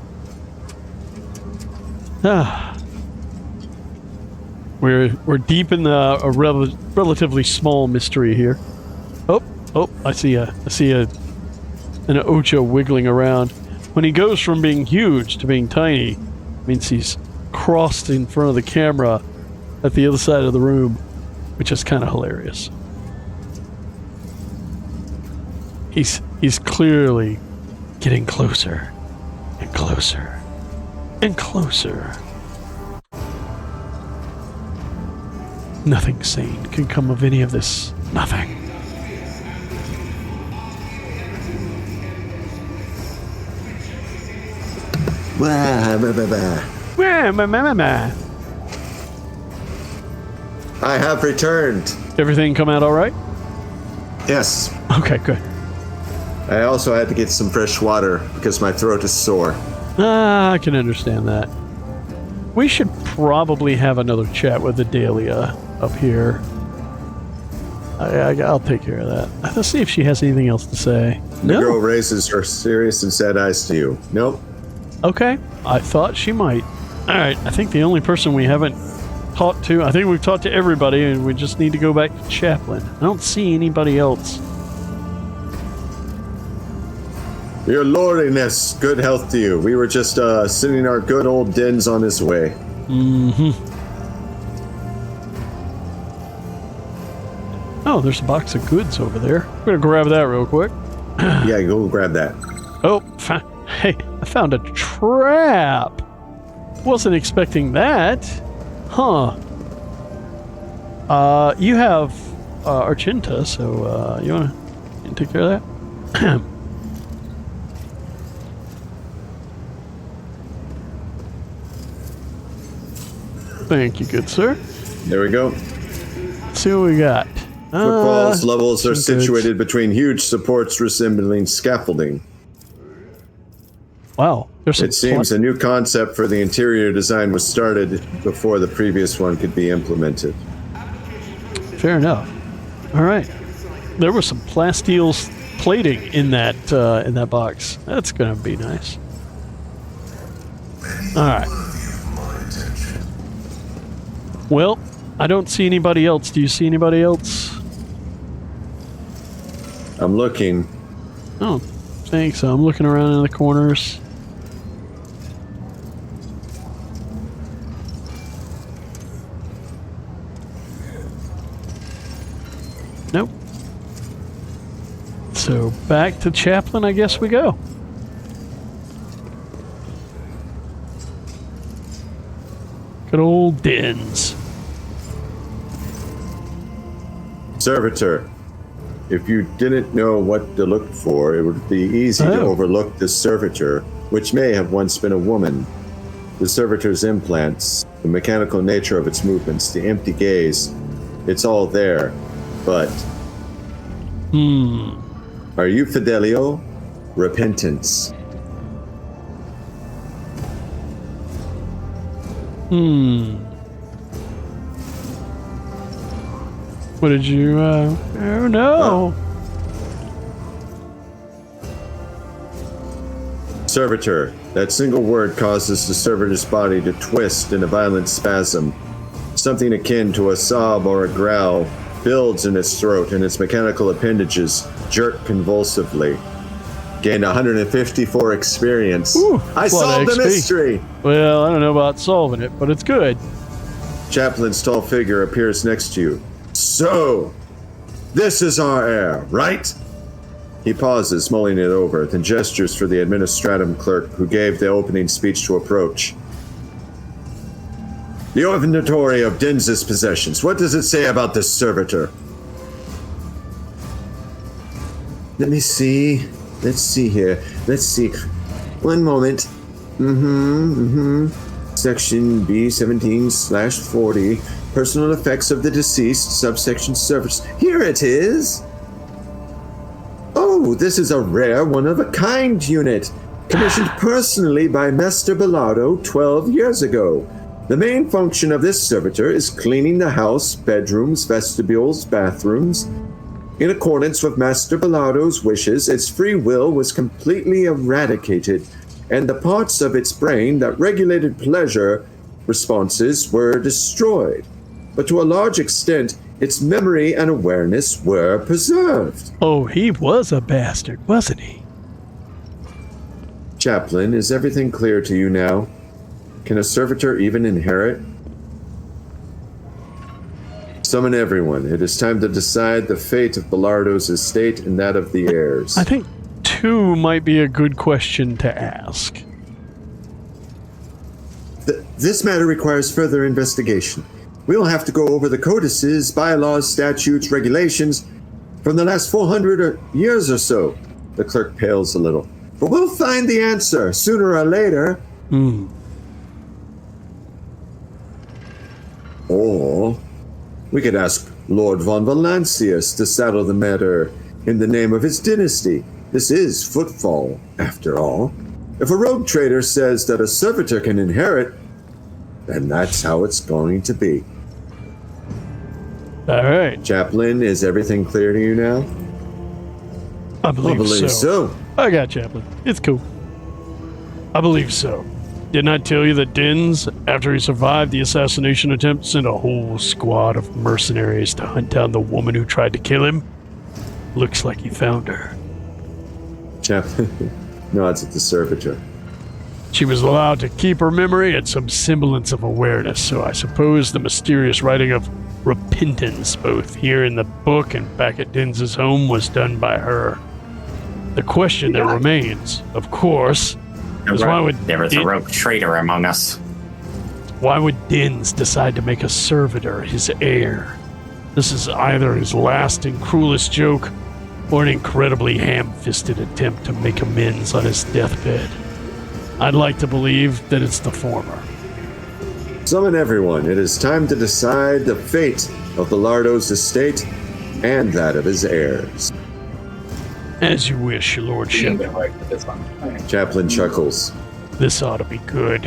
We're deep in a relatively small mystery here. Oh, I see an Ocha wiggling around. When he goes from being huge to being tiny, it means he's crossed in front of the camera at the other side of the room, which is kind of hilarious. He's clearly getting closer and closer and closer. Nothing sane can come of any of this. Nothing. I have returned. Everything come out all right? Yes. Okay, good. I also had to get some fresh water because my throat is sore. I can understand that. We should probably have another chat with Adalia up here. I'll take care of that. Let's see if she has anything else to say. The girl raises her serious and sad eyes to you. Nope. Okay. I thought she might. Alright, I think the only person we haven't talked to, I think we've talked to everybody, and we just need to go back to Chaplain. I don't see anybody else. Your lordliness, good health to you. We were just sitting in our good old dens on his way. Mm-hmm. Oh, there's a box of goods over there. I'm gonna grab that real quick. Yeah, go grab that. Oh, hey, I found a trap. Wasn't expecting that. Huh. You have Archinta, so you wanna take care of that? Thank you, good sir. There we go. Let's see what we got. Footfalls levels are some goods. situated between huge supports resembling scaffolding. Wow. There's some It seems a new concept for the interior design was started before the previous one could be implemented. Fair enough. All right. There was some plasteel plating in that box. That's gonna be nice. All right. Well, I don't see anybody else. Do you see anybody else? I'm looking. Oh, thanks. I'm looking around in the corners. Nope. So back to Chaplain, I guess we go. Good old Dins. Servitor, if you didn't know what to look for, it would be easy to overlook the servitor, which may have once been a woman. The servitor's implants, the mechanical nature of its movements, the empty gaze, it's all there. But... Are you Fidelio? Repentance. What did you, oh no! Servitor. That single word causes the servitor's body to twist in a violent spasm. Something akin to a sob or a growl builds in its throat, and its mechanical appendages jerk convulsively. Gained 154 experience. Ooh, I solved the XP. mystery! Well, I don't know about solving it, but it's good. Chaplain's tall figure appears next to you. So, this is our heir, right? He pauses, mulling it over, then gestures for the administratum clerk who gave the opening speech to approach. The inventory of Dins's possessions. What does it say about this servitor? Let me see. Let's see here. Let's see. One moment. Section B17/40. Personal effects of the deceased. Subsection service. Here it is. Oh, this is a rare one-of-a-kind unit. Commissioned personally by Master Bellardo 12 years ago. The main function of this servitor is cleaning the house, bedrooms, vestibules, bathrooms. In accordance with Master Bellardo's wishes, its free will was completely eradicated, and the parts of its brain that regulated pleasure responses were destroyed. But to a large extent, its memory and awareness were preserved. Oh, he was a bastard, wasn't he? Chaplain, is everything clear to you now? Can a servitor even inherit? Summon everyone. It is time to decide the fate of Bellardo's estate and that of the heirs. I think 2 might be a good question to ask. This matter requires further investigation. We'll have to go over the codices, bylaws, statutes, regulations from the last 400 years or so. The clerk pales a little. But we'll find the answer sooner or later. Or we could ask Lord von Valancius to settle the matter in the name of his dynasty. This is Footfall, after all. If a rogue trader says that a servitor can inherit, then that's how it's going to be. All right. Chaplain, is everything clear to you now? I believe so. I got Chaplain. It's cool. I believe so. Didn't I tell you that Dins, after he survived the assassination attempt, sent a whole squad of mercenaries to hunt down the woman who tried to kill him? Looks like he found her. Chaplain nods at the servitor. She was allowed to keep her memory and some semblance of awareness, so I suppose the mysterious writing of repentance, both here in the book and back at Dins's home, was done by her. The question that remains, of course, is why would there was a rogue traitor among us. Why would Dins decide to make a servitor his heir? This is either his last and cruelest joke, or an incredibly ham-fisted attempt to make amends on his deathbed. I'd like to believe that it's the former. Summon everyone. It is time to decide the fate of Belardo's estate and that of his heirs. As you wish, your lordship. Chaplain chuckles. This ought to be good.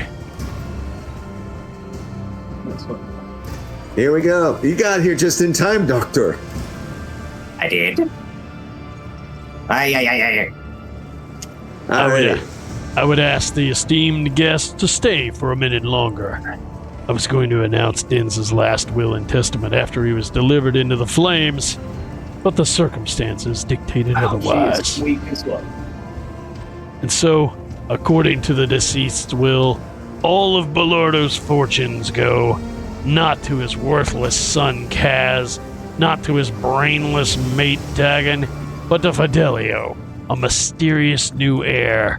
Here we go. You got here just in time, Doctor. I did. Aye. I would ask the esteemed guest to stay for a minute longer. I was going to announce Din's last will and testament after he was delivered into the flames, but the circumstances dictated otherwise. And so, according to the deceased's will, all of Belardo's fortunes go not to his worthless son Kaz, not to his brainless mate Dagon, but to Fidelio, a mysterious new heir.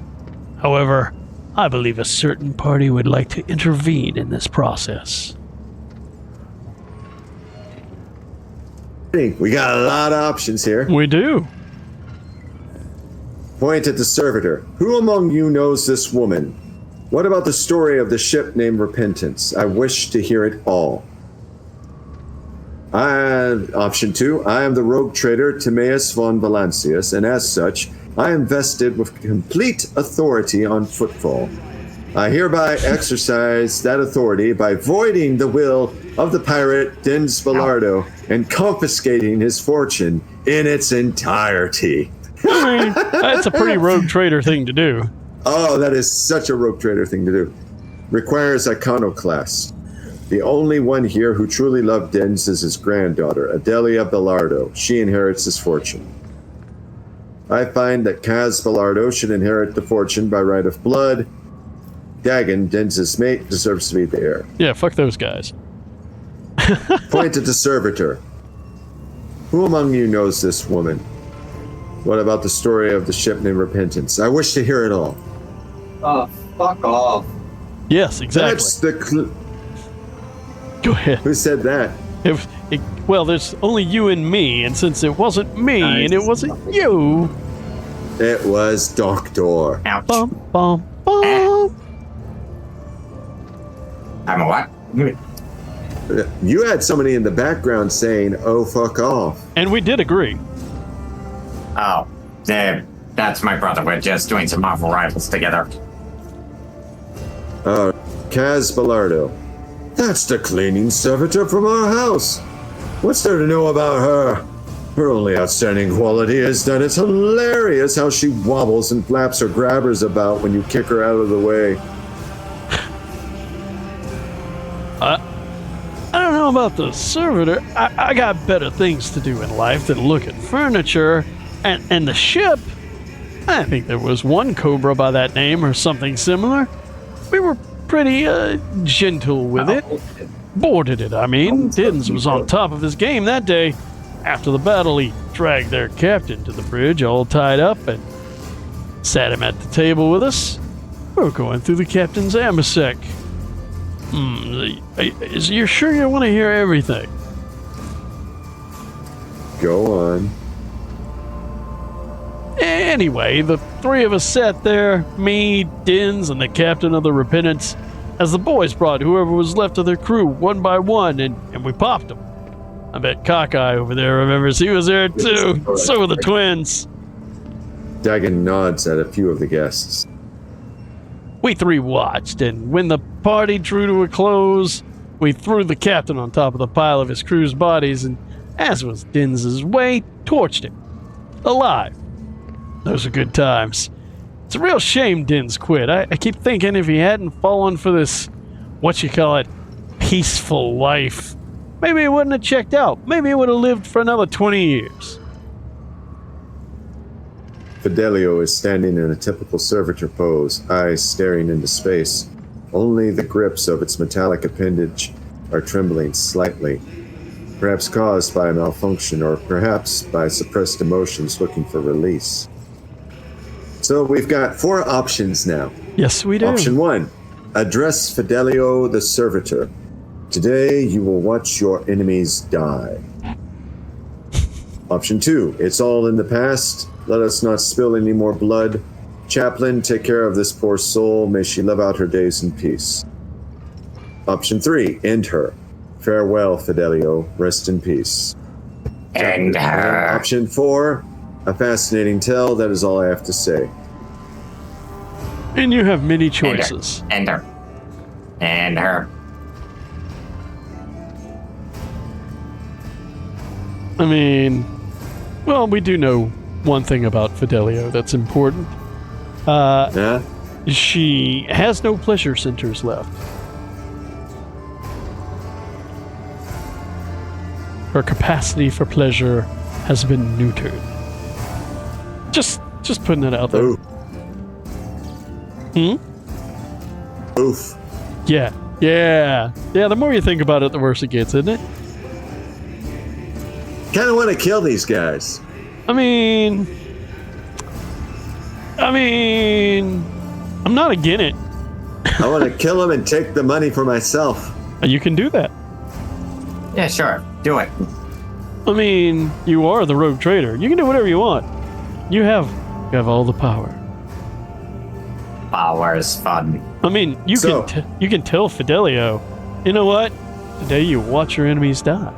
However, I believe a certain party would like to intervene in this process. We got a lot of options here. We do. Point at the servitor. Who among you knows this woman? What about the story of the ship named Repentance? I wish to hear it all. Option 2. I am the rogue trader Timaeus von Valancius, and as such, I am vested with complete authority on Footfall. I hereby exercise that authority by voiding the will of the pirate Dins Belardo and confiscating his fortune in its entirety. I mean, that's a pretty rogue trader thing to do. Oh, that is such a rogue trader thing to do. Requires iconoclast. The only one here who truly loved Dins is his granddaughter, Adelia Belardo. She inherits his fortune. I find that Kaz Belardo should inherit the fortune by right of blood. Dagon, Dins' mate, deserves to be the heir. Yeah, fuck those guys. Point at the servitor. Who among you knows this woman? What about the story of the ship named Repentance? I wish to hear it all. Oh, fuck off. Yes, exactly. That's the Go ahead. Who said that? Well, there's only you and me, and since it wasn't me and it wasn't you... It was Doctor. Ouch. Bum, bum, bum. I'm a what? You had somebody in the background saying, oh, fuck off. And we did agree. Oh, that's my brother. We're just doing some Marvel Rivals together. Kaz Belardo. That's the cleaning servitor from our house. What's there to know about her? Her only outstanding quality is that it's hilarious how she wobbles and flaps her grabbers about when you kick her out of the way. I don't know about the servitor. I got better things to do in life than look at furniture. And the ship, I think there was one Cobra by that name or something similar. We were pretty gentle with it. Boarded it, I mean. Dins was on top of his game that day. After the battle, he dragged their captain to the bridge all tied up and sat him at the table with us. We were going through the captain's amasec. Is you sure you want to hear everything? Go on. Anyway, the three of us sat there, me, Dins, and the captain of the Repentance, as the boys brought whoever was left of their crew one by one, and we popped them. I bet Cockeye over there remembers he was there too. So were the twins. Dagon nods at a few of the guests. We three watched, and when the party drew to a close, we threw the captain on top of the pile of his crew's bodies, and as was Dins' way, torched him. Alive. Those are good times. It's a real shame Dins quit. I keep thinking if he hadn't fallen for this, peaceful life, maybe he wouldn't have checked out. Maybe he would have lived for another 20 years. Fidelio is standing in a typical servitor pose, eyes staring into space. Only the grips of its metallic appendage are trembling slightly, perhaps caused by a malfunction or perhaps by suppressed emotions looking for release. So we've got 4 options now. Yes, we do. Option 1, address Fidelio the servitor. Today you will watch your enemies die. Option 2, it's all in the past. Let us not spill any more blood. Chaplain, take care of this poor soul. May she live out her days in peace. Option 3, end her. Farewell, Fidelio. Rest in peace. End her. Option 4, a fascinating tale. That is all I have to say. And you have many choices. End her. End her. I mean, well, we do know one thing about Fidelio that's important. Yeah? She has no pleasure centers left. Her capacity for pleasure has been neutered. Just putting it out there. Ooh. Hmm? Oof. Yeah. The more you think about it, the worse it gets, isn't it? Kind of want to kill these guys. I mean, I'm not against it. I want to kill them and take the money for myself. You can do that. Yeah, sure. Do it. I mean, you are the rogue trader. You can do whatever you want. You have all the power. Power is fun. I mean, you can tell Fidelio, you know what? Today you watch your enemies die.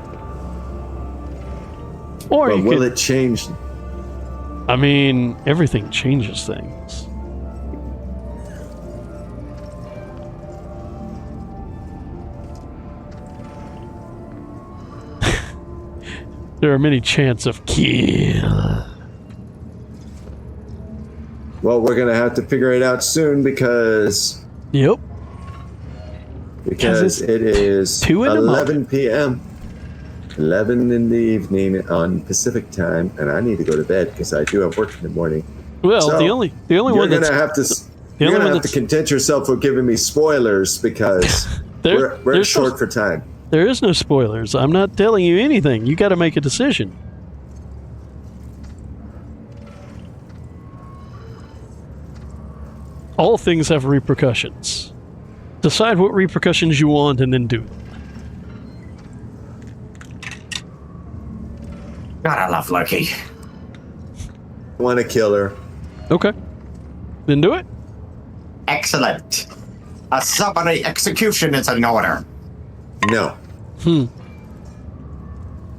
Or But you will could, it change? I mean, everything changes things. There are many chances of kill. Well, we're going to have to figure it out soon because Yep. it is 2 in the 11 p.m. 11 in the evening on Pacific time, and I need to go to bed because I do have work in the morning. Well, So, the only one that's you're gonna have to content yourself with giving me spoilers because we're there's short for time. There is no spoilers. I'm not telling you anything. You got to make a decision. All things have repercussions. Decide what repercussions you want and then do them. God, I love Loki. I want to kill her. Okay. Then do it. Excellent. A summary execution is in order. No.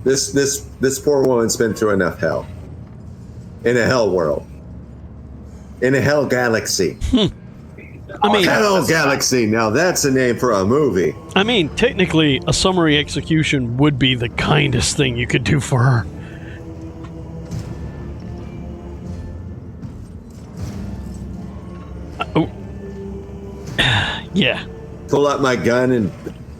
This poor woman's been through enough hell. In a hell world. In a hell galaxy. I mean, Hell Galaxy. Now that's a name for a movie. I mean, technically, a summary execution would be the kindest thing you could do for her. Oh. Yeah. Pull out my gun and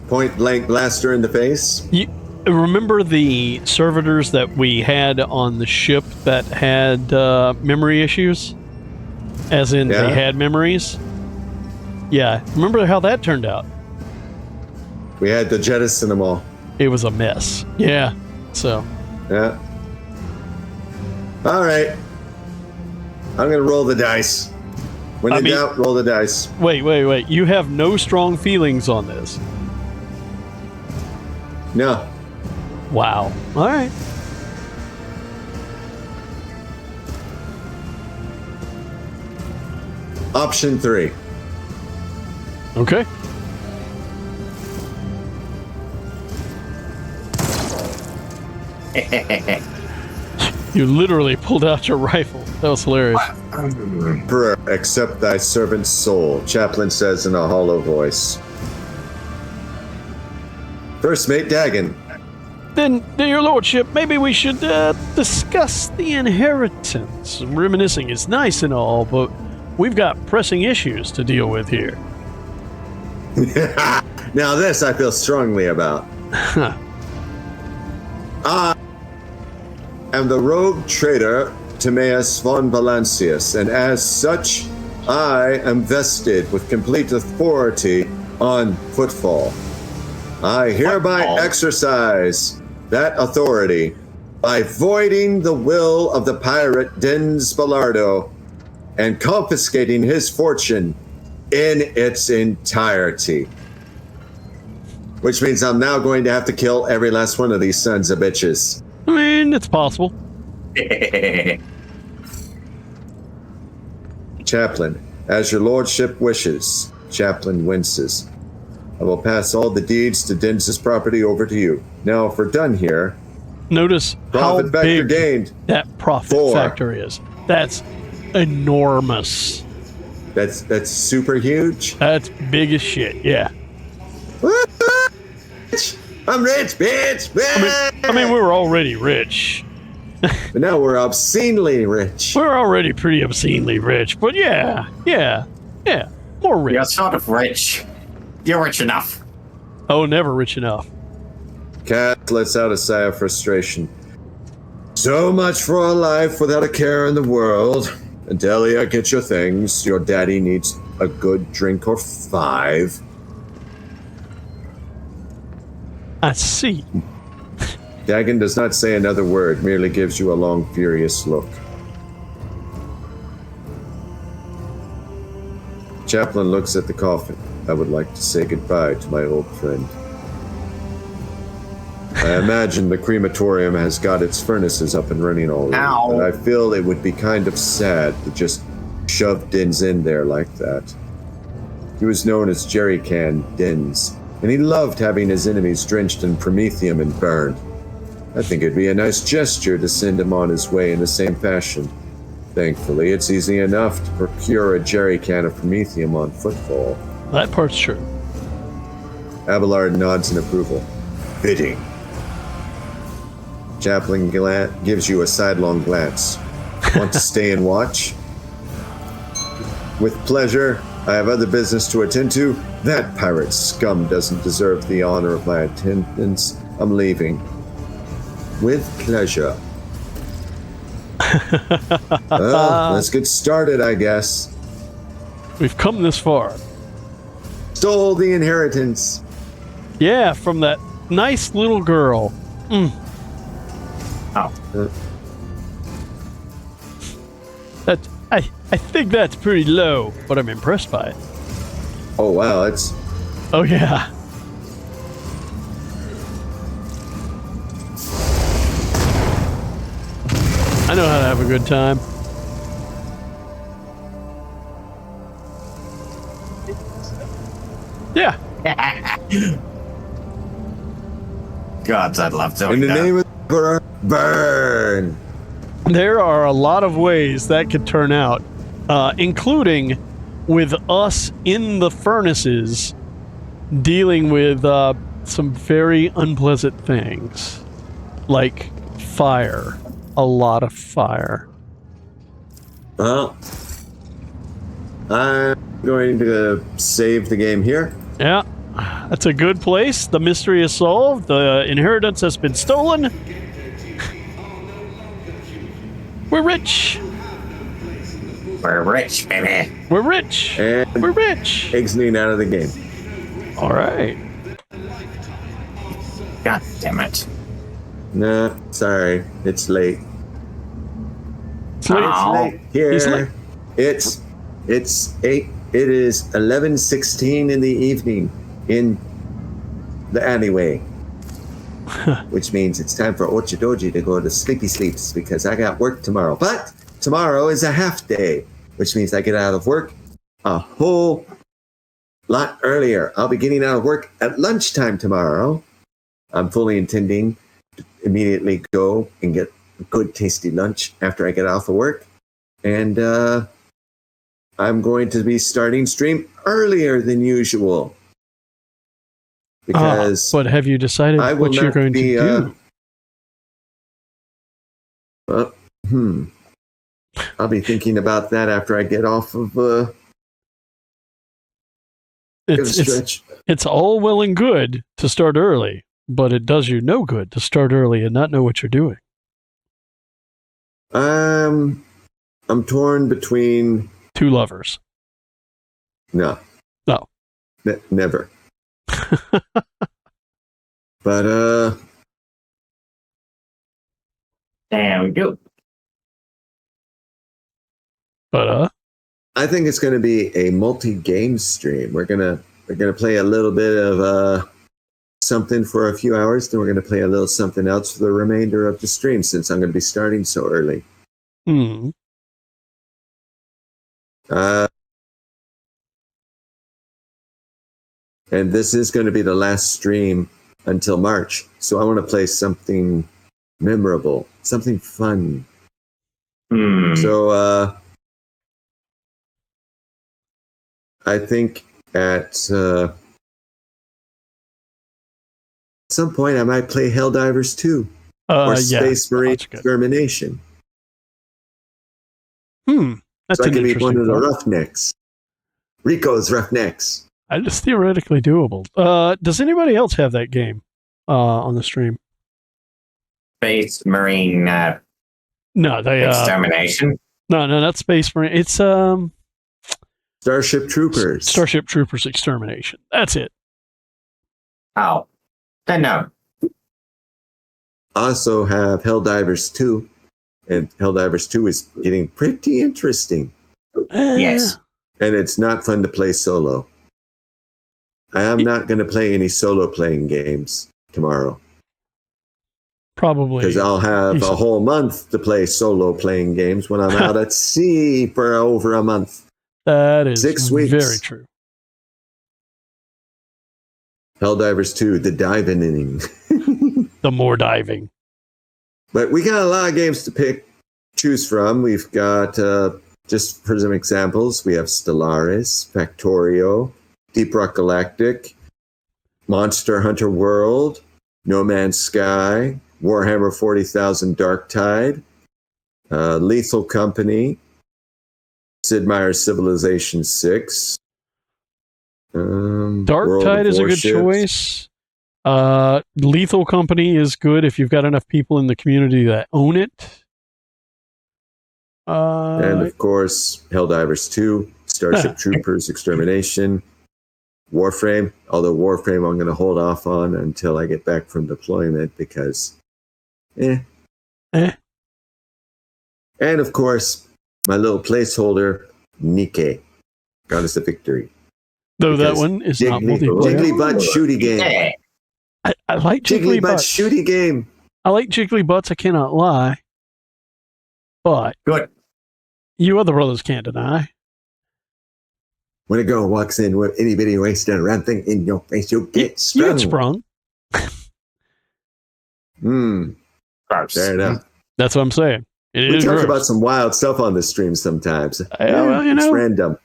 point blank blast her in the face. You remember the servitors that we had on the ship that had memory issues? As in, Yeah. they had memories? Yeah. Remember how that turned out? We had to jettison them all. It was a mess. Yeah. So. Yeah. All right. I'm going to roll the dice. When in doubt, roll the dice. Wait. You have no strong feelings on this. No. Wow. All right. Option 3. Okay. You literally pulled out your rifle. That was hilarious. Emperor, accept thy servant's soul, Chaplain says in a hollow voice. First Mate Dagon. Then, your lordship, maybe we should discuss the inheritance. Reminiscing is nice and all, but we've got pressing issues to deal with here. Now this I feel strongly about. I am the rogue trader Timaeus von Valancius, and as such, I am vested with complete authority on Footfall. I hereby exercise that authority by voiding the will of the pirate Dens Ballardo and confiscating his fortune in its entirety. Which means I'm now going to have to kill every last one of these sons of bitches. I mean, it's possible. Chaplain, as your lordship wishes. Chaplain winces. I will pass all the deeds to Din's property over to you. Now, if we're done here, notice profit how factor big gained. that profit 4. factor is. That's enormous. That's super huge. That's big as shit. Yeah. I'm rich, bitch. I mean, we were already rich. But now we're obscenely rich. We're already pretty obscenely rich, but yeah, more rich. You're sort of rich. You're rich enough. Oh, never rich enough. Cat lets out a sigh of frustration. So much for a life without a care in the world. Adelia, get your things. Your daddy needs a good drink or 5. I see. Dagon does not say another word, merely gives you a long, furious look. Chaplain looks at the coffin. I would like to say goodbye to my old friend. I imagine the crematorium has got its furnaces up and running already, but I feel it would be kind of sad to just shove Dins in there like that. He was known as Jerry Can Dins, and he loved having his enemies drenched in promethium and burned. I think it'd be a nice gesture to send him on his way in the same fashion. Thankfully, it's easy enough to procure a jerry can of promethium on footfall. That part's true. Abelard nods in approval. Fitting. Chaplain gives you a sidelong glance. Want to stay and watch? With pleasure. I have other business to attend to. That pirate scum doesn't deserve the honor of my attendance. I'm leaving. With pleasure. Well, let's get started, I guess. We've come this far. Stole the inheritance. Yeah, from that nice little girl. I think that's pretty low, but I'm impressed by it. Oh wow, it's... Oh yeah. I know how to have a good time. Yeah. Gods, I'd love to. In the name of burn. There are a lot of ways that could turn out, including with us in the furnaces dealing with some very unpleasant things, like fire. A lot of fire. Well, I'm going to save the game here. Yeah, that's a good place. The mystery is solved. The inheritance has been stolen. We're rich. We're rich, baby. We're rich. And we're rich. Exiting out of the game. All right. God damn it. Nah, sorry. It's late. It's late. It's late here. He's late. It's 8. It is 11:16 in the evening in the alleyway. Which means it's time for Ochidoji to go to sleepy sleeps because I got work tomorrow. But tomorrow is a half day, which means I get out of work a whole lot earlier. I'll be getting out of work at lunchtime tomorrow. I'm fully intending to immediately go and get a good tasty lunch after I get off of work. And I'm going to be starting stream earlier than usual. Because but have you decided what you're going to do? I'll be thinking about that after I get off of it's all well and good to start early, but it does you no good to start early and not know what you're doing. I'm torn between two lovers. No. Never. But there we go. But I think it's going to be a multi-game stream. We're gonna play a little bit of something for a few hours, then we're going to play a little something else for the remainder of the stream since I'm going to be starting so early. And this is going to be the last stream until March. So I want to play something memorable, something fun. So I think at some point I might play Helldivers 2 or Space Marine Extermination. That's so I an can be one interesting of the thought. Roughnecks. Rico's Roughnecks. It's theoretically doable. Does anybody else have that game on the stream? Space Marine No, they Extermination. No, not Space Marine. It's Starship Troopers. Starship Troopers Extermination. That's it. Oh, then no. Also have Helldivers 2, and Helldivers 2 is getting pretty interesting. Yes. And it's not fun to play solo. I am not going to play any solo playing games tomorrow. Probably. Because I'll have a whole month to play solo playing games when I'm out at sea for over a month. That is 6 weeks. very true. Helldivers 2, the diving inning. The more diving. But we got a lot of games to choose from. We've got, just for some examples, we have Stellaris, Factorio, Deep Rock Galactic, Monster Hunter World, No Man's Sky, Warhammer 40,000 Darktide, Lethal Company, Sid Meier's Civilization 6. Darktide is a good choice. Lethal Company is good if you've got enough people in the community that own it. And of course, Helldivers 2, Starship Troopers Extermination, Warframe. Although Warframe I'm going to hold off on until I get back from deployment because, And of course, my little placeholder, Nike, Goddess of Victory. Though that one is not multiplayer. Jigglybutt shooty game. I like Jigglybutt Jigglybutt. shooty game. I like Jigglybutts, I cannot lie. But good. You other brothers can't deny. When a girl walks in with any bitty wasted around thing in your face, you'll get sprung. You get sprung. Fair enough. That's what I'm saying. We talk about some wild stuff on the stream sometimes. Well, it's random.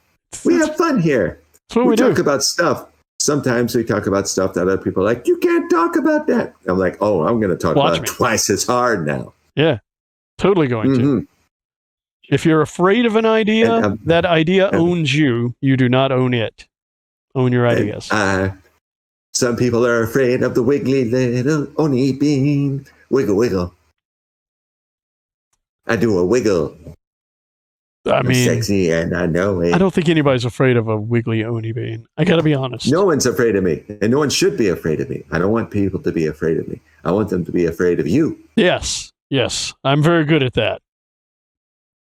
We have fun here. That's what we talk do. about stuff. Sometimes we talk about stuff that other people are like, you can't talk about that. I'm like, oh, I'm going to talk about it twice as hard now. Yeah, totally going to. If you're afraid of an idea, that idea owns you. You do not own it. Own your ideas. Some people are afraid of the wiggly little oni bean. Wiggle, wiggle. I do a wiggle. I'm sexy and I know it. I don't think anybody's afraid of a wiggly oni bean. I got to be honest. No one's afraid of me, and no one should be afraid of me. I don't want people to be afraid of me. I want them to be afraid of you. Yes. I'm very good at that.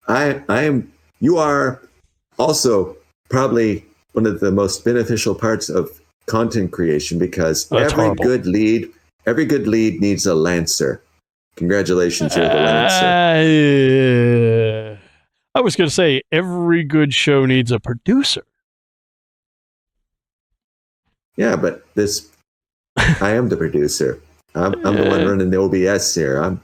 I am. You are also probably one of the most beneficial parts of content creation because every good lead needs a Lancer. Congratulations, you're the Lancer. I was going to say every good show needs a producer. Yeah, but I am the producer. I'm the one running the OBS here. I'm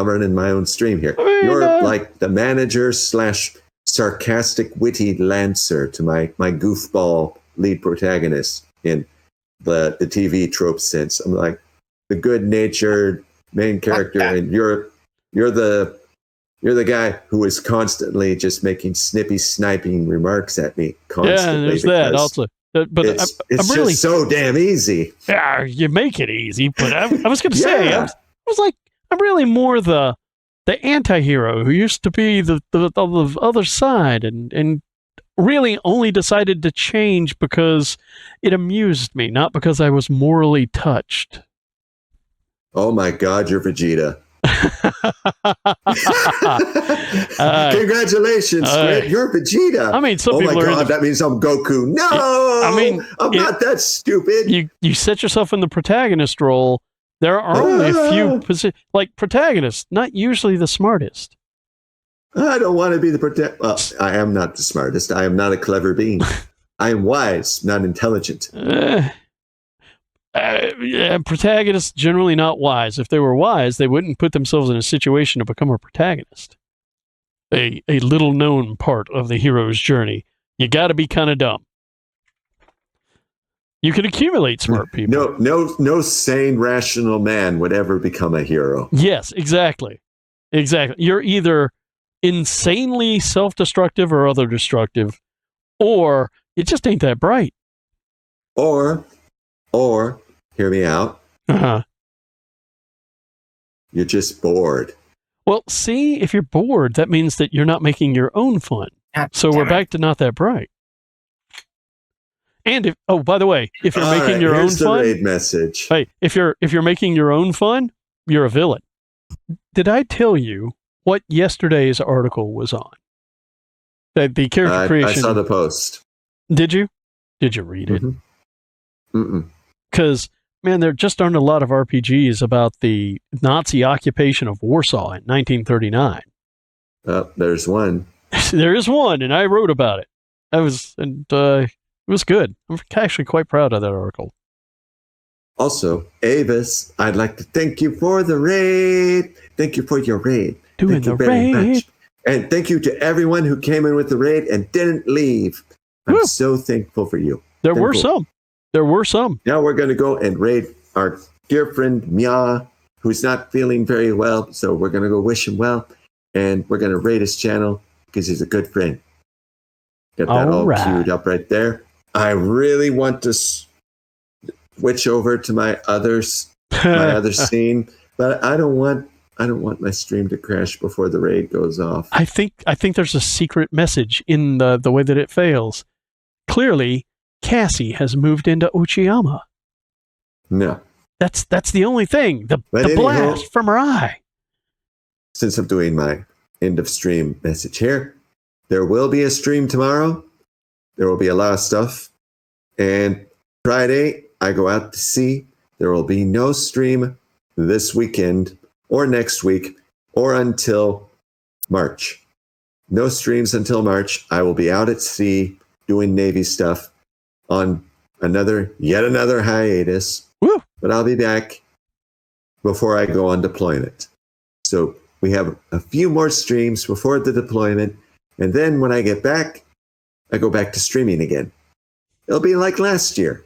running my own stream here. You're like the manager / sarcastic, witty Lancer to my goofball lead protagonist in the TV trope sense. I'm like the good-natured main character, and you're the guy who is constantly just making snippy, sniping remarks at me constantly. Yeah, and there's that also. But it's I'm really just so damn easy. Yeah, you make it easy. But I was going to say, I was like, I'm really more the anti-hero who used to be the other side, and really only decided to change because it amused me, not because I was morally touched. Oh my God, you're Vegeta. Congratulations, Squid. You're Vegeta. I mean, some people God, that means I'm Goku. No, I mean, I'm not that stupid. You set yourself in the protagonist role. There are only a few like protagonists, not usually the smartest. I don't want to be the protagonist. Well, I am not the smartest. I am not a clever being. I am wise, not intelligent. Protagonists generally not wise. If they were wise, they wouldn't put themselves in a situation to become a protagonist. A little known part of the hero's journey. You got to be kind of dumb. You can accumulate smart people. No sane, rational man would ever become a hero. Yes, exactly. You're either insanely self-destructive or other destructive, or it just ain't that bright. Or, hear me out. Uh-huh. You're just bored. Well, see, if you're bored, that means that you're not making your own fun. So we're back to not that bright. And by the way, if you're making your own fun, raid message. Hey, if you're making your own fun, you're a villain. Did I tell you what yesterday's article was on? The character creation. I saw the post. Did you? Did you read it? Mm-mm. Because, man, there just aren't a lot of RPGs about the Nazi occupation of Warsaw in 1939. There's one. There is one, and I wrote about it. It was good. I'm actually quite proud of that article. Also, Avis, I'd like to thank you for the raid. Thank you for your raid. Doing the raid. And thank you to everyone who came in with the raid and didn't leave. I'm so thankful for you. There were some. Now we're going to go and raid our dear friend Mia, who's not feeling very well. So we're going to go wish him well. And we're going to raid his channel because he's a good friend. Get that all queued up right there. I really want to switch over to my other scene, but I don't want my stream to crash before the raid goes off. I think there's a secret message in the way that it fails. Clearly, Cassie has moved into Uchiyama. No. That's the only thing. The blast from her eye. Since I'm doing my end of stream message here, there will be a stream tomorrow. There will be a lot of stuff. And Friday, I go out to sea. There will be no stream this weekend or next week or until March. No streams until March. I will be out at sea doing Navy stuff on yet another hiatus. Woo! But I'll be back before I go on deployment. So we have a few more streams before the deployment. And then when I get back, I go back to streaming again. It'll be like last year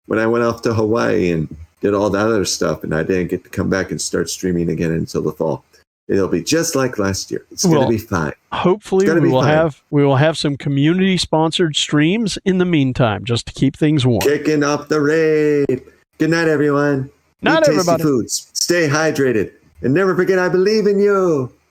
when I went off to Hawaii and did all that other stuff, and I didn't get to come back and start streaming again until the fall. It'll be just like last year. It's going to be fine. Hopefully, we will have some community sponsored streams in the meantime, just to keep things warm. Kicking off the raid. Good night, everyone. Not Eat everybody. tasty foods. Stay hydrated, and never forget I believe in you.